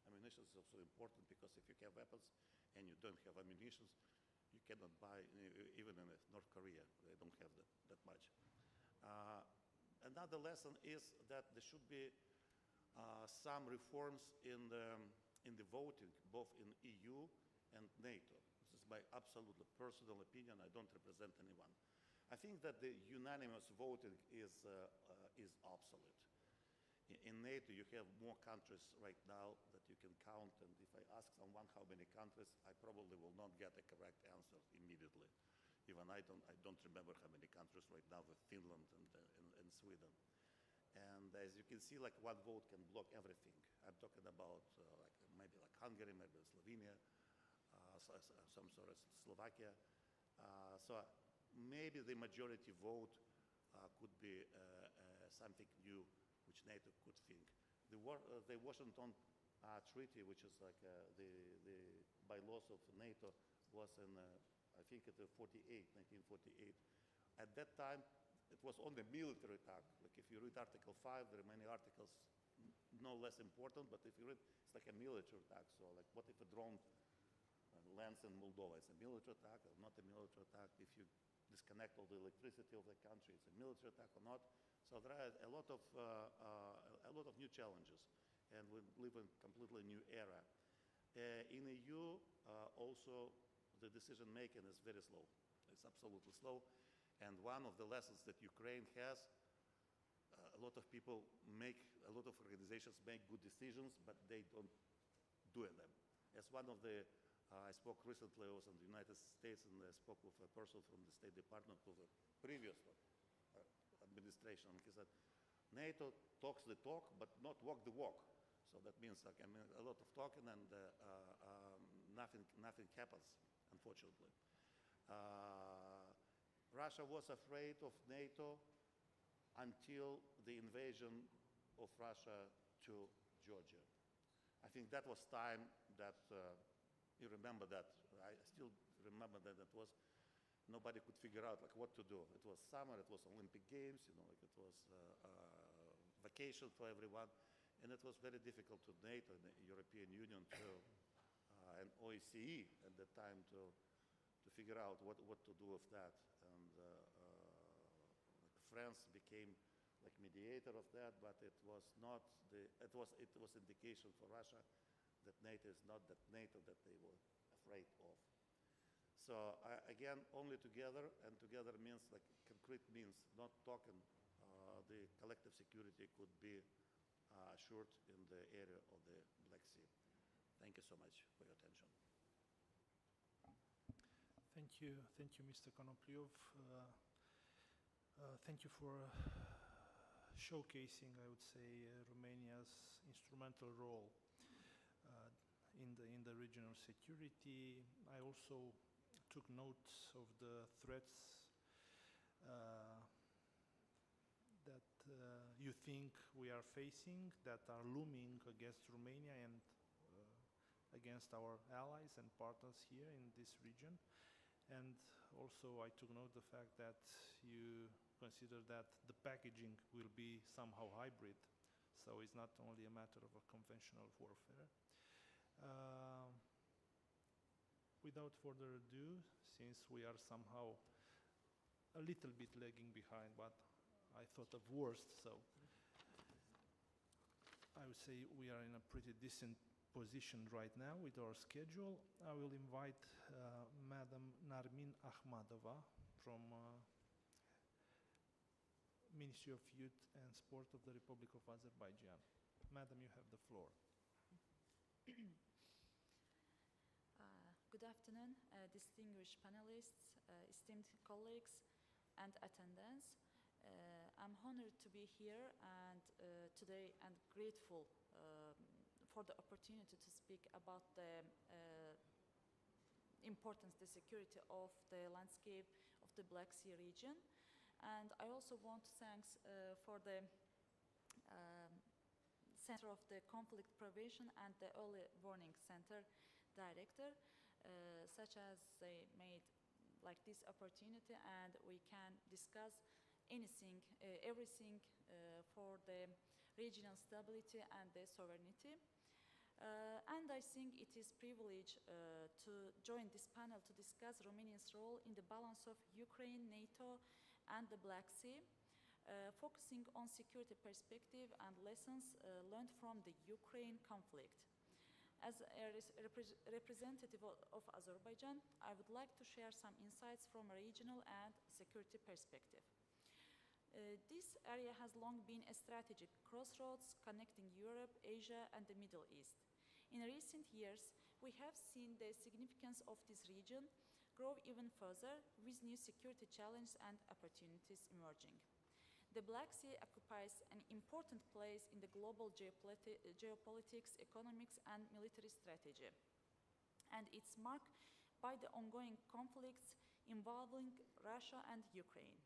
Ammunition is also important, because if you have weapons and you don't have ammunition, you cannot buy, even in North Korea, they don't have that much. Another lesson is that there should be some reforms in the voting, both in EU and NATO. This is my absolutely personal opinion. I don't represent anyone. I think that the unanimous voting is obsolete. In NATO, you have more countries right now that you can count, and if I ask someone how many countries, I probably will not get a correct answer immediately. Even I don't remember how many countries right now with Finland and Sweden. And as you can see, like, one vote can block everything. I'm talking about maybe like Hungary, maybe Slovenia, some sort of Slovakia. So maybe the majority vote could be something new, which NATO could think. The Washington Treaty, which is like the bylaws of NATO, was in, I think, in 1948. At that time, it was on the military attack. Like, if you read Article 5, there are many articles no less important, but if you read, it's like a military attack. So, like, what if a drone lands in Moldova? It's a military attack or not a military attack? If you disconnect all the electricity of the country, it's a military attack or not? So there are a lot of new challenges, and we live in a completely new era. In the EU, also, the decision making is very slow. It's absolutely slow. And one of the lessons that Ukraine has, a lot of people a lot of organizations make good decisions, but they don't do them. As one of the, I spoke recently, I was in the United States, and I spoke with a person from the State Department of the previous administration, and he said, NATO talks the talk, but not walk the walk. So that means, like, I mean, a lot of talking, and nothing happens, unfortunately. Russia was afraid of NATO until the invasion of Russia to Georgia. I think that was time that, you remember that, I still remember that it was, nobody could figure out, like, what to do. It was summer, it was Olympic Games, you know, like, it was vacation for everyone, and it was very difficult to NATO and the European Union to, and OSCE at the time to figure out what to do with that. And France became like mediator of that, but it was not it was indication for Russia that NATO is not that NATO that they were afraid of. So again, only together, and together means like concrete means, not talking the collective security could be assured in the area of the Black Sea. Thank you so much for your attention. Thank you, Mr. Konopliov. Thank you for showcasing, I would say, Romania's instrumental role in the regional security. I also took notes of the threats that you think we are facing, that are looming against Romania and against our allies and partners here in this region. And also I took note of the fact that you consider that the packaging will be somehow hybrid, so it's not only a matter of a conventional warfare. Without further ado, since we are somehow a little bit lagging behind what I thought of worst, so I would say we are in a pretty decent position right now with our schedule. I will invite Madam Narmin Akhmadova from Ministry of Youth and Sport of the Republic of Azerbaijan. Madam, you have the floor. Good afternoon, distinguished panelists, esteemed colleagues, and attendants. I'm honored to be here and today, and grateful for the opportunity to speak about the importance, the security of the landscape of the Black Sea region. And I also want to thank for the Center of the Conflict Prevention and the Early Warning Center Director, such as they made like this opportunity, and we can discuss anything, everything for the regional stability and the sovereignty. And I think it is a privilege to join this panel to discuss Romania's role in the balance of Ukraine, NATO, and the Black Sea, focusing on security perspective and lessons learned from the Ukraine conflict. As a representative of Azerbaijan, I would like to share some insights from a regional and security perspective. This area has long been a strategic crossroads connecting Europe, Asia, and the Middle East. In recent years, we have seen the significance of this region grow even further, with new security challenges and opportunities emerging. The Black Sea occupies an important place in the global geopolitics, economics, and military strategy. And it's marked by the ongoing conflicts involving Russia and Ukraine.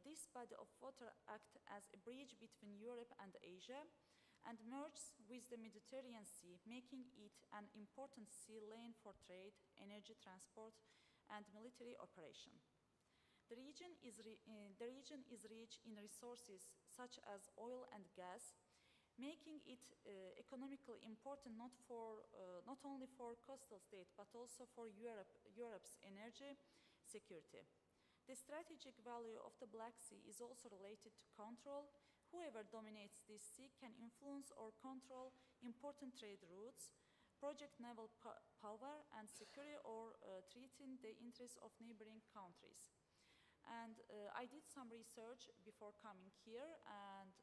This body of water acts as a bridge between Europe and Asia and merges with the Mediterranean Sea, making it an important sea lane for trade, energy transport, and military operation. The region is rich in resources such as oil and gas, making it economically important not only for coastal states but also for Europe's energy security. The strategic value of the Black Sea is also related to control. Whoever dominates this sea can influence or control important trade routes, project naval power, and secure or threaten the interests of neighboring countries. And I did some research before coming here, and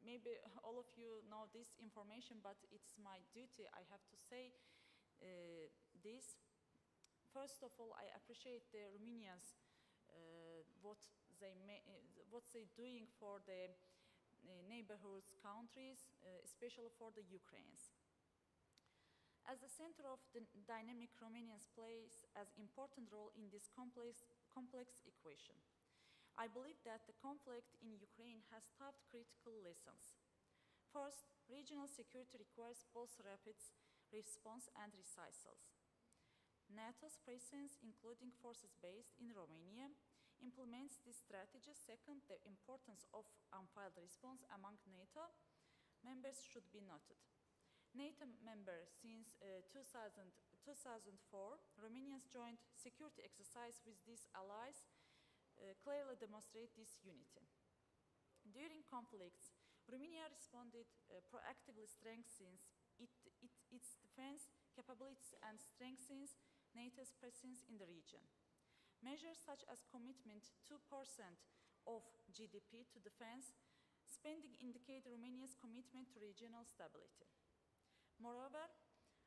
maybe all of you know this information, but it's my duty, I have to say this. First of all, I appreciate the Romanians what they're doing for the neighborhood countries, especially for the Ukrainians. As the center of the dynamic, Romanians plays an important role in this complex equation. I believe that the conflict in Ukraine has taught critical lessons. First, regional security requires both rapid response and resistance. NATO's presence, including forces based in Romania, implements this strategy. Second, the importance of unfiled response among NATO members should be noted. NATO member since 2004, Romania's joint security exercise with these allies clearly demonstrate this unity. During conflicts, Romania responded proactively, strengthens its defense capabilities and strengthens NATO's presence in the region. Measures such as commitment 2% of GDP to defense spending indicate Romania's commitment to regional stability. Moreover,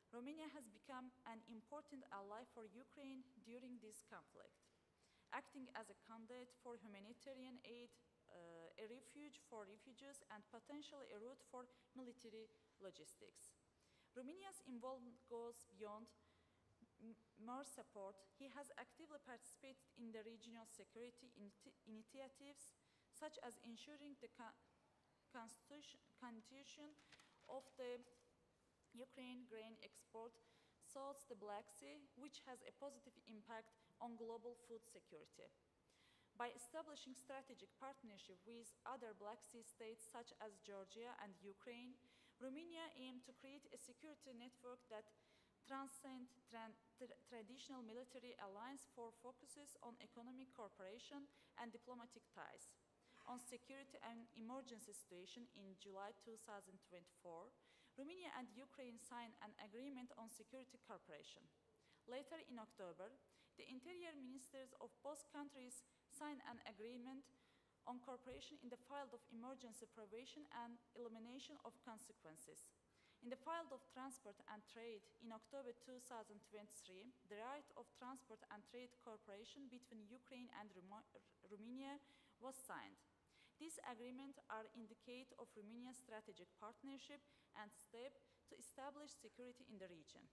Romania has become an important ally for Ukraine during this conflict, acting as a conduit for humanitarian aid, a refuge for refugees, and potentially a route for military logistics. Romania's involvement goes beyond more support. He has actively participated in the regional security initiatives, such as ensuring the constitution of the Ukraine grain export south the Black Sea, which has a positive impact on global food security. By establishing strategic partnership with other Black Sea states such as Georgia and Ukraine, Romania aimed to create a security network that transcends traditional military alliance for focuses on economic cooperation and diplomatic ties. On security and emergency situation in July 2024, Romania and Ukraine signed an agreement on security cooperation. Later in October, the interior ministers of both countries signed an agreement on cooperation in the field of emergency prevention and elimination of consequences. In the field of transport and trade, in October 2023, the right of transport and trade cooperation between Ukraine and Romania was signed. These agreements are indicate of Romania's strategic partnership and step to establish security in the region.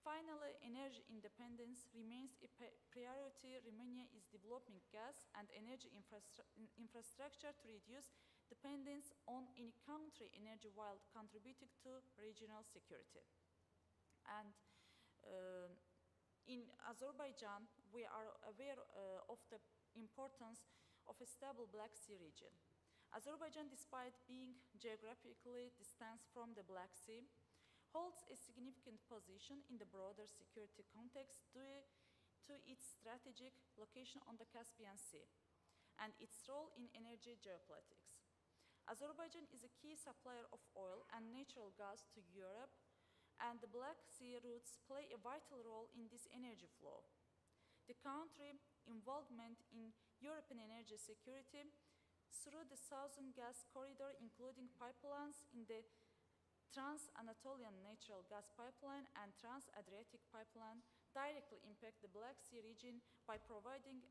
Finally, energy independence remains a priority. Romania is developing gas and energy infrastructure to reduce dependence on any country energy while contributing to regional security. And in Azerbaijan, we are aware of the importance of a stable Black Sea region. Azerbaijan, despite being geographically distant from the Black Sea, holds a significant position in the broader security context due to its strategic location on the Caspian Sea and its role in energy geopolitics. Azerbaijan is a key supplier of oil and natural gas to Europe, and the Black Sea routes play a vital role in this energy flow. The country's involvement in European energy security through the Southern Gas Corridor, including pipelines in the Trans-Anatolian Natural Gas Pipeline and Trans-Adriatic Pipeline, directly impact the Black Sea region by providing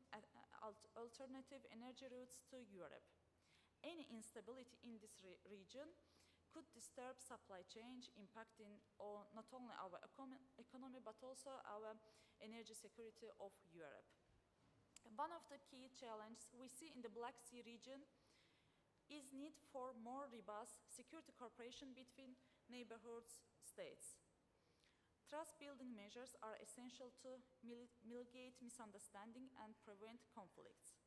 alternative energy routes to Europe. Any instability in this region could disturb supply chain, impacting on not only our economy but also our energy security of Europe. One of the key challenges we see in the Black Sea region is need for more robust security cooperation between neighborhood states. Trust-building measures are essential to mitigate misunderstanding and prevent conflicts.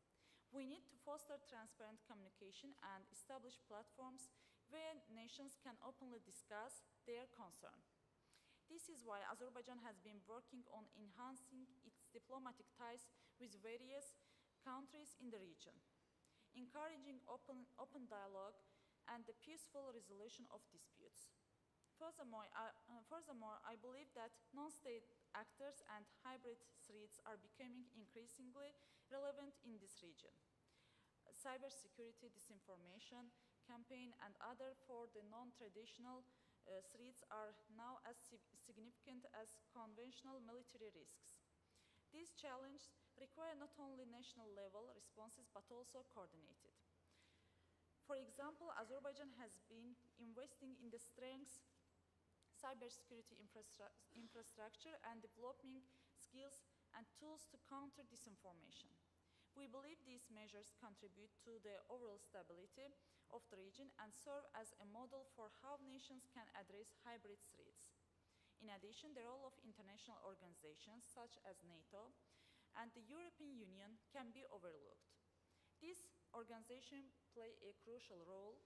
We need to foster transparent communication and establish platforms where nations can openly discuss their concern. This is why Azerbaijan has been working on enhancing its diplomatic ties with various countries in the region, encouraging open dialogue and the peaceful resolution of disputes. Furthermore, I believe that non-state actors and hybrid threats are becoming increasingly relevant in this region. Cybersecurity, disinformation campaign, and other for the non-traditional threats are now as significant as conventional military risks. These challenges require not only national-level responses but also coordinated. For example, Azerbaijan has been investing in the strengths cybersecurity infrastructure and developing skills and tools to counter disinformation. We believe these measures contribute to the overall stability of the region and serve as a model for how nations can address hybrid threats. In addition, the role of international organizations such as NATO and the European Union can be overlooked. These organizations play a crucial role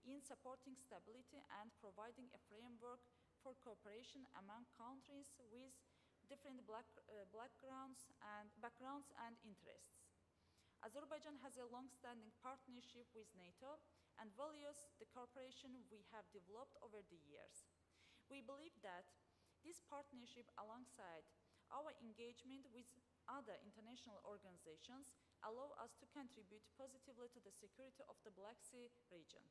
in supporting stability and providing a framework for cooperation among countries with different backgrounds and interests. Azerbaijan has a long-standing partnership with NATO and values the cooperation we have developed over the years. We believe that this partnership, alongside our engagement with other international organizations allow us to contribute positively to the security of the Black Sea region.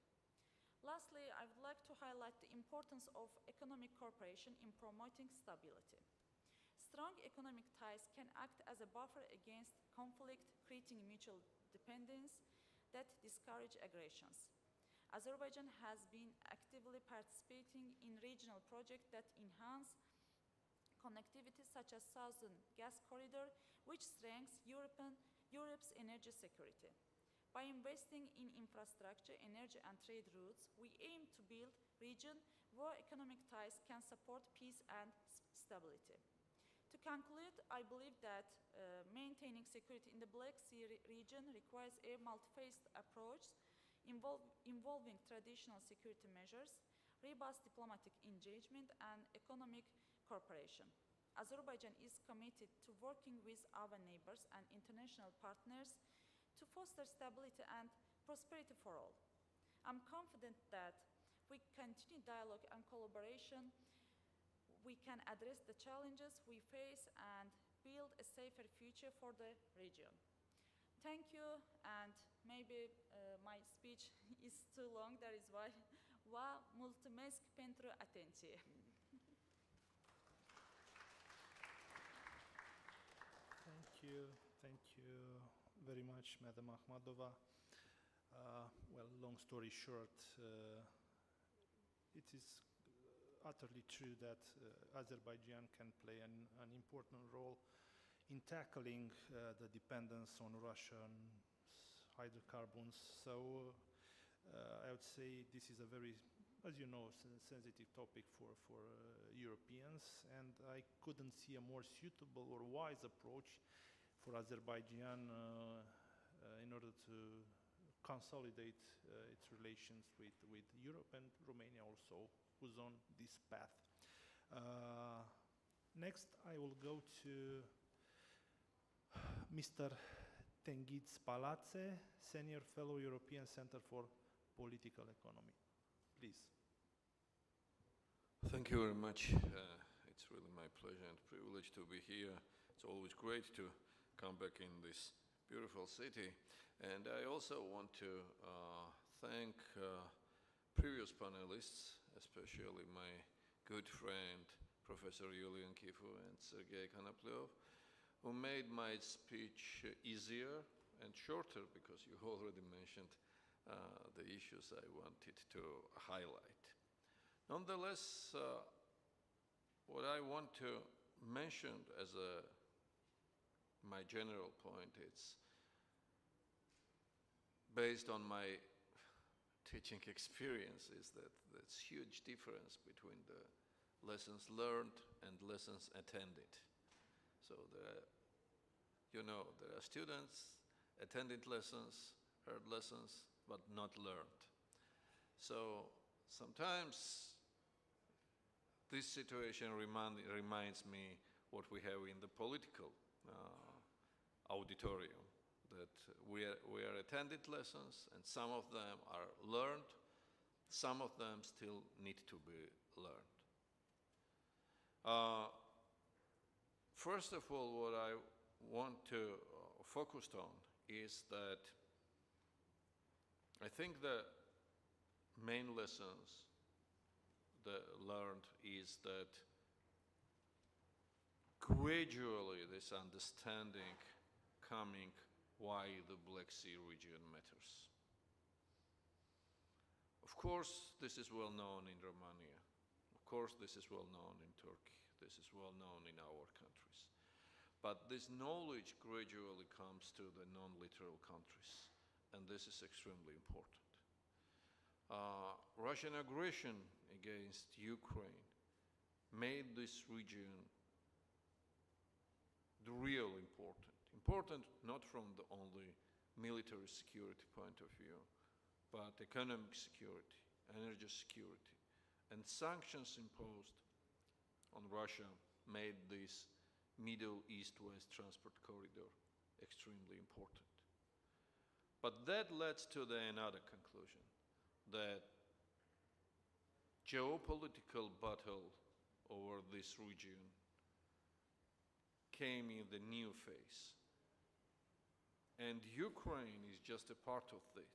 Lastly, I would like to highlight the importance of economic cooperation in promoting stability. Strong economic ties can act as a buffer against conflict, creating mutual dependence that discourage aggressions. Azerbaijan has been actively participating in regional projects that enhance connectivity, such as Southern Gas Corridor, which strengthens Europe's energy security. By investing in infrastructure, energy, and trade routes, we aim to build a region where economic ties can support peace and stability. To conclude, I believe that maintaining security in the Black Sea region requires a multi-phased approach involving traditional security measures, robust diplomatic engagement, and economic cooperation. Azerbaijan is committed to working with our neighbors and international partners to foster stability and prosperity for all. I'm confident that with continued dialogue and collaboration, we can address the challenges we face and build a safer future for the region. Thank you, and maybe my speech is too long, that is why. Vă mulțumesc pentru atenție. Thank you very much, Madam Akhmadova. Well, long story short, it is utterly true that Azerbaijan can play an important role in tackling the dependence on Russian hydrocarbons. So I would say this is a very, as you know, sensitive topic for Europeans, and I couldn't see a more suitable or wise approach for Azerbaijan in order to consolidate its relations with Europe, and Romania also was on this path. Next, I will go to Mr. Tengiz Palatse, Senior Fellow, European Center for Political Economy. Please. Thank you very much. It's really my pleasure and privilege to be here. It's always great to come back in this beautiful city. And I also want to thank previous panelists, especially my good friend, Professor Yulian Kifu and Sergei Konoplyov, who made my speech easier and shorter because you already mentioned the issues I wanted to highlight. Nonetheless, what I want to mention as my general point, it's based on my teaching experience, is that there's huge difference between the lessons learned and lessons attended. So there are students attended lessons, heard lessons, but not learned. So sometimes this situation reminds me what we have in the political auditorium, that we are attended lessons, and some of them are learned, some of them still need to be learned. First of all, what I want to focus on is that I think the main lessons that learned is that gradually this understanding coming why the Black Sea region matters. Of course, this is well known in Romania. Of course, this is well known in Turkey. This is well known in our countries. But this knowledge gradually comes to the non-literal countries, and this is extremely important. Russian aggression against Ukraine made this region the real important. Important not from the only military security point of view, but economic security, energy security, and sanctions imposed on Russia made this Middle East-West transport corridor extremely important. But that leads to another conclusion, that geopolitical battle over this region came in the new phase. And Ukraine is just a part of this.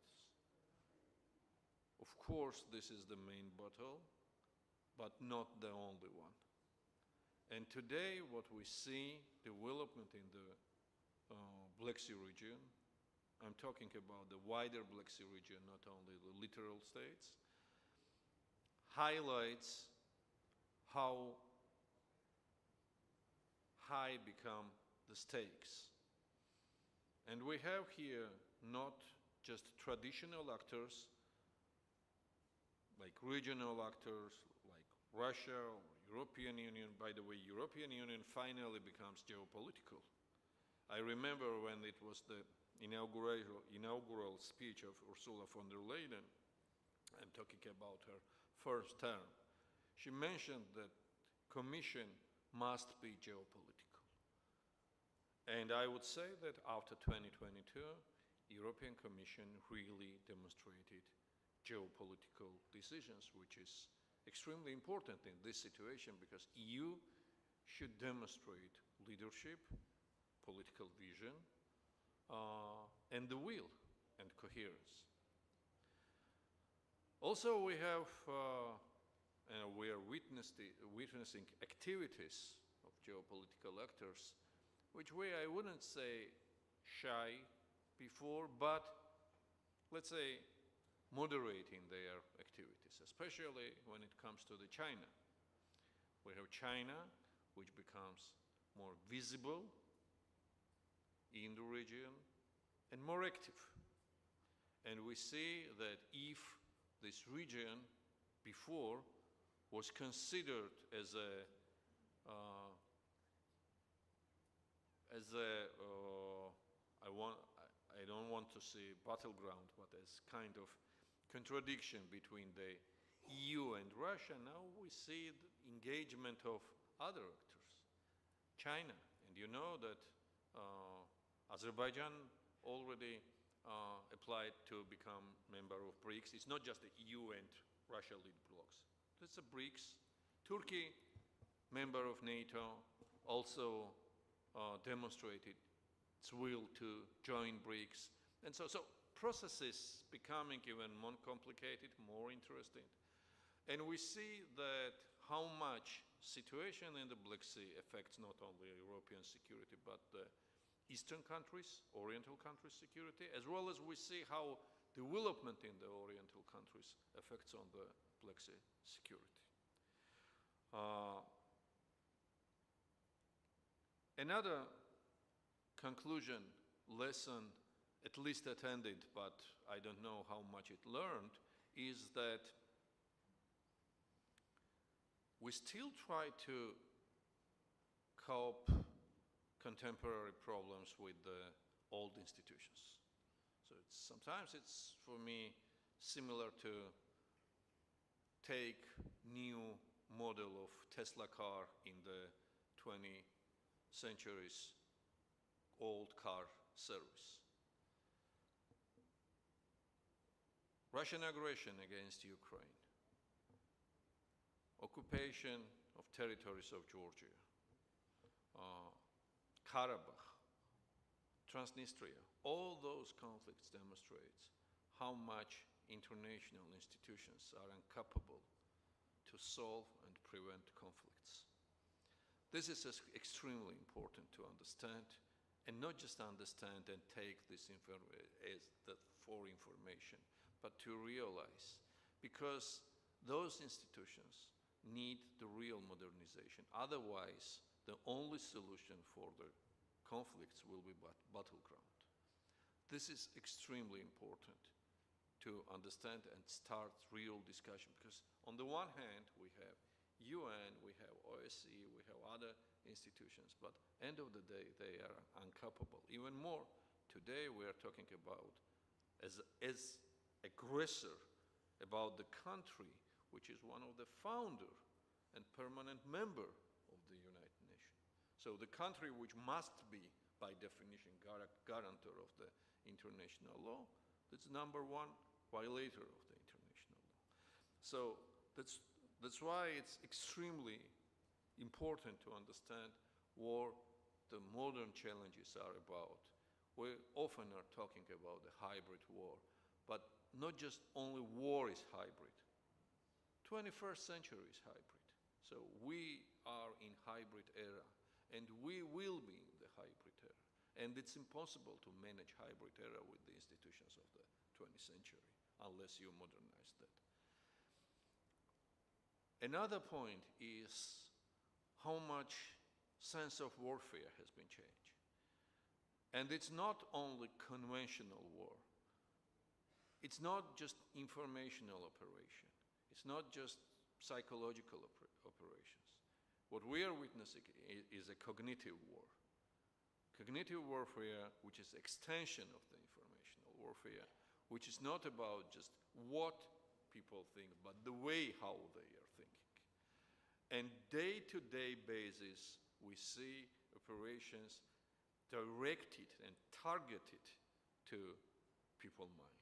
Of course, this is the main battle, but not the only one. And today, what we see, development in the Black Sea region, I'm talking about the wider Black Sea region, not only the littoral states, highlights how high become the stakes. And we have here not just traditional actors, like regional actors, like Russia or European Union. By the way, European Union finally becomes geopolitical. I remember when it was the inaugural speech of Ursula von der Leyen, I'm talking about her first term, she mentioned that Commission must be geopolitical. And I would say that after 2022, European Commission really demonstrated geopolitical decisions, which is extremely important in this situation because EU should demonstrate leadership, political vision, and the will and coherence. Also, we have, we are witnessing activities of geopolitical actors which I wouldn't say shy before, but let's say moderating their activities, especially when it comes to the China. We have China, which becomes more visible in the region and more active. And we see that if this region before was considered as I don't want to say battleground, but as kind of contradiction between the EU and Russia, now we see the engagement of other actors, China. And you know that Azerbaijan already applied to become member of BRICS. It's not just the EU and Russia lead blocs. It's a BRICS. Turkey, member of NATO, also demonstrated its will to join BRICS. And so process is becoming even more complicated, more interesting. And we see that how much situation in the Black Sea affects not only European security, but the Eastern countries, Oriental countries' security, as well as we see how development in the Oriental countries affects on the Black Sea security. Another conclusion, lesson, at least attended, but I don't know how much it learned, is that we still try to cope contemporary problems with the old institutions. So sometimes it's, for me, similar to take new model of Tesla car in the 20th century's old car service. Russian aggression against Ukraine, occupation of territories of Georgia, Karabakh, Transnistria, all those conflicts demonstrates how much international institutions are incapable to solve and prevent conflicts. This is extremely important to understand, and not just understand and take this for information, but to realize, because those institutions need the real modernization. Otherwise, the only solution for the conflicts will be battleground. This is extremely important to understand and start real discussion, because on the one hand, we have UN, we have OSCE, we have other institutions, but end of the day, they are incapable. Even more, today we are talking about as aggressor about the country which is one of the founder and permanent member of the United Nations. So the country which must be, by definition, guarantor of the international law, that's number one violator of the international law. So that's why it's extremely important to understand what the modern challenges are about, We often are talking about the hybrid war, but not just only war is hybrid. 21st century is hybrid. So we are in hybrid era, and we will be in the hybrid era. And it's impossible to manage hybrid era with the institutions of the 20th century, unless you modernize that. Another point is how much sense of warfare has been changed. And it's not only conventional war. It's not just informational operation. It's not just psychological operations. What we are witnessing is a cognitive war. Cognitive warfare, which is extension of the informational warfare, which is not about just what people think, but the way how they are thinking. And day-to-day basis, we see operations directed and targeted to people's mind.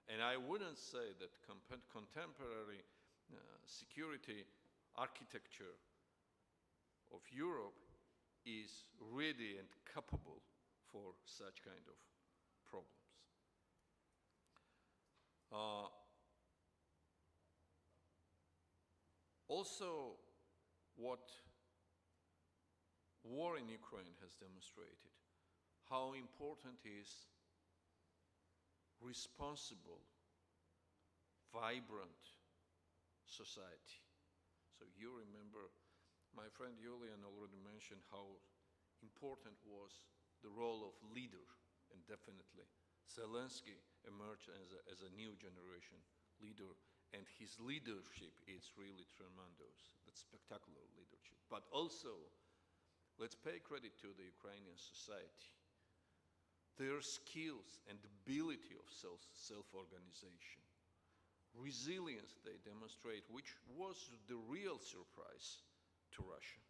And I wouldn't say that contemporary security architecture of Europe is ready and capable for such kind of problems. Also, what war in Ukraine has demonstrated, how important is responsible, vibrant society. So you remember, my friend Julian already mentioned how important was the role of leader, and definitely Zelensky emerged as a new generation leader, and his leadership is really tremendous. That's spectacular leadership. But also, let's pay credit to the Ukrainian society. Their skills and ability of self-organization, resilience they demonstrate, which was the real surprise to Russia.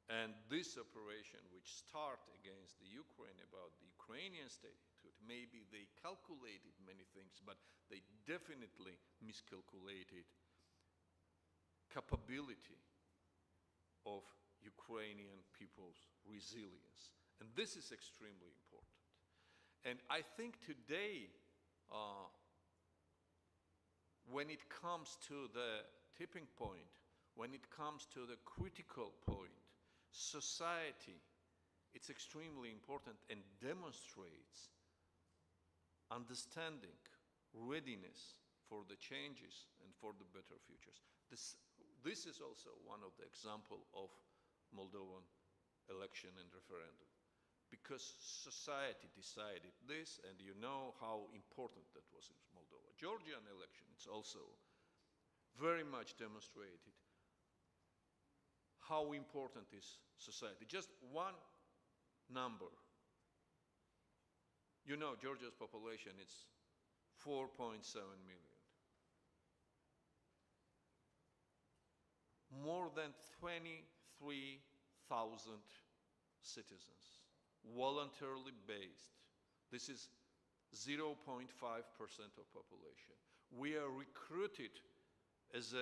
And this operation, which started against the Ukraine about the Ukrainian statehood, maybe they calculated many things, but they definitely miscalculated capability of Ukrainian people's resilience. And this is extremely important. And I think today, when it comes to the tipping point, when it comes to the critical point, society, it's extremely important and demonstrates understanding, readiness for the changes and for the better futures. This is also one of the examples of Moldovan election and referendum, because society decided this, and you know how important that was in Moldova. Georgian election, it's also very much demonstrated how important is society. Just one number. You know, Georgia's population is 4.7 million. More than 23,000 citizens, voluntarily based. This is 0.5% of population. We are recruited as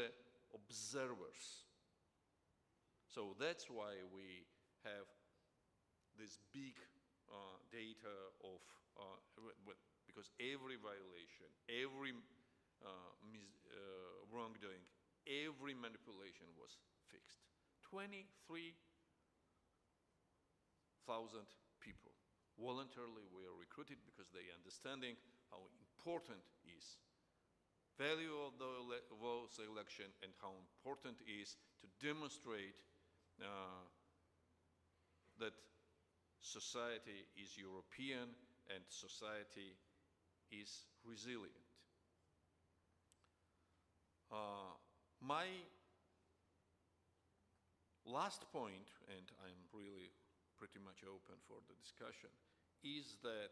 observers. So that's why we have this big data of, because every violation, every wrongdoing, every manipulation was fixed. 23,000 people. Voluntarily we are recruited because they understanding how important is value of those election and how important is to demonstrate that society is European and society is resilient. My last point, and I'm really pretty much open for the discussion, is that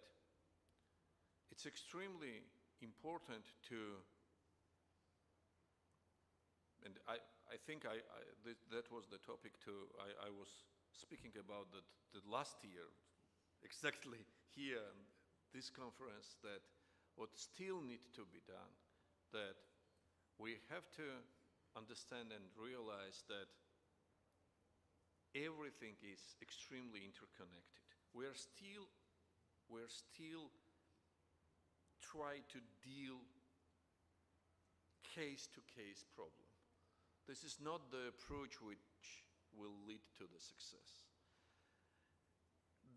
it's extremely important to, and I think that was the topic too, I was speaking about that last year, exactly here in this conference, that what still needs to be done, that we have to understand and realize that everything is extremely interconnected. We are still we're still trying to deal case-to-case problem. This is not the approach which will lead to the success.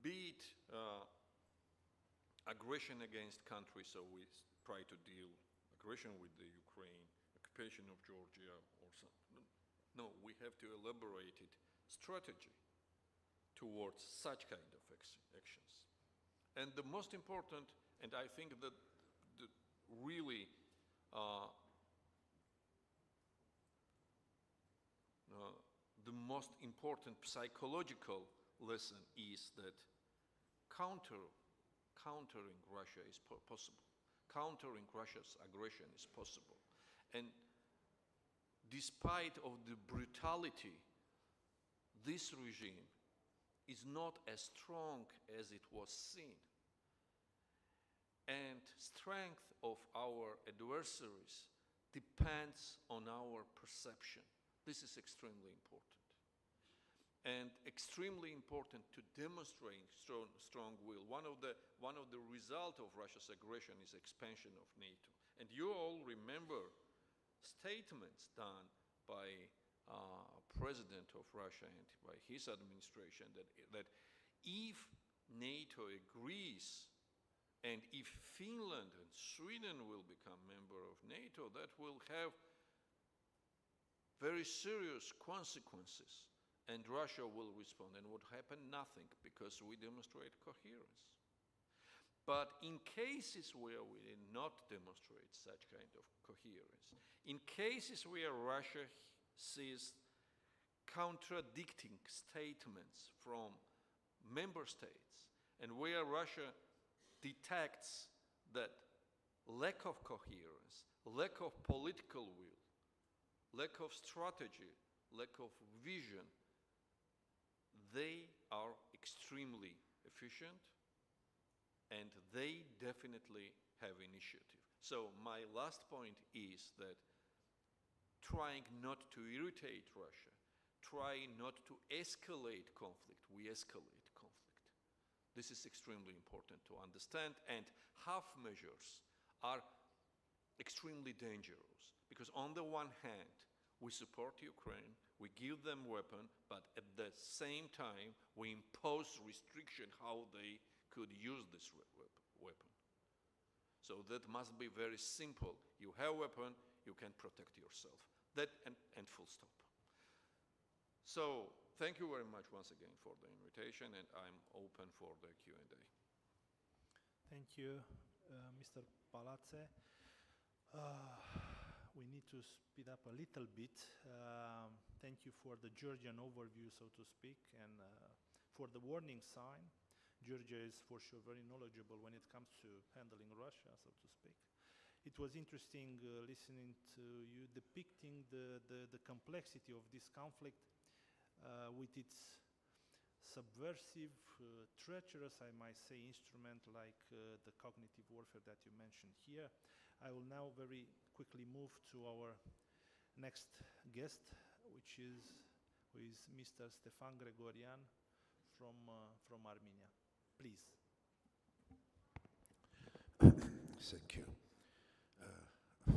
Be it aggression against countries, so we try to deal aggression with the Ukraine, occupation of Georgia or something. No, we have to elaborate it strategy towards such kind of actions. And the most important, and I think that really the most important psychological lesson is that countering Russia is possible. Countering Russia's aggression is possible. And despite of the brutality, this regime is not as strong as it was seen. And strength of our adversaries depends on our perception. This is extremely important. And extremely important to demonstrate strong will. One of the results of Russia's aggression is expansion of NATO. And you all remember statements done by President of Russia and by his administration that if NATO agrees and if Finland and Sweden will become member of NATO, that will have very serious consequences. And Russia will respond, and would happen nothing, because we demonstrate coherence. But in cases where we did not demonstrate such kind of coherence, in cases where Russia sees contradicting statements from member states, and where Russia detects that lack of coherence, lack of political will, lack of strategy, lack of vision, they are extremely efficient and they definitely have initiative. So my last point is that trying not to irritate Russia, trying not to escalate conflict, we escalate conflict. This is extremely important to understand, and half measures are extremely dangerous because on the one hand, we support Ukraine, we give them weapons, but at the same time, we impose restriction how they could use this weapon. So that must be very simple. You have a weapon, you can protect yourself. That and full stop. So thank you very much once again for the invitation, and I'm open for the Q&A. Thank you, Mr. Palace. We need to speed up a little bit. Thank you for the Georgian overview, so to speak, and for the warning sign. Georgia is for sure very knowledgeable when it comes to handling Russia, so to speak. It was interesting listening to you depicting the complexity of this conflict with its subversive, treacherous, I might say, instrument like the cognitive warfare that you mentioned here. I will now very quickly move to our next guest, who is Mr. Stefan Gregorian from Armenia. Please. Thank you.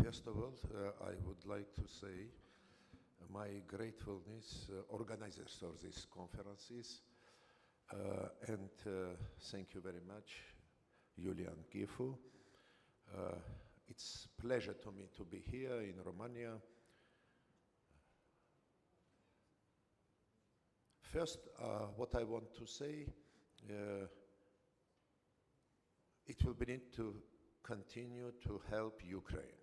First of all, I would like to say my gratefulness organizers of these conferences, and thank you very much, Julian Gifu. It's a pleasure to me to be here in Romania. First, what I want to say, it will be need to continue to help Ukraine.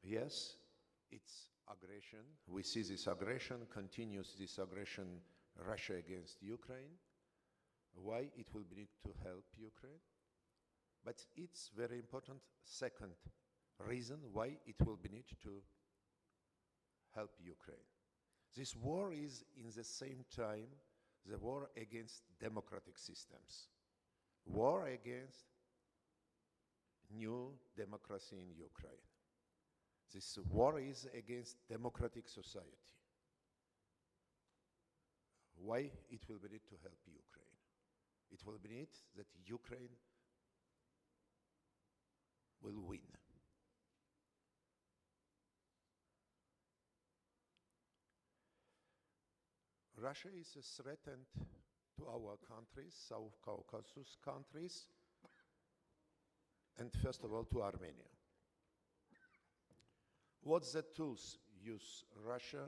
Yes, it's aggression. We see this aggression, continues this aggression, Russia against Ukraine. Why it will be need to help Ukraine? But it's very important, second reason why it will be need to help Ukraine. This war is in the same time the war against democratic systems, war against new democracy in Ukraine. This war is against democratic society. Why it will be need to help Ukraine? It will mean that Ukraine will win. Russia is a threat to our countries, South Caucasus countries, and first of all to Armenia. What's the tools use Russia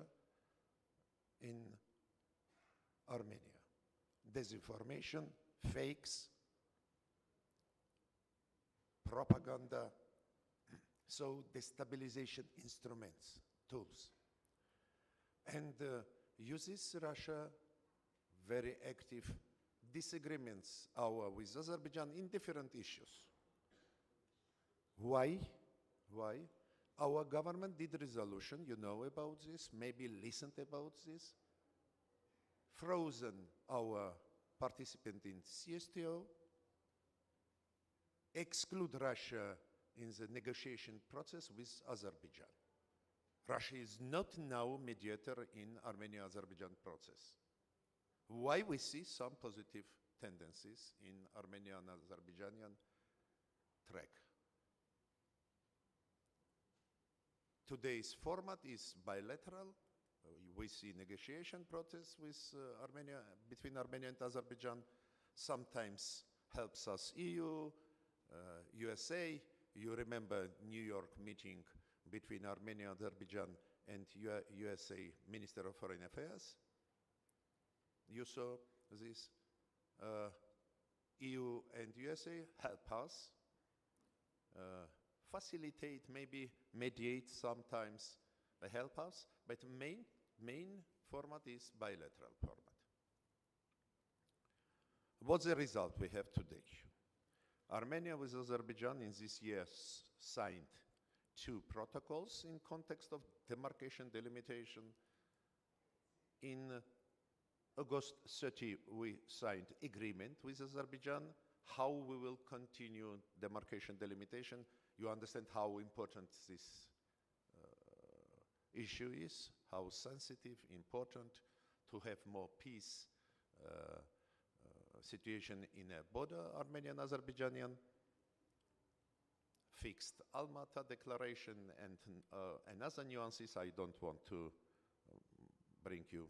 in Armenia? Disinformation, fakes, propaganda, so destabilization instruments, tools. And uses Russia very active disagreements with Azerbaijan in different issues. Why? Why? Our government did resolution, you know about this, maybe listened about this, frozen our participant in CSTO, exclude Russia in the negotiation process with Azerbaijan. Russia is not now mediator in Armenia-Azerbaijan process. Why we see some positive tendencies in Armenian and Azerbaijanian track. Today's format is bilateral. We see negotiation process with between Armenia and Azerbaijan. Sometimes helps us EU, USA. You remember New York meeting between Armenia, Azerbaijan, and USA Minister of Foreign Affairs. You saw this. EU and USA help us, facilitate, maybe mediate sometimes, help us, but main format is bilateral format. What's the result we have today? Armenia with Azerbaijan in this year signed 2 protocols in context of demarcation, delimitation. In August 30, we signed agreement with Azerbaijan, how we will continue demarcation, delimitation. You understand how important this issue is, how sensitive, important to have more peace situation in a border, Armenian-Azerbaijanian. Fixed Almaty Declaration and other nuances. I don't want to bring you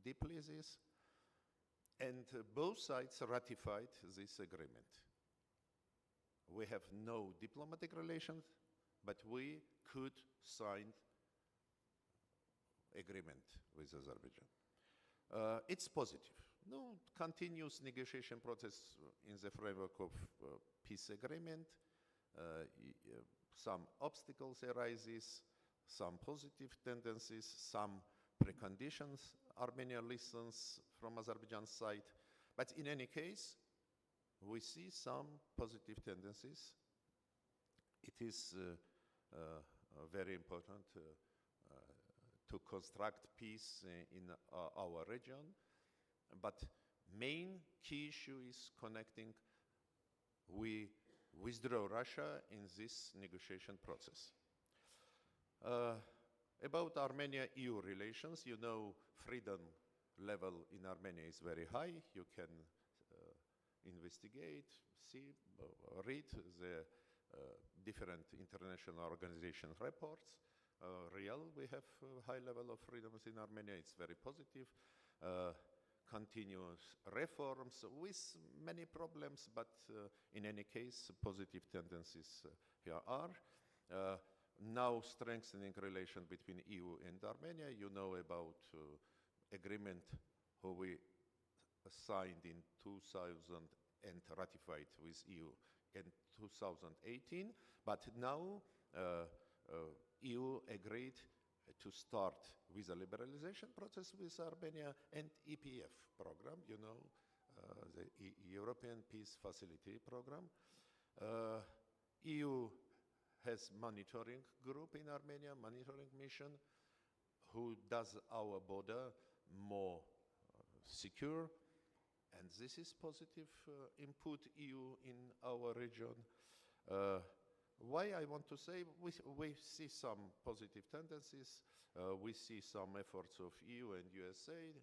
deeply this. And both sides ratified this agreement. We have no diplomatic relations, but we could sign agreement with Azerbaijan. It's positive. No continuous negotiation process in the framework of peace agreement. Some obstacles arises, some positive tendencies, some preconditions Armenia listens from Azerbaijan's side. But in any case, we see some positive tendencies. It is very important to construct peace in our region. But main key issue is connecting. We withdraw Russia in this negotiation process. About Armenia-EU relations, you know, freedom level in Armenia is very high. You can investigate, see, read the different international organization reports. We have high level of freedoms in Armenia. It's very positive. Continuous reforms with many problems, but in any case, positive tendencies here are. Now strengthening relation between EU and Armenia. You know about agreement who we signed in 2000 and ratified with EU in 2018, but now EU agreed to start with a liberalization process with Armenia and EPF program, you know, the European Peace Facility program. EU has monitoring group in Armenia, monitoring mission, who does our border more secure, and this is positive input EU in our region. Why I want to say we see some positive tendencies. We see some efforts of EU and USA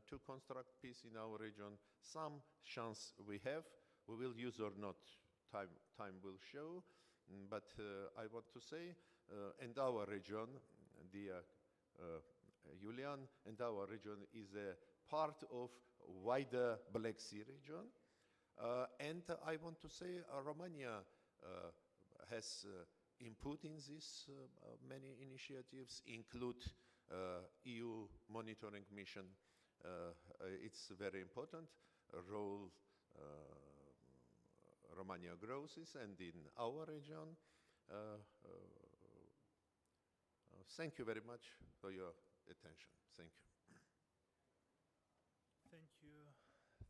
to construct peace in our region. Some chance we have, we will use or not, time will show. But I want to say, and our region, dear Julian, and our region is a part of wider Black Sea region. And I want to say Romania has input in this many initiatives, include EU monitoring mission. It's very important role Romania grows and in our region. Thank you very much for your attention. Thank you.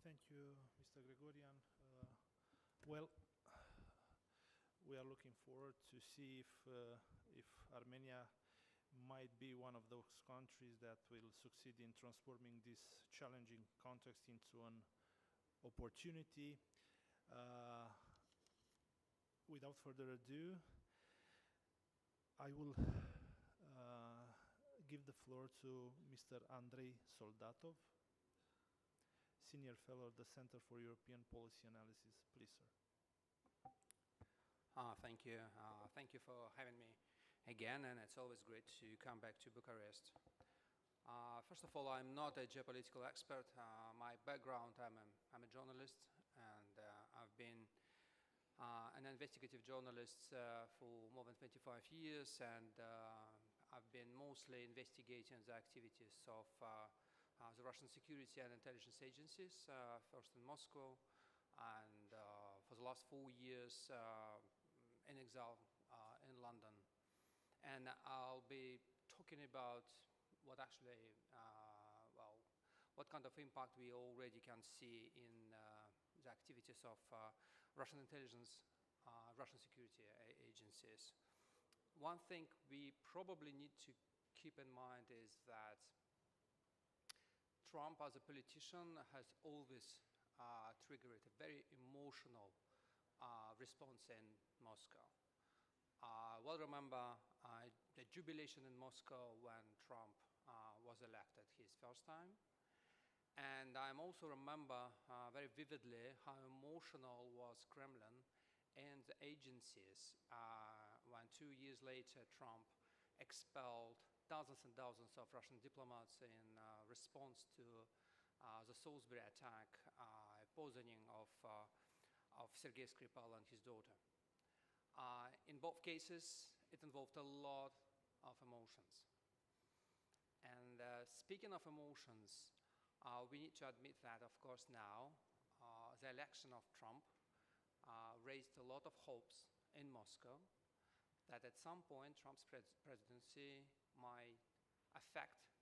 Thank you, Mr. Gheorghiță. Well, we are looking forward to see if Armenia might be one of those countries that will succeed in transforming this challenging context into an opportunity. Without further ado, I will give the floor to Mr. Andrei Soldatov, Senior Fellow at the Center for European Policy Analysis. Please, sir. Thank you. Thank you for having me again, and it's always great to come back to Bucharest. First of all, I'm not a geopolitical expert. My background, I'm a journalist, and I've been an investigative journalist for more than 25 years, and I've been mostly investigating the activities of the Russian security and intelligence agencies, first in Moscow, and for the last 4 years in exile in London. And I'll be talking about what actually, what kind of impact we already can see in the activities of Russian intelligence, Russian security agencies. One thing we probably need to keep in mind is that Trump, as a politician, has always triggered a very emotional response in Moscow. Well, remember the jubilation in Moscow when Trump was elected his first time. And I also remember very vividly how emotional was Kremlin and the agencies when 2 years later Trump expelled dozens and dozens of Russian diplomats in response to the Salisbury attack, poisoning of Sergei Skripal and his daughter. In both cases, it involved a lot of emotions. And speaking of emotions, we need to admit that, of course, now the election of Trump raised a lot of hopes in Moscow that at some point Trump's presidency might affect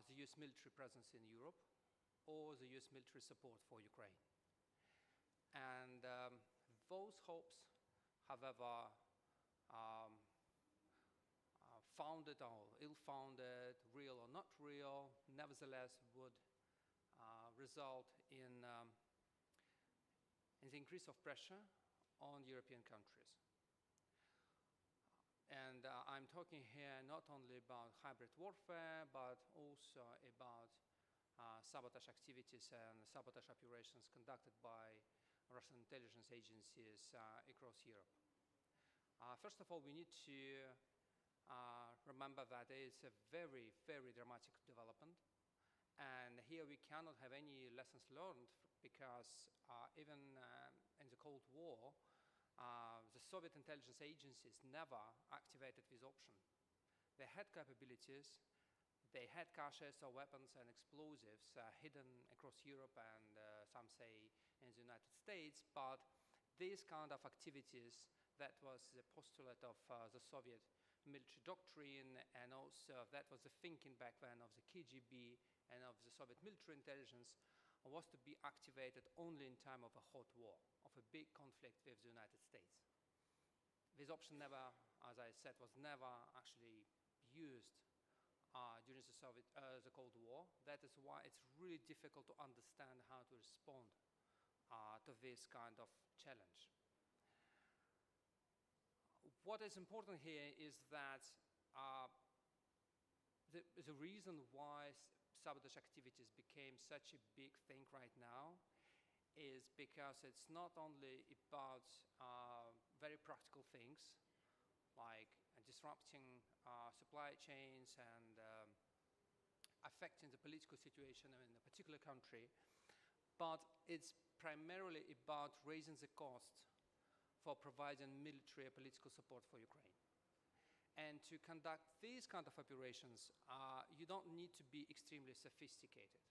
the US military presence in Europe or the US military support for Ukraine. And those hopes, however, founded or ill-founded, real or not real, nevertheless would result in the increase of pressure on European countries. And I'm talking here not only about hybrid warfare, but also about sabotage activities and sabotage operations conducted by Russian intelligence agencies across Europe. First of all, we need to remember that it's a very, very dramatic development. And here we cannot have any lessons learned because even in the Cold War, the Soviet intelligence agencies never activated this option. They had capabilities, they had caches of weapons and explosives hidden across Europe and some say in the United States, but these kind of activities, that was the postulate of the Soviet military doctrine, and also that was the thinking back then of the KGB and of the Soviet military intelligence, was to be activated only in time of a hot war, of a big conflict with the United States. This option never, as I said, was never actually used during the Cold War. That is why it's really difficult to understand how to respond to this kind of challenge. What is important here is that the reason why sabotage activities became such a big thing right now is because it's not only about very practical things like disrupting supply chains and affecting the political situation in a particular country, but it's primarily about raising the cost for providing military and political support for Ukraine. And to conduct these kind of operations, you don't need to be extremely sophisticated.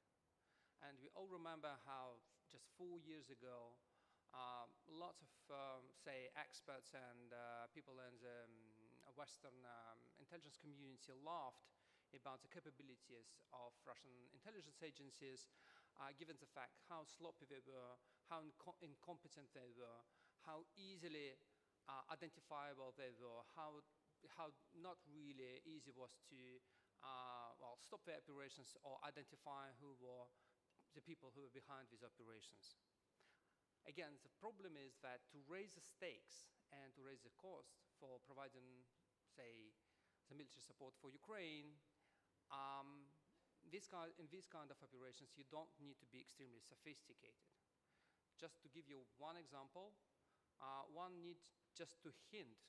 And we all remember how just 4 years ago, lots of, say, experts and people in the Western intelligence community laughed about the capabilities of Russian intelligence agencies, given the fact how sloppy they were, how incompetent they were, how easily identifiable they were, how not really easy was to well, stop the operations or identify who were the people who were behind these operations. Again, the problem is that to raise the stakes and to raise the cost for providing, say, the military support for Ukraine, in these kind of operations, you don't need to be extremely sophisticated. Just to give you one example, one needs just to hint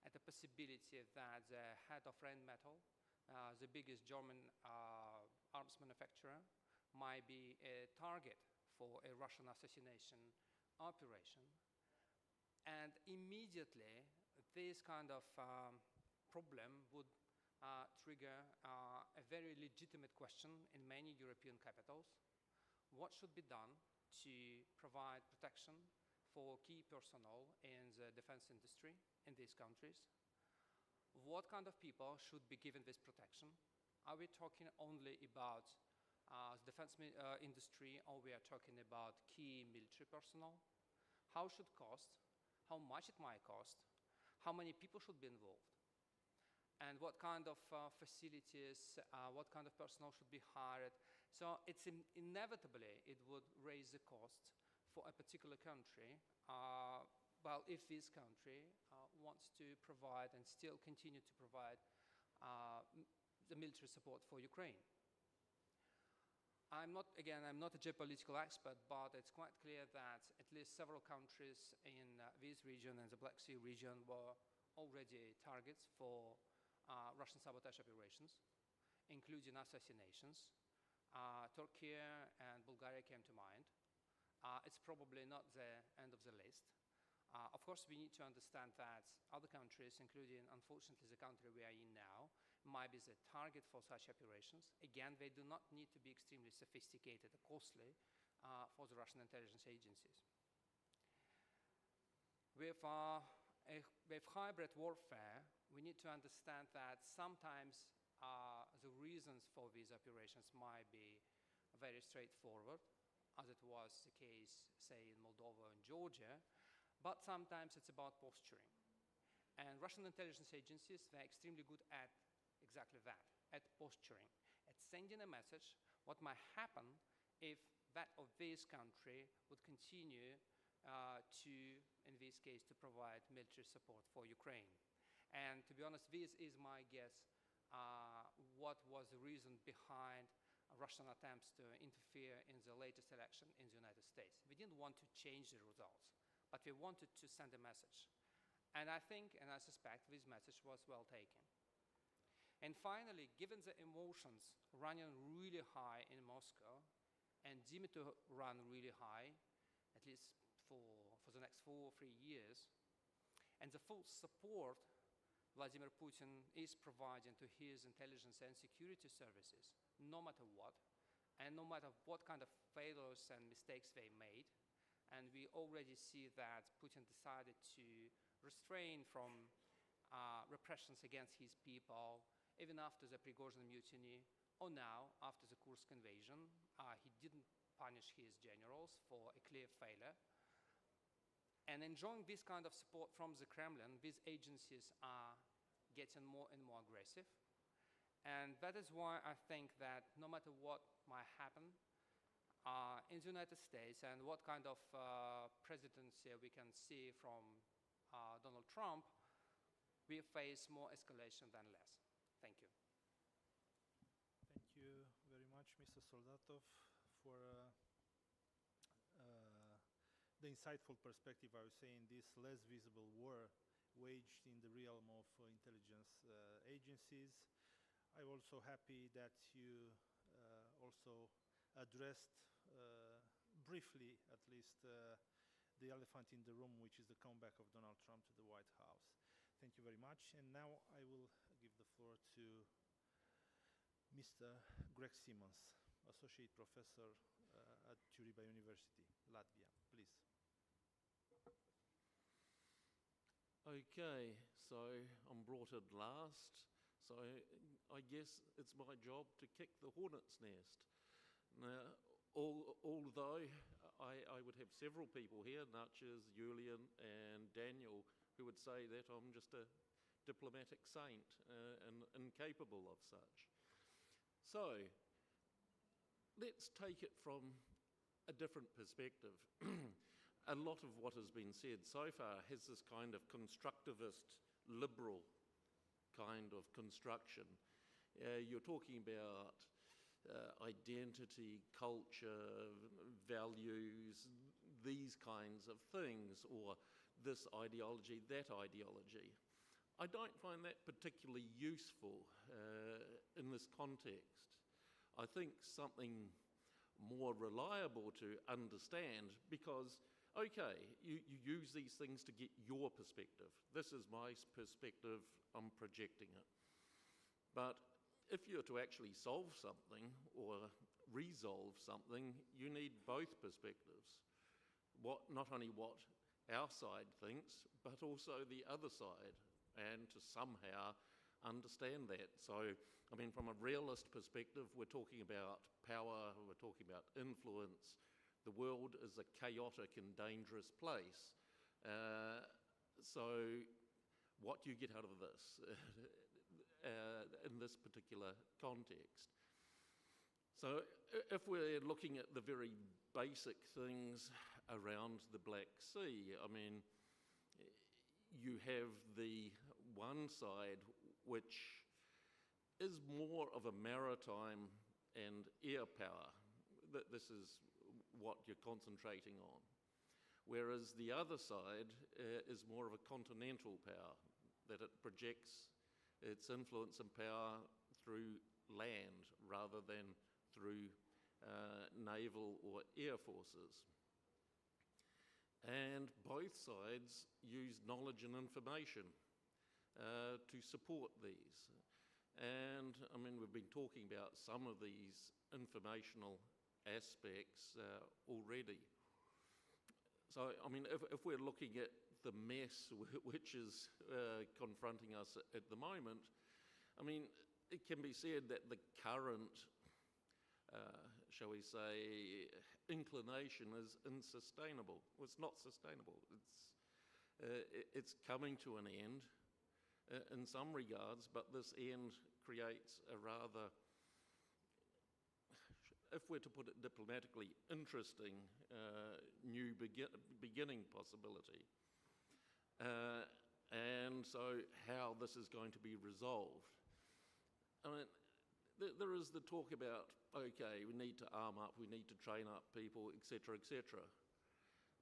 at the possibility that the head of Rheinmetall, the biggest German arms manufacturer, might be a target for a Russian assassination operation. And immediately, this kind of problem would trigger a very legitimate question in many European capitals. What should be done to provide protection for key personnel in the defense industry in these countries? What kind of people should be given this protection? Are we talking only about the defense industry, or we are talking about key military personnel? How should it cost? How much it might cost? How many people should be involved? And what kind of facilities, what kind of personnel should be hired? So it's inevitably, it would raise the cost for a particular country, well, if this country wants to provide and still continue to provide the military support for Ukraine. I'm not a geopolitical expert, but it's quite clear that at least several countries in this region and the Black Sea region were already targets for Russian sabotage operations, including assassinations. Turkiye and Bulgaria came to mind. It's probably not the end of the list. Of course, we need to understand that other countries, including, unfortunately, the country we are in now, might be the target for such operations. Again, they do not need to be extremely sophisticated or costly for the Russian intelligence agencies. With hybrid warfare, we need to understand that sometimes the reasons for these operations might be very straightforward, as it was the case, say, in Moldova and Georgia, but sometimes it's about posturing. And Russian intelligence agencies, they're extremely good at exactly that, at posturing, at sending a message what might happen if that of this country would continue in this case, to provide military support for Ukraine. And to be honest, this is my guess what was the reason behind Russian attempts to interfere in the latest election in the United States. We didn't want to change the results, but we wanted to send a message. And I think, and I suspect, this message was well taken. And finally, given the emotions running really high in Moscow and deemed to run really high, at least for the next 4 or 3 years, and the full support Vladimir Putin is providing to his intelligence and security services, no matter what, and no matter what kind of failures and mistakes they made. And we already see that Putin decided to refrain from repressions against his people, even after the Prigozhin mutiny, or now, after the Kursk invasion. He didn't punish his generals for a clear failure. And enjoying this kind of support from the Kremlin, these agencies are getting more and more aggressive. And that is why I think that no matter what might happen in the United States and what kind of presidency we can see from Donald Trump, we face more escalation than less. Thank you. Thank you very much Mr. Soldatov, for the insightful perspective, I would say, in this less visible war waged in the realm of intelligence agencies. I'm also happy that you also addressed briefly, at least, the elephant in the room, which is the comeback of Donald Trump to the White House. Thank you very much. And now I will give the floor to Mr. Greg Simons, Associate Professor at Turkiye University, Latvia. Please. Okay, so I'm brought in last. So I guess it's my job to kick the hornet's nest. Now, although I would have several people here, such as Julian and Daniel, who would say that I'm just a diplomatic saint and incapable of such. So let's take it from a different perspective. A lot of what has been said so far has this kind of constructivist, liberal kind of construction. You're talking about identity, culture, values, these kinds of things, or this ideology, that ideology. I don't find that particularly useful in this context. I think something more reliable to understand, because, okay, you use these things to get your perspective. This is my perspective, I'm projecting it. But if you're to actually solve something or resolve something, you need both perspectives. Not only what our side thinks, but also the other side, and to somehow understand that. So, I mean, from a realist perspective, we're talking about power, we're talking about influence. The world is a chaotic and dangerous place. So what do you get out of this in this particular context? So if we're looking at the very basic things around the Black Sea, I mean, you have the one side which is more of a maritime and air power. This is what you're concentrating on. Whereas the other side is more of a continental power, that it projects its influence and power through land rather than through naval or air forces. And both sides use knowledge and information to support these. And I mean, we've been talking about some of these informational aspects already. So, I mean, if we're looking at the mess which is confronting us at the moment, I mean, it can be said that the current, shall we say, inclination is unsustainable. Well, it's not sustainable. It's coming to an end in some regards, but this end creates a rather, if we're to put it diplomatically, interesting new beginning possibility. And so how this is going to be resolved. I mean, there is the talk about, okay, we need to arm up, we need to train up people, etc., etc.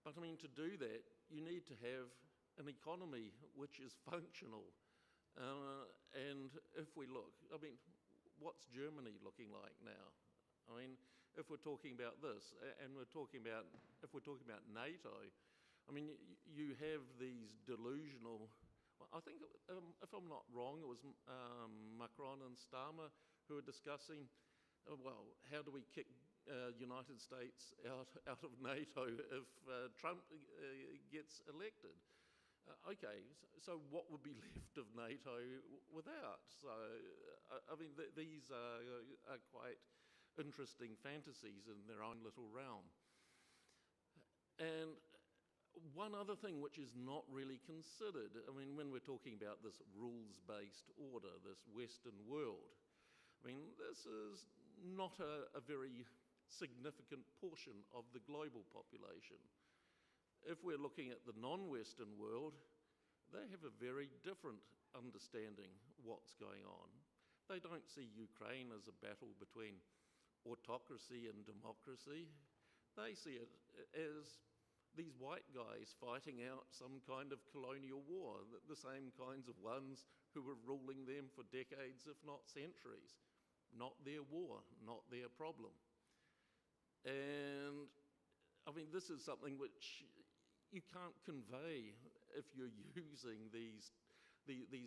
But I mean, to do that, you need to have an economy which is functional. And if we look, I mean, what's Germany looking like now? I mean, if we're talking about this, and if we're talking about NATO, I mean, you have these delusional, I think, if I'm not wrong, it was Macron and Starmer who were discussing, well, how do we kick United States out of NATO if Trump gets elected? Okay, so what would be left of NATO without? So, I mean, these are quite interesting fantasies in their own little realm. And one other thing which is not really considered, I mean, when we're talking about this rules-based order, this Western world, I mean, this is not a very significant portion of the global population. If we're looking at the non-Western world, they have a very different understanding what's going on. They don't see Ukraine as a battle between autocracy and democracy. They see it as these white guys fighting out some kind of colonial war, the same kinds of ones who were ruling them for decades, if not centuries. Not their war, not their problem. And I mean, this is something which you can't convey if you're using these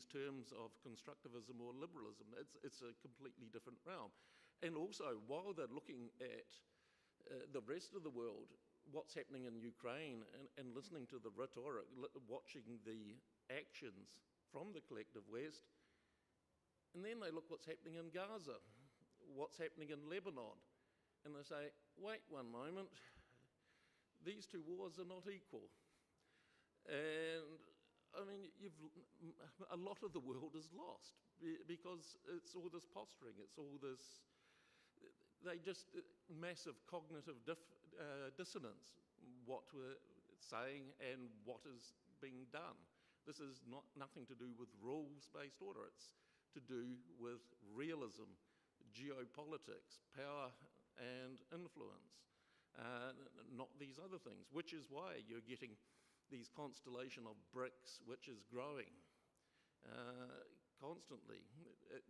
terms of constructivism or liberalism. It's a completely different realm. And also, while they're looking at the rest of the world, what's happening in Ukraine, and listening to the rhetoric, watching the actions from the collective West, and then they look what's happening in Gaza, what's happening in Lebanon, and they say, wait one moment, these two wars are not equal. And I mean, a lot of the world is lost because it's all this posturing, it's all this, massive cognitive dissonance, what we're saying and what is being done. This is nothing to do with rules-based order, it's to do with realism, geopolitics, power and influence, not these other things, which is why you're getting these constellation of BRICS, which is growing constantly.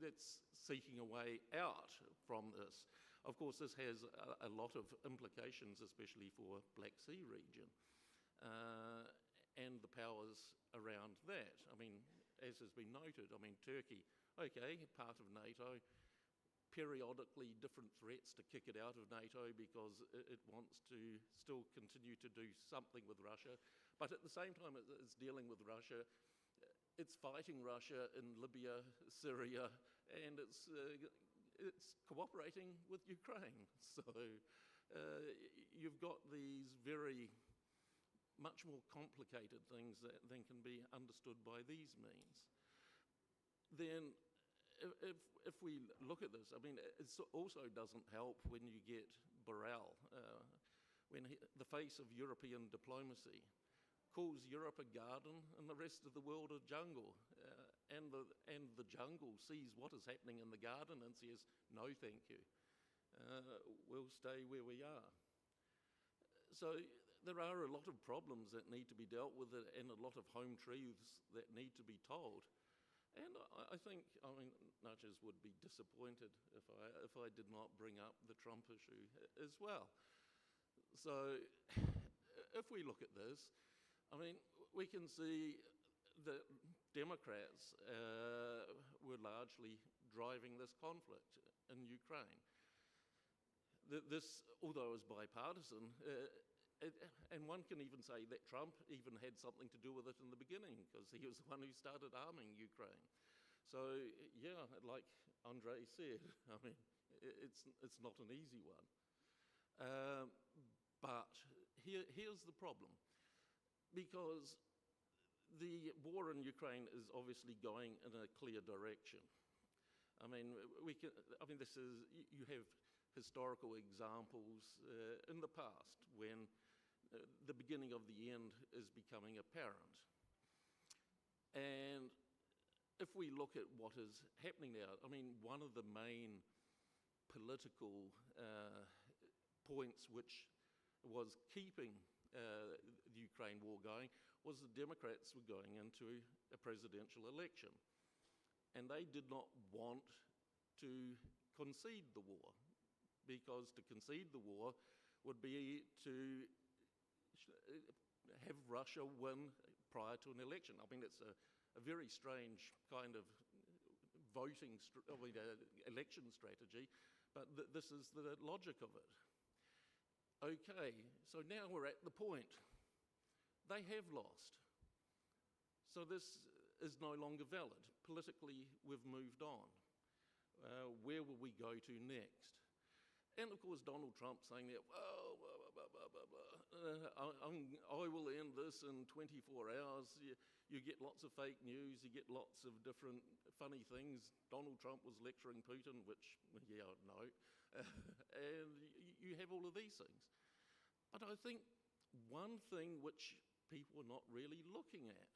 It's seeking a way out from this. Of course, this has a lot of implications, especially for Black Sea region, and the powers around that. I mean, as has been noted, I mean, Turkey, okay, part of NATO, periodically different threats to kick it out of NATO because it wants to still continue to do something with Russia. But at the same time it's dealing with Russia, it's fighting Russia in Libya, Syria, and it's cooperating with Ukraine. So you've got these very much more complicated things than can be understood by these means. Then if we look at this, I mean, it also doesn't help when you get Borrell, when the face of European diplomacy calls Europe a garden and the rest of the world a jungle. And the jungle sees what is happening in the garden and says, no, thank you. We'll stay where we are. So there are a lot of problems that need to be dealt with and a lot of home truths that need to be told. And I think, I mean, Natchez would be disappointed if I did not bring up the Trump issue as well. So if we look at this, I mean, we can see that Democrats were largely driving this conflict in Ukraine. This, although it was bipartisan, and one can even say that Trump even had something to do with it in the beginning because he was the one who started arming Ukraine. So yeah, like Andre said, I mean, it's not an easy one. But here's the problem, because the war in Ukraine is obviously going in a clear direction. I mean, this is, you have historical examples in the past when the beginning of the end is becoming apparent. And if we look at what is happening now, I mean, one of the main political points which was keeping the Ukraine war going was the Democrats were going into a presidential election. And they did not want to concede the war, because to concede the war would be to have Russia win prior to an election. I mean, it's a very strange kind of election strategy, but this is the logic of it. Okay, so now we're at the point. They have lost. So this is no longer valid. Politically, we've moved on. Where will we go to next? And of course, Donald Trump saying that, well, I will end this in 24 hours. You get lots of fake news, you get lots of different funny things. Donald Trump was lecturing Putin, which, yeah, no. And you have all of these things. But I think one thing which people are not really looking at,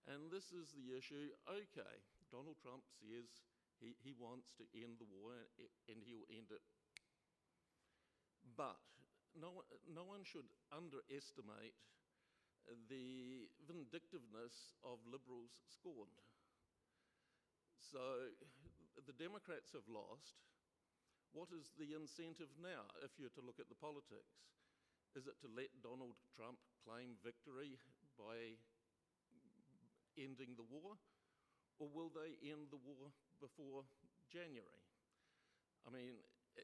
and this is the issue, okay, Donald Trump says he wants to end the war and he'll end it But no one should underestimate the vindictiveness of liberals scorned. So the Democrats have lost. What is the incentive now, if you're to look at the politics? Is it to let Donald Trump claim victory by ending the war? Or will they end the war before January? I mean,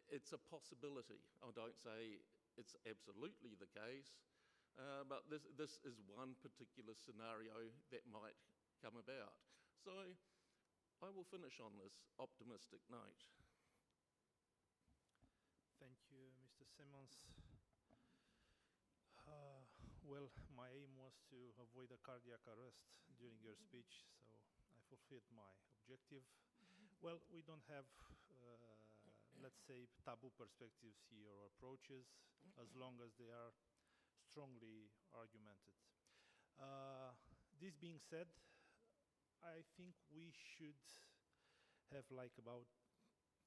it's a possibility. I don't say it's absolutely the case, but this is one particular scenario that might come about. So I will finish on this optimistic note. Thank you, Mr. Simmons. Well, my aim was to avoid a cardiac arrest during your speech, so I fulfilled my objective. Well, we don't have, let's say, taboo perspectives here or approaches, as long as they are strongly argumented. This being said, I think we should have like about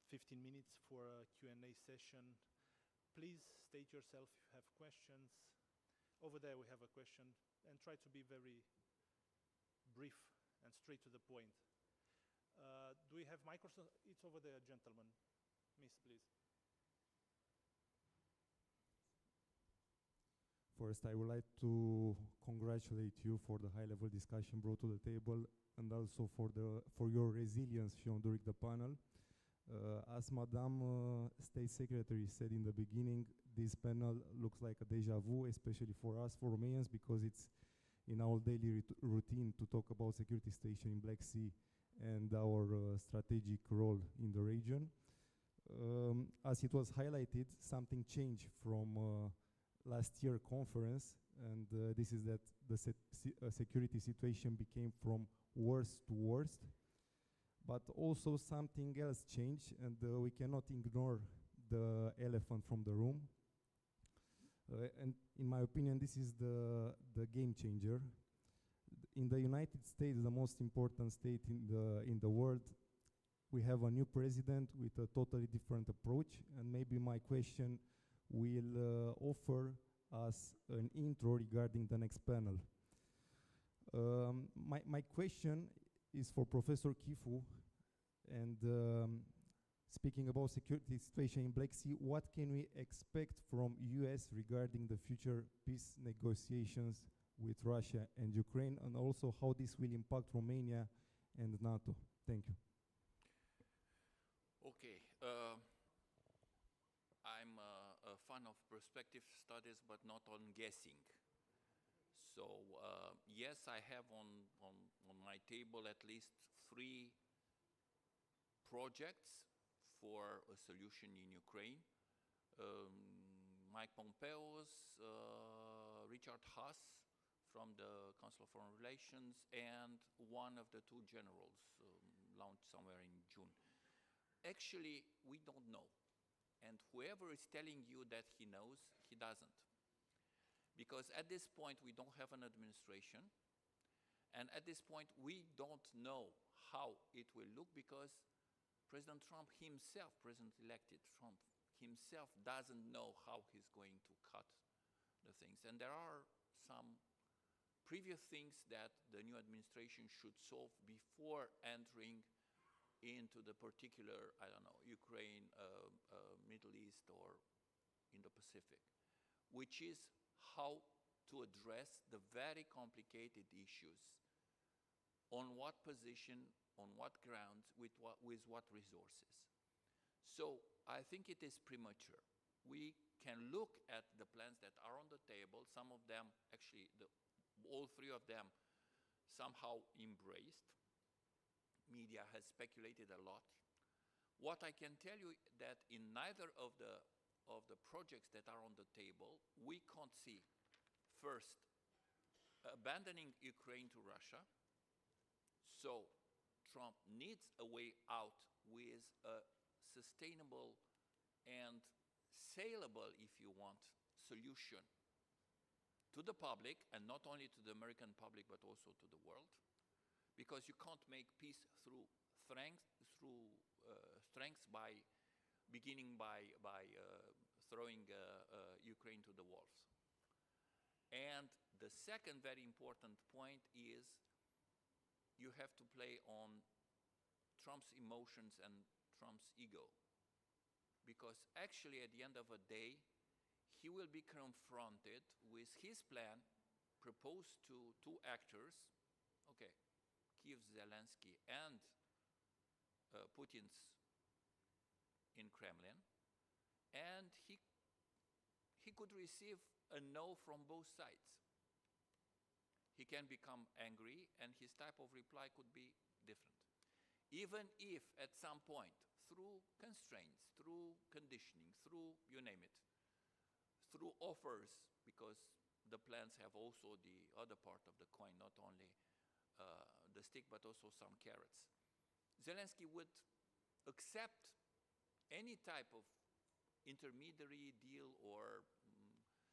15 minutes for a Q&A session. Please state yourself if you have questions. Over there we have a question, and try to be very brief and straight to the point. Do we have microphones? It's over there, gentlemen. Miss, please. First, I would like to congratulate you for the high-level discussion brought to the table, and also for your resilience shown during the panel. As Madame State Secretary said in the beginning, this panel looks like a deja vu, especially for us, for Romanians, because it's in our daily routine to talk about security situation in Black Sea and our strategic role in the region. As it was highlighted, something changed from last year conference, and this is that the security situation became from worst to worst. But also something else changed, and we cannot ignore the elephant from the room. And in my opinion, this is the game changer. In the United States, the most important state in the world, we have a new president with a totally different approach, and maybe my question will offer us an intro regarding the next panel. My question is for Professor Kifu, and speaking about security situation in Black Sea, what can we expect from US regarding the future peace negotiations with Russia and Ukraine, and also how this will impact Romania and NATO? Thank you. Okay. I'm a fan of perspective studies, but not on guessing. So yes, I have on my table at least 3 projects for a solution in Ukraine. Mike Pompeo's, Richard Haas from the Council of Foreign Relations, and one of the 2 generals launched somewhere in June. Actually, we don't know. And whoever is telling you that he knows, he doesn't. Because at this point, we don't have an administration. And at this point, we don't know how it will look, because President Trump himself, President-elected Trump himself, doesn't know how he's going to cut the things. And there are some previous things that the new administration should solve before entering into the particular, I don't know, Ukraine, Middle East, or Indo-Pacific, which is how to address the very complicated issues, on what position, on what grounds, with what resources. So I think it is premature. We can look at the plans that are on the table. Some of them, actually, all 3 of them, somehow embraced. Media has speculated a lot. What I can tell you that in neither of the projects that are on the table, we can't see, first, abandoning Ukraine to Russia. So Trump needs a way out with a sustainable and saleable, if you want, solution to the public, and not only to the American public, but also to the world. Because you can't make peace through strength by beginning by throwing Ukraine to the wolves. And the second very important point is you have to play on Trump's emotions and Trump's ego. Because actually, at the end of the day, he will be confronted with his plan proposed to two actors, okay, Kyiv Zelensky and Putin's in Kremlin, and he could receive a no from both sides. He can become angry, and his type of reply could be different. Even if at some point, through constraints, through conditioning, through you name it, through offers, because the plans have also the other part of the coin, not only the stick, but also some carrots. Zelensky would accept any type of intermediary deal or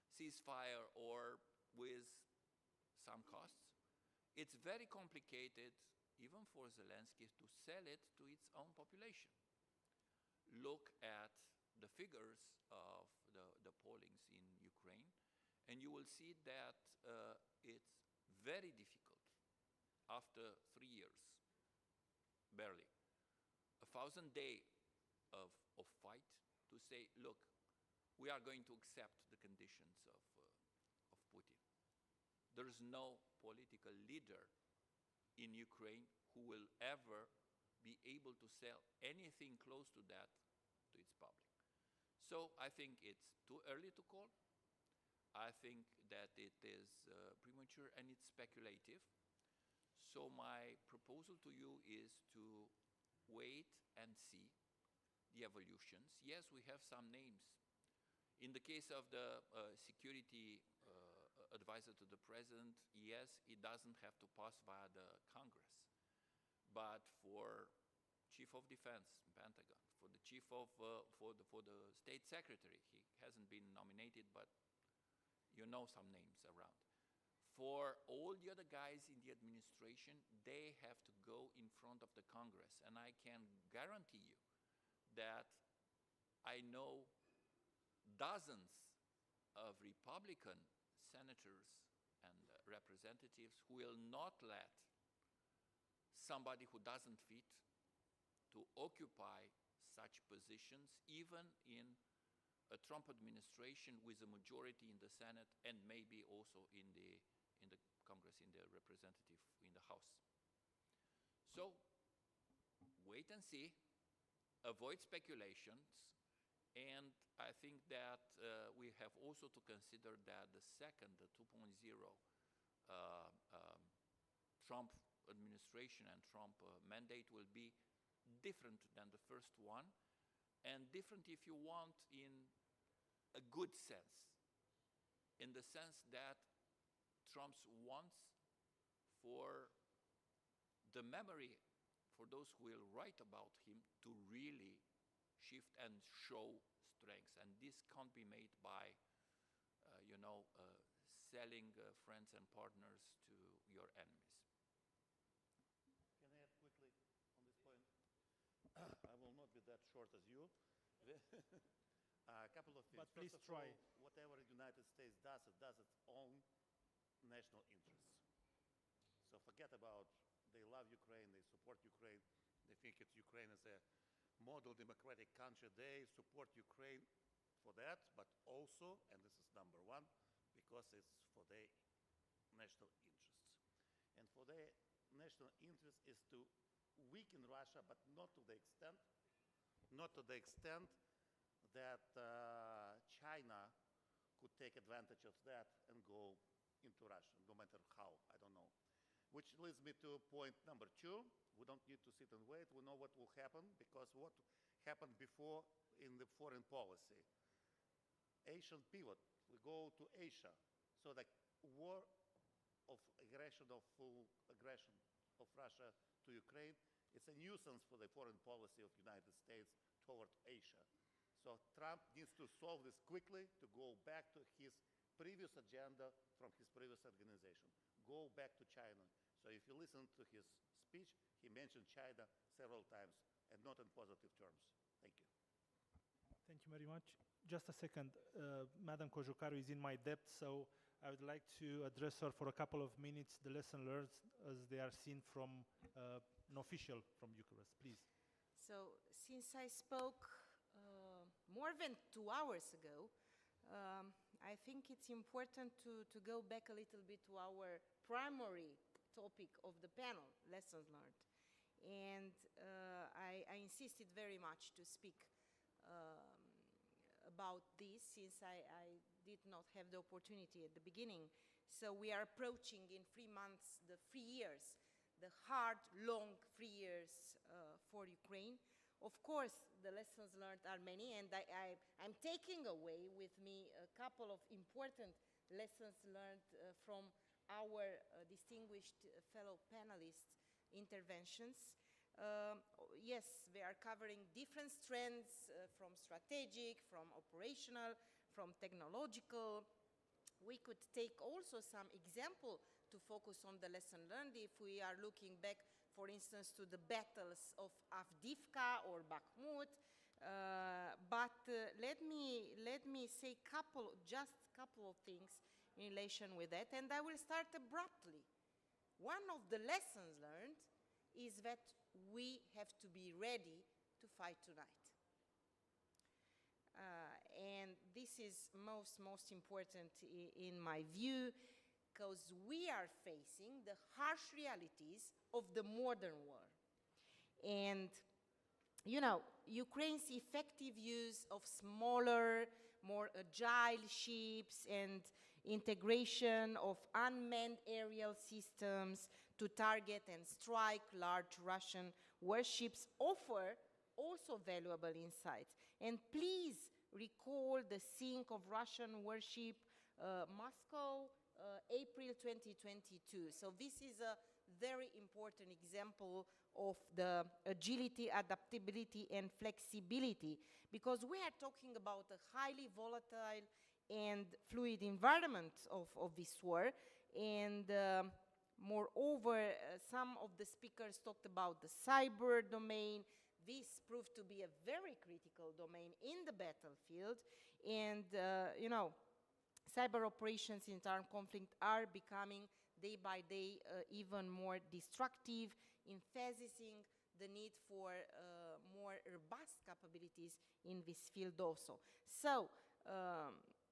ceasefire or with some costs. It's very complicated, even for Zelensky, to sell it to its own population. Look at the figures of the pollings in Ukraine, and you will see that it's very difficult after 3 years, barely, 1,000 days of fight, to say, look, we are going to accept the conditions of Putin. There is no political leader in Ukraine who will ever be able to sell anything close to that to its public. So I think it's too early to call. I think that it is premature and it's speculative. So my proposal to you is to wait and see the evolutions. Yes, we have some names. In the case of the security advisor to the president, yes, it doesn't have to pass via the Congress. But for Chief of Defense, Pentagon, for the Chief of, for the State Secretary, he hasn't been nominated, but you know some names around. For all the other guys in the administration, they have to go in front of the Congress. And I can guarantee you that I know dozens of Republican senators and representatives who will not let somebody who doesn't fit to occupy such positions, even in a Trump administration with a majority in the Senate and maybe also in the Congress, in the representative, in the House. So wait and see, avoid speculations, and I think that we have also to consider that the second, the 2.0 Trump administration and Trump mandate will be different than the first one, and different, if you want, in a good sense, in the sense that Trump's wants for the memory for those who will write about him to really shift and show strengths. And this can't be made by, selling friends and partners to your enemies. Can I add quickly on this point? I will not be that short as you. A couple of things. But please First of try. all, whatever the United States does, it does its own national interests. So forget about they love Ukraine, they support Ukraine, they think it's Ukraine as a model democratic country. They support Ukraine for that, but also, and this is number one, because it's for their national interests. And for their national interest is to weaken Russia, but not to the extent that China could take advantage of that and go into Russia, no matter how, I don't know. Which leads me to point number two. We don't need to sit and wait. We know what will happen, because what happened before in the foreign policy. Asian pivot, we go to Asia. So the war of aggression, of full aggression of Russia to Ukraine, it's a nuisance for the foreign policy of the United States toward Asia. So Trump needs to solve this quickly, to go back to his previous agenda from his previous organization. Go back to China. So if you listen to his speech, he mentioned China several times, and not in positive terms. Thank you. Thank you very much. just a second. Madam COJOCARU is in my debt, so I would like to address her for a couple of minutes the lesson learned as they are seen from an official from Bucharest, please. So, since I spoke more than 2 hours ago, I think it's important to go back a little bit to our primary topic of the panel, lessons learned. And I insisted very much to speak about this since I did not have the opportunity at the beginning. So we are approaching in 3 months the 3 years, the hard, long 3 years for Ukraine. Of course, the lessons learned are many, and I'm taking away with me a couple of important lessons learned from our distinguished fellow panelists' interventions. Yes, they are covering different strands from strategic, from operational, from technological. We could take also some example to focus on the lesson learned if we are looking back, for instance, to the battles of Avdiivka or Bakhmut. But let me say just couple of things in relation with that, and I will start abruptly. One of the lessons learned is that we have to be ready to fight tonight. And this is most important in my view, because we are facing the harsh realities of the modern war. And, you know, Ukraine's effective use of smaller, more agile ships and integration of unmanned aerial systems to target and strike large Russian warships offer also valuable insights. And please recall the sink of Russian warship Moscow, April 2022. So this is a very important example of the agility, adaptability, and flexibility, because we are talking about a highly volatile and fluid environment of this war. And moreover, some of the speakers talked about the cyber domain. This proved to be a very critical domain in the battlefield. And, you know, cyber operations in armed conflict are becoming day by day even more destructive, emphasizing the need for more robust capabilities in this field also. So,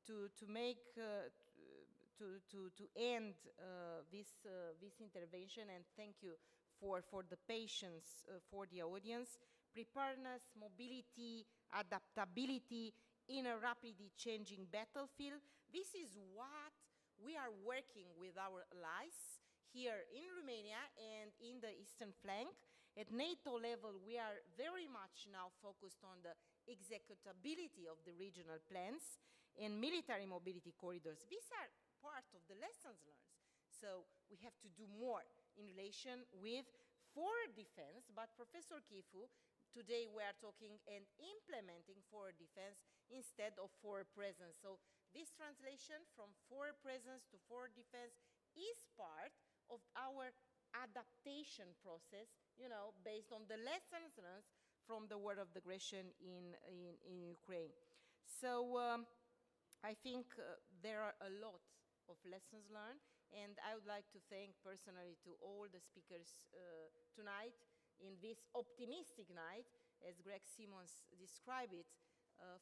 to end this intervention, and thank you for the patience for the audience, preparedness, mobility, adaptability in a rapidly changing battlefield. This is what we are working with our allies here in Romania and in the eastern flank. At NATO level, we are very much now focused on the executability of the regional plans and military mobility corridors. These are part of the lessons learned. So we have to do more in relation with forward defense, but Professor Kifu, today we are talking and implementing forward defense instead of forward presence. So this translation from forward presence to forward defense is part of our adaptation process, you know, based on the lessons learned from the war of aggression in Ukraine. So I think there are a lot of lessons learned, and I would like to thank personally to all the speakers tonight in this optimistic night, as Greg Simons described it,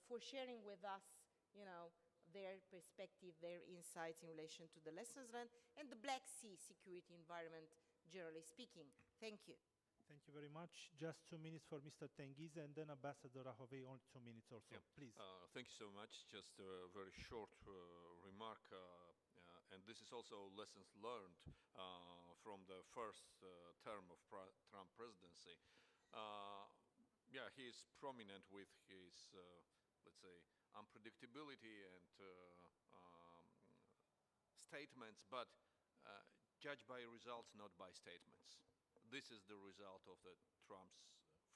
for sharing with us, you know, their perspective, their insights in relation to the lessons learned and the Black Sea security environment, generally speaking. Thank you. Thank you very much. Just 2 minutes for Mr. Tengiz, and then Ambassador Rahovei, only 2 minutes also. Yeah. Please. Thank you so much. Just a very short remark, and this is also lessons learned from the first term of Trump presidency. Yeah, he is prominent with his, let's say, unpredictability and statements, but judged by results, not by statements. This is the result of Trump's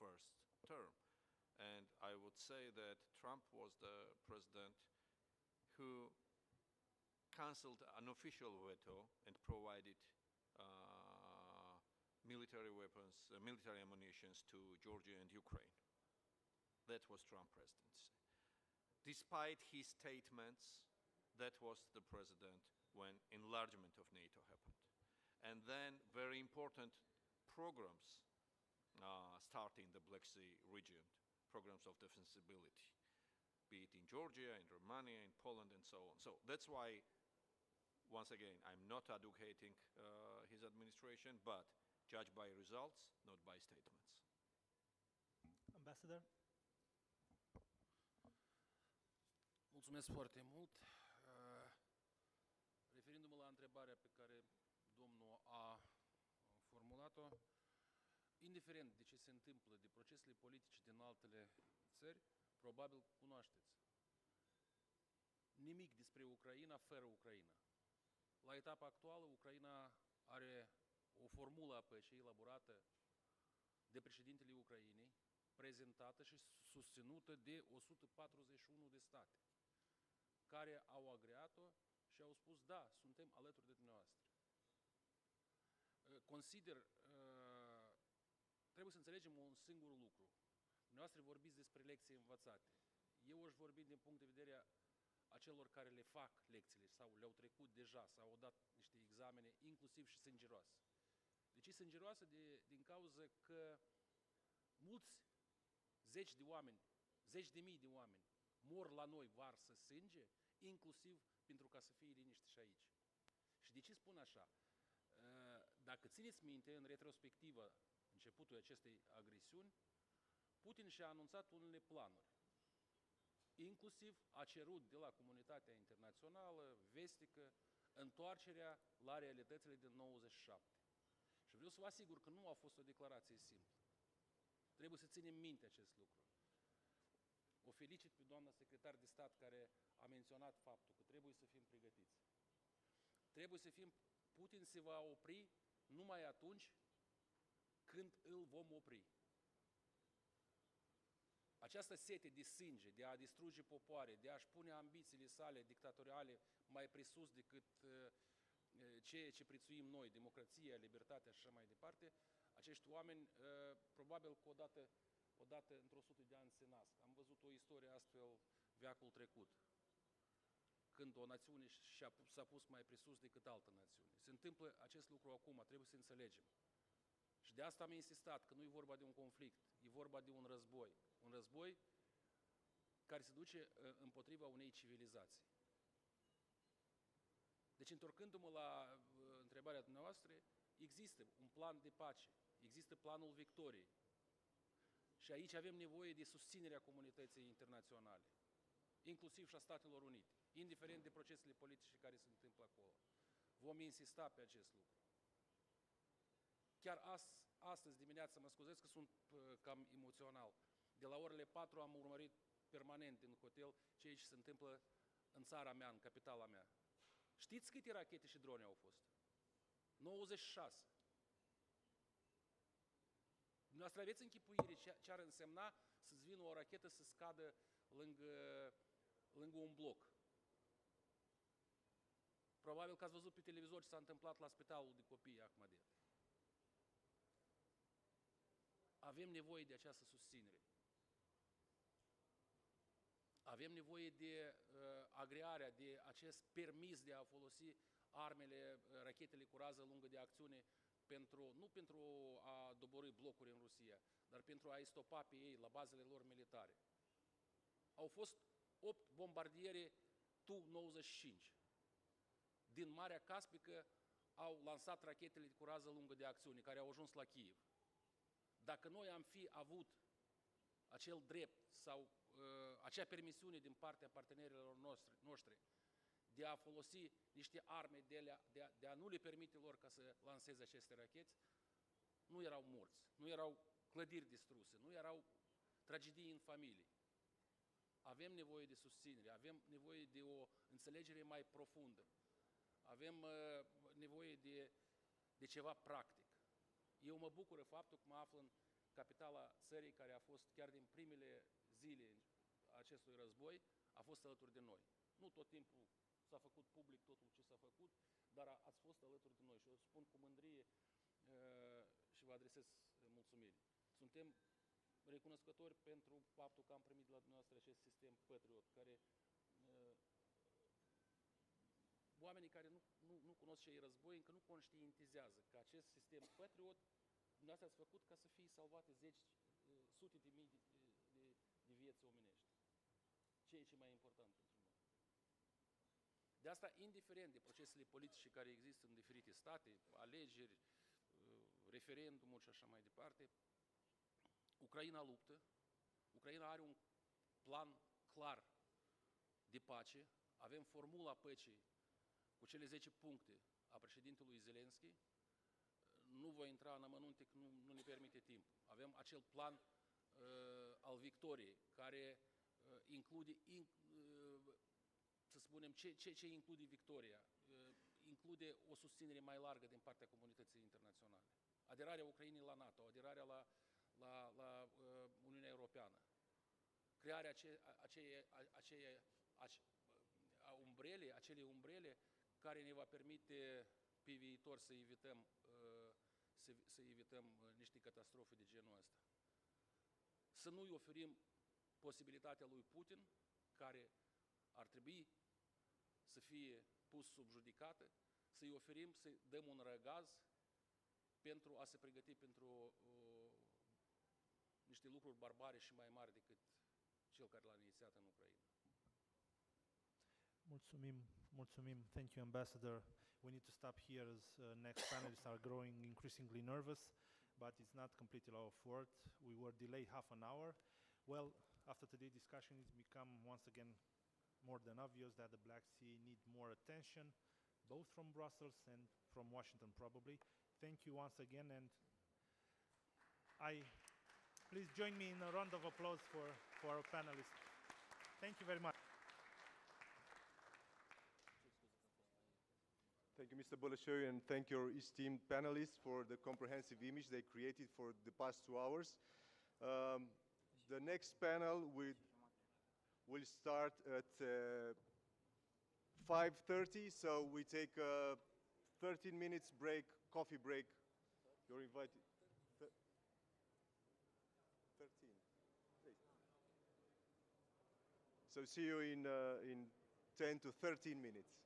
first term. And I would say that Trump was the president who canceled an official veto and provided military weapons, military ammunition to Georgia and Ukraine. That was Trump presidency. despite his statements, that was the president when enlargement of NATO happened. And then very important programs start in the Black Sea region, programs of defensibility, be it in Georgia, in Romania, in Poland, and so on. So that's why, once again, I'm not advocating his administration, but judge by results, not by statements. Ambassador? Mulțumesc foarte mult. Referindu-mă la întrebarea pe care domnul a formulat-o, indiferent de ce se întâmplă, de procesele politice din altele țări, probabil cunoașteți. Nimic despre Ucraina fără Ucraina. La etapa actuală, Ucraina are o formulă a păcii elaborată de președintele Ucrainei, prezentată și susținută de 141 de state, care au agreat-o și au spus, da, suntem alături de dumneavoastră. Consider, trebuie să înțelegem un singur lucru. Dumneavoastră vorbiți despre lecții învățate. Eu aș vorbi din punct de vedere a celor care le fac lecțiile sau le-au trecut deja, sau au dat niște examene, inclusiv și sângeroase. De ce sângeroase? Din cauza că mulți zeci de oameni, zeci de mii de oameni mor la noi, varsă sânge, inclusiv pentru ca să fie liniște și aici. Și de ce spun așa? Dacă țineți minte, în retrospectivă, începutul acestei agresiuni, Putin și-a anunțat unele planuri. Inclusiv a cerut de la comunitatea internațională, vestică, întoarcerea la realitățile din 97. Și vreau să vă asigur că nu a fost o declarație simplă. Trebuie să ținem minte acest lucru. O felicit pe doamna secretar de stat care a menționat faptul că trebuie să fim pregătiți. Trebuie să fim, Putin se va opri numai atunci când îl vom opri. Această sete de sânge, de a distruge popoare, de a-și pune ambițiile sale dictatoriale mai presus decât ceea ce prețuim noi, democrația, libertatea și așa mai departe, acești oameni probabil că odată într-o 100 de ani se nasc. Am văzut o istorie astfel veacul trecut, când o națiune s-a pus mai presus decât altă națiune. Se întâmplă acest lucru acum, trebuie să înțelegem. Și de asta am insistat că nu e vorba de un conflict, e vorba de un război. Un război care se duce împotriva unei civilizații. Deci, întorcându-mă la întrebarea dumneavoastră, există un plan de pace, există planul victoriei. Și aici avem nevoie de susținerea comunității internaționale, inclusiv și a Statelor Unite, indiferent de procesele politice care se întâmplă acolo. Vom insista pe acest lucru. Chiar astăzi dimineața, mă scuzați că sunt cam emoțional, de la orele 4 am urmărit permanent din hotel ceea ce se întâmplă în țara mea, în capitala mea. Știți câte rachete și drone au fost? 96. Dumneavoastră aveți închipuire ce ar însemna să-ți vină o rachetă să scadă lângă un bloc? Probabil că ați văzut pe televizor ce s-a întâmplat la spitalul de copii Ahmadiet. Avem nevoie de această susținere. Avem nevoie de agrearea, de acest permis de a folosi armele, rachetele cu rază lungă de acțiune, nu pentru a doborî blocuri în Rusia, dar pentru a-i stopa pe ei la bazele lor militare. Au fost 8 bombardiere Tu-95. Din Marea Caspică au lansat rachetele cu rază lungă de acțiune, care au ajuns la Kiev. Dacă noi am fi avut acel drept sau acea permisiune din partea partenerilor noștri de a folosi niște arme, de a nu le permite lor ca să lanseze aceste racheți, nu erau morți, nu erau clădiri distruse, nu erau tragedii în familie. Avem nevoie de susținere, avem nevoie de o înțelegere mai profundă, avem nevoie de ceva practic. Eu mă bucură faptul că mă aflu în capitala țării, care a fost chiar din primele zile acestui război, a fost alături de noi. Nu tot timpul s-a făcut public totul ce s-a făcut, dar ați fost alături de noi și o spun cu mândrie și vă adresez mulțumiri. Suntem recunoscători pentru faptul că am primit de la dumneavoastră acest sistem Patriot, care oamenii care nu cunosc ce e război încă nu conștientizează că acest sistem Patriot dumneavoastră ați făcut ca să fie salvate sute de mii de vieți omenești. Ce e ce mai important pentru noi? De asta, indiferent de procesele politice care există în diferite state, alegeri, referendumuri și așa mai departe, Ucraina luptă, Ucraina are un plan clar de pace, avem formula păcii cu cele 10 puncte a președintelui Zelensky, nu voi intra în amănunte că nu ne permite timp. Avem acel plan al victoriei, care include, să spunem, ce include victoria? Include o susținere mai largă din partea comunității internaționale. Aderarea Ucrainei la NATO, aderarea la Uniunea Europeană, crearea acelei umbrele care ne va permite pe viitor să evităm niște catastrofe de genul ăsta. Să nu-i oferim posibilitatea lui Putin, care ar trebui să fie pus sub judecată, să-i oferim, să-i dăm un răgaz pentru a se pregăti pentru niște lucruri barbare și mai mari decât cel care l-a inițiat în Ucraina. Mulțumim. Thank you, Ambassador. We need to stop here as next panelists are growing increasingly nervous, but it's not completely our fault. We were delayed half an hour. Well, after today's discussion, it's become once again more than obvious that the Black Sea needs more attention, both from Brussels and from Washington, probably. Thank you once again, and please join me in a round of applause for our panelists. Thank you very much. Thank you, Mr. Bolashoi, and thank your esteemed panelists for the comprehensive image they created for the past 2 hours. The next panel will start at 5:30, so we take a 13 minutes break, coffee break. You're invited. 13. So see you in 10 to 13 minutes.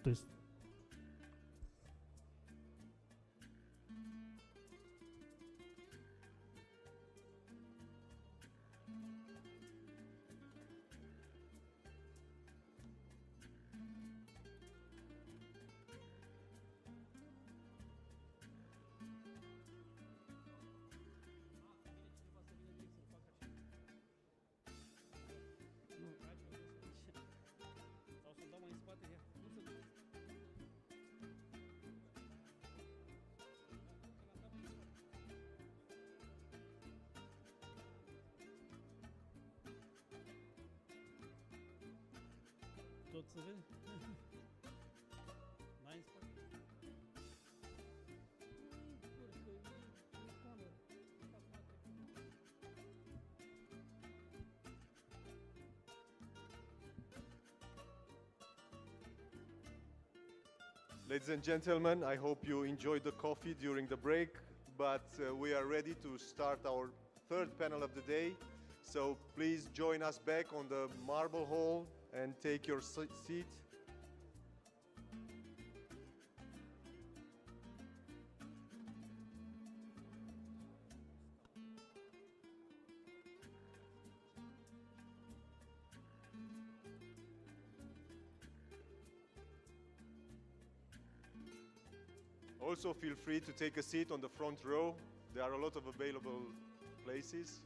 Test. Tot să vede? Mai în spate? Ladies and gentlemen, I hope you enjoyed the coffee during the break, but we are ready to start our third panel of the day. So please join us back on the marble hall and take your seat. Also feel free to take a seat on the front row. There are a lot of available places.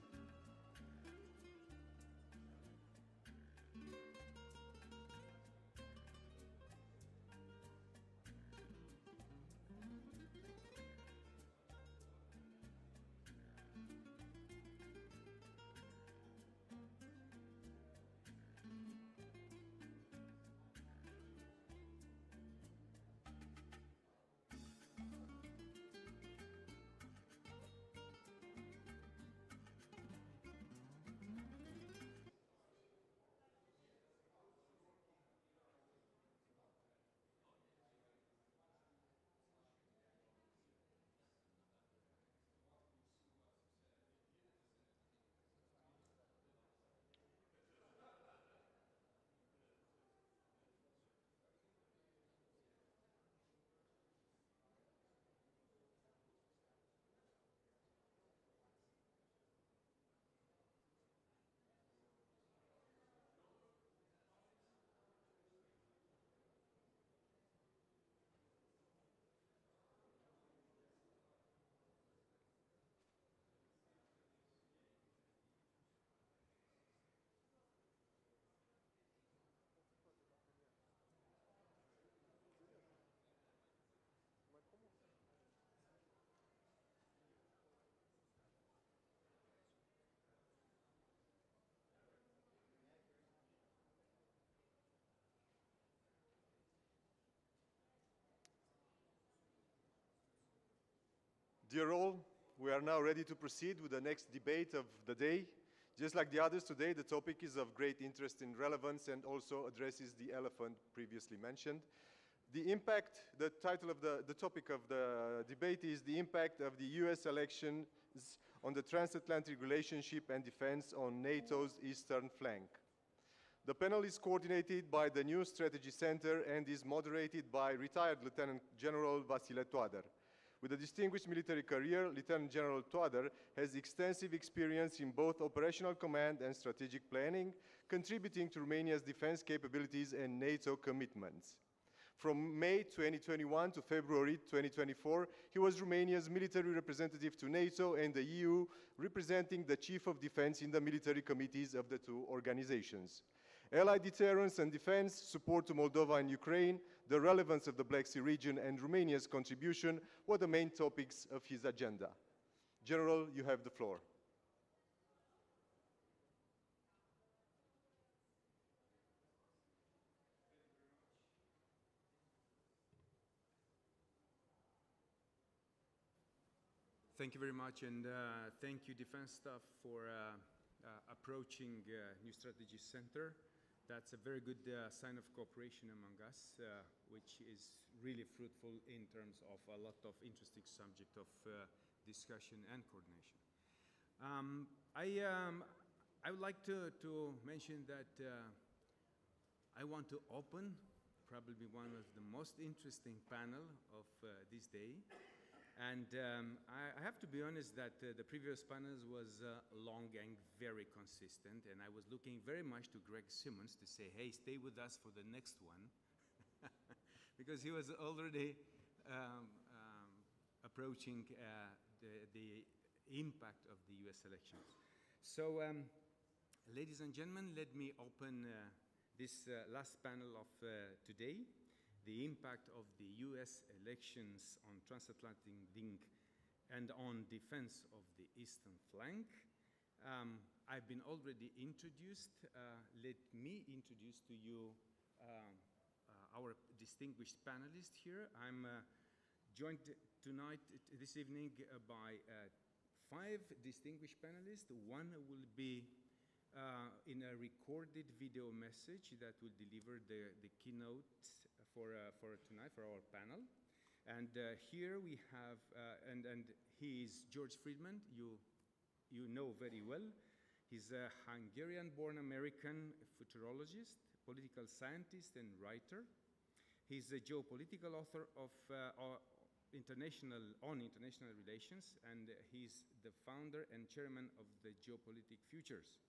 Dear all, we are now ready to proceed with the next debate of the day. Just like the others today, the topic is of great interest and relevance and also addresses the elephant previously mentioned. The topic of the debate is the impact of the US elections on the transatlantic relationship and defense on NATO's eastern flank. The panel is coordinated by the New Strategy Center and is moderated by retired Lieutenant General Vasile Toader. With a distinguished military career, Lieutenant General Toader has extensive experience in both operational command and strategic planning, contributing to Romania's defense capabilities and NATO commitments. From May 2021 to February 2024, he was Romania's military representative to NATO and the EU, representing the Chief of Defense in the military committees of the two organizations. Allied deterrence and defense, support to Moldova and Ukraine, the relevance of the Black Sea region, and Romania's contribution were the main topics of his agenda. General, you have the floor. Thank you very much, and thank you, Defense Staff, for approaching New Strategy Center. That's a very good sign of cooperation among us, which is really fruitful in terms of a lot of interesting subject of discussion and coordination. I would like to mention that I want to open probably one of the most interesting panel of this day. And I have to be honest that the previous panels was long and very consistent, and I was looking very much to Greg Simmons to say, hey, stay with us for the next one, because he was already approaching the impact of the US elections. So, ladies and gentlemen, let me open this last panel of today, the impact of the US elections on transatlantic link and on defense of the eastern flank. I've been already introduced. Let me introduce to you our distinguished panelists here. I'm joined tonight, this evening, by 5 distinguished panelists. One will be in a recorded video message that will deliver the keynote for tonight, for our panel. And here we have, and he is George Friedman, you know very well. He's a Hungarian-born American futurologist, political scientist and writer. He's a geopolitical author of international relations, and he's the founder and chairman of the Geopolitic Futures.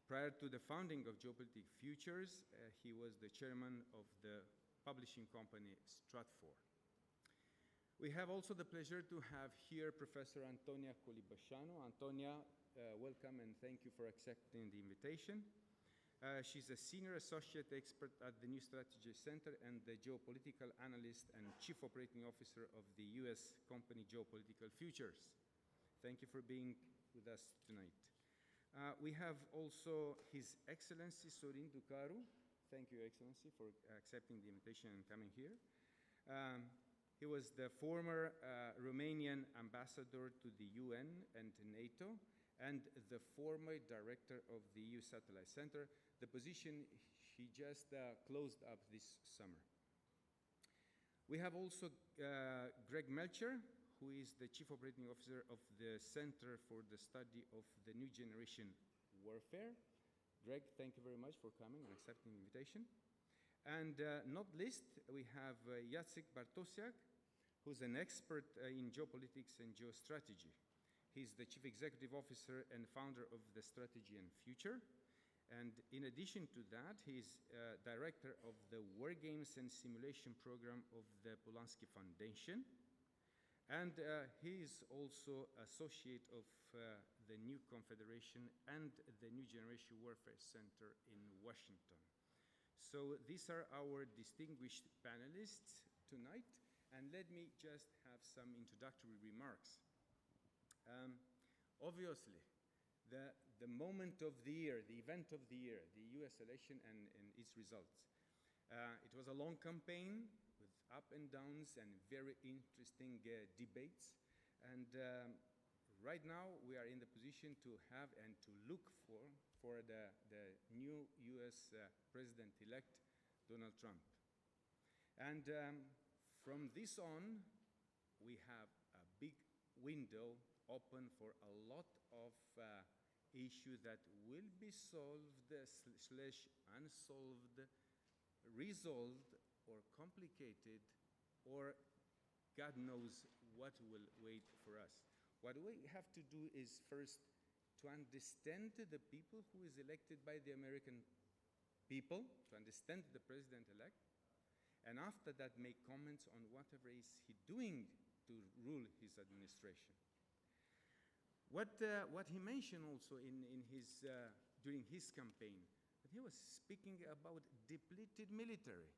Prior to the founding of Geopolitic Futures, he was the chairman of the publishing company Stratfor. We have also the pleasure to have here Professor Antonia Colibășanu. Antonia, welcome and thank you for accepting the invitation. She's a senior associate expert at the New Strategy Center and the geopolitical analyst and chief operating officer of the US company Geopolitical Futures. Thank you for being with us tonight. We have also His Excellency Sorin Ducaru. Thank you, Excellency, for accepting the invitation and coming here. He was the former Romanian ambassador to the UN and to NATO, and the former director of the EU Satellite Center, the position he just closed up this summer. We have also Greg Melcher, who is the Chief Operating Officer of the Center for the Study of the New Generation Warfare. Greg, thank you very much for coming and accepting the invitation. And not least, we have Jacek Bartosiak, who's an expert in geopolitics and geostrategy. He's the Chief Executive Officer and founder of the Strategy and Future. And in addition to that, he's director of the War Games and Simulation Program of the Polanski Foundation. And he is also associate of the New Confederation and the New Generation Warfare Center in Washington. So these are our distinguished panelists tonight, and let me just have some introductory remarks. Obviously, the moment of the year, the event of the year, the US election and its results. It was a long campaign with up and downs and very interesting debates. And right now we are in the position to have and to look for the new US President-elect, Donald Trump. And from this on, we have a big window open for a lot of issues that will be solved / unsolved, resolved, or complicated, or God knows what will wait for us. What we have to do is first to understand the people who is elected by the American people, to understand the president-elect, and after that make comments on whatever is he doing to rule his administration. What he mentioned also during his campaign, that he was speaking about depleted military.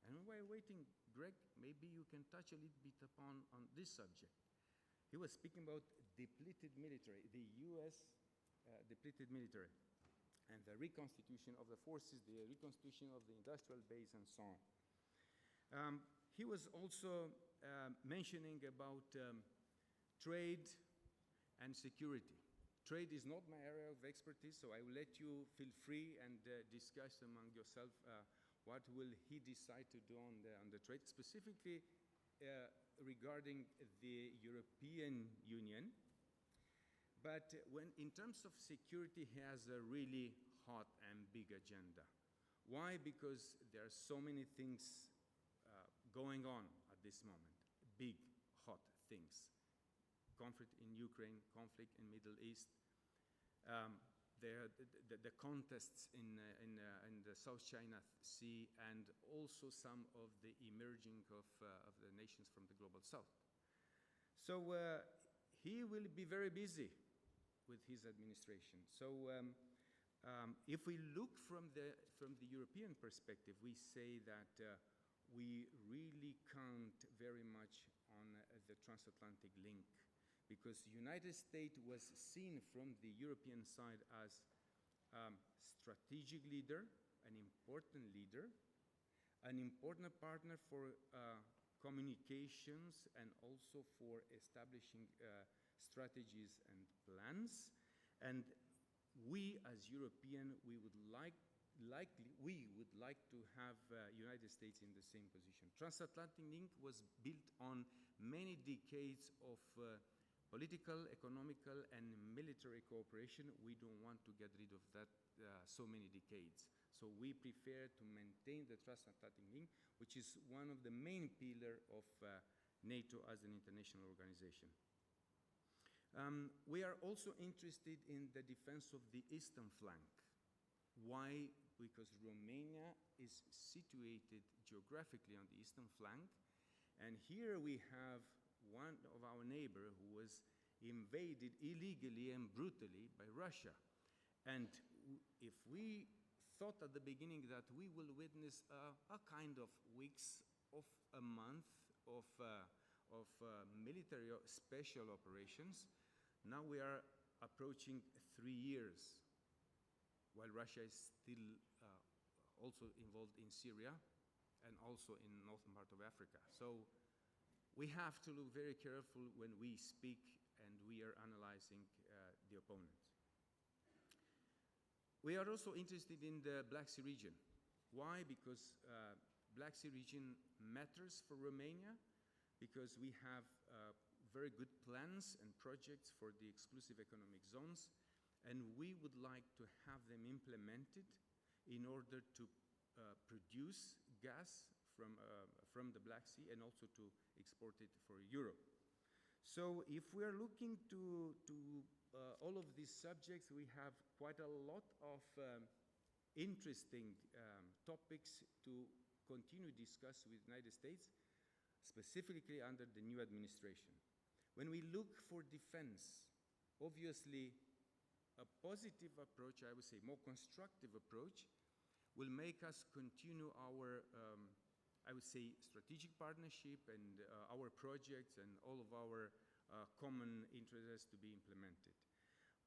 And while waiting, Greg, maybe you can touch a little bit upon this subject. He was speaking about depleted military, the US depleted military, and the reconstitution of the forces, the reconstitution of the industrial base, and so on. He was also mentioning about trade and security. Trade is not my area of expertise, so I will let you feel free and discuss among yourself what will he decide to do on the trade, specifically regarding the European Union. But in terms of security, he has a really hot and big agenda. Why? Because there are so many things going on at this moment, big, hot things. Conflict in Ukraine, conflict in Middle East, the contests in the South China Sea, and also some of the emerging of the nations from the global South. So he will be very busy with his administration. So if we look from the European perspective, we say that we really count very much on the transatlantic link, because the United States was seen from the European side as a strategic leader, an important partner for communications and also for establishing strategies and plans. And we, as European, we would like to have United States in the same position. Transatlantic link was built on many decades of political, economical, and military cooperation. We don't want to get rid of that so many decades. So we prefer to maintain the transatlantic link, which is one of the main pillars of NATO as an international organization. We are also interested in the defense of the eastern flank. Why? Because Romania is situated geographically on the eastern flank, and here we have one of our neighbors who was invaded illegally and brutally by Russia. And if we thought at the beginning that we will witness a kind of weeks of a month of military special operations, now we are approaching 3 years, while Russia is still also involved in Syria and also in northern part of Africa. So we have to look very careful when we speak and we are analyzing the opponent. We are also interested in the Black Sea region. Why? Because Black Sea region matters for Romania, because we have very good plans and projects for the exclusive economic zones, and we would like to have them implemented in order to produce gas from the Black Sea and also to export it for Europe. So if we are looking to all of these subjects, we have quite a lot of interesting topics to continue to discuss with the United States, specifically under the new administration. When we look for defense, obviously a positive approach, I would say more constructive approach, will make us continue our I would say strategic partnership and our projects and all of our common interests to be implemented.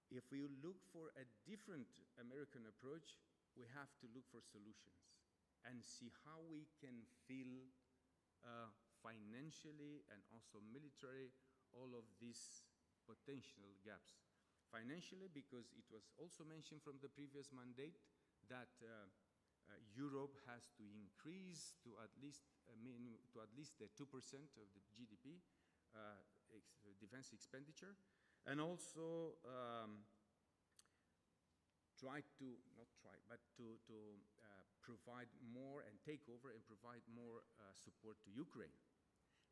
If we look for a different American approach, we have to look for solutions and see how we can fill financially and also military all of these potential gaps. Financially, because it was also mentioned from the previous mandate that Europe has to increase to at least the 2% of the GDP defense expenditure, and also provide more and take over and provide more support to Ukraine.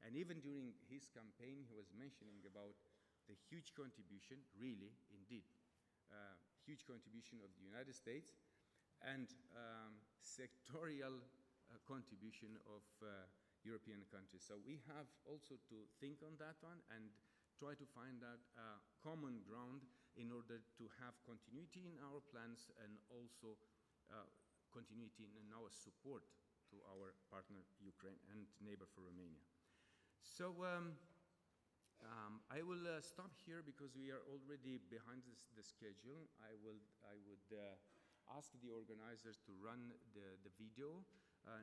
And even during his campaign, he was mentioning about the huge contribution, really, indeed, huge contribution of the United States, and sectorial contribution of European countries. So we have also to think on that one and try to find out common ground in order to have continuity in our plans and also continuity in our support to our partner Ukraine and neighbor for Romania. So I will stop here because we are already behind the schedule. I would ask the organizers to run the video.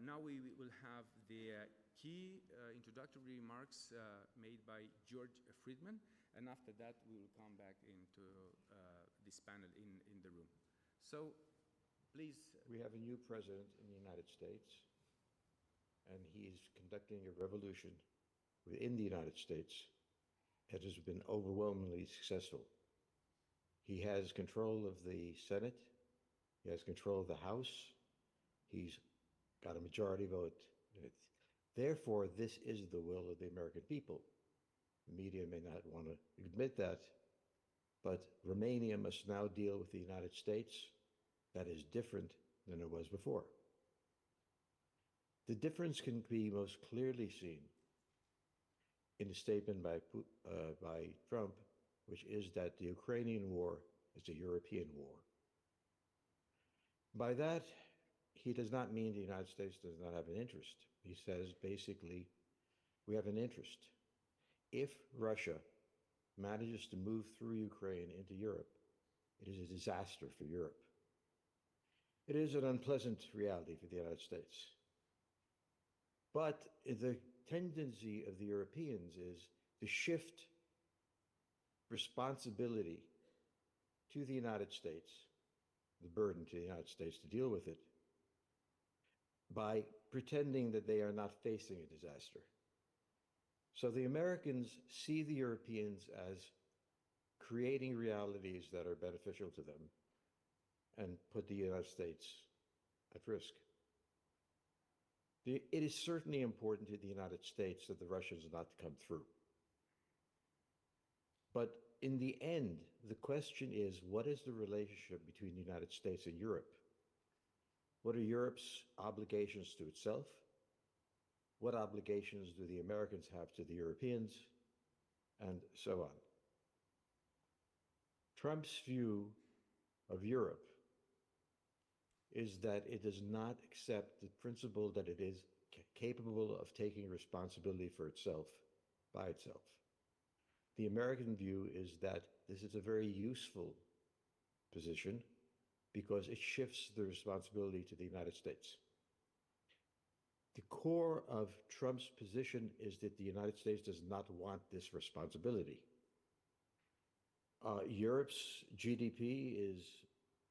Now we will have the key introductory remarks made by George Friedman, and after that we will come back into this panel in the room. So please. We have a new president in the United States, and he is conducting a revolution within the United States that has been overwhelmingly successful. He has control of the Senate. He has control of the House. He's got a majority vote. Therefore, this is the will of the American people. The media may not want to admit that, but Romania must now deal with the United States that is different than it was before. The difference can be most clearly seen in the statement by Trump, which is that the Ukrainian war is a European war. By that, he does not mean the United States does not have an interest. He says, basically, we have an interest. If Russia manages to move through Ukraine into Europe, it is a disaster for Europe. It is an unpleasant reality for the United States. But the tendency of the Europeans is to shift responsibility to the United States, the burden to the United States to deal with it, by pretending that they are not facing a disaster. So the Americans see the Europeans as creating realities that are beneficial to them and put the United States at risk. It is certainly important to the United States that the Russians not come through. But in the end, the question is, what is the relationship between the United States and Europe? What are Europe's obligations to itself? What obligations do the Americans have to the Europeans? And so on. Trump's view of Europe is that it does not accept the principle that it is capable of taking responsibility for itself by itself. The American view is that this is a very useful position because it shifts the responsibility to the United States. The core of Trump's position is that the United States does not want this responsibility. Europe's GDP is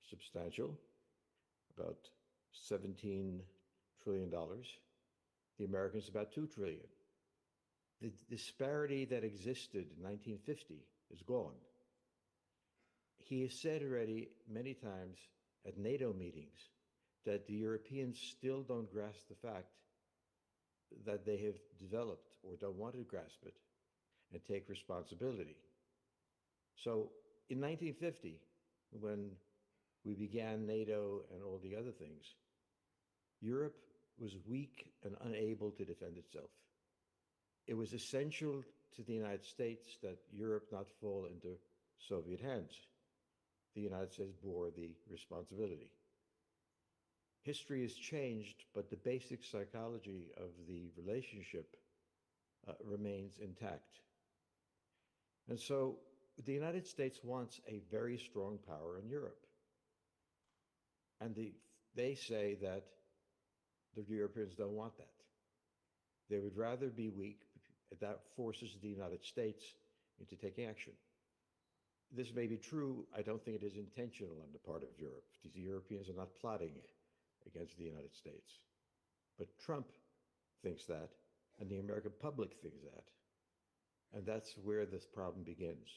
substantial, about $17 trillion. The Americans about $2 trillion. The disparity that existed in 1950 is gone. He has said already many times at NATO meetings that the Europeans still don't grasp the fact that they have developed or don't want to grasp it and take responsibility. So in 1950, when we began NATO and all the other things, Europe was weak and unable to defend itself. It was essential to the United States that Europe not fall into Soviet hands. The United States bore the responsibility. History has changed, but the basic psychology of the relationship remains intact. And so the United States wants a very strong power in Europe. And they say that the Europeans don't want that. They would rather be weak. That forces the United States into taking action. This may be true. I don't think it is intentional on the part of Europe. The Europeans are not plotting against the United States. But Trump thinks that, and the American public thinks that. And that's where this problem begins.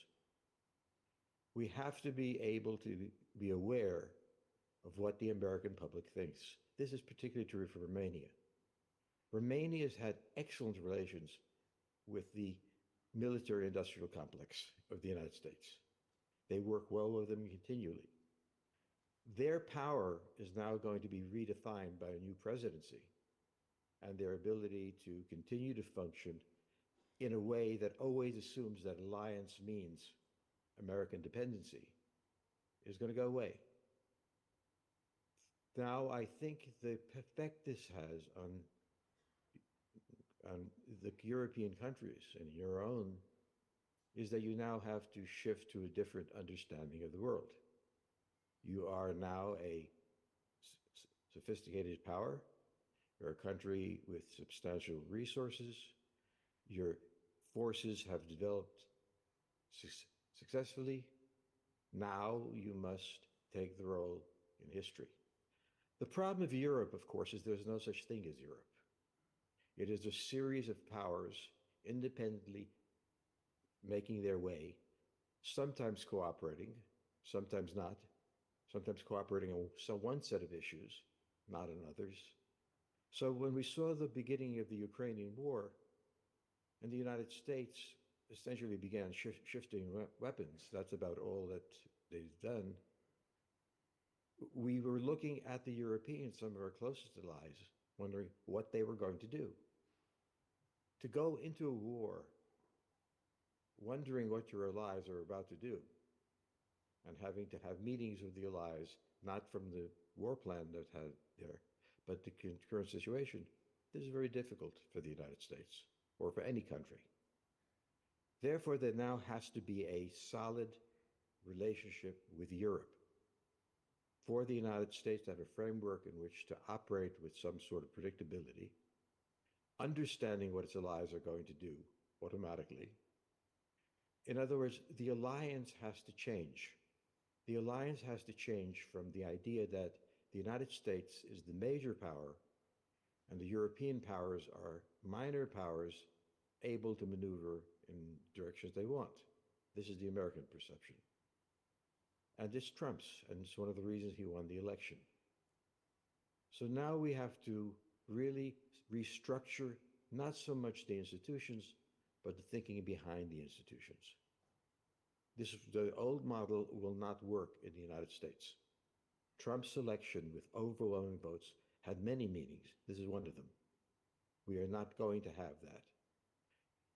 We have to be able to be aware of what the American public thinks. This is particularly true for Romania. Romania has had excellent relations with the military-industrial complex of the United States. They work well with them continually. Their power is now going to be redefined by a new presidency, and their ability to continue to function in a way that always assumes that alliance means American dependency is going to go away. Now, I think the effect this has on the European countries and your own is that you now have to shift to a different understanding of the world. You are now a sophisticated power. You're a country with substantial resources. Your forces have developed successfully. Now you must take the role in history. The problem of Europe, of course, is there's no such thing as Europe. It is a series of powers independently making their way, sometimes cooperating, sometimes not, sometimes cooperating on one set of issues, not on others. So when we saw the beginning of the Ukrainian war, and the United States essentially began shifting weapons, that's about all that they've done, we were looking at the Europeans, some of our closest allies, wondering what they were going to do. To go into a war, wondering what your allies are about to do, and having to have meetings with the allies, not from the war plan that had there, but the current situation, this is very difficult for the United States, or for any country. Therefore, there now has to be a solid relationship with Europe for the United States to have a framework in which to operate with some sort of predictability, understanding what its allies are going to do automatically. In other words, the alliance has to change. The alliance has to change from the idea that the United States is the major power and the European powers are minor powers able to maneuver in directions they want. This is the American perception. And this trumps, and it's one of the reasons he won the election. So now we have to really restructure not so much the institutions, but the thinking behind the institutions. The old model will not work in the United States. Trump's election with overwhelming votes had many meanings. This is one of them. We are not going to have that.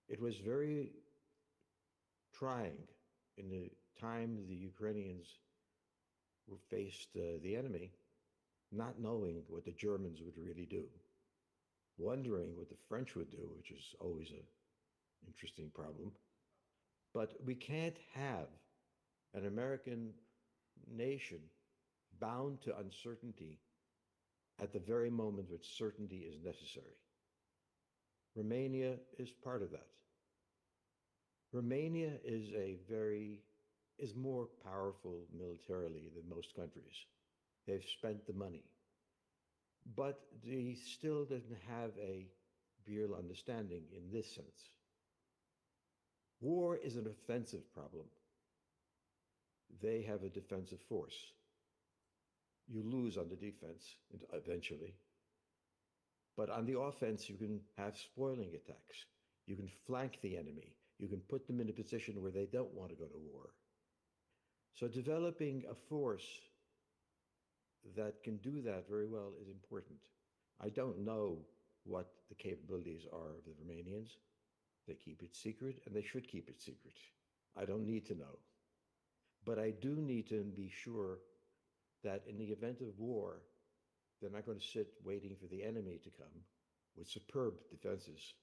It was very trying in the time the Ukrainians were faced the enemy, not knowing what the Germans would really do, wondering what the French would do, which is always an interesting problem. But we can't have an American nation bound to uncertainty at the very moment when certainty is necessary. Romania is part of that. Romania is more powerful militarily than most countries. They've spent the money. But they still doesn't have a real understanding in this sense. War is an offensive problem. They have a defensive force. You lose on the defense eventually. But on the offense, you can have spoiling attacks. You can flank the enemy. You can put them in a position where they don't want to go to war. So developing a force that can do that very well is important. I don't know what the capabilities are of the Romanians. They keep it secret, and they should keep it secret. I don't need to know. But I do need to be sure that in the event of war, they're not going to sit waiting for the enemy to come with superb defenses,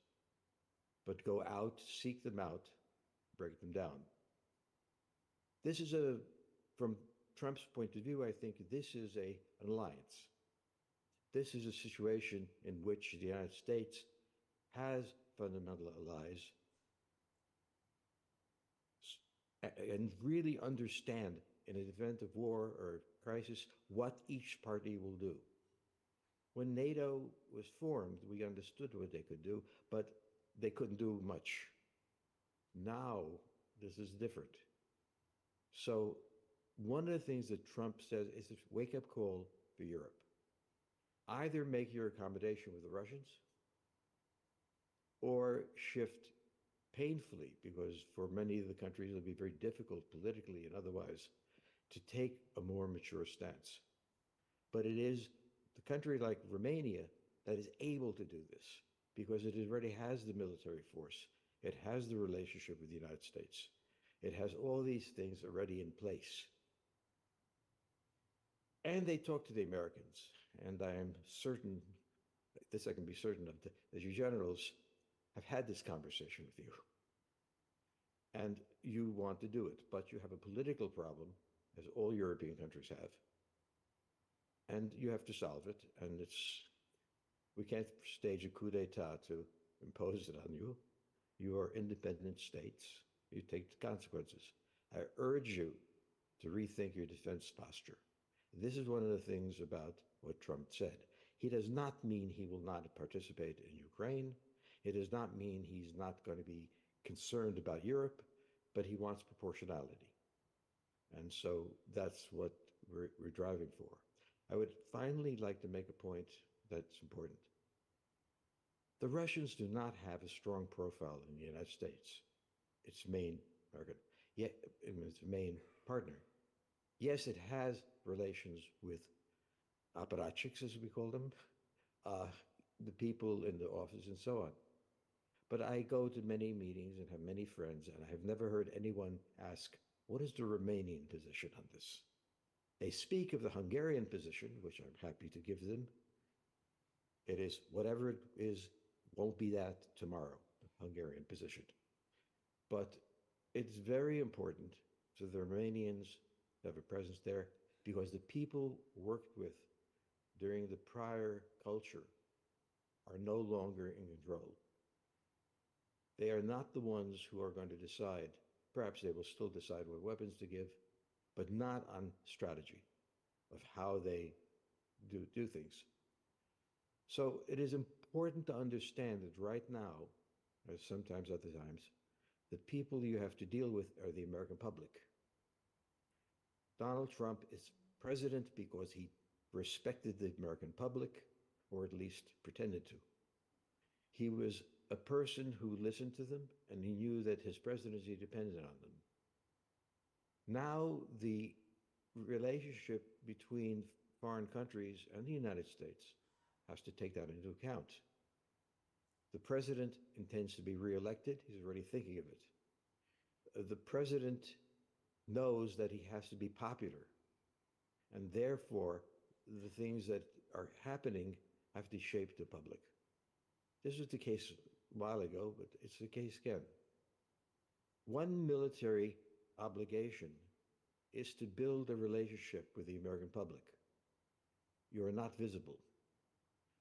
but go out, seek them out, break them down. This is from Trump's point of view, I think this is an alliance. This is a situation in which the United States has fundamental allies and really understand in an event of war or crisis what each party will do. When NATO was formed, we understood what they could do, but they couldn't do much. Now, this is different. So one of the things that Trump says is a wake-up call for Europe. Either make your accommodation with the Russians or shift painfully, because for many of the countries it'll be very difficult politically and otherwise to take a more mature stance. But it is the country like Romania that is able to do this because it already has the military force. It has the relationship with the United States. It has all these things already in place. And they talk to the Americans, and I am certain, this I can be certain of, that you generals have had this conversation with you. And you want to do it, but you have a political problem, as all European countries have. And you have to solve it, and we can't stage a coup d'etat to impose it on you. You are independent states. You take the consequences. I urge you to rethink your defense posture. This is one of the things about what Trump said. He does not mean he will not participate in Ukraine. It does not mean he's not going to be concerned about Europe, but he wants proportionality. And so that's what we're driving for. I would finally like to make a point that's important. The Russians do not have a strong profile in the United States, its main market, yet its main partner. Yes, it has relations with apparatchiks, as we call them, the people in the office and so on. But I go to many meetings and have many friends, and I have never heard anyone ask, what is the Romanian position on this? They speak of the Hungarian position, which I'm happy to give them. It is whatever it is, won't be that tomorrow, the Hungarian position. But it's very important to the Romanians to have a presence there because the people worked with during the prior culture are no longer in control. They are not the ones who are going to decide. Perhaps they will still decide what weapons to give, but not on strategy of how they do things. So it is important to understand that right now, as sometimes other times, the people you have to deal with are the American public. Donald Trump is president because he respected the American public, or at least pretended to. He was a person who listened to them, and he knew that his presidency depended on them. Now the relationship between foreign countries and the United States has to take that into account. The president intends to be reelected. He's already thinking of it. The president knows that he has to be popular, and therefore the things that are happening have to shape the public. This was the case a while ago, but it's the case again. One military obligation is to build a relationship with the American public. You are not visible,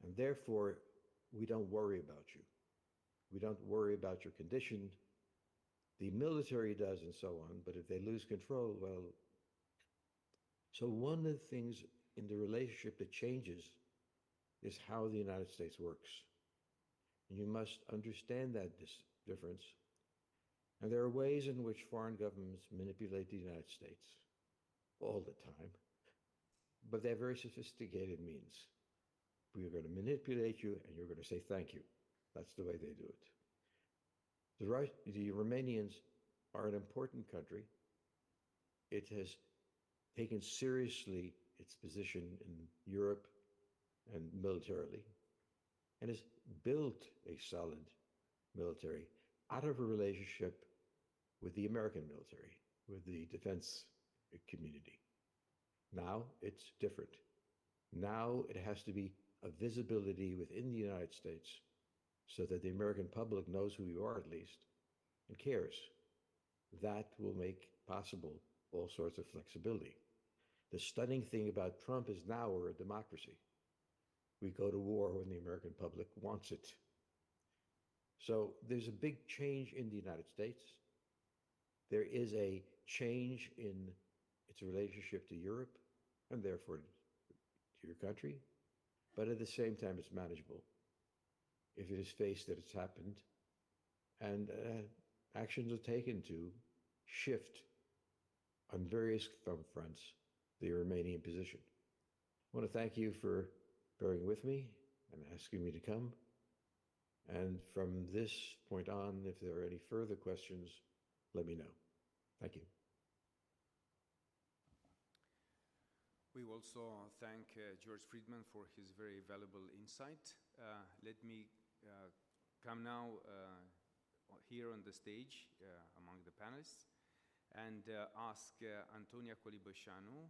and therefore we don't worry about you. We don't worry about your condition. The military does and so on, but if they lose control, well... So one of the things in the relationship that changes is how the United States works. And you must understand that difference. And there are ways in which foreign governments manipulate the United States all the time, but they're very sophisticated means. We're going to manipulate you and you're going to say thank you. That's the way they do it. The Romanians are an important country. It has taken seriously its position in Europe and militarily, and has built a solid military out of a relationship with the American military, with the defense community. Now it's different. Now it has to be a visibility within the United States so that the American public knows who you are at least and cares. That will make possible all sorts of flexibility. The stunning thing about Trump is now we're a democracy. We go to war when the American public wants it. So there's a big change in the United States. There is a change in its relationship to Europe and therefore to your country, but at the same time it's manageable if it is faced that it's happened and actions are taken to shift on various fronts the Romanian position. I want to thank you for bearing with me and asking me to come. And from this point on, if there are any further questions, let me know. Thank you. We also thank George Friedman for his very valuable insight. Let me come now here on the stage among the panelists and ask Antonia Colibășanu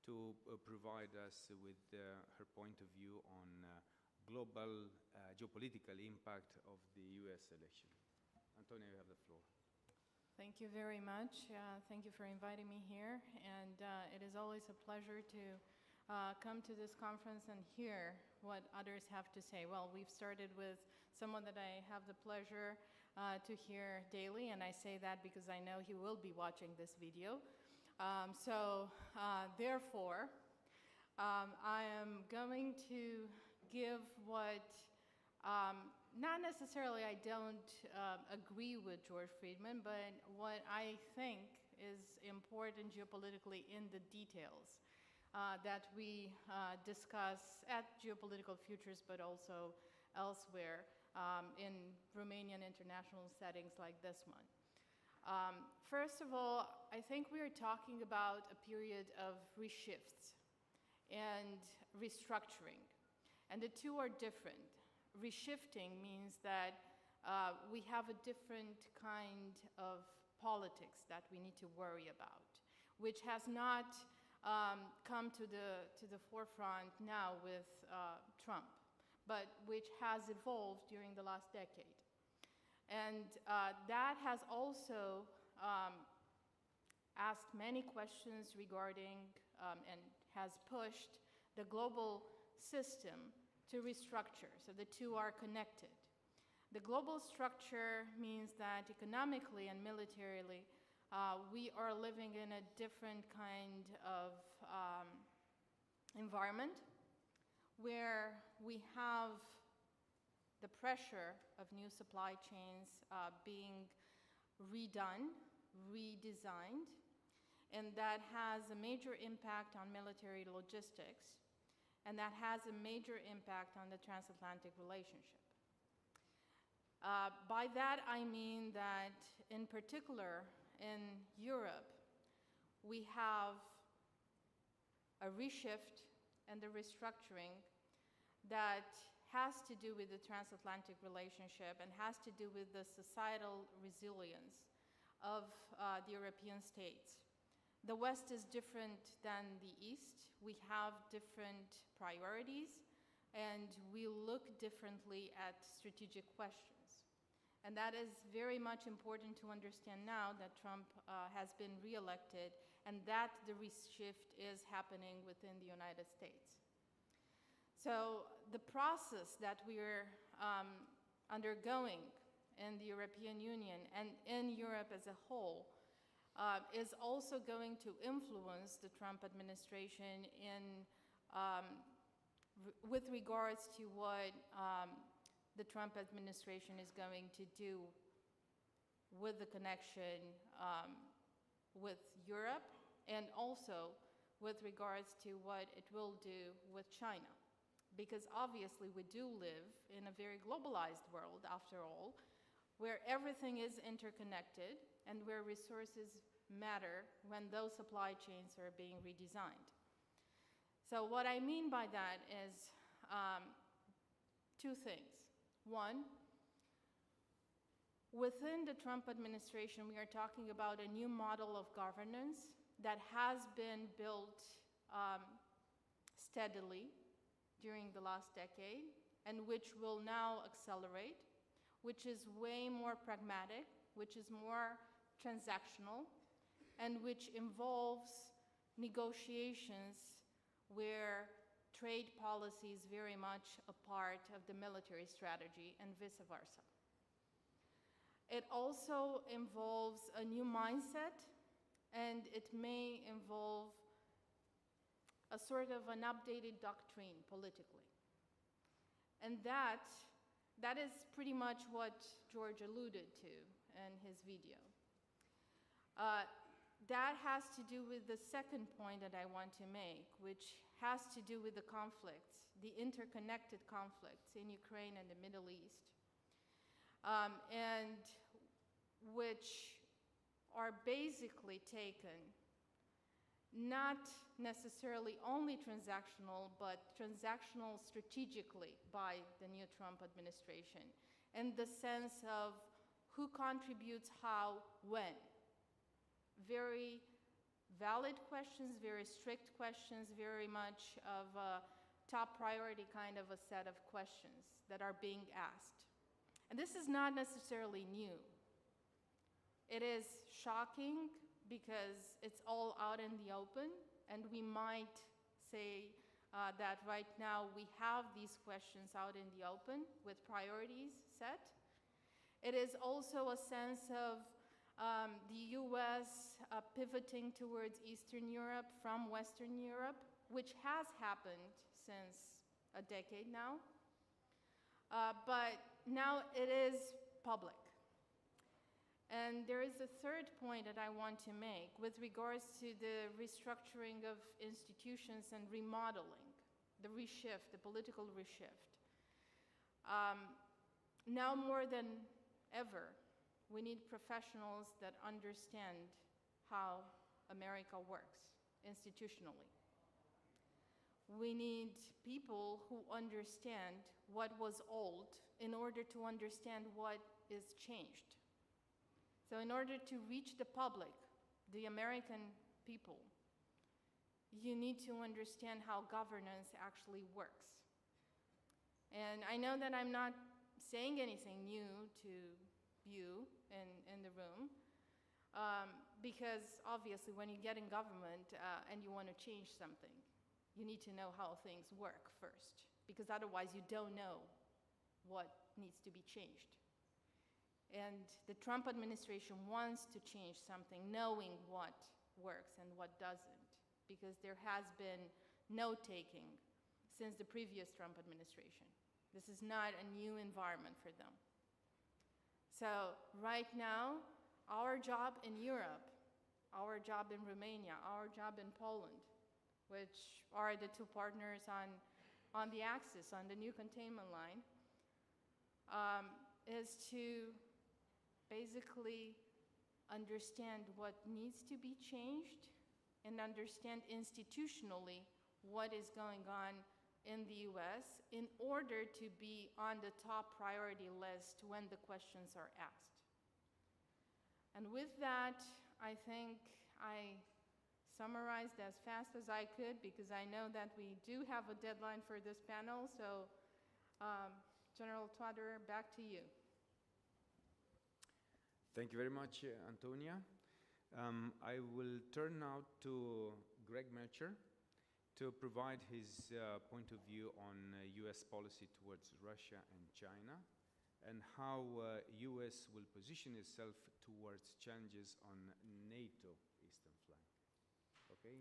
to provide us with her point of view on global geopolitical impact of the US election. Antonia, you have the floor. Thank you very much. Thank you for inviting me here. And it is always a pleasure to come to this conference and hear what others have to say. Well, we've started with someone that I have the pleasure to hear daily, and I say that because I know he will be watching this video. Therefore, I am going to give what not necessarily I don't agree with George Friedman, but what I think is important geopolitically in the details. that we discuss at Geopolitical Futures, but also elsewhere in Romanian international settings like this one. First of all, I think we are talking about a period of reshifts and restructuring, and the two are different. Reshifting means that we have a different kind of politics that we need to worry about, which has not come to the forefront now with Trump, but which has evolved during the last decade. And that has also asked many questions regarding and has pushed the global system to restructure. So the two are connected. The global structure means that economically and militarily, we are living in a different kind of environment where we have the pressure of new supply chains being redone, redesigned, and that has a major impact on military logistics, and that has a major impact on the transatlantic relationship. By that I mean that in particular in Europe, we have a reshift and a restructuring that has to do with the transatlantic relationship and has to do with the societal resilience of the European states. The West is different than the East. We have different priorities, and we look differently at strategic questions. And that is very much important to understand now that Trump has been reelected and that the reshift is happening within the United States. So the process that we're undergoing in the European Union and in Europe as a whole is also going to influence the Trump administration in, with regards to what the Trump administration is going to do with the connection with Europe, and also with regards to what it will do with China. Because obviously we do live in a very globalized world, after all, where everything is interconnected and where resources matter when those supply chains are being redesigned. So what I mean by that is two things. One, within the Trump administration, we are talking about a new model of governance that has been built steadily during the last decade, and which will now accelerate, which is way more pragmatic, which is more transactional, and which involves negotiations where trade policy is very much a part of the military strategy and vice versa. It also involves a new mindset, and it may involve a sort of an updated doctrine politically. And that is pretty much what George alluded to in his video. That has to do with the second point that I want to make, which has to do with the conflicts, the interconnected conflicts in Ukraine and the Middle East, and which are basically taken not necessarily only transactional, but transactional strategically by the new Trump administration, in the sense of who contributes how, when. Very valid questions, very strict questions, very much of a top priority kind of a set of questions that are being asked. And this is not necessarily new. It is shocking because it's all out in the open, and we might say that right now we have these questions out in the open with priorities set. It is also a sense of the US pivoting towards Eastern Europe from Western Europe, which has happened since a decade now. But now it is public. And there is a third point that I want to make with regards to the restructuring of institutions and remodeling, the reshift, the political reshift. Now more than ever, we need professionals that understand how America works institutionally. We need people who understand what was old in order to understand what is changed. So in order to reach the public, the American people, you need to understand how governance actually works. And I know that I'm not saying anything new to you in the room, because obviously when you get in government and you want to change something, you need to know how things work first, because otherwise you don't know what needs to be changed. And the Trump administration wants to change something, knowing what works and what doesn't, because there has been note-taking since the previous Trump administration. This is not a new environment for them. So right now, our job in Europe, our job in Romania, our job in Poland, which are the two partners on the axis, on the new containment line, is to basically understand what needs to be changed and understand institutionally what is going on in the US in order to be on the top priority list when the questions are asked. And with that, I think I summarized as fast as I could, because I know that we do have a deadline for this panel. So General Todorov, back to you. Thank you very much, Antonia. I will turn now to Greg Melcher to provide his point of view on US policy towards Russia and China, and how US will position itself towards challenges on NATO eastern flank. Okay,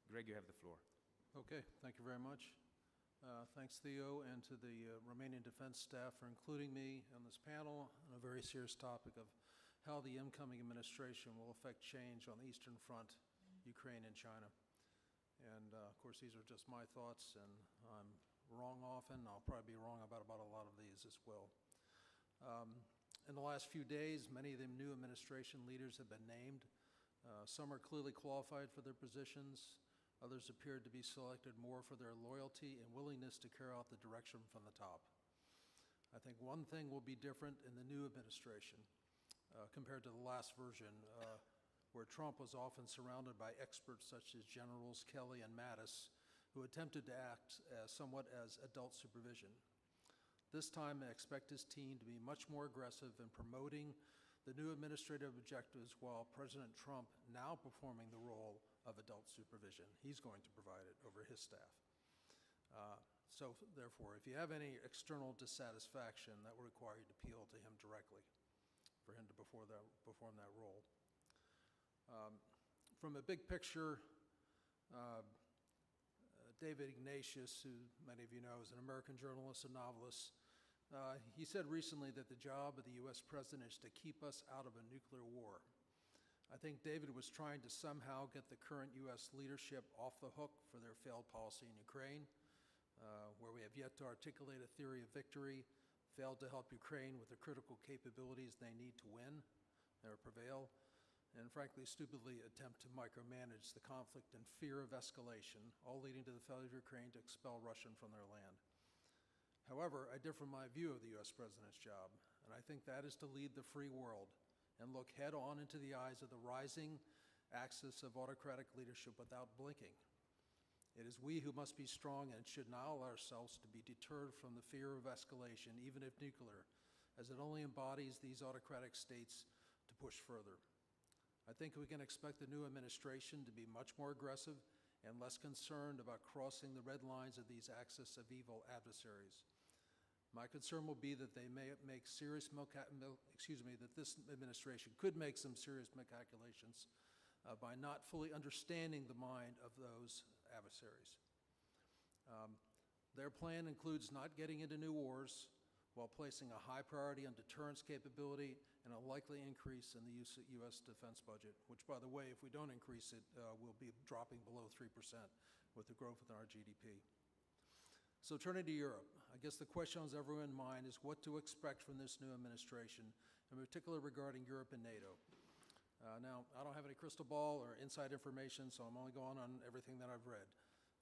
Greg, you have the floor. Okay, thank you very much. Thanks, Theo, and to the Romanian Defense staff for including me on this panel on a very serious topic of how the incoming administration will affect change on the Eastern Front, Ukraine and China. And of course, these are just my thoughts, and I'm wrong often. I'll probably be wrong about a lot of these as well. In the last few days, many of the new administration leaders have been named. Some are clearly qualified for their positions. Others appeared to be selected more for their loyalty and willingness to carry out the direction from the top. I think one thing will be different in the new administration compared to the last version, where Trump was often surrounded by experts such as Generals Kelly and Mattis, who attempted to act somewhat as adult supervision. This time, I expect his team to be much more aggressive in promoting the new administrative objectives, while President Trump, now performing the role of adult supervision, he's going to provide it over his staff. So therefore, if you have any external dissatisfaction, that will require you to appeal to him directly for him to perform that role. From a big picture, David Ignatius, who many of you know is an American journalist and novelist, he said recently that the job of the US president is to keep us out of a nuclear war. I think David was trying to somehow get the current US leadership off the hook for their failed policy in Ukraine, where we have yet to articulate a theory of victory, failed to help Ukraine with the critical capabilities they need to win or prevail, and frankly, stupidly attempt to micromanage the conflict in fear of escalation, all leading to the failure of Ukraine to expel Russian from their land. However, I differ in my view of the US president's job, and I think that is to lead the free world and look head on into the eyes of the rising axis of autocratic leadership without blinking. It is we who must be strong and should not allow ourselves to be deterred from the fear of escalation, even if nuclear, as it only embodies these autocratic states to push further. I think we can expect the new administration to be much more aggressive and less concerned about crossing the red lines of these axis of evil adversaries. My concern will be that they may make serious that this administration could make some serious miscalculations by not fully understanding the mind of those adversaries. Their plan includes not getting into new wars while placing a high priority on deterrence capability and a likely increase in the U.S. defense budget, which, by the way, if we don't increase it, will be dropping below 3% with the growth in our GDP. So turning to Europe, I guess the question on everyone's mind is what to expect from this new administration, in particular regarding Europe and NATO. Now, I don't have any crystal ball or inside information, so I'm only going on everything that I've read,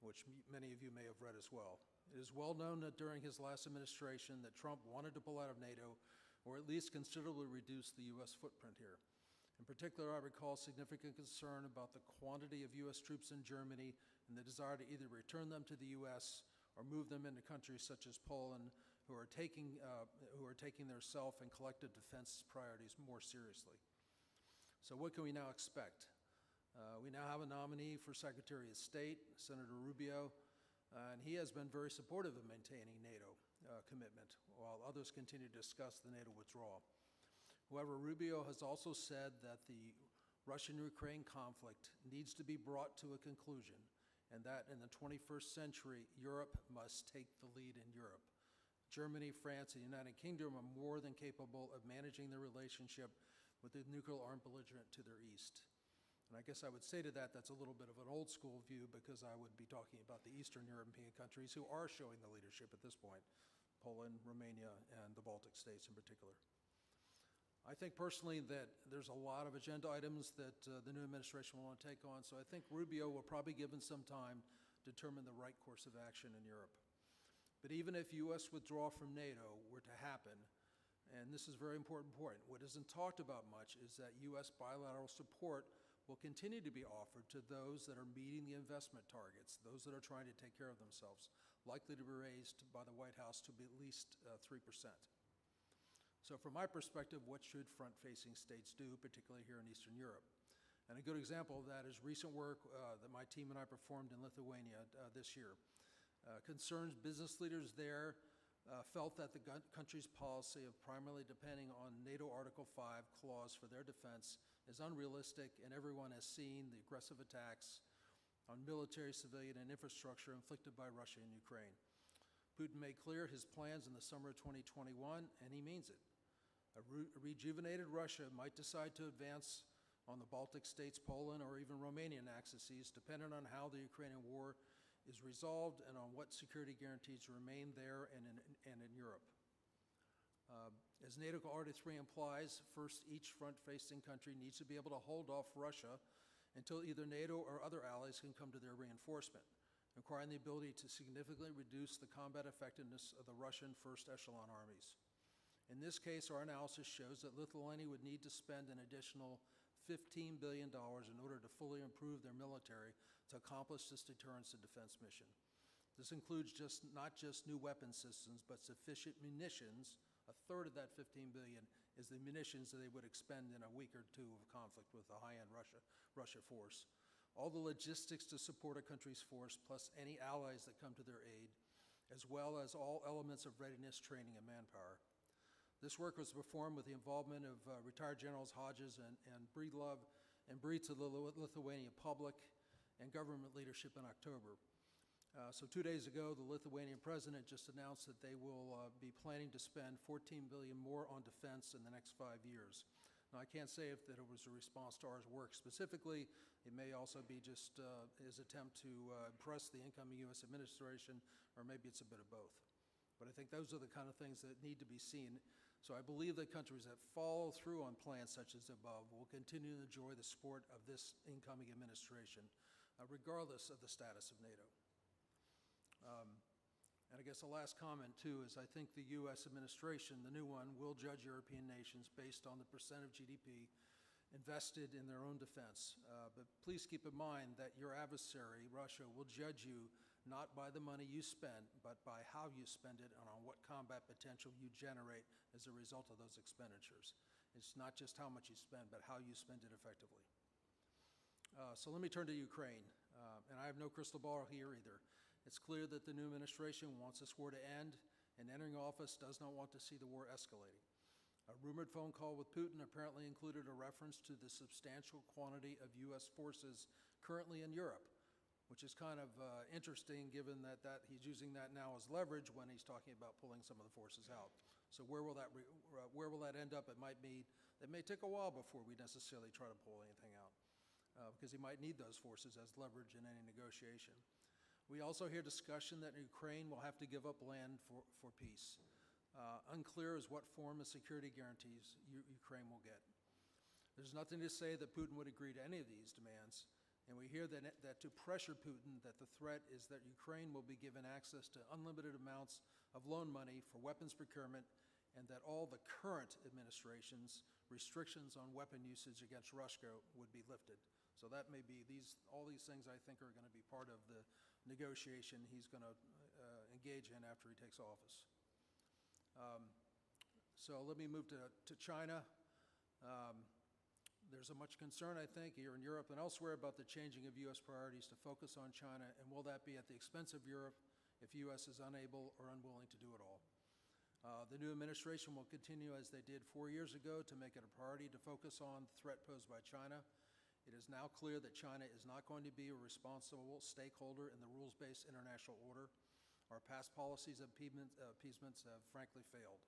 which many of you may have read as well. It is well known that during his last administration that Trump wanted to pull out of NATO, or at least considerably reduce the U.S. footprint here. In particular, I recall significant concern about the quantity of U.S. troops in Germany and the desire to either return them to the U.S. or move them into countries such as Poland, who are taking their self and collective defense priorities more seriously. So what can we now expect? We now have a nominee for Secretary of State, Senator Rubio, and he has been very supportive of maintaining NATO commitment, while others continue to discuss the NATO withdrawal. However, Rubio has also said that the Russian-Ukraine conflict needs to be brought to a conclusion, and that in the 21st century, Europe must take the lead in Europe. Germany, France, and the United Kingdom are more than capable of managing their relationship with the nuclear-armed belligerent to their east. And I guess I would say to that, that's a little bit of an old school view because I would be talking about the Eastern European countries who are showing the leadership at this point, Poland, Romania, and the Baltic states in particular. I think personally that there's a lot of agenda items that the new administration will want to take on, so I think Rubio will probably give him some time to determine the right course of action in Europe. But even if U.S. withdrawal from NATO were to happen, and this is a very important point, what isn't talked about much is that U.S. bilateral support will continue to be offered to those that are meeting the investment targets, those that are trying to take care of themselves, likely to be raised by the White House to be at least 3%. So from my perspective, what should front-facing states do, particularly here in Eastern Europe? And a good example of that is recent work that my team and I performed in Lithuania this year. Concerned business leaders there felt that the country's policy of primarily depending on NATO Article 5 clause for their defense is unrealistic, and everyone has seen the aggressive attacks on military, civilian, and infrastructure inflicted by Russia and Ukraine. Putin made clear his plans in the summer of 2021, and he means it. A rejuvenated Russia might decide to advance on the Baltic states, Poland, or even Romanian axes, depending on how the Ukrainian war is resolved and on what security guarantees remain there and in Europe. As NATO Article 3 implies, first, each front-facing country needs to be able to hold off Russia until either NATO or other allies can come to their reinforcement, requiring the ability to significantly reduce the combat effectiveness of the Russian first echelon armies. In this case, our analysis shows that Lithuania would need to spend an additional $15 billion in order to fully improve their military to accomplish this deterrence and defense mission. This includes not just new weapon systems, but sufficient munitions. A third of that $15 billion is the munitions that they would expend in a week or two of conflict with a high-end Russia force. All the logistics to support a country's force, plus any allies that come to their aid, as well as all elements of readiness, training, and manpower. This work was performed with the involvement of retired Generals Hodges and Breedlove, and briefed to the Lithuanian public and government leadership in October. So 2 days ago, the Lithuanian president just announced that they will be planning to spend $14 billion more on defense in the next 5 years. Now, I can't say if that it was a response to our work specifically. It may also be just his attempt to impress the incoming U.S. administration, or maybe it's a bit of both. But I think those are the kind of things that need to be seen. So I believe that countries that follow through on plans such as above will continue to enjoy the support of this incoming administration, regardless of the status of NATO. And I guess the last comment, too, is I think the U.S. administration, the new one, will judge European nations based on the percent of GDP invested in their own defense. But please keep in mind that your adversary, Russia, will judge you not by the money you spend, but by how you spend it and on what combat potential you generate as a result of those expenditures. It's not just how much you spend, but how you spend it effectively. So let me turn to Ukraine. And I have no crystal ball here either. It's clear that the new administration wants this war to end, and entering office does not want to see the war escalating. A rumored phone call with Putin apparently included a reference to the substantial quantity of U.S. forces currently in Europe, which is kind of interesting given that he's using that now as leverage when he's talking about pulling some of the forces out. So where will that end up? It might be it may take a while before we necessarily try to pull anything out, because he might need those forces as leverage in any negotiation. We also hear discussion that Ukraine will have to give up land for peace. Unclear is what form of security guarantees Ukraine will get. There's nothing to say that Putin would agree to any of these demands, and we hear that to pressure Putin, that the threat is that Ukraine will be given access to unlimited amounts of loan money for weapons procurement, and that all the current administration's restrictions on weapon usage against Russia would be lifted. So that may be all these things I think are going to be part of the negotiation he's going to engage in after he takes office. So let me move to China. There's a much concern, I think, here in Europe and elsewhere about the changing of U.S. priorities to focus on China, and will that be at the expense of Europe if U.S. is unable or unwilling to do it all? The new administration will continue, as they did 4 years ago, to make it a priority to focus on the threat posed by China. It is now clear that China is not going to be a responsible stakeholder in the rules-based international order. Our past policies of appeasements have frankly failed.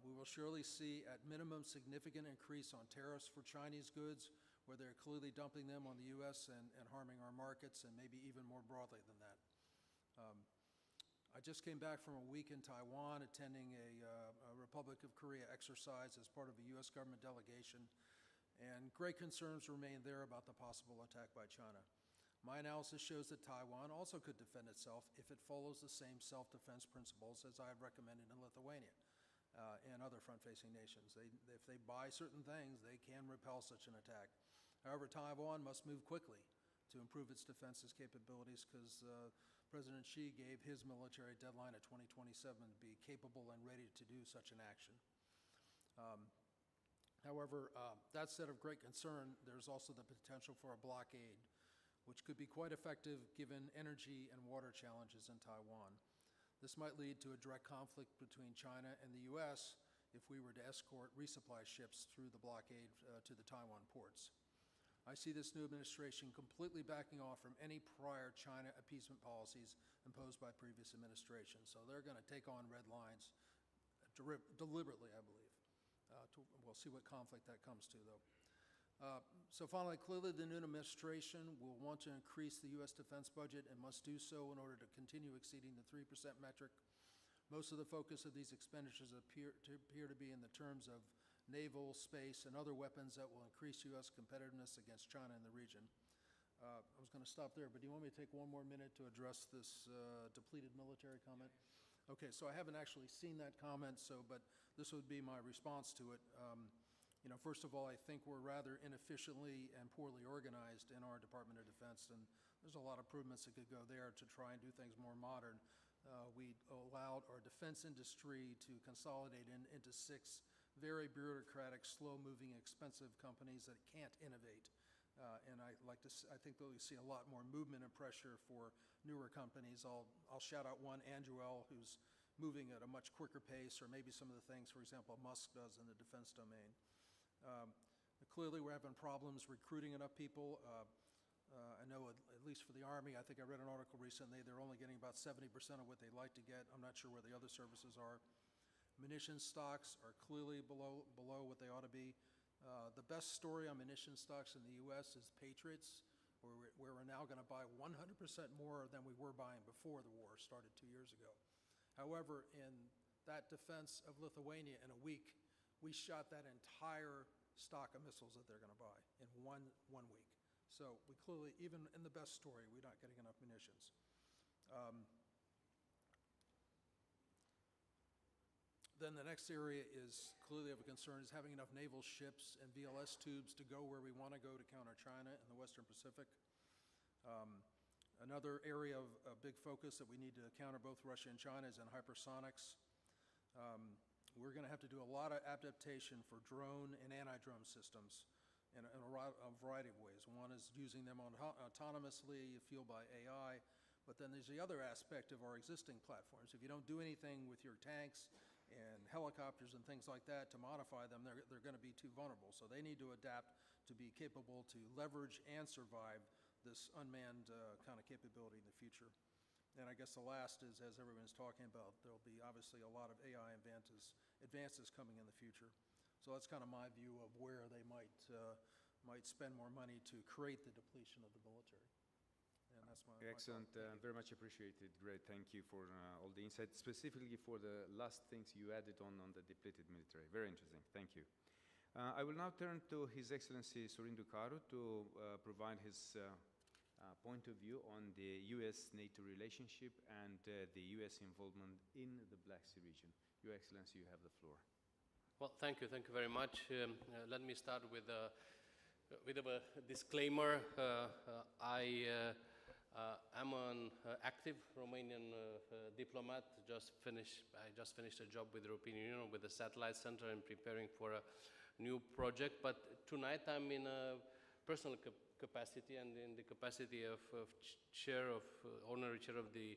We will surely see, at minimum, significant increase on tariffs for Chinese goods, where they're clearly dumping them on the U.S. and harming our markets, and maybe even more broadly than that. I just came back from a week in Taiwan, attending a Republic of Korea exercise as part of a U.S. government delegation, and great concerns remain there about the possible attack by China. My analysis shows that Taiwan also could defend itself if it follows the same self-defense principles as I have recommended in Lithuania and other front-facing nations. If they buy certain things, they can repel such an attack. However, Taiwan must move quickly to improve its defenses capabilities, because President Xi gave his military deadline of 2027 to be capable and ready to do such an action. However, that said of great concern, there's also the potential for a blockade, which could be quite effective given energy and water challenges in Taiwan. This might lead to a direct conflict between China and the U.S. if we were to escort resupply ships through the blockade to the Taiwan ports. I see this new administration completely backing off from any prior China appeasement policies imposed by previous administrations. So they're going to take on red lines deliberately, I believe. We'll see what conflict that comes to, though. So finally, clearly the new administration will want to increase the U.S. defense budget and must do so in order to continue exceeding the 3% metric. Most of the focus of these expenditures appear to be in the terms of naval, space, and other weapons that will increase U.S. competitiveness against China in the region. I was going to stop there, but do you want me to take one more minute to address this depleted military comment? Okay, so I haven't actually seen that comment, but this would be my response to it. First of all, I think we're rather inefficiently and poorly organized in our Department of Defense, and there's a lot of improvements that could go there to try and do things more modern. We allowed our defense industry to consolidate into 6 very bureaucratic, slow-moving, expensive companies that can't innovate. And I think that we see a lot more movement and pressure for newer companies. I'll shout out one, Anduril, who's moving at a much quicker pace, or maybe some of the things, for example, Musk does in the defense domain. Clearly, we're having problems recruiting enough people. I know, at least for the Army, I think I read an article recently, they're only getting about 70% of what they'd like to get. I'm not sure where the other services are. Munitions stocks are clearly below what they ought to be. The best story on munitions stocks in the U.S. is Patriots, where we're now going to buy 100% more than we were buying before the war started 2 years ago. However, in that defense of Lithuania in a week, we shot that entire stock of missiles that they're going to buy in one week. So we clearly, even in the best story, we're not getting enough munitions. Then the next area is clearly of a concern is having enough naval ships and VLS tubes to go where we want to go to counter China in the Western Pacific. Another area of big focus that we need to counter both Russia and China is in hypersonics. We're going to have to do a lot of adaptation for drone and anti-drone systems in a variety of ways. One is using them autonomously, fueled by AI, but then there's the other aspect of our existing platforms. If you don't do anything with your tanks and helicopters and things like that to modify them, they're going to be too vulnerable. So they need to adapt to be capable to leverage and survive this unmanned kind of capability in the future. And I guess the last is, as everyone's talking about, there'll be obviously a lot of AI advances coming in the future. So that's kind of my view of where they might spend more money to create the depletion of the military. And that's my Excellent, very much appreciated. Great, thank you for all the insight, specifically for the last things you added on the depleted military. Very interesting, thank you. I will now turn to His Excellency Sorin Ducaru to provide his point of view on the US-NATO relationship and the US involvement in the Black Sea region. Your Excellency, you have the floor. Well, thank you very much. Let me start with a bit of a disclaimer. I am an active Romanian diplomat. I just finished a job with the European Union with the Satellite Center and preparing for a new project. But tonight I'm in a personal capacity and in the capacity of honorary chair of the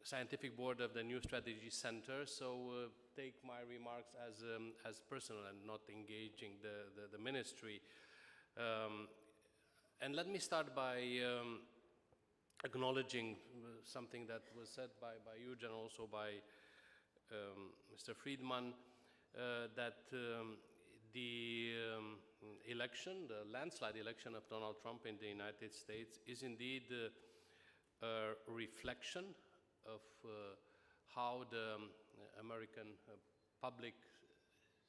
scientific board of the New Strategy Center. So take my remarks as personal and not engaging the ministry. And let me start by acknowledging something that was said by you, and also by Mr. Friedman, that the election, the landslide election of Donald Trump in the United States is indeed a reflection of how the American public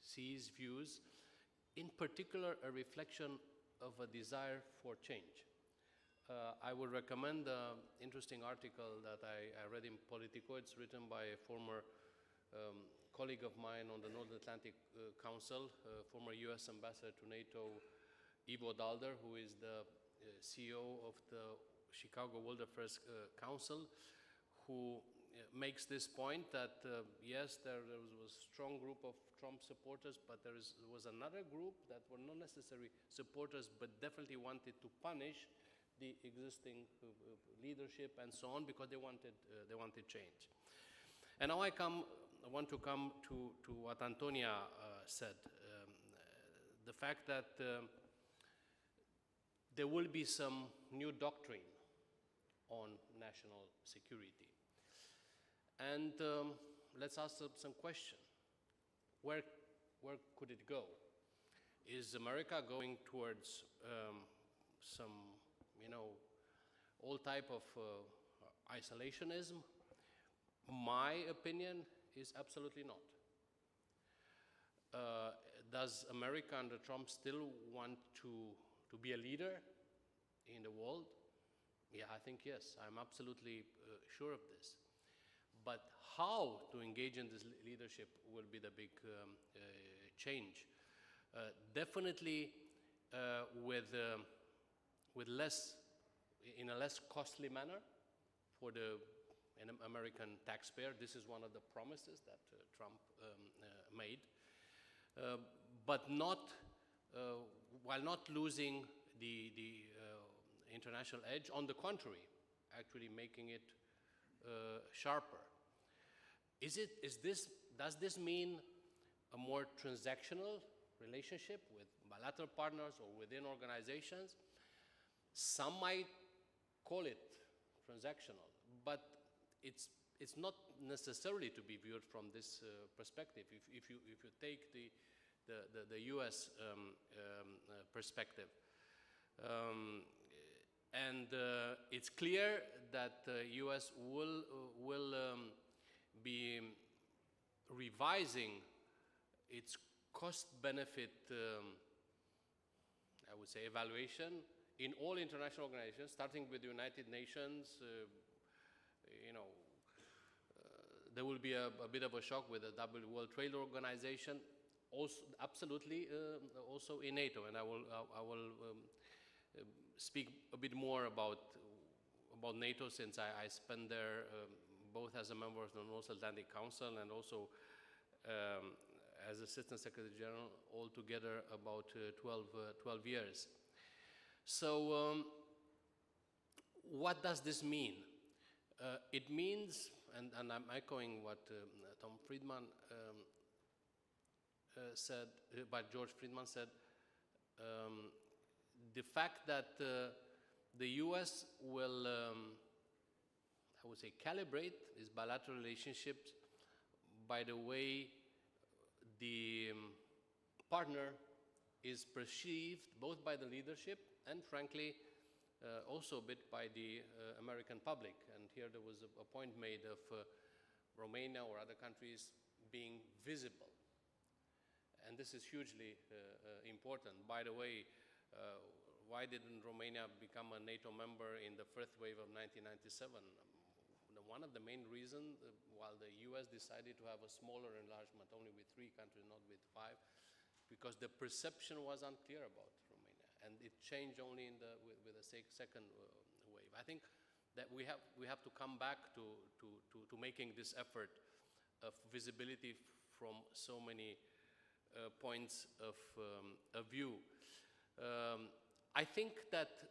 sees, views, in particular a reflection of a desire for change. I would recommend an interesting article that I read in Politico. It's written by a former colleague of mine on the North Atlantic Council, former US ambassador to NATO, Ivo Daalder, who is the CEO of the Chicago World Affairs Council, who makes this point that yes, there was a strong group of Trump supporters, but there was another group that were not necessarily supporters, but definitely wanted to punish the existing leadership and so on, because they wanted change. And now I want to come to what Antonia said, the fact that there will be some new doctrine on national security. And let's ask some question. Where could it go? Is America going towards some, all type of isolationism? My opinion is absolutely not. Does America under Trump still want to be a leader in the world? Yeah, I think yes. I'm absolutely sure of this. But how to engage in this leadership will be the big change. Definitely in a less costly manner for the American taxpayer. This is one of the promises that Trump made. But not, while not losing the international edge, on the contrary, actually making it sharper. Does this mean a more transactional relationship with bilateral partners or within organizations? Some might call it transactional, but it's not necessarily to be viewed from this perspective. If you take the U.S. Perspective, and it's clear that the U.S. will be revising its cost-benefit, I would say, evaluation in all international organizations, starting with the United Nations. There will be a bit of a shock with the World Trade Organization, also absolutely also in NATO, and I will speak a bit more about NATO, since I spent there both as a member of the North Atlantic Council and also as Assistant Secretary General, altogether about 12 years. So what does this mean? It means, and I'm echoing what Tom Friedman said, what George Friedman said, the fact that the U.S. will, I would say, calibrate its bilateral relationships by the way the partner is perceived both by the leadership and, frankly, also a bit by the American public. And here there was a point made of Romania or other countries being visible. And this is hugely important. By the way, why didn't Romania become a NATO member in the first wave of 1997? One of the main reasons, while the US decided to have a smaller enlargement, only with 3 countries, not with 5, because the perception was unclear about Romania, and it changed only in with the second wave. I think that we have to come back to making this effort of visibility from so many points of view. I think that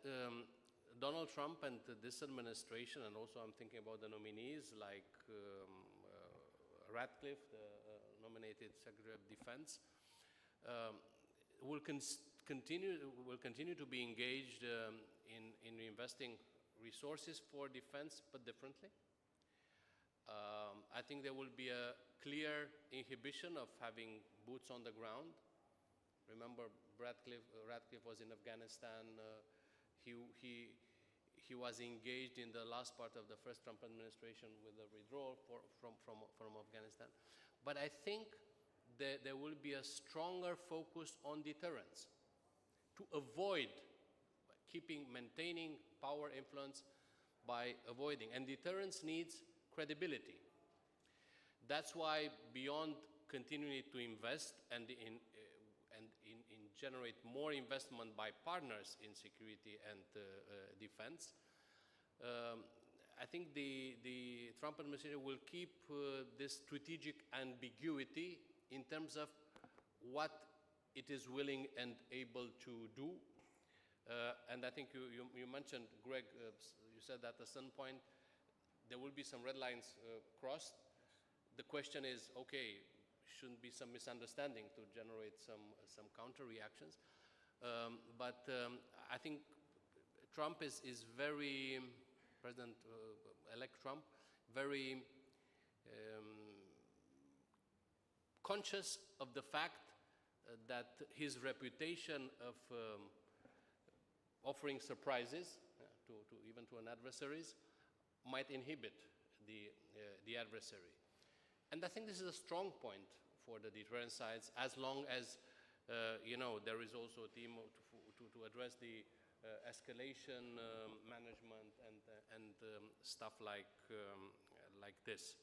Donald Trump and this administration, and also I'm thinking about the nominees like Radcliffe, the nominated Secretary of Defense, will continue to be engaged in investing resources for defense, but differently. I think there will be a clear inhibition of having boots on the ground. Remember, Radcliffe was in Afghanistan. He was engaged in the last part of the first Trump administration with the withdrawal from Afghanistan. But I think that there will be a stronger focus on deterrence to avoid maintaining power influence by avoiding. And deterrence needs credibility. That's why beyond continuing to invest and generate more investment by partners in security and defense, I think the Trump administration will keep this strategic ambiguity in terms of what it is willing and able to do. And I think you mentioned, Greg, you said that at some point there will be some red lines crossed. The question is, okay, shouldn't be some misunderstanding to generate some counter reactions. But I think Trump is very, President-elect Trump, very conscious of the fact that his reputation of offering surprises even to an adversaries might inhibit the adversary. And I think this is a strong point for the deterrence sides, as long as there is also a team to address the escalation management and stuff like this.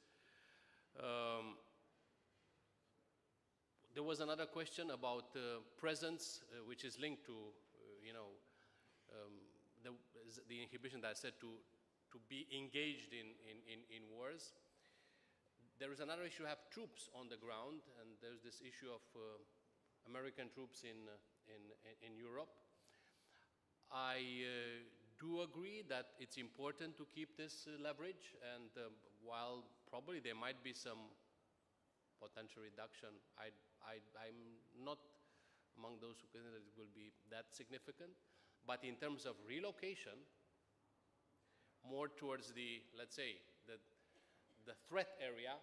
There was another question about presence, which is linked to the inhibition that I said to be engaged in wars. There is another issue, have troops on the ground, and there's this issue of American troops in Europe. I do agree that it's important to keep this leverage, and while probably there might be some potential reduction, I'm not among those who consider it will be that significant. But in terms of relocation, more towards the, let's say, the threat area,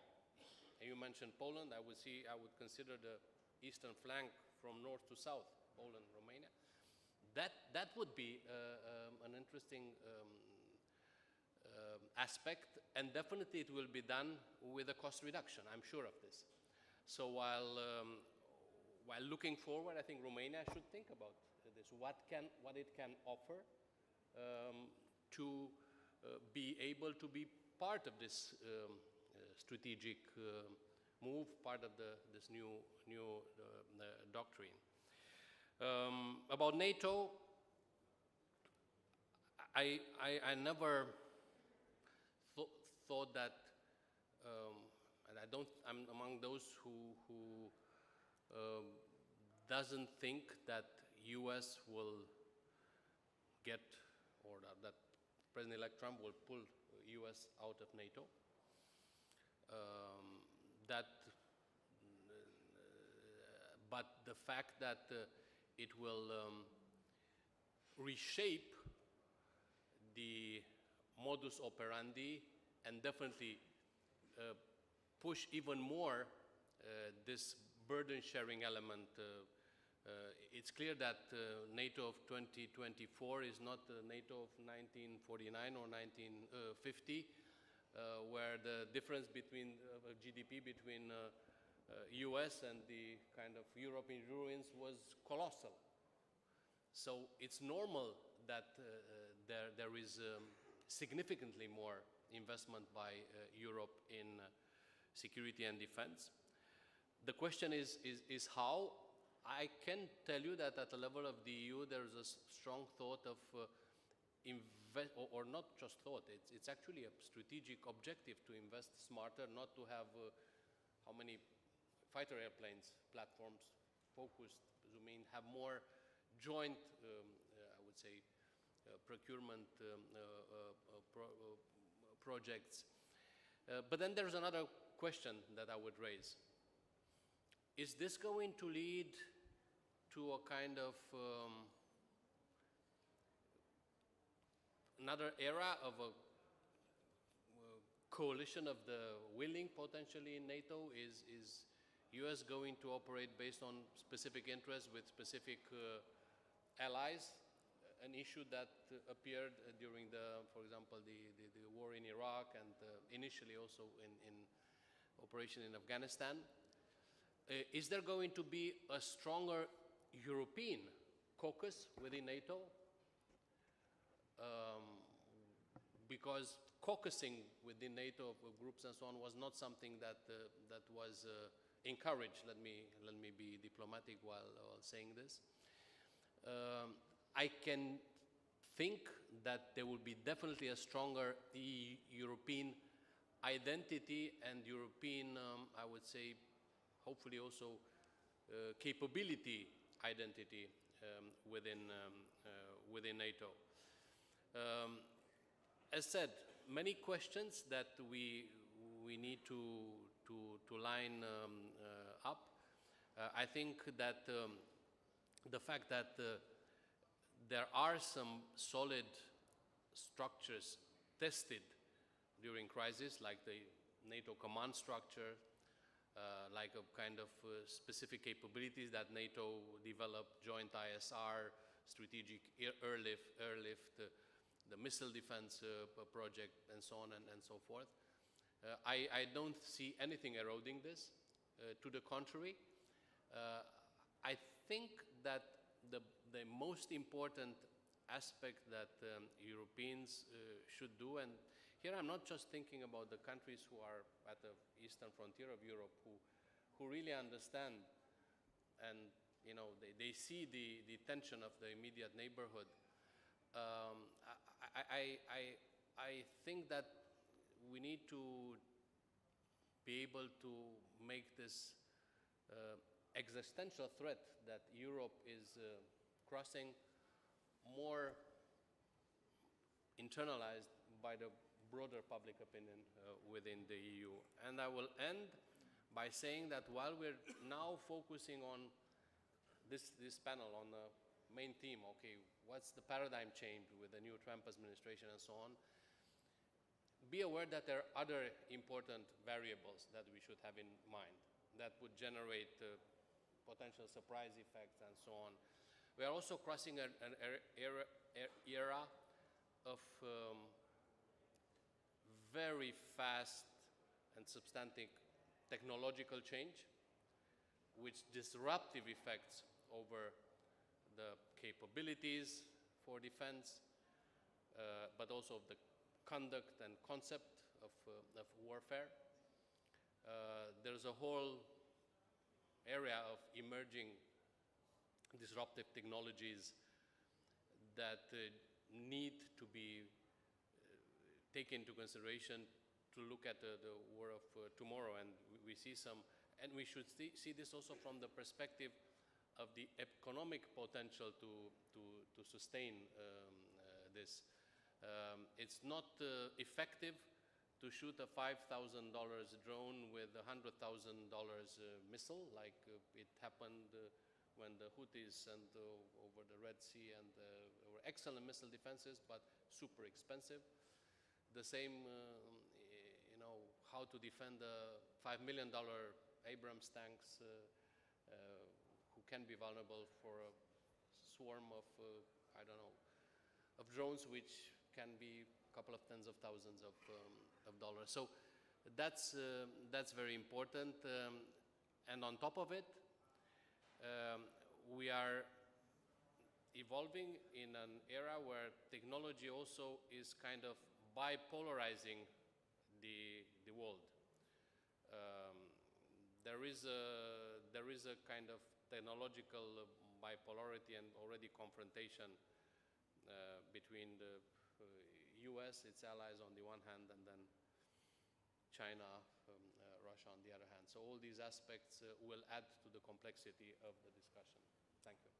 and you mentioned Poland, I would consider the eastern flank from north to south, Poland, Romania. That would be an interesting aspect, and definitely it will be done with a cost reduction, I'm sure of this. So while looking forward, I think Romania should think about this, what it can offer to be able to be part of this strategic move, part of this new doctrine. About NATO, I never thought that, and I'm among those who doesn't think that US will get, or that President-elect Trump will pull US out of NATO. But the fact that it will reshape the modus operandi and definitely push even more this burden-sharing element. It's clear that NATO of 2024 is not the NATO of 1949 or 1950, where the difference between GDP between US and the kind of Europe in ruins was colossal. So it's normal that there is significantly more investment by Europe in security and defense. The question is how. I can tell you that at the level of the EU there is a strong thought of or not just thought, it's actually a strategic objective to invest smarter, not to have how many fighter airplanes platforms focused, have more joint, I would say, procurement projects. But then there's another question that I would raise. Is this going to lead to a kind of another era of a coalition of the willing potentially in NATO? Is US going to operate based on specific interests with specific allies? An issue that appeared during for example, the war in Iraq and initially also in operation in Afghanistan. Is there going to be a stronger European caucus within NATO? Because caucusing within NATO groups and so on was not something that was encouraged. Let me be diplomatic while saying this. I can think that there will be definitely a stronger European identity and European, I would say, hopefully also capability identity within NATO. As said, many questions that we need to line up. I think that the fact that there are some solid structures tested during crisis, like the NATO command structure, like a kind of specific capabilities that NATO developed, joint ISR, strategic airlift, the missile defense project, and so on and so forth. I don't see anything eroding this. To the contrary, I think that the most important aspect that Europeans should do, and here I'm not just thinking about the countries who are at the eastern frontier of Europe, who really understand and they see the tension of the immediate neighborhood. I think that we need to be able to make this existential threat that Europe is crossing more internalized by the broader public opinion within the EU. And I will end by saying that while we're now focusing on this panel on the main theme, okay, what's the paradigm change with the new Trump administration and so on, be aware that there are other important variables that we should have in mind that would generate potential surprise effects and so on. We are also crossing an era of very fast and substantive technological change, with disruptive effects over the capabilities for defense, but also of the conduct and concept of warfare. There's a whole area of emerging disruptive technologies that need to be taken into consideration to look at the war of tomorrow, and we see some, and we should see this also from the perspective of the economic potential to sustain this. It's not effective to shoot a $5,000 drone with a $100,000 missile, like it happened when the Houthis sent over the Red Sea, and were excellent missile defenses, but super expensive. The same, how to defend the $5 million Abrams tanks can be vulnerable for a swarm of, I don't know, of drones, which can be a couple of tens of thousands of dollars. So that's very important. And on top of it, we are evolving in an era where technology also is kind of bipolarizing the world. There is a kind of technological bipolarity and already confrontation between the US, its allies on the one hand, and then China, Russia on the other hand. So all these aspects will add to the complexity of the discussion. Thank you.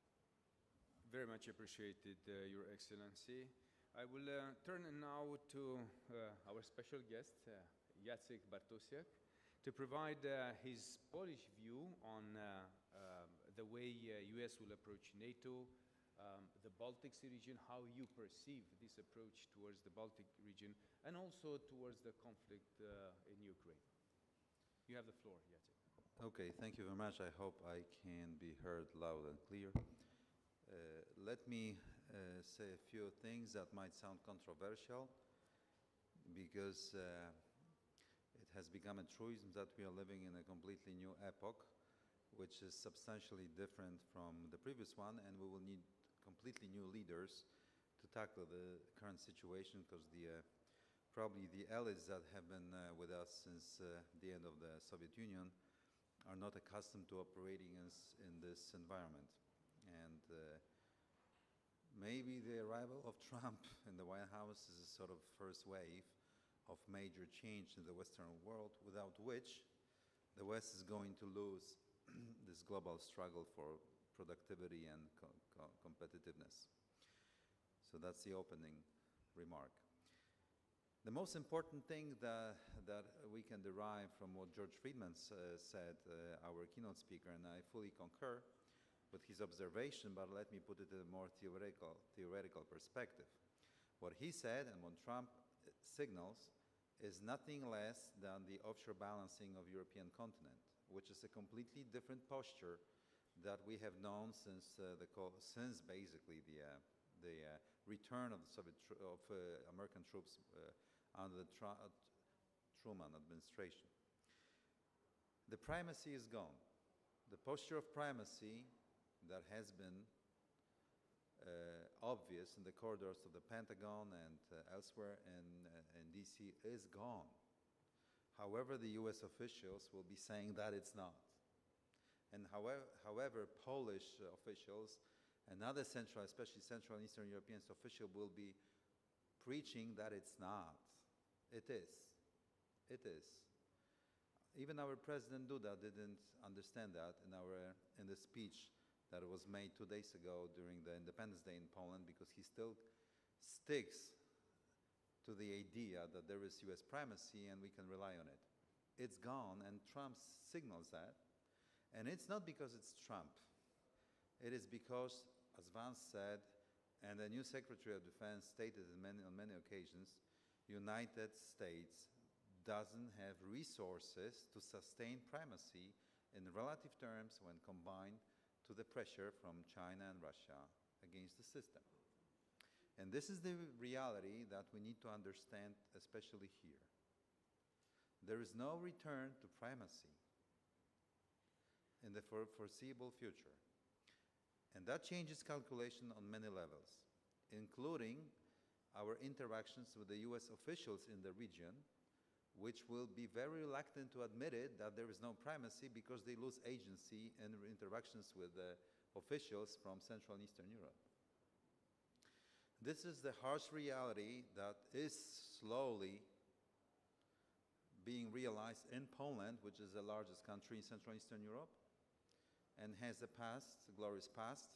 Very much appreciated, Your Excellency. I will turn now to our special guest, Jacek Bartosiak, to provide his Polish view on the way US will approach NATO, the Baltic Sea region, how you perceive this approach towards the Baltic region, and also towards the conflict in Ukraine. You have the floor, Jacek. Okay, thank you very much. I hope I can be heard loud and clear. Let me say a few things that might sound controversial, because it has become a truism that we are living in a completely new epoch, which is substantially different from the previous one, and we will need completely new leaders to tackle the current situation, because probably the allies that have been with us since the end of the Soviet Union are not accustomed to operating in this environment. And maybe the arrival of Trump in the White House is a sort of first wave of major change in the Western world, without which the West is going to lose this global struggle for productivity and competitiveness. So that's the opening remark. The most important thing that we can derive from what George Friedman said, our keynote speaker, and I fully concur with his observation, but let me put it in a more theoretical perspective. What he said and what Trump signals is nothing less than the offshore balancing of European continent, which is a completely different posture that we have known since basically the return of American troops under the Truman administration. The primacy is gone. The posture of primacy that has been obvious in the corridors of the Pentagon and elsewhere in DC is gone. However, the US officials will be saying that it's not. And however Polish officials and other especially Central and Eastern European officials will be preaching that it's not. It is. It is. Even our President Duda didn't understand that in the speech that was made 2 days ago during the Independence Day in Poland, because he still sticks to the idea that there is US primacy and we can rely on it. It's gone, and Trump signals that. And it's not because it's Trump. It is because, as Vance said, and the new Secretary of Defense stated on many occasions, United States doesn't have resources to sustain primacy in relative terms when combined to the pressure from China and Russia against the system. And this is the reality that we need to understand, especially here. There is no return to primacy in the foreseeable future. And that changes calculation on many levels, including our interactions with the US officials in the region, which will be very reluctant to admit it, that there is no primacy, because they lose agency in interactions with the officials from Central and Eastern Europe. This is the harsh reality that is slowly being realized in Poland, which is the largest country in Central and Eastern Europe, and has a past, a glorious past,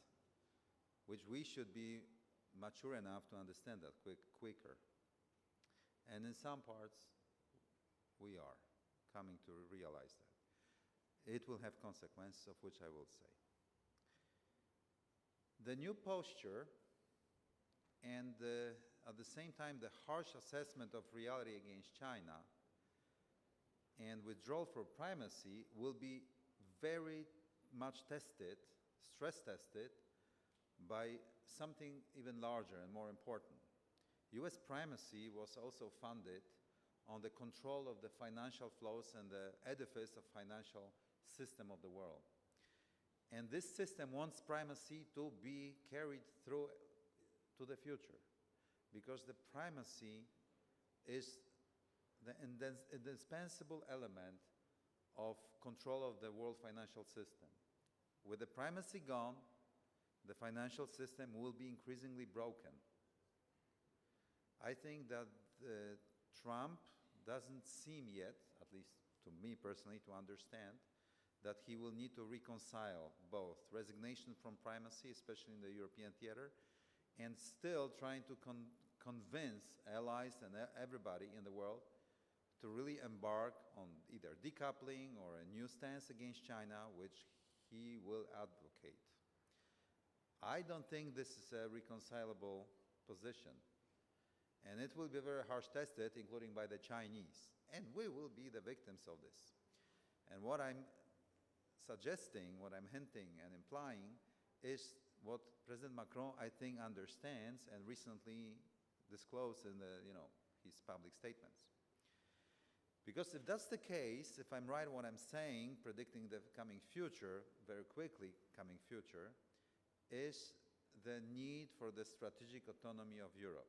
which we should be mature enough to understand that quicker. And in some parts, we are coming to realize that. It will have consequences, of which I will say. The new posture and at the same time the harsh assessment of reality against China and withdrawal for primacy will be very much tested stress tested by something even larger and more important. US primacy was also founded on the control of the financial flows and the edifice of financial system of the world. And this system wants primacy to be carried through to the future, because the primacy is the indispensable element of control of the world financial system. With the primacy gone, the financial system will be increasingly broken. I think that Trump doesn't seem yet, at least to me personally, to understand that he will need to reconcile both resignation from primacy, especially in the European theater, and still trying to convince allies and everybody in the world to really embark on either decoupling or a new stance against China, which he will advocate. I don't think this is a reconcilable position, and it will be very harsh tested, including by the Chinese, and we will be the victims of this. And what I'm suggesting, what I'm hinting and implying, is what President Macron, I think, understands and recently disclosed in his public statements. Because if that's the case, if I'm right in what I'm saying, predicting the coming future, very quickly coming future, is the need for the strategic autonomy of Europe.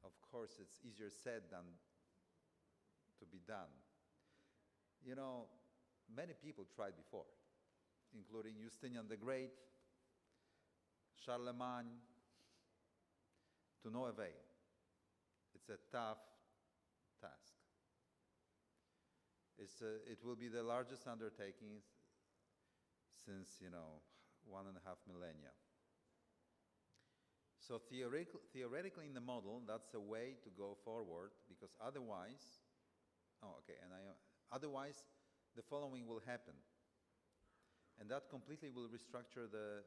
Of course, it's easier said than to be done. You know, many people tried before, including Justinian the Great, Charlemagne, to no avail. It's a tough task. It will be the largest undertaking since, 1.5 millennia. So theoretically in the model, that's a way to go forward, because otherwise, otherwise the following will happen. And that completely will restructure the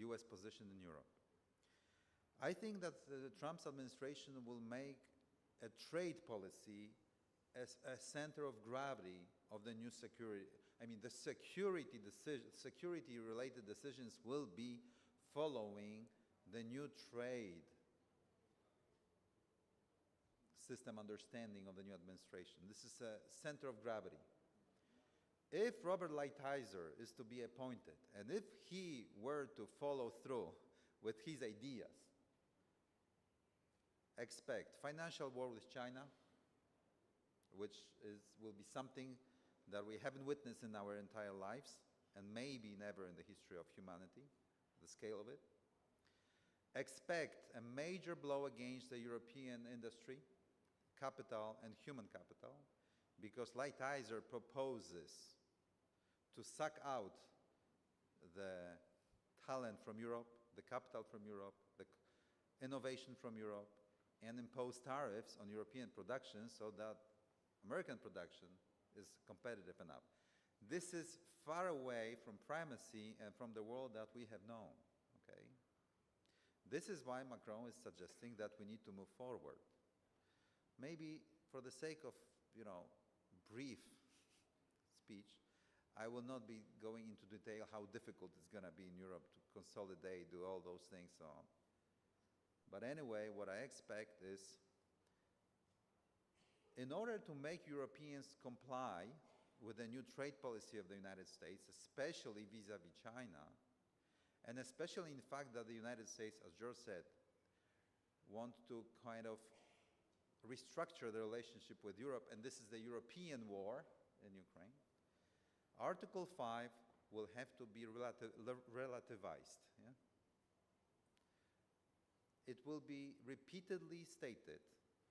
US position in Europe. I think that Trump's administration will make a trade policy as a center of gravity of the new security. I mean, the security-related decisions will be following the new trade system understanding of the new administration. This is a center of gravity. If Robert Lighthizer is to be appointed, and if he were to follow through with his ideas, expect financial war with China, which will be something that we haven't witnessed in our entire lives, and maybe never in the history of humanity, the scale of it. Expect a major blow against the European industry, capital and human capital, because Lighthizer proposes to suck out the talent from Europe, the capital from Europe, the innovation from Europe, and impose tariffs on European production so that American production is competitive enough. This is far away from primacy and from the world that we have known, okay? This is why Macron is suggesting that we need to move forward. Maybe for the sake of, brief speech, I will not be going into detail how difficult it's going to be in Europe to consolidate, do all those things, so on. But anyway, what I expect is, in order to make Europeans comply with the new trade policy of the United States, especially vis-à-vis China, and especially in the fact that the United States, as George said, want to kind of restructure the relationship with Europe, and this is the European war in Ukraine, Article 5 will have to be relativized. Yeah? It will be repeatedly stated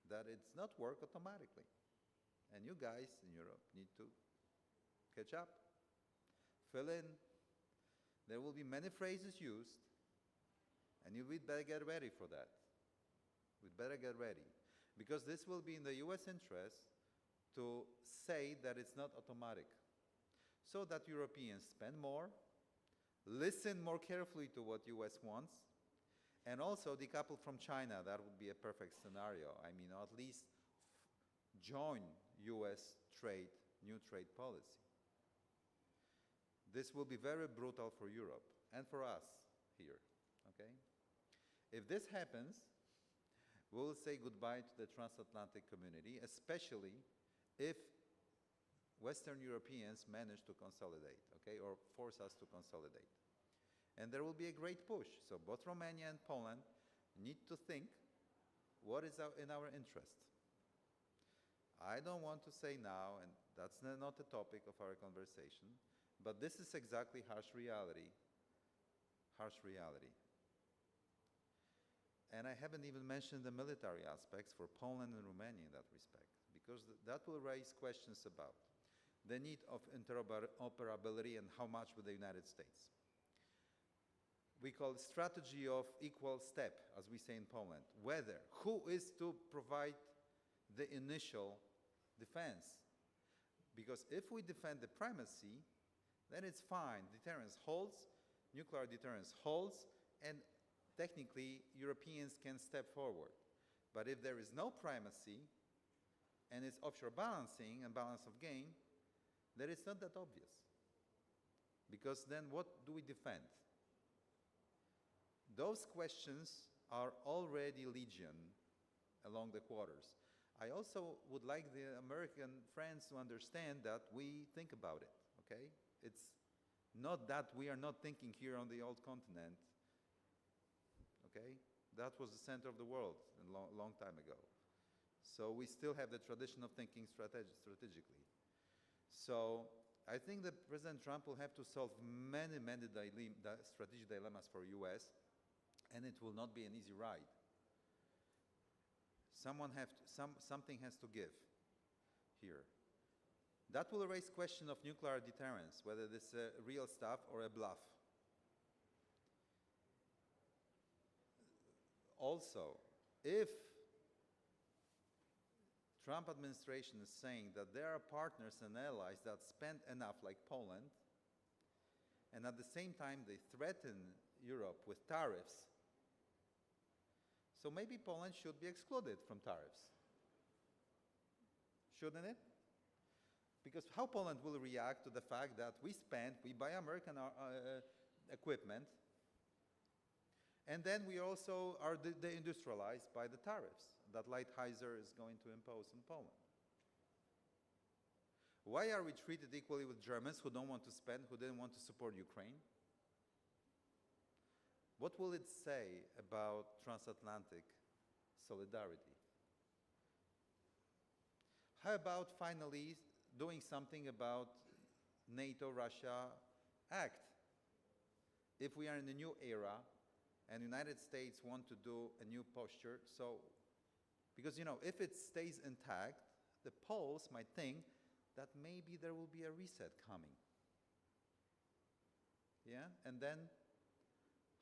that it's not work automatically. And you guys in Europe need to catch up, fill in. There will be many phrases used, and we'd better get ready for that. We'd better get ready. Because this will be in the US interest to say that it's not automatic. So that Europeans spend more, listen more carefully to what US wants, and also decouple from China. That would be a perfect scenario. I mean, at least join US trade, new trade policy. this will be very brutal for Europe and for us here, okay? If this happens, we'll say goodbye to the transatlantic community, especially if Western Europeans manage to consolidate, okay, or force us to consolidate. And there will be a great push. So both Romania and Poland need to think what is in our interest. I don't want to say now, and that's not the topic of our conversation, but this is exactly harsh reality. Harsh reality. And I haven't even mentioned the military aspects for Poland and Romania in that respect, because that will raise questions about the need of interoperability and how much with the United States. We call it strategy of equal step, as we say in Poland. Whether, who is to provide the initial defense? Because if we defend the primacy, then it's fine. Deterrence holds, nuclear deterrence holds, and technically Europeans can step forward. But if there is no primacy, and it's offshore balancing and balance of gain, then it's not that obvious. Because then what do we defend? Those questions are already legion along the quarters. I also would like the American friends to understand that we think about it, okay? It's not that we are not thinking here on the old continent, okay? That was the center of the world a long time ago. So we still have the tradition of thinking strategically. So I think that President Trump will have to solve many strategic dilemmas for US, and it will not be an easy ride. Something has to give here. That will raise question of nuclear deterrence, whether this is real stuff or a bluff. Also, if Trump administration is saying that there are partners and allies that spend enough, like Poland, and at the same time they threaten Europe with tariffs, so maybe Poland should be excluded from tariffs. Shouldn't it? Because how Poland will react to the fact that we buy American equipment, and then we also are deindustrialized by the tariffs that Lighthizer is going to impose on Poland. Why are we treated equally with Germans who don't want to spend, who didn't want to support Ukraine? What will it say about transatlantic solidarity? How about finally doing something about NATO-Russia Act? If we are in a new era and the United States want to do a new posture, so, because, you know, if it stays intact, the Poles might think that maybe there will be a reset coming. Yeah, and then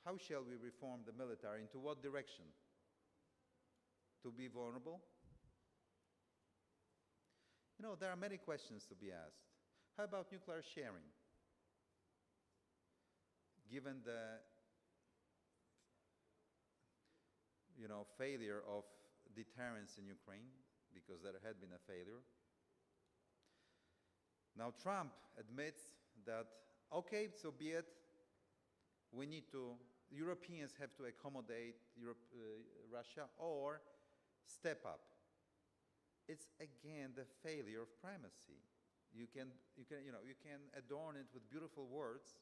how shall we reform the military? Into what direction? To be vulnerable? You know, there are many questions to be asked. How about nuclear sharing? Given the, you know, failure of deterrence in Ukraine, because there had been a failure. Now Trump admits that, okay, so be it, we need to, Europeans have to accommodate Russia or step up. It's again the failure of primacy. You can adorn it with beautiful words,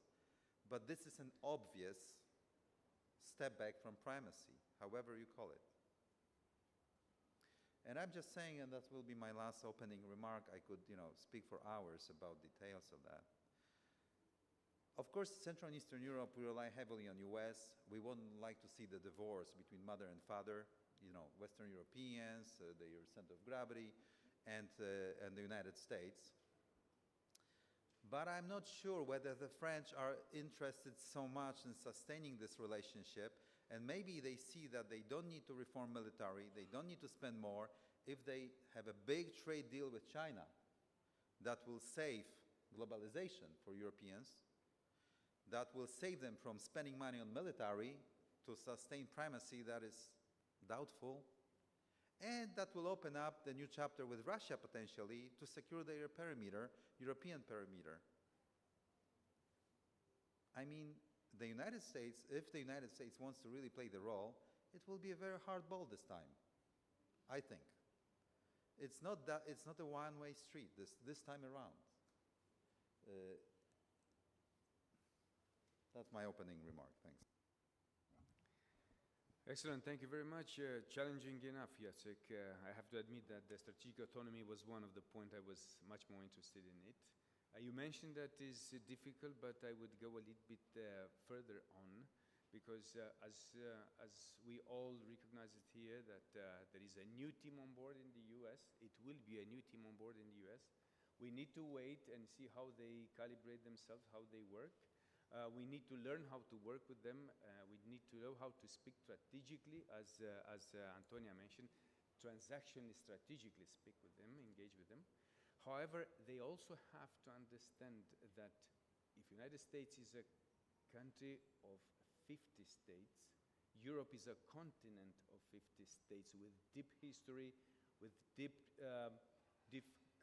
but this is an obvious step back from primacy, however you call it. And I'm just saying, and that will be my last opening remark, I could, you know, speak for hours about details of that. Of course, Central and Eastern Europe, we rely heavily on US. We wouldn't like to see the divorce between mother and father, you know, Western Europeans, their center of gravity, and the United States. But I'm not sure whether the French are interested so much in sustaining this relationship, and maybe they see that they don't need to reform military, they don't need to spend more if they have a big trade deal with China that will save globalization for Europeans, that will save them from spending money on military to sustain primacy that is doubtful, and that will open up the new chapter with Russia potentially to secure their perimeter, European perimeter. I mean, the United States, if the United States wants to really play the role, it will be a very hard ball this time, I think. It's not a one-way street this time around. That's my opening remark. Thanks. Excellent, thank you very much. Challenging enough, Jacek. I have to admit that the strategic autonomy was one of the points I was much more interested in it. You mentioned that is difficult, but I would go a little bit further on, because as we all recognize it here, that there is a new team on board in the US. It will be a new team on board in the US. We need to wait and see how they calibrate themselves, how they work. We need to learn how to work with them. We need to know how to speak strategically, as Antonia mentioned, transactionally, strategically speak with them, engage with them. However, they also have to understand that if United States is a country of 50 states, Europe is a continent of 50 states with deep history, with deep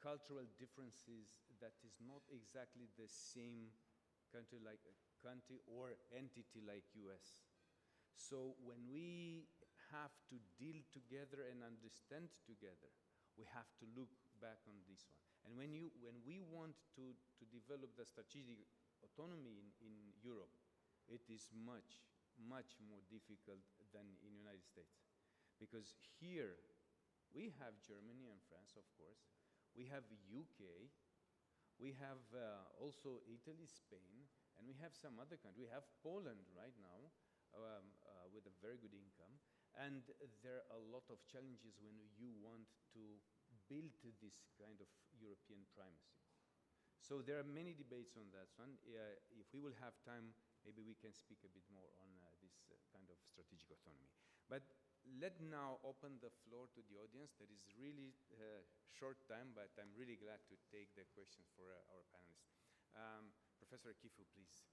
cultural differences that is not exactly the same country or entity like US. So when we have to deal together and understand together, we have to look back on this one. And when we want to develop the strategic autonomy in Europe, it is much more difficult than in the United States. Because here we have Germany and France, of course. We have UK. We have also Italy, Spain, and we have some other countries. We have Poland right now with a very good income. And there are a lot of challenges when you want to build this kind of European primacy. So there are many debates on that one. If we will have time, maybe we can speak a bit more on this kind of strategic autonomy. But let's now open the floor to the audience. There is really short time, but I'm really glad to take the questions for our panelists. Professor Kifu, please.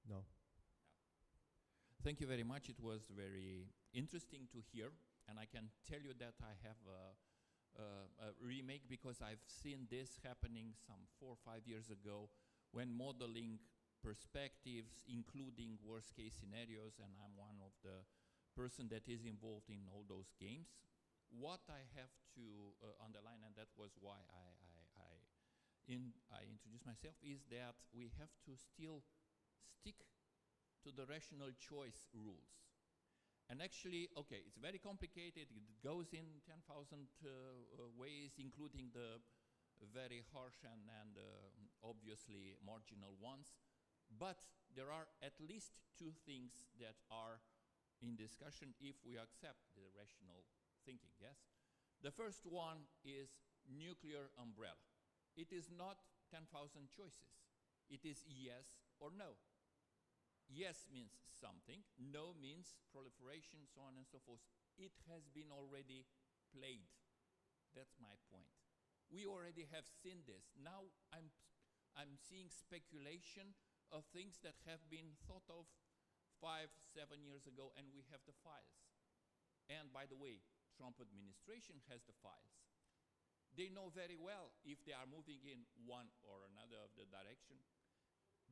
No. Thank you very much. It was very interesting to hear, and I can tell you that I have a remake because I've seen this happening some 4 or 5 years ago when modeling perspectives, including worst-case scenarios, and I'm one of the person that is involved in all those games. What I have to underline, and that was why I introduced myself, is that we have to still stick to the rational choice rules. And actually, okay, it's very complicated. It goes in 10,000 ways, including the very harsh and obviously marginal ones. But there are at least 2 things that are in discussion if we accept the rational thinking, yes? The first one is nuclear umbrella. It is not 10,000 choices. It is yes or no. Yes means something, no means proliferation, so on and so forth. It has been already played. That's my point. We already have seen this. Now I'm seeing speculation of things that have been thought of 5, 7 years ago, and we have the files. And by the way, Trump administration has the files. They know very well if they are moving in one or another of the direction.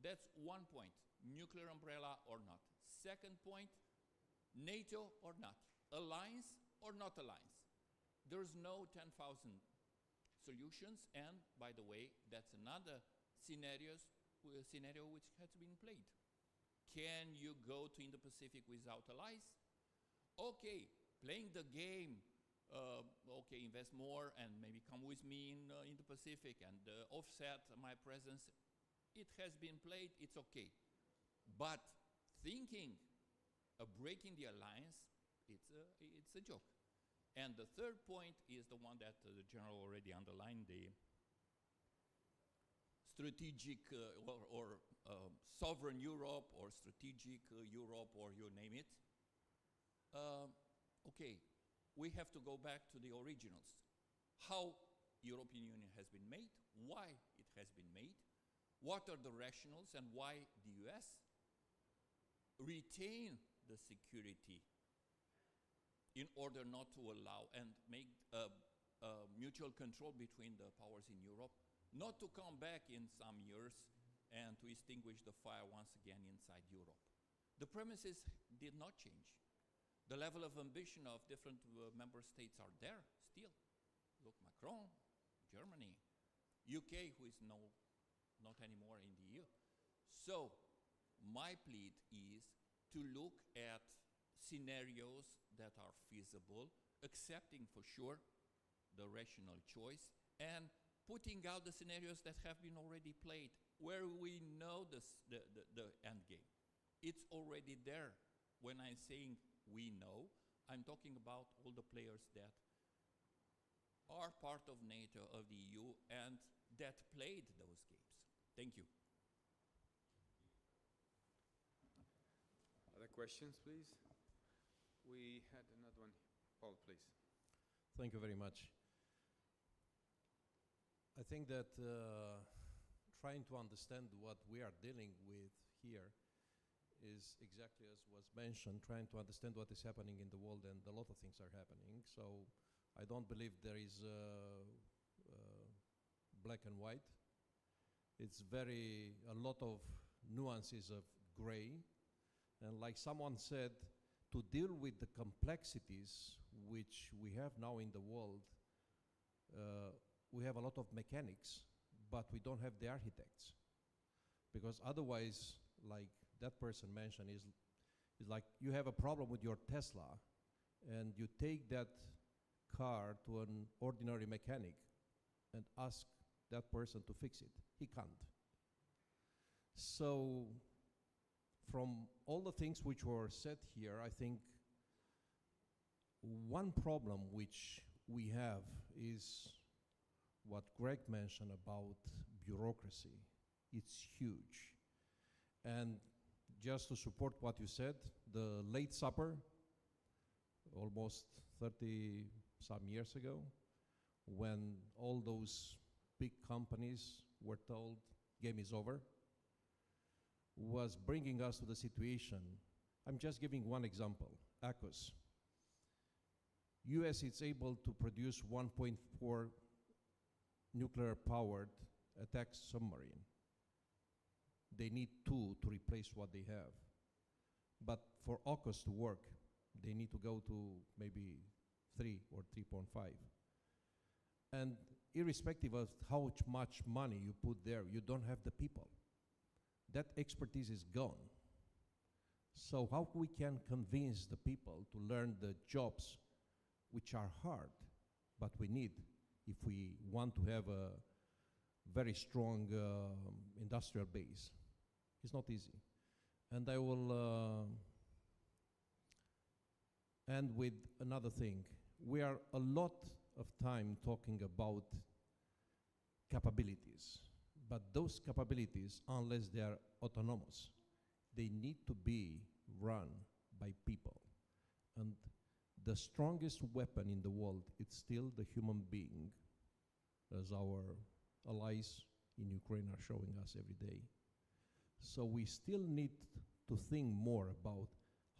That's one point, nuclear umbrella or not. Second point, NATO or not, alliance or not alliance. There's no 10,000 solutions, and by the way, that's another scenario which has been played. Can you go to Indo-Pacific without allies? Okay, playing the game, okay, invest more and maybe come with me in Indo-Pacific and offset my presence. It has been played, it's okay. But thinking of breaking the alliance, it's a joke. And the third point is the one that the general already underlined, the strategic or sovereign Europe or strategic Europe or you name it. Okay, we have to go back to the originals. How European Union has been made, why it has been made, what are the rationales and why the US retain the security in order not to allow and make mutual control between the powers in Europe, not to come back in some years and to extinguish the fire once again inside Europe. The premises did not change. The level of ambition of different member states are there still. Look, Macron, Germany, UK, who is not anymore in the EU. So my plea is to look at scenarios that are feasible, accepting for sure the rational choice, and putting out the scenarios that have been already played, where we know the end game. It's already there. When I'm saying we know, I'm talking about all the players that are part of NATO, of the EU, and that played those games. Thank you. Other questions, please? We had another one. Paul, please. Thank you very much. I think that trying to understand what we are dealing with here is exactly as was mentioned, trying to understand what is happening in the world, and a lot of things are happening. So I don't believe there is black and white. It's a lot of nuances of gray. And like someone said, to deal with the complexities which we have now in the world, we have a lot of mechanics, but we don't have the architects. Because otherwise, like that person mentioned, is like you have a problem with your Tesla, and you take that car to an ordinary mechanic and ask that person to fix it. He can't. So from all the things which were said here, I think one problem which we have is what Greg mentioned about bureaucracy. It's huge. And just to support what you said, the late supper, almost 30 some years ago, when all those big companies were told game is over, was bringing us to the situation. I'm just giving one example, AUKUS. US is able to produce 1.4 nuclear-powered attack submarine. They need 2 to replace what they have. But for AUKUS to work, they need to go to maybe 3 or 3.5. And irrespective of how much money you put there, you don't have the people. That expertise is gone. So how we can convince the people to learn the jobs which are hard, but we need if we want to have a very strong industrial base. It's not easy. And I will end with another thing. We are a lot of time talking about capabilities, but those capabilities, unless they are autonomous, they need to be run by people. And the strongest weapon in the world, it's still the human being, as our allies in Ukraine are showing us every day. So we still need to think more about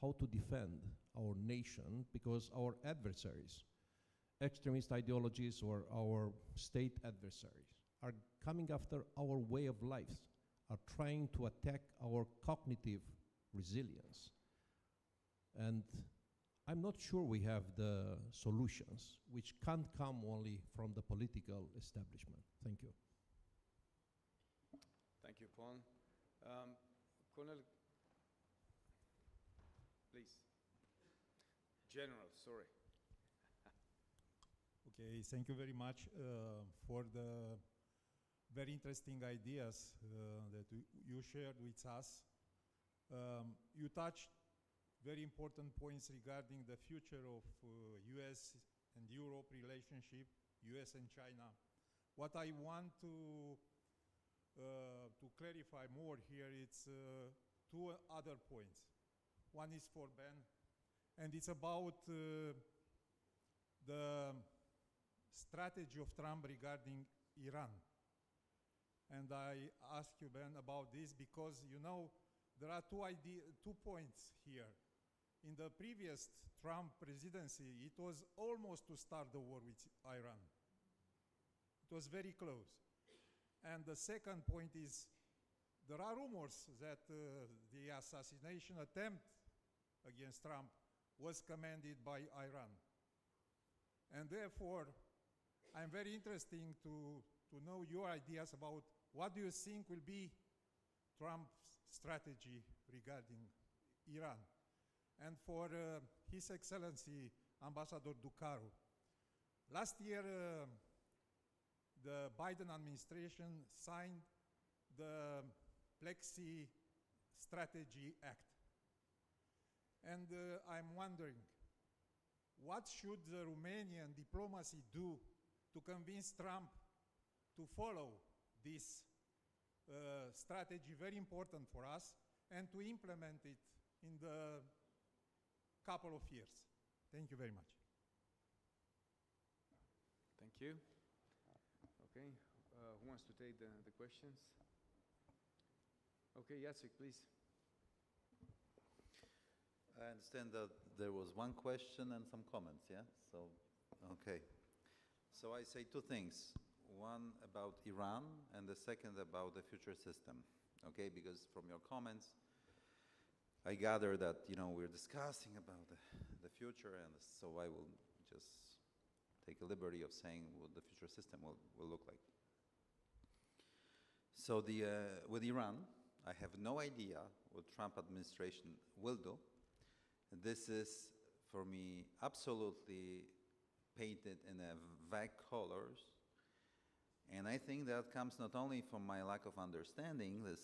how to defend our nation, because our adversaries, extremist ideologies or our state adversaries, are coming after our way of life, are trying to attack our cognitive resilience. And I'm not sure we have the solutions, which can't come only from the political establishment. Thank you. Thank you, Paul. Colonel, please. General, sorry. Okay, thank you very much for the very interesting ideas that you shared with us. You touched very important points regarding the future of US and Europe relationship, US and China. What I want to to clarify more here, it's two other points. One is for Ben, and it's about the strategy of Trump regarding Iran. And I ask you, Ben, about this because, you know, there are two points here. In the previous Trump presidency, it was almost to start the war with Iran. It was very close. And the second point is, there are rumors that the assassination attempt against Trump was commanded by Iran. And therefore, I'm very interested to know your ideas about what do you think will be Trump's strategy regarding Iran. And for His Excellency Ambassador Ducaru, last year the Biden administration signed the Plexi Strategy Act. And I'm wondering, what should the Romanian diplomacy do to convince Trump to follow this strategy, very important for us, and to implement it in the couple of years? Thank you very much. Thank you. Okay, who wants to take the questions? Okay, Jacek, please. I understand that there was one question and some comments, yeah? So, okay. So I say two things. One about Iran and the second about the future system, okay? Because from your comments, I gather that, you know, we're discussing about the future, and so I will just take a liberty of saying what the future system will look like. So with Iran, I have no idea what Trump administration will do. This is, for me, absolutely painted in a vague colors. And I think that comes not only from my lack of understanding this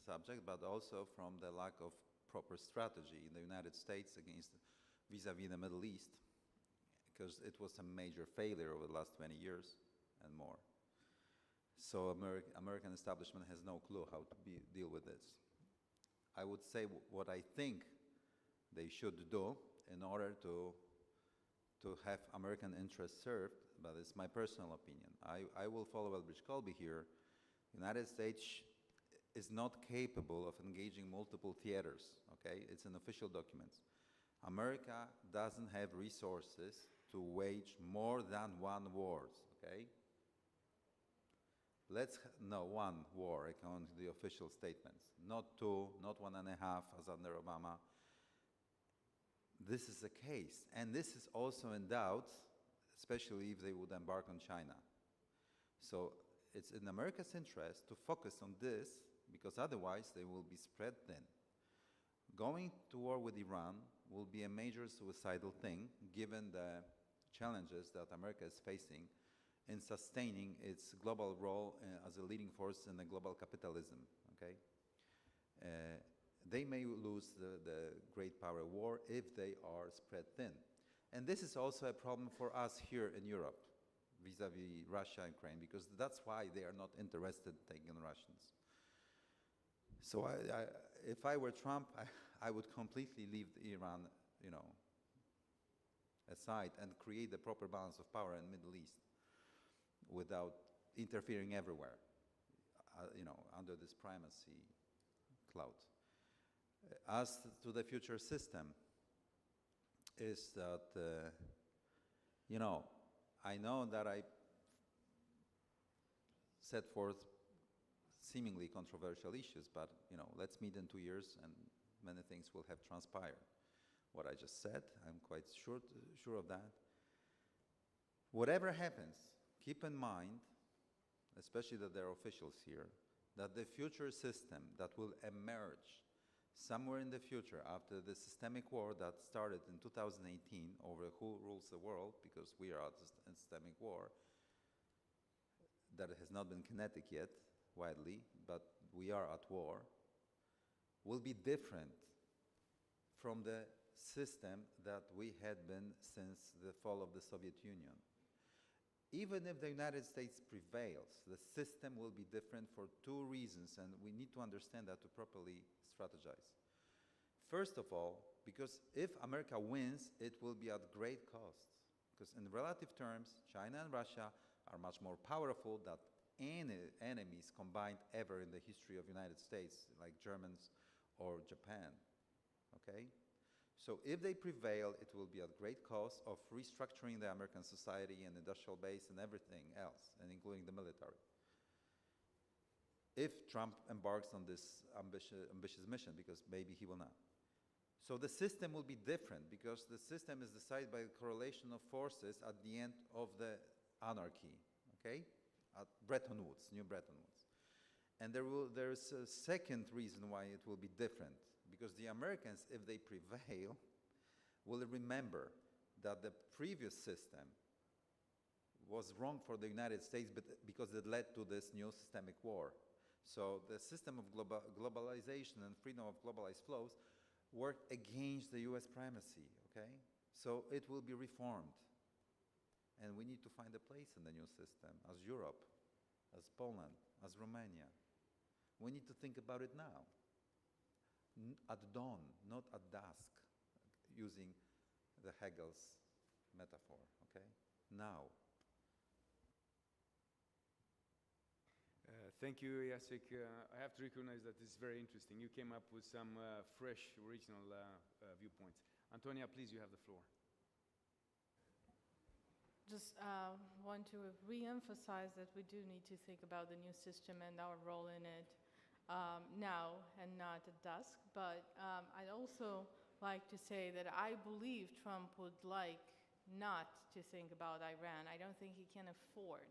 subject, but also from the lack of proper strategy in the United States against vis-a-vis the Middle East, because it was a major failure over the last 20 years and more. So American establishment has no clue how to deal with this. I would say what I think they should do in order to have American interests served, but it's my personal opinion. I will follow Elbridge Colby here. United States is not capable of engaging multiple theaters, okay? It's in official documents. America doesn't have resources to wage more than one war, okay? Let's know one war according to the official statements, not two, not 1.5 as under Obama. This is the case, and this is also in doubt, especially if they would embark on China. So it's in America's interest to focus on this, because otherwise they will be spread thin. Going to war with Iran will be a major suicidal thing, given the challenges that America is facing in sustaining its global role as a leading force in the global capitalism, okay? They may lose the great power war if they are spread thin. And this is also a problem for us here in Europe, vis-a-vis Russia and Ukraine, because that's why they are not interested in taking the Russians. So if I were Trump, I would completely leave Iran, you know, aside and create the proper balance of power in the Middle East without interfering everywhere, you know, under this primacy cloud. As to the future system, is that, you know that I set forth seemingly controversial issues, but, you know, let's meet in 2 years and many things will have transpired. What I just said, I'm quite sure of that. Whatever happens, keep in mind, especially that there are officials here, that the future system that will emerge somewhere in the future after the systemic war that started in 2018 over who rules the world, because we are at a systemic war that has not been kinetic yet, widely, but we are at war, will be different from the system that we had been since the fall of the Soviet Union. Even if the United States prevails, the system will be different for two reasons, and we need to understand that to properly strategize. First of all, because if America wins, it will be at great cost. Because in relative terms, China and Russia are much more powerful than any enemies combined ever in the history of the United States, like Germans or Japan, okay? So if they prevail, it will be at great cost of restructuring the American society and industrial base and everything else, and including the military. If Trump embarks on this ambitious mission, because maybe he will not. So the system will be different, because the system is decided by the correlation of forces at the end of the anarchy, okay? At Bretton Woods, New Bretton Woods. And there's a second reason why it will be different. Because the Americans, if they prevail, will remember that the previous system was wrong for the United States, but because it led to this new systemic war. So the system of globalization and freedom of globalized flows worked against the US primacy, okay? So it will be reformed. And we need to find a place in the new system as Europe, as Poland, as Romania. We need to think about it now. At dawn, not at dusk, using the Hegel's metaphor, okay? Now. Thank you, Jacek. I have to recognize that this is very interesting. You came up with some fresh, original viewpoints. Antonia, please, you have the floor. Just want to re-emphasize that we do need to think about the new system and our role in it. Now and not at dusk, but I'd also like to say that I believe Trump would like not to think about Iran. I don't think he can afford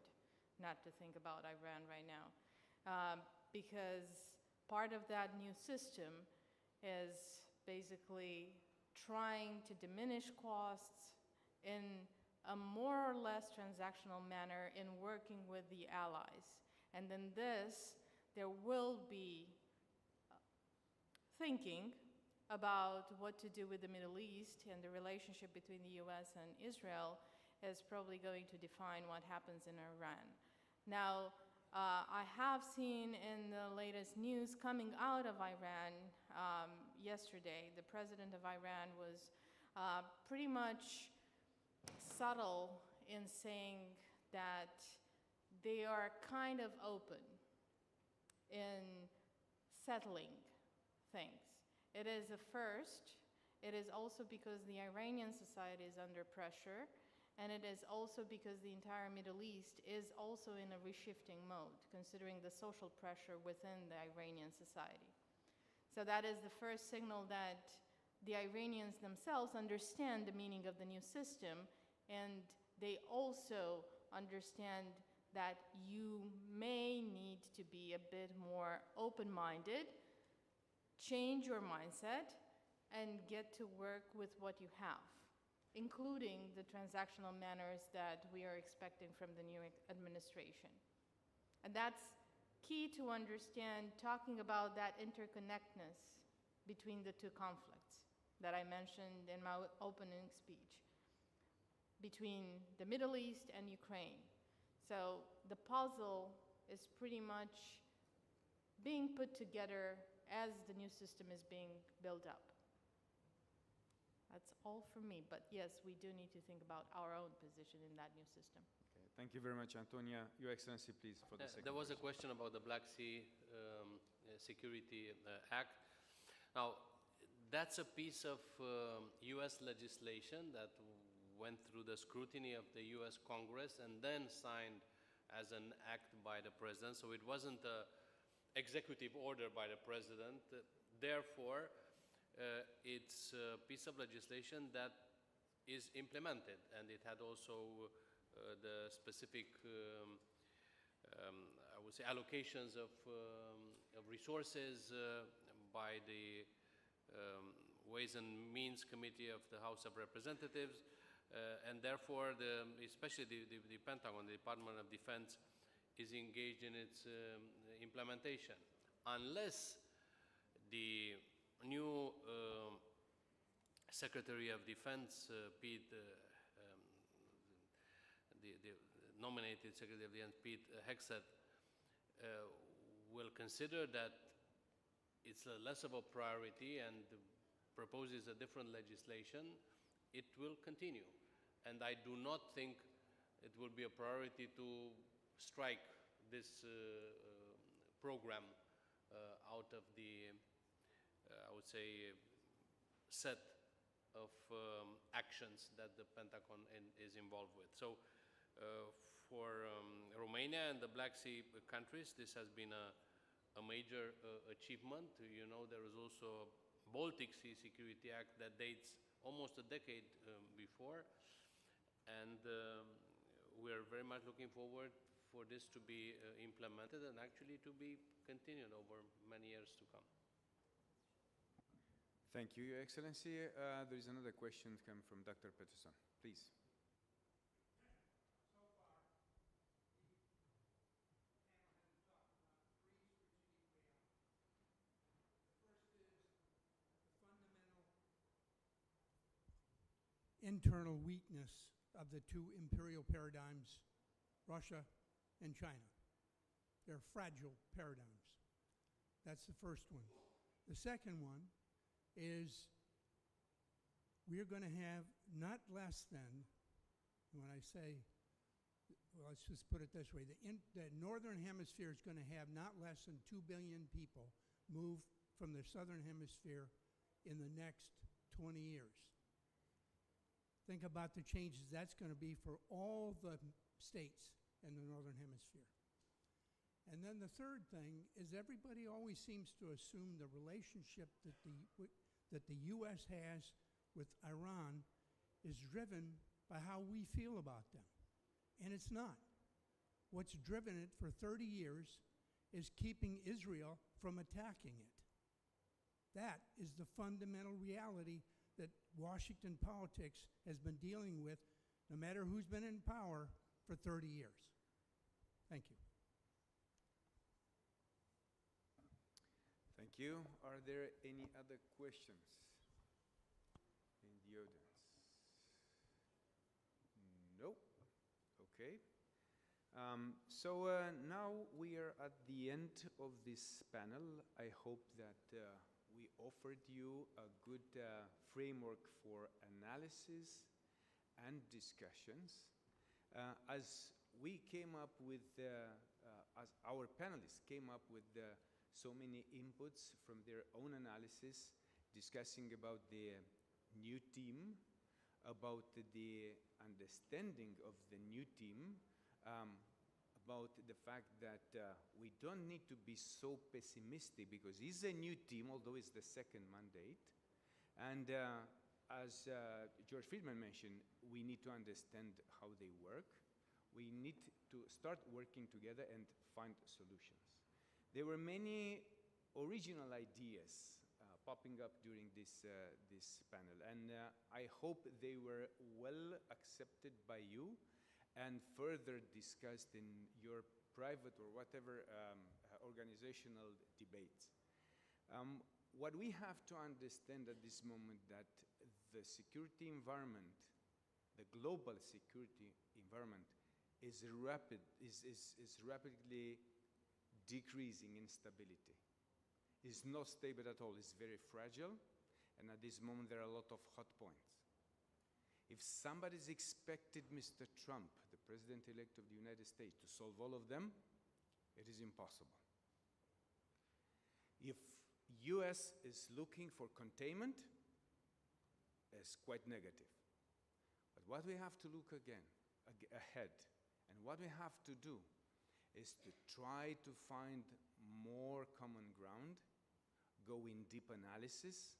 not to think about Iran right now, because part of that new system is basically trying to diminish costs in a more or less transactional manner in working with the allies. And then there will be thinking about what to do with the Middle East, and the relationship between the US and Israel is probably going to define what happens in Iran. Now, I have seen in the latest news coming out of Iran yesterday, the president of Iran was pretty much subtle in saying that they are kind of open in settling things. It is a first. It is also because the Iranian society is under pressure, and it is also because the entire Middle East is also in a reshifting mode, considering the social pressure within the Iranian society. So that is the first signal that the Iranians themselves understand the meaning of the new system, and they also understand that you may need to be a bit more open-minded, change your mindset, and get to work with what you have, including the transactional manners that we are expecting from the new administration. And that's key to understand, talking about that interconnectedness between the two conflicts that I mentioned in my opening speech, between the Middle East and Ukraine. So the puzzle is pretty much being put together as the new system is being built up. That's all from me, but yes, we do need to think about our own position in that new system. Okay. Thank you very much, Antonia. Your Excellency, please, for the second There was a question. question about the Black Sea Security Act. Now, that's a piece of US legislation that went through the scrutiny of the US Congress and then signed as an act by the President. So it wasn't an executive order by the President. Therefore, it's a piece of legislation that is implemented, and it had also the specific, I would say, allocations of resources by the Ways and Means Committee of the House of Representatives, and therefore, especially the Pentagon, the Department of Defense, is engaged in its implementation. Unless the new Secretary of Defense, Pete, the nominated Secretary of Defense Pete Hegseth will consider that it's less of a priority and proposes a different legislation, it will continue. And I do not think it will be a priority to strike this program out of the, I would say, set of actions that the Pentagon is involved with. So for Romania and the Black Sea countries, this has been a major achievement. You know, there was also a Baltic Sea Security Act that dates almost a decade before. And we're very much looking forward for this to be implemented and actually to be continued over many years to come. Thank you, Your Excellency. There is another question coming from Dr. Peterson. Please. Internal weakness of the two imperial paradigms, Russia and China. They're fragile paradigms. That's the first one. The second one is we're going to have not less than, when I say, well, let's just put it this way, the Northern Hemisphere is going to have not less than 2 billion people move from the Southern Hemisphere in the next 20 years. Think about the changes that's going to be for all the states in the Northern Hemisphere. And then the third thing is everybody always seems to assume the relationship that the U.S. has with Iran is driven by how we feel about them. And it's not. What's driven it for 30 years is keeping Israel from attacking it. That is the fundamental reality that Washington politics has been dealing with, no matter who's been in power, for 30 years. Thank you. Thank you. Are there any other questions in the audience? No? Okay. So now we are at the end of this panel. I hope that we offered you a good framework for analysis and discussions. As we came up with, as our panelists came up with so many inputs from their own analysis, discussing about the new team, about the understanding of the new team, about the fact that we don't need to be so pessimistic because it's a new team, although it's the second mandate. And as George Friedman mentioned, we need to understand how they work. We need to start working together and find solutions. There were many original ideas popping up during this panel, and I hope they were well accepted by you and further discussed in your private or whatever organizational debates. What we have to understand at this moment that the security environment, the global security environment, is rapidly decreasing in stability. It's not stable at all. It's very fragile, and at this moment there are a lot of hot points. If somebody's expected Mr. Trump, the President-elect of the United States, to solve all of them, it is impossible. If US is looking for containment, it's quite negative. But what we have to look ahead, and what we have to do is to try to find more common ground, go in deep analysis,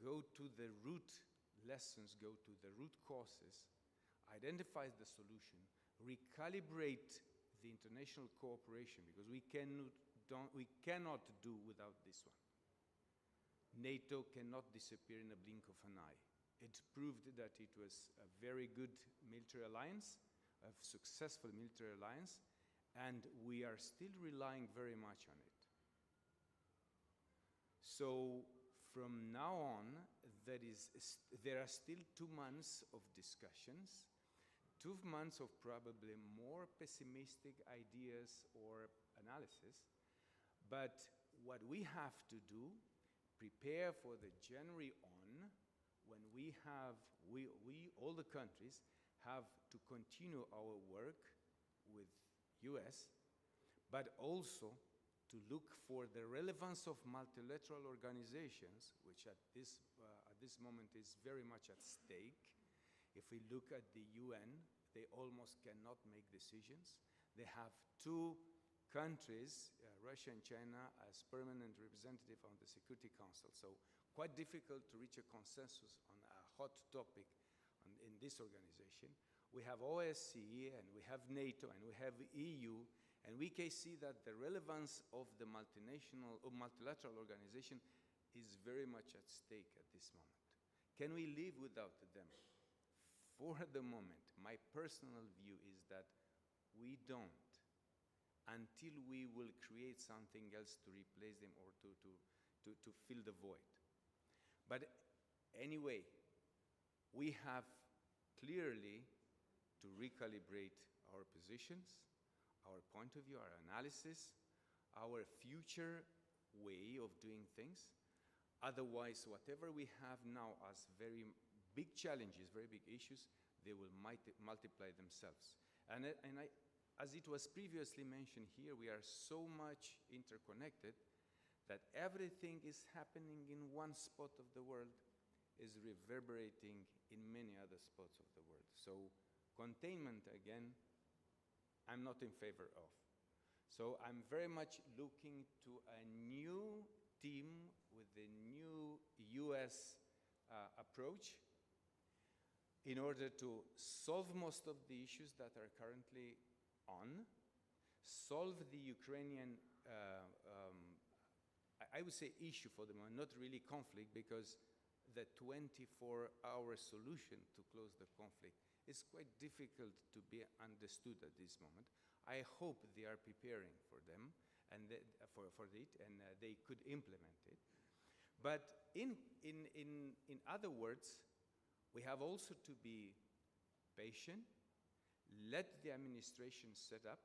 go to the root lessons, go to the root causes, identify the solution, recalibrate the international cooperation, because we cannot do without this one. NATO cannot disappear in a blink of an eye. It proved that it was a very good military alliance, a successful military alliance, and we are still relying very much on it. So from now on, there are still 2 months of discussions 2 months of probably more pessimistic ideas or analysis. But what we have to do, prepare for the January on, when we have, all the countries, have to continue our work with US, but also to look for the relevance of multilateral organizations, which at this moment is very much at stake. If we look at the UN, they almost cannot make decisions. They have two countries, Russia and China, as permanent representative on the Security Council. So quite difficult to reach a consensus on a hot topic in this organization. We have OSCE, and we have NATO, and we have EU, and we can see that the relevance of the multinational or multilateral organization is very much at stake at this moment. Can we live without them? For the moment, my personal view is that we don't, until we will create something else to replace them or to fill the void. But anyway, we have clearly to recalibrate our positions, our point of view, our analysis, our future way of doing things. Otherwise, whatever we have now as very big challenges, very big issues, they will multiply themselves. And as it was previously mentioned here, we are so much interconnected that everything is happening in one spot of the world is reverberating in many other spots of the world. So containment, again, I'm not in favor of. So I'm very much looking to a new team with a new US approach in order to solve most of the issues that are currently on, solve the Ukrainian, I would say issue for the moment, not really conflict, because the 24-hour solution to close the conflict is quite difficult to be understood at this moment. I hope they are preparing for them and for it, and they could implement it. But in other words, we have also to be patient, let the administration set up,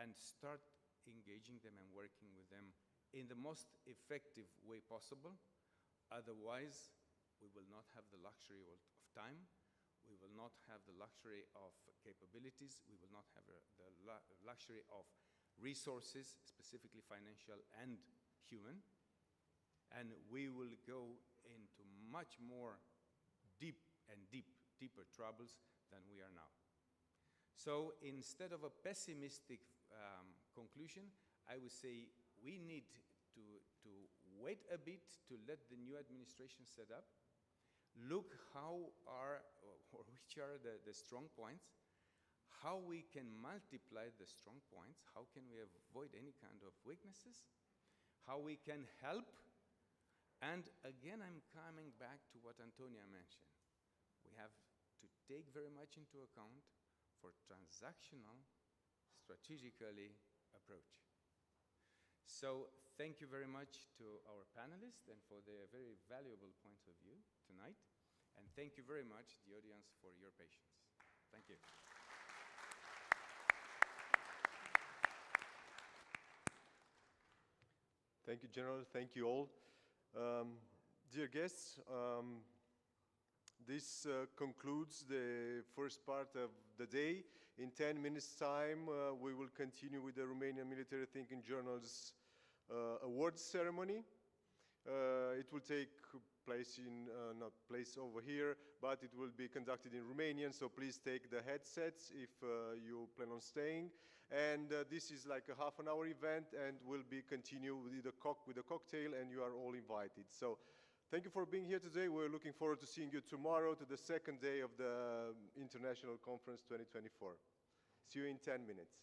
and start engaging them and working with them in the most effective way possible. Otherwise, we will not have the luxury of time, we will not have the luxury of capabilities, we will not have the luxury of resources, specifically financial and human, and we will go into much more deeper troubles than we are now. So instead of a pessimistic conclusion, I would say we need to wait a bit to let the new administration set up, look which are the strong points, how we can multiply the strong points, how can we avoid any kind of weaknesses, how we can help. And again, I'm coming back to what Antonia mentioned. We have to take very much into account for transactional, strategically approach. So thank you very much to our panelists and for their very valuable points of view tonight. And thank you very much, the audience, for your patience. Thank you. Thank you, General. Thank you all. Dear guests, this concludes the first part of the day. In 10 minutes' time, we will continue with the Romanian Military Thinking Journal's awards ceremony. It will take place not place over here, but it will be conducted in Romanian, so please take the headsets if you plan on staying. And this is like a half-an-hour event, and will be continued with the cocktail, and you are all invited. So thank you for being here today. We're looking forward to seeing you tomorrow to the second day of the International Conference 2024. See you in 10 minutes.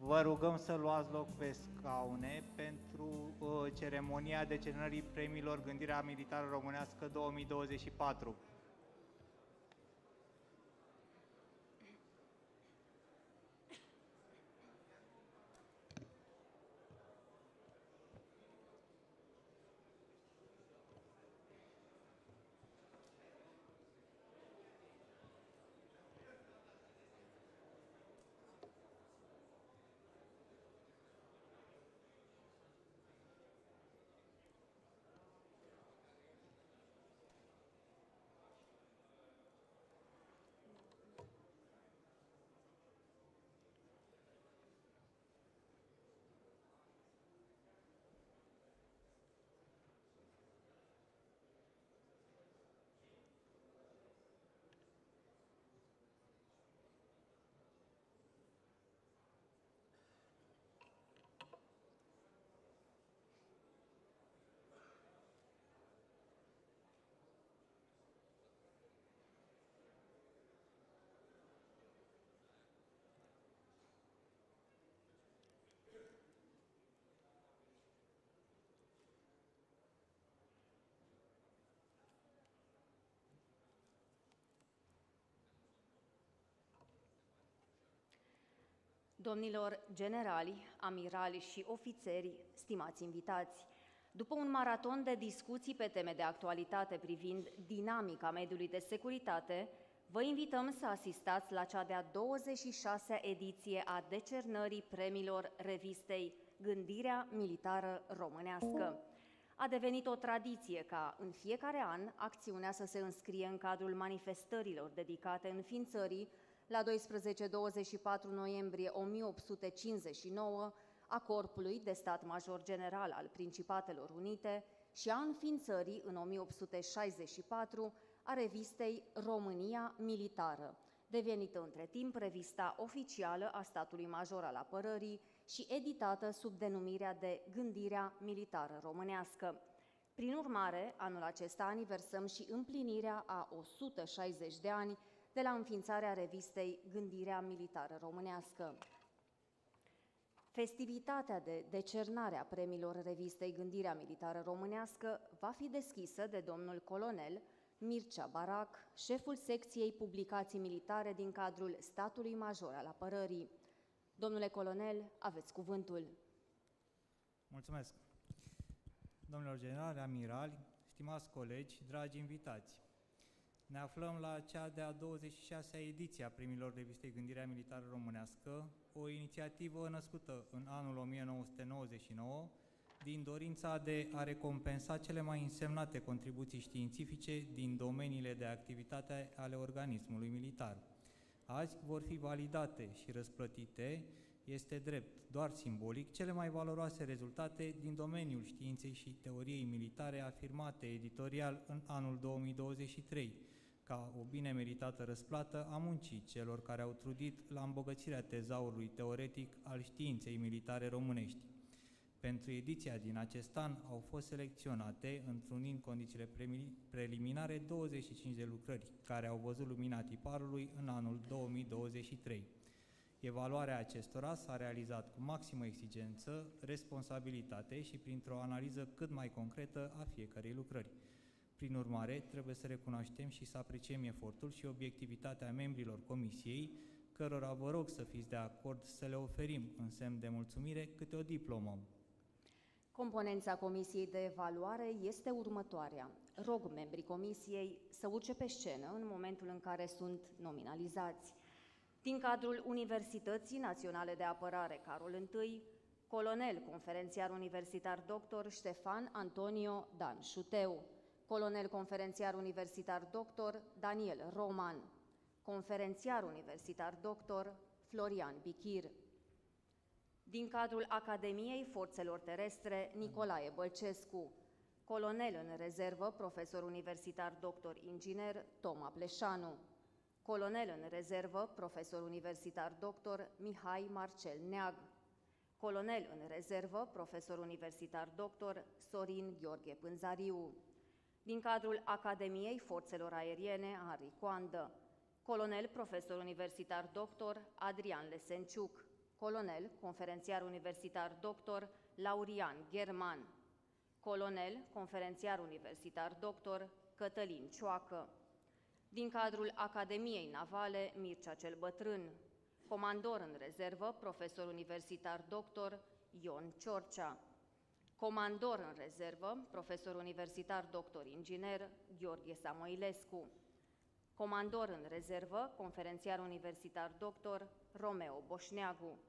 Vă rugăm să luați loc pe scaune pentru ceremonia decernării premiilor Gândirea Militară Românească 2024. Domnilor generali, amirali și ofițeri, stimați invitați, după un maraton de discuții pe teme de actualitate privind dinamica mediului de securitate, vă invităm să asistați la cea de-a 26-a ediție a decernării premiilor revistei Gândirea Militară Românească. A devenit o tradiție ca, în fiecare an, acțiunea să se înscrie în cadrul manifestărilor dedicate înființării la 12-24 noiembrie 1859 a Corpului de Stat Major General al Principatelor Unite și a înființării în 1864 a revistei România Militară, devenită între timp revista oficială a Statului Major al Apărării și editată sub denumirea de Gândirea Militară Românească. Prin urmare, anul acesta aniversăm și împlinirea a 160 de ani de la înființarea revistei Gândirea Militară Românească. Festivitatea de decernare a premiilor revistei Gândirea Militară Românească va fi deschisă de domnul colonel Mircea Barac, șeful secției publicații militare din cadrul Statului Major al Apărării. Domnule colonel, aveți cuvântul. Mulțumesc. Domnilor generali, amirali, stimați colegi, dragi invitați, ne aflăm la cea de-a 26-a ediție a premiilor revistei Gândirea Militară Românească, o inițiativă născută în anul 1999 din dorința de a recompensa cele mai însemnate contribuții științifice din domeniile de activitate ale organismului militar. Azi vor fi validate și răsplătite, este drept, doar simbolic, cele mai valoroase rezultate din domeniul științei și teoriei militare afirmate editorial în anul 2023, ca o bine meritată răsplată a muncii celor care au trudit la îmbogățirea tezaurului teoretic al științei militare românești. Pentru ediția din acest an au fost selecționate, întrunind condițiile preliminare, 25 de lucrări, care au văzut lumina tiparului în anul 2023. Evaluarea acestora s-a realizat cu maximă exigență, responsabilitate și printr-o analiză cât mai concretă a fiecărei lucrări. Prin urmare, trebuie să recunoaștem și să apreciem efortul și obiectivitatea membrilor comisiei, cărora vă rog să fiți de acord să le oferim, în semn de mulțumire, câte o diplomă. Componența Comisiei de Evaluare este următoarea. Rog membrii Comisiei să urce pe scenă în momentul în care sunt nominalizați. Din cadrul Universității Naționale de Apărare Carol I, colonel conferențiar universitar dr. Ștefan Antonio Dan Șuteu, colonel conferențiar universitar dr. Daniel Roman, conferențiar universitar dr. Florian Bichir. Din cadrul Academiei Forțelor Terestre Nicolae Bălcescu, colonel în rezervă profesor universitar dr. inginer Toma Pleșanu, colonel în rezervă profesor universitar dr. Mihai Marcel Neag, colonel în rezervă profesor universitar dr. Sorin Gheorghe Pânzariu. Din cadrul Academiei Forțelor Aeriene Henri Coandă, colonel profesor universitar dr. Adrian Lesenciuc, colonel, conferențiar universitar doctor Laurian German, colonel, conferențiar universitar doctor Cătălin Cioacă, din cadrul Academiei Navale Mircea cel Bătrân, comandor în rezervă, profesor universitar doctor Ion Ciorcea, comandor în rezervă, profesor universitar doctor inginer Gheorghe Samoilescu, comandor în rezervă, conferențiar universitar doctor Romeo Boșneagu,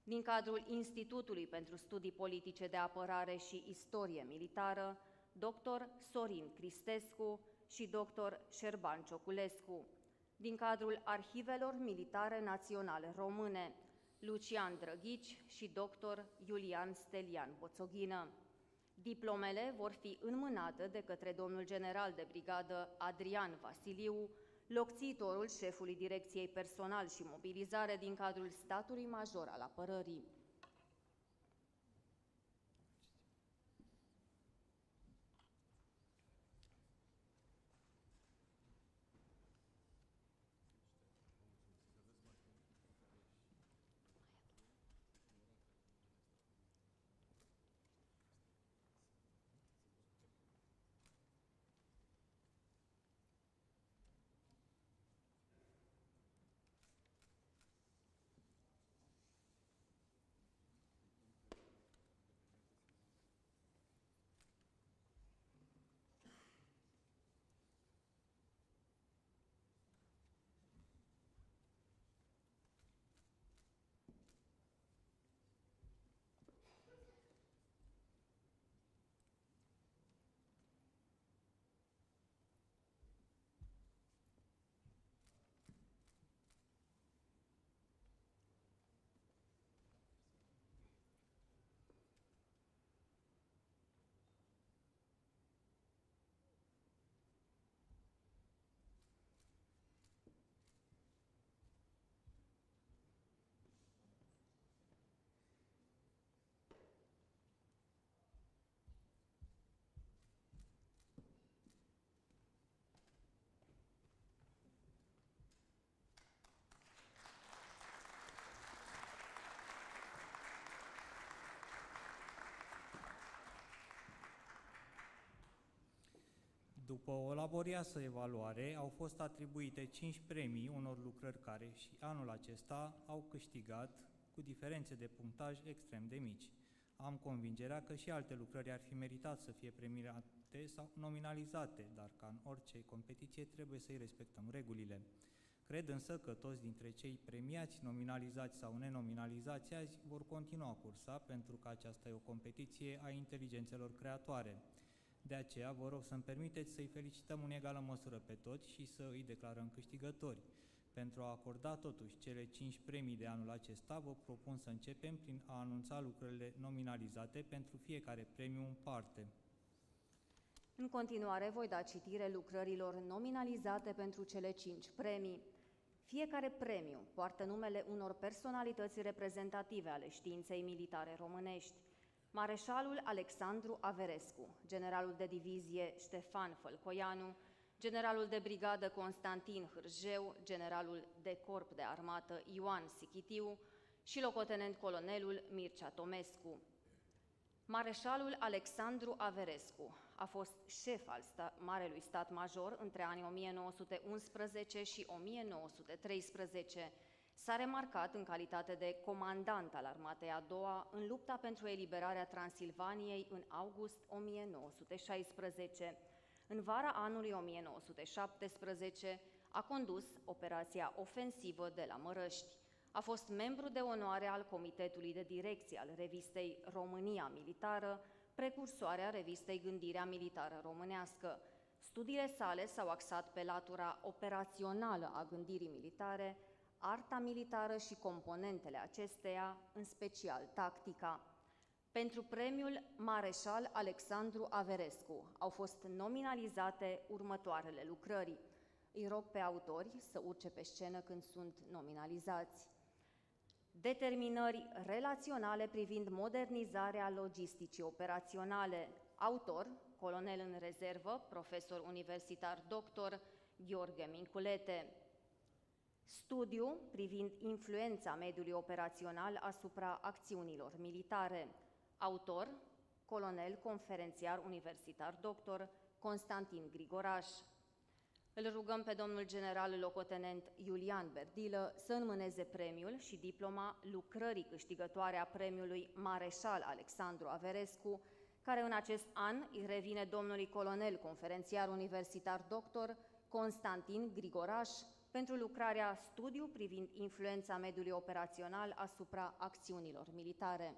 din cadrul Institutului pentru Studii Politice de Apărare și Istorie Militară, dr. Sorin Cristescu și dr. Șerban Cioculescu, din cadrul Arhivelor Militare Naționale Române, Lucian Drăghici și dr. Iulian Stelian Boțoghină. Diplomele vor fi înmânate de către domnul general de brigadă Adrian Vasiliu, locțitorul șefului Direcției Personal și Mobilizare din cadrul statului major al apărării. După o laborioasă evaluare, au fost atribuite 5 premii unor lucrări care și anul acesta au câștigat cu diferențe de punctaj extrem de mici. Am convingerea că și alte lucrări ar fi meritat să fie premiate sau nominalizate, dar ca în orice competiție trebuie să-i respectăm regulile. Cred însă că toți dintre cei premiați, nominalizați sau nenominalizați azi vor continua cursa, pentru că aceasta e o competiție a inteligențelor creatoare. De aceea vă rog să-mi permiteți să-i felicităm în egală măsură pe toți și să îi declarăm câștigători. Pentru a acorda totuși cele 5 premii de anul acesta, vă propun să începem prin a anunța lucrările nominalizate pentru fiecare premiu în parte. În continuare, voi da citire lucrărilor nominalizate pentru cele 5 premii. Fiecare premiu poartă numele unor personalități reprezentative ale științei militare românești. Mareșalul Alexandru Averescu, generalul de divizie Ștefan Fălcoianu, generalul de brigadă Constantin Hârjeu, generalul de corp de armată Ioan Sichitiu și locotenent colonelul Mircea Tomescu. Mareșalul Alexandru Averescu a fost șef al Marelui Stat Major între anii 1911 și 1913. S-a remarcat în calitate de comandant al Armatei a doua în lupta pentru eliberarea Transilvaniei în august 1916. În vara anului 1917 a condus operația ofensivă de la Mărăști. A fost membru de onoare al Comitetului de Direcție al revistei România Militară, precursoarea revistei Gândirea Militară Românească. Studiile sale s-au axat pe latura operațională a gândirii militare, arta militară și componentele acesteia, în special tactica. Pentru premiul Mareșal Alexandru Averescu au fost nominalizate următoarele lucrări. Îi rog pe autori să urce pe scenă când sunt nominalizați. Determinări relaționale privind modernizarea logisticii operaționale. Autor, colonel în rezervă, profesor universitar doctor Gheorghe Minculete. studiu privind influența mediului operațional asupra acțiunilor militare, autor, colonel conferențiar universitar doctor Constantin Grigoraș. Îl rugăm pe domnul general locotenent Iulian Berdilă să înmâneze premiul și diploma lucrării câștigătoare a premiului Mareșal Alexandru Averescu, care în acest an îi revine domnului colonel conferențiar universitar doctor Constantin Grigoraș pentru lucrarea Studiu privind influența mediului operațional asupra acțiunilor militare.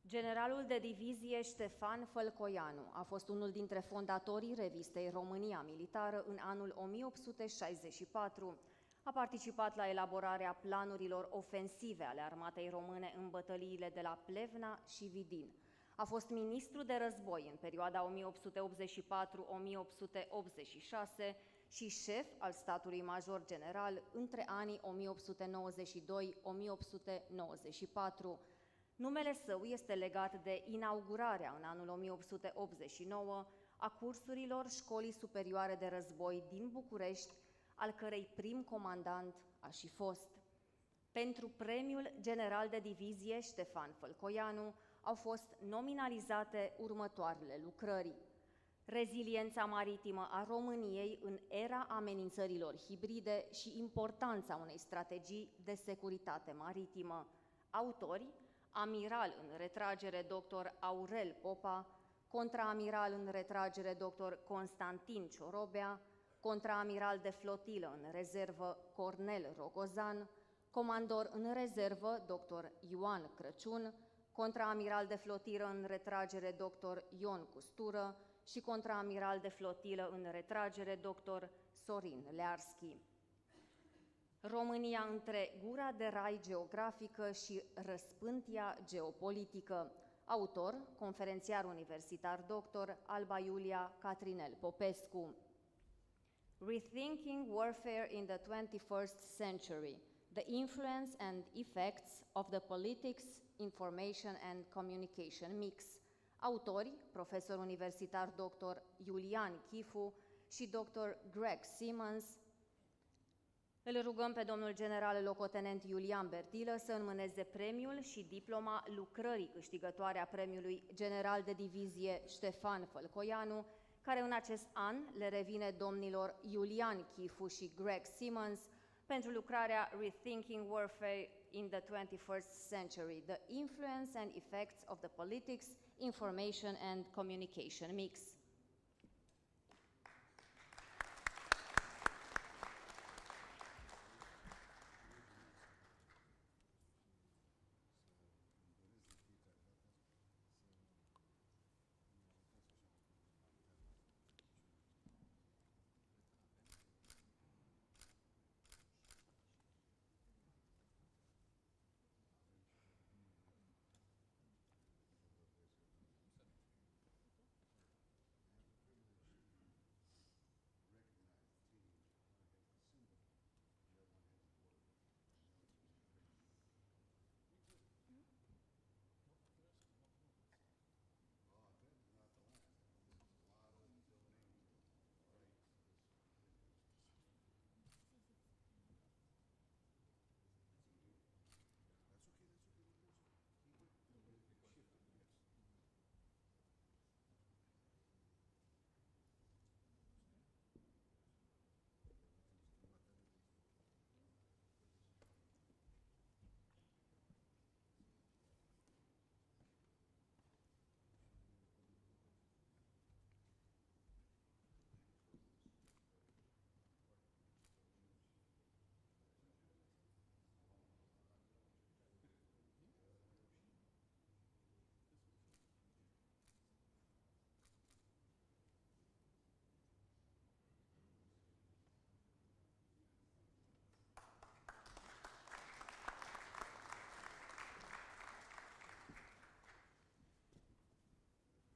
Generalul de divizie Ștefan Fălcoianu a fost unul dintre fondatorii revistei România Militară în anul 1864. A participat la elaborarea planurilor ofensive ale armatei române în bătăliile de la Plevna și Vidin. A fost ministru de război în perioada 1884-1886 și șef al statului major general între anii 1892-1894. Numele său este legat de inaugurarea în anul 1889 a cursurilor Școlii Superioare de Război din București, al cărei prim comandant a și fost. Pentru premiul general de divizie Ștefan Fălcoianu au fost nominalizate următoarele lucrări: reziliența maritimă a României în era amenințărilor hibride și importanța unei strategii de securitate maritimă. Autori: amiral în retragere dr. Aurel Popa, contraamiral în retragere dr. Constantin Ciorobea, contraamiral de flotilă în rezervă Cornel Rogozan, comandor în rezervă dr. Ioan Crăciun, contraamiral de flotilă în retragere dr. Ion Custură și contraamiral de flotilă în retragere dr. Sorin Learski. România între gura de rai geografică și răspântia geopolitică. Autor, conferențiar universitar doctor Alba Iulia Catrinel Popescu. Rethinking Warfare in the 21st Century: The Influence and Effects of the Politics, Information and Communication Mix. Autori, profesor universitar dr. Iulian Chifu și dr. Greg Simmons. Îl rugăm pe domnul general locotenent Iulian Berdilă să înmâneze premiul și diploma lucrării câștigătoare a premiului general de divizie Ștefan Fălcoianu, care în acest an le revine domnilor Iulian Chifu și Greg Simmons pentru lucrarea Rethinking Warfare in the 21st Century: The Influence and Effects of the Politics, Information and Communication Mix.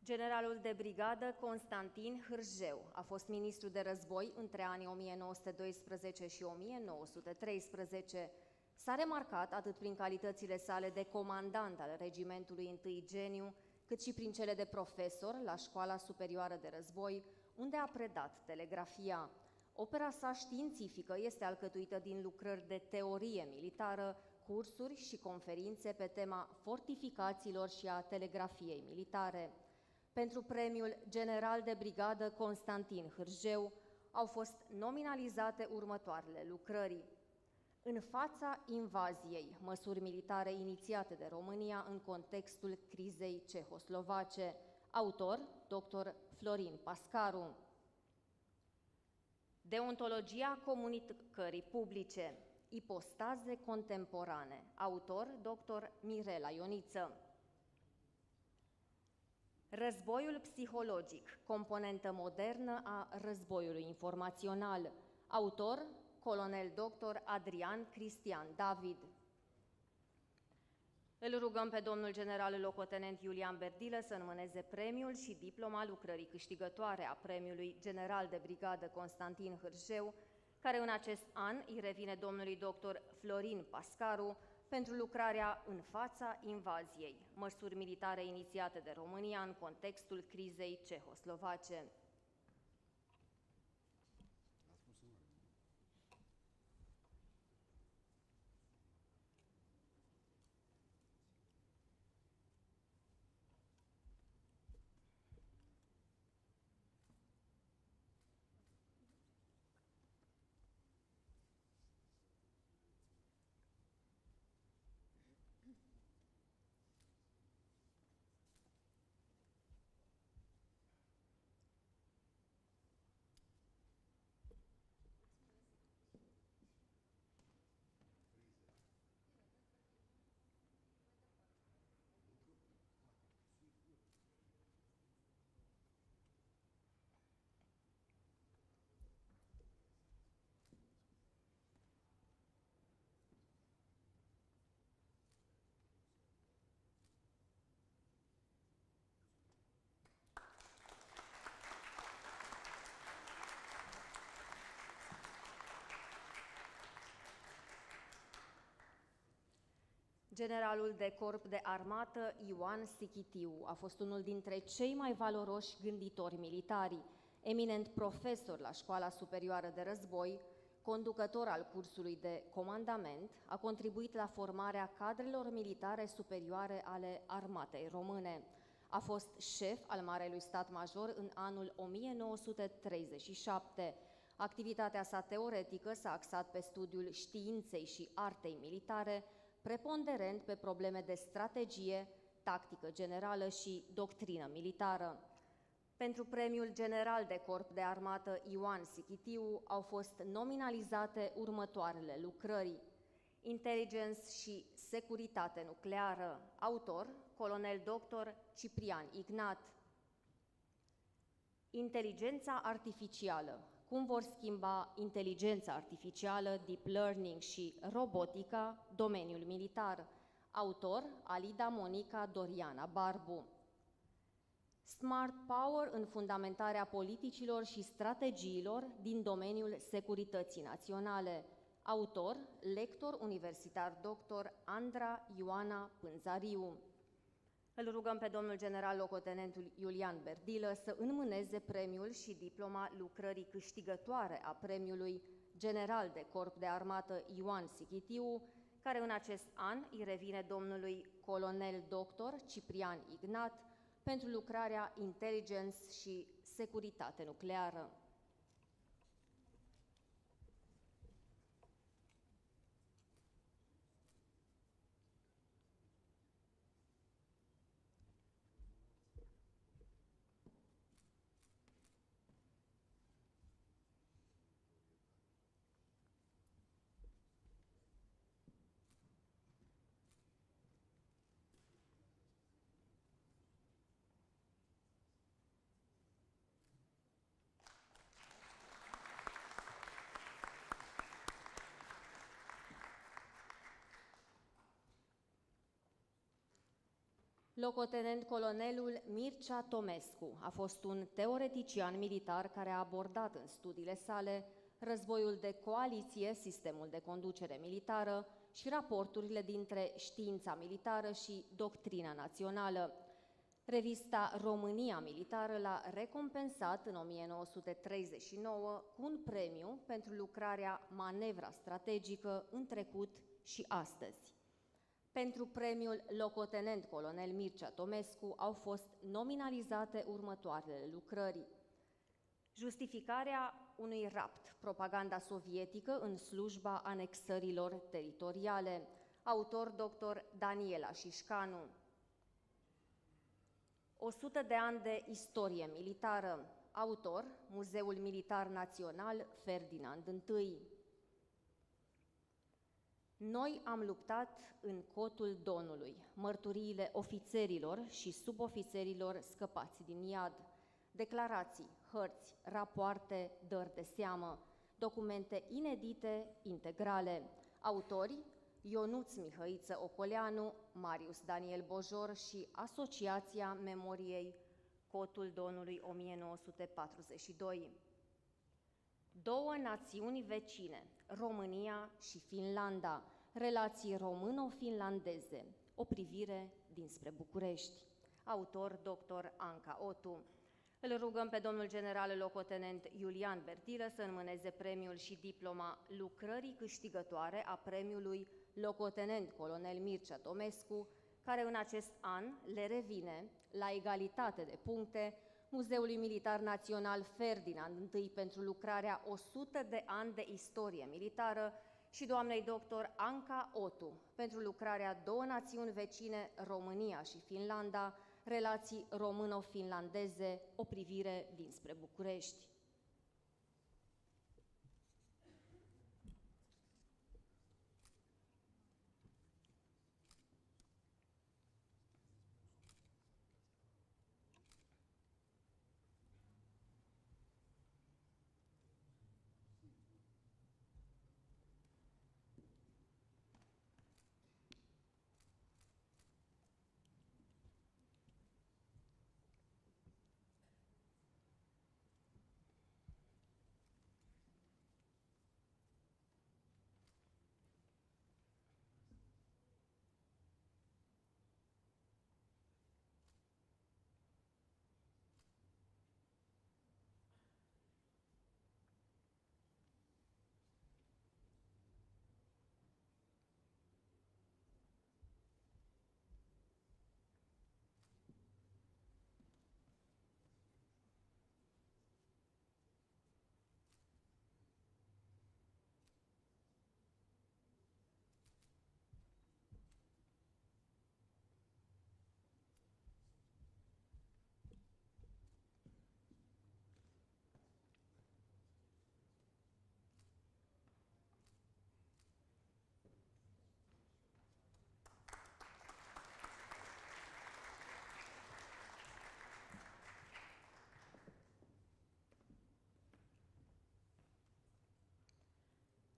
Generalul de brigadă Constantin Hârjeu a fost ministru de război între anii 1912 și 1913. S-a remarcat atât prin calitățile sale de comandant al regimentului I Geniu, cât și prin cele de profesor la Școala Superioară de Război, unde a predat telegrafia. Opera sa științifică este alcătuită din lucrări de teorie militară, cursuri și conferințe pe tema fortificațiilor și a telegrafiei militare. Pentru premiul General de Brigadă Constantin Hârjeu au fost nominalizate următoarele lucrări. În fața invaziei, măsuri militare inițiate de România în contextul crizei cehoslovace. Autor, dr. Florin Pascaru. Deontologia comunicării publice. Ipostaze contemporane. Autor, dr. Mirela Ioniță. Războiul psihologic, componentă modernă a războiului informațional. Autor, colonel dr. Adrian Cristian David. Îl rugăm pe domnul general locotenent Iulian Berdilă să înmâneze premiul și diploma lucrării câștigătoare a premiului General de Brigadă Constantin Hârjeu, care în acest an îi revine domnului dr. Florin Pascaru pentru lucrarea În fața invaziei, măsuri militare inițiate de România în contextul crizei cehoslovace. Generalul de corp de armată Ioan Sichitiu a fost unul dintre cei mai valoroși gânditori militari, eminent profesor la Școala Superioară de Război, conducător al cursului de comandament, a contribuit la formarea cadrelor militare superioare ale armatei române. A fost șef al Marelui Stat Major în anul 1937. Activitatea sa teoretică s-a axat pe studiul științei și artei militare, preponderent pe probleme de strategie, tactică generală și doctrină militară. Pentru premiul General de Corp de Armată Ioan Sichitiu au fost nominalizate următoarele lucrări. Intelligence și securitate nucleară. Autor, colonel dr. Ciprian Ignat. Inteligența artificială. Cum vor schimba inteligența artificială, deep learning și robotica domeniul militar. Autor, Alida Monica Doriana Barbu. Smart Power în fundamentarea politicilor și strategiilor din domeniul securității naționale. Autor, lector universitar dr. Andra Ioana Pânzariu. Îl rugăm pe domnul general locotenentul Iulian Berdilă să înmâneze premiul și diploma lucrării câștigătoare a premiului General de Corp de Armată Ioan Sichitiu, care în acest an îi revine domnului colonel dr. Ciprian Ignat pentru lucrarea Intelligence și securitate nucleară. Locotenent colonelul Mircea Tomescu a fost un teoretician militar care a abordat în studiile sale războiul de coaliție, sistemul de conducere militară și raporturile dintre știința militară și doctrina națională. Revista România Militară l-a recompensat în 1939 cu un premiu pentru lucrarea Manevra strategică în trecut și astăzi. Pentru premiul locotenent colonel Mircea Tomescu au fost nominalizate următoarele lucrări. Justificarea unui rapt, propaganda sovietică în slujba anexărilor teritoriale, autor dr. Daniela Șișcanu. 100 de ani de istorie militară, autor Muzeul Militar Național Ferdinand I. Noi am luptat în cotul Donului, mărturiile ofițerilor și subofițerilor scăpați din iad, declarații, hărți, rapoarte, dări de seamă, documente inedite, integrale, autori Ionuț Mihăiță Ocoleanu, Marius Daniel Bojor și Asociația Memoriei Cotul Donului 1942. Două națiuni vecine, România și Finlanda, relații româno-finlandeze, o privire dinspre București. Autor dr. Anca Otu. Îl rugăm pe domnul general locotenent Iulian Bertilă să înmâneze premiul și diploma lucrării câștigătoare a premiului locotenent colonel Mircea Tomescu, care în acest an le revine, la egalitate de puncte, Muzeului Militar Național Ferdinand I pentru lucrarea 100 de ani de istorie militară și doamnei doctor Anca Otu pentru lucrarea Două națiuni vecine, România și Finlanda, relații româno-finlandeze, o privire dinspre București.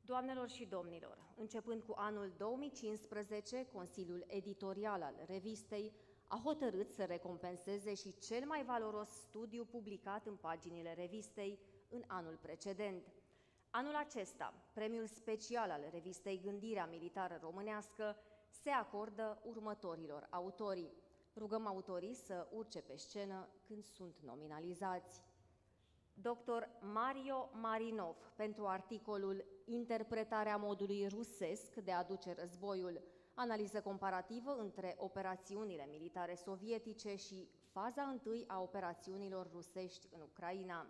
Doamnelor și domnilor, începând cu anul 2015, Consiliul Editorial al revistei a hotărât să recompenseze și cel mai valoros studiu publicat în paginile revistei în anul precedent. Anul acesta, premiul special al revistei Gândirea Militară Românească se acordă următorilor autori. Rugăm autorii să urce pe scenă când sunt nominalizați. Dr. Mario Marinov pentru articolul Interpretarea modului rusesc de a duce războiul, analiză comparativă între operațiunile militare sovietice și faza întâi a operațiunilor rusești în Ucraina.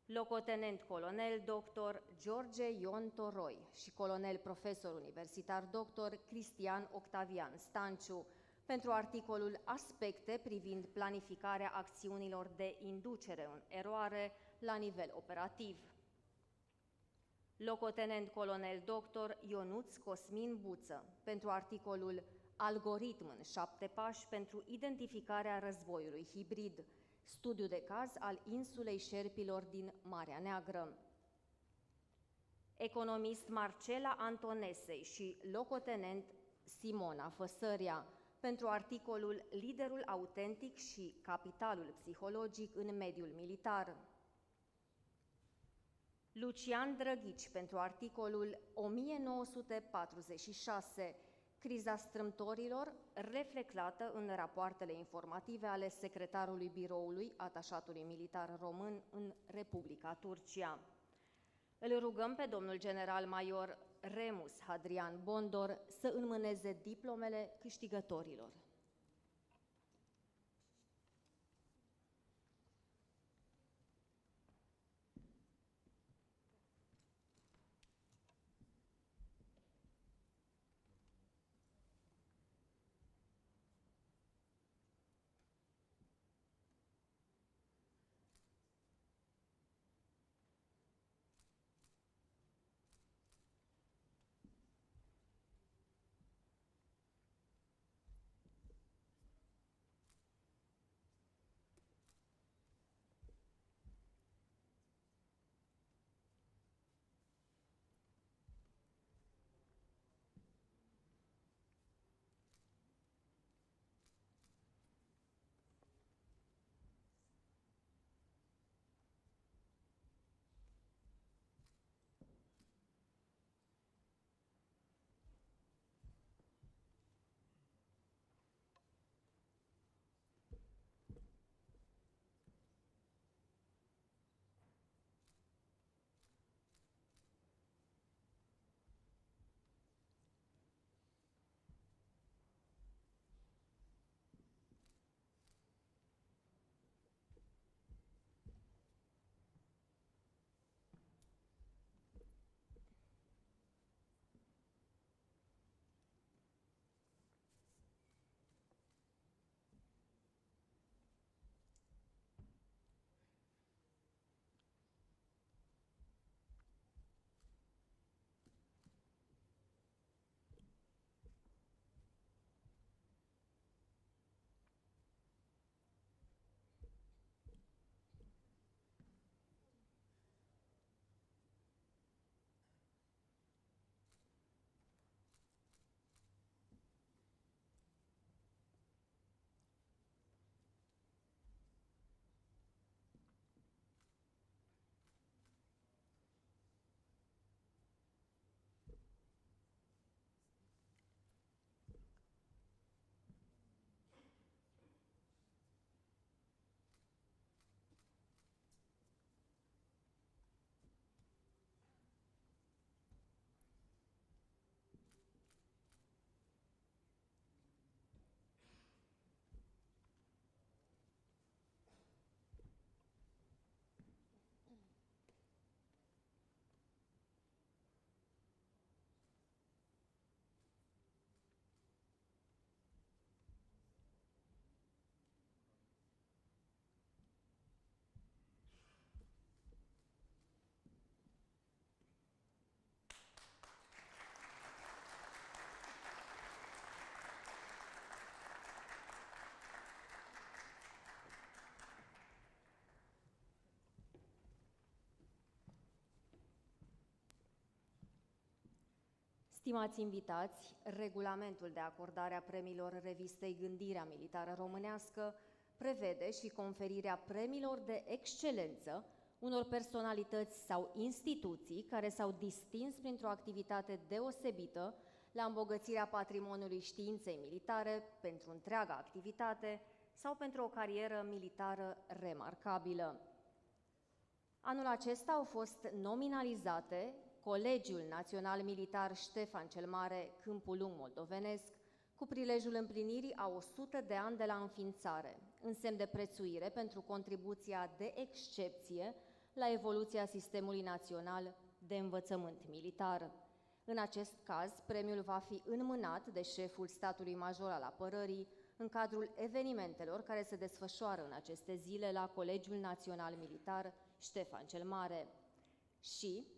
Locotenent colonel dr. George Ion Toroi și colonel profesor universitar dr. Cristian Octavian Stanciu pentru articolul Aspecte privind planificarea acțiunilor de inducere în eroare la nivel operativ. Locotenent colonel dr. Ionuț Cosmin Buță pentru articolul Algoritm în 7 pași pentru identificarea războiului hibrid, studiu de caz al insulei Șerpilor din Marea Neagră. Economist Marcela Antonesei și locotenent Simona Făsăria pentru articolul Liderul autentic și capitalul psihologic în mediul militar. Lucian Drăghici pentru articolul 1946, criza strâmtorilor, reflectată în rapoartele informative ale secretarului biroului atașatului militar român în Republica Turcia. Îl rugăm pe domnul general major Remus Hadrian Bondor să înmâneze diplomele câștigătorilor. Stimați invitați, regulamentul de acordare a premiilor revistei Gândirea Militară Românească prevede și conferirea premiilor de excelență unor personalități sau instituții care s-au distins printr-o activitate deosebită la îmbogățirea patrimoniului științei militare pentru întreaga activitate sau pentru o carieră militară remarcabilă. Anul acesta au fost nominalizate Colegiul Național Militar Ștefan cel Mare, Câmpul Lung Moldovenesc, cu prilejul împlinirii a 100 de ani de la înființare, în semn de prețuire pentru contribuția de excepție la evoluția sistemului național de învățământ militar. În acest caz, premiul va fi înmânat de șeful statului major al apărării în cadrul evenimentelor care se desfășoară în aceste zile la Colegiul Național Militar Ștefan cel Mare. Și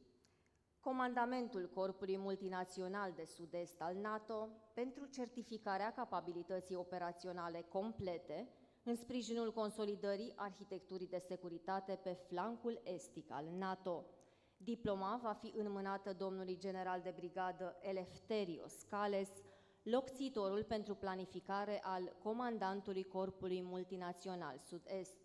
Comandamentul Corpului Multinațional de Sud-Est al NATO pentru certificarea capabilității operaționale complete în sprijinul consolidării arhitecturii de securitate pe flancul estic al NATO. Diploma va fi înmânată domnului general de brigadă Eleftherios Cales, locțitorul pentru planificare al comandantului Corpului Multinațional Sud-Est.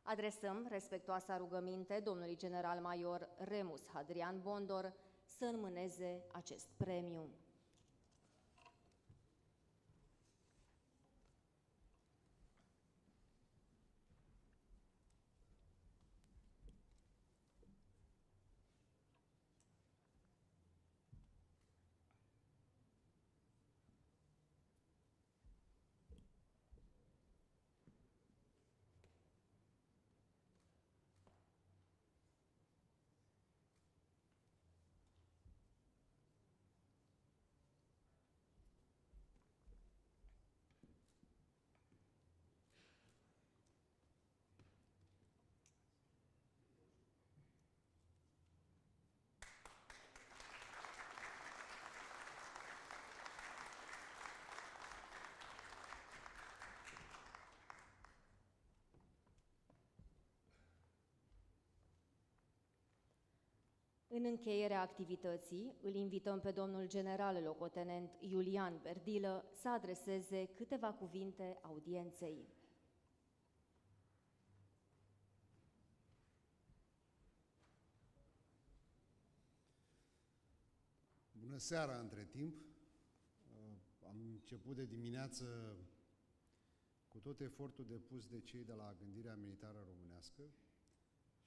Adresăm respectuoasa rugăminte domnului general-major Remus Hadrian Bondor să înmâneze acest premiu. În încheierea activității, îl invităm pe domnul general locotenent Iulian Berdilă să adreseze câteva cuvinte audienței. Bună seara, între timp. Am început de dimineață cu tot efortul depus de cei de la Gândirea Militară Românească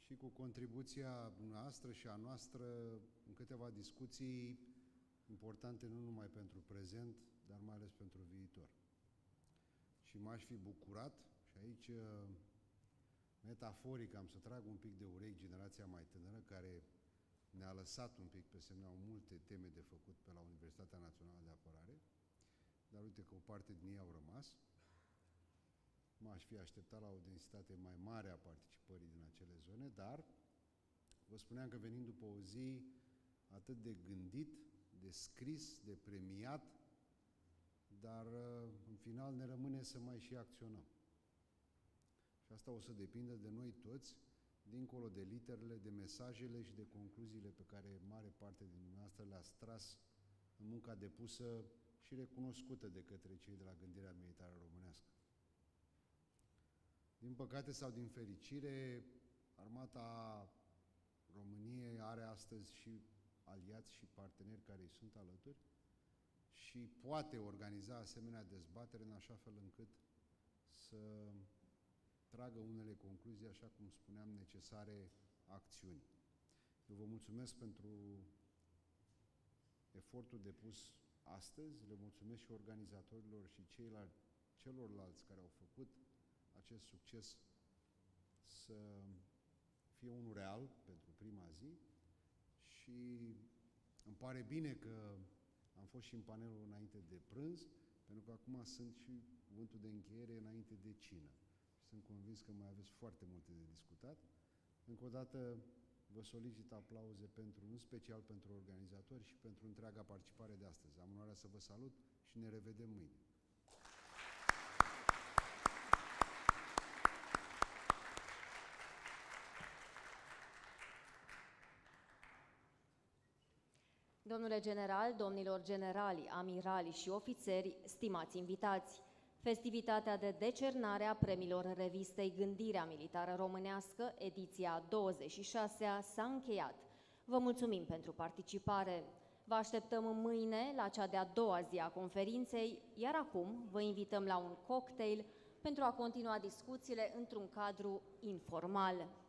și cu contribuția noastră și a noastră în câteva discuții importante nu numai pentru prezent, dar mai ales pentru viitor. Și m-aș fi bucurat, și aici metaforic am să trag un pic de urechi generația mai tânără, care ne-a lăsat un pic pe semnal multe teme de făcut pe la Universitatea Națională de Apărare, dar uite că o parte din ei au rămas. M-aș fi așteptat la o densitate mai mare a participării din acele zone, dar vă spuneam că venim după o zi atât de gândit, de scris, de premiat, dar în final ne rămâne să mai și acționăm. Și asta o să depindă de noi toți, dincolo de literele, de mesajele și de concluziile pe care mare parte din dumneavoastră le-ați tras în munca depusă și recunoscută de către cei de la Gândirea Militară Românească. Din păcate sau din fericire, Armata României are astăzi și aliați și parteneri care îi sunt alături și poate organiza asemenea dezbatere în așa fel încât să tragă unele concluzii, așa cum spuneam, necesare acțiuni. Eu vă mulțumesc pentru efortul depus astăzi, le mulțumesc și organizatorilor și celorlalți care au făcut acest succes să fie unul real pentru prima zi și îmi pare bine că am fost și în panelul înainte de prânz, pentru că acum sunt și cuvântul de încheiere înainte de cină. Sunt convins că mai aveți foarte multe de discutat. Încă o dată vă solicit aplauze în special pentru organizatori și pentru întreaga participare de astăzi. Am onoarea să vă salut și ne revedem mâine. Domnule general, domnilor generali, amirali și ofițeri, stimați invitați, festivitatea de decernare a premiilor revistei Gândirea Militară Românească, ediția 26-a, s-a încheiat. Vă mulțumim pentru participare. Vă așteptăm mâine la cea de-a doua zi a conferinței, iar acum vă invităm la un cocktail pentru a continua discuțiile într-un cadru informal.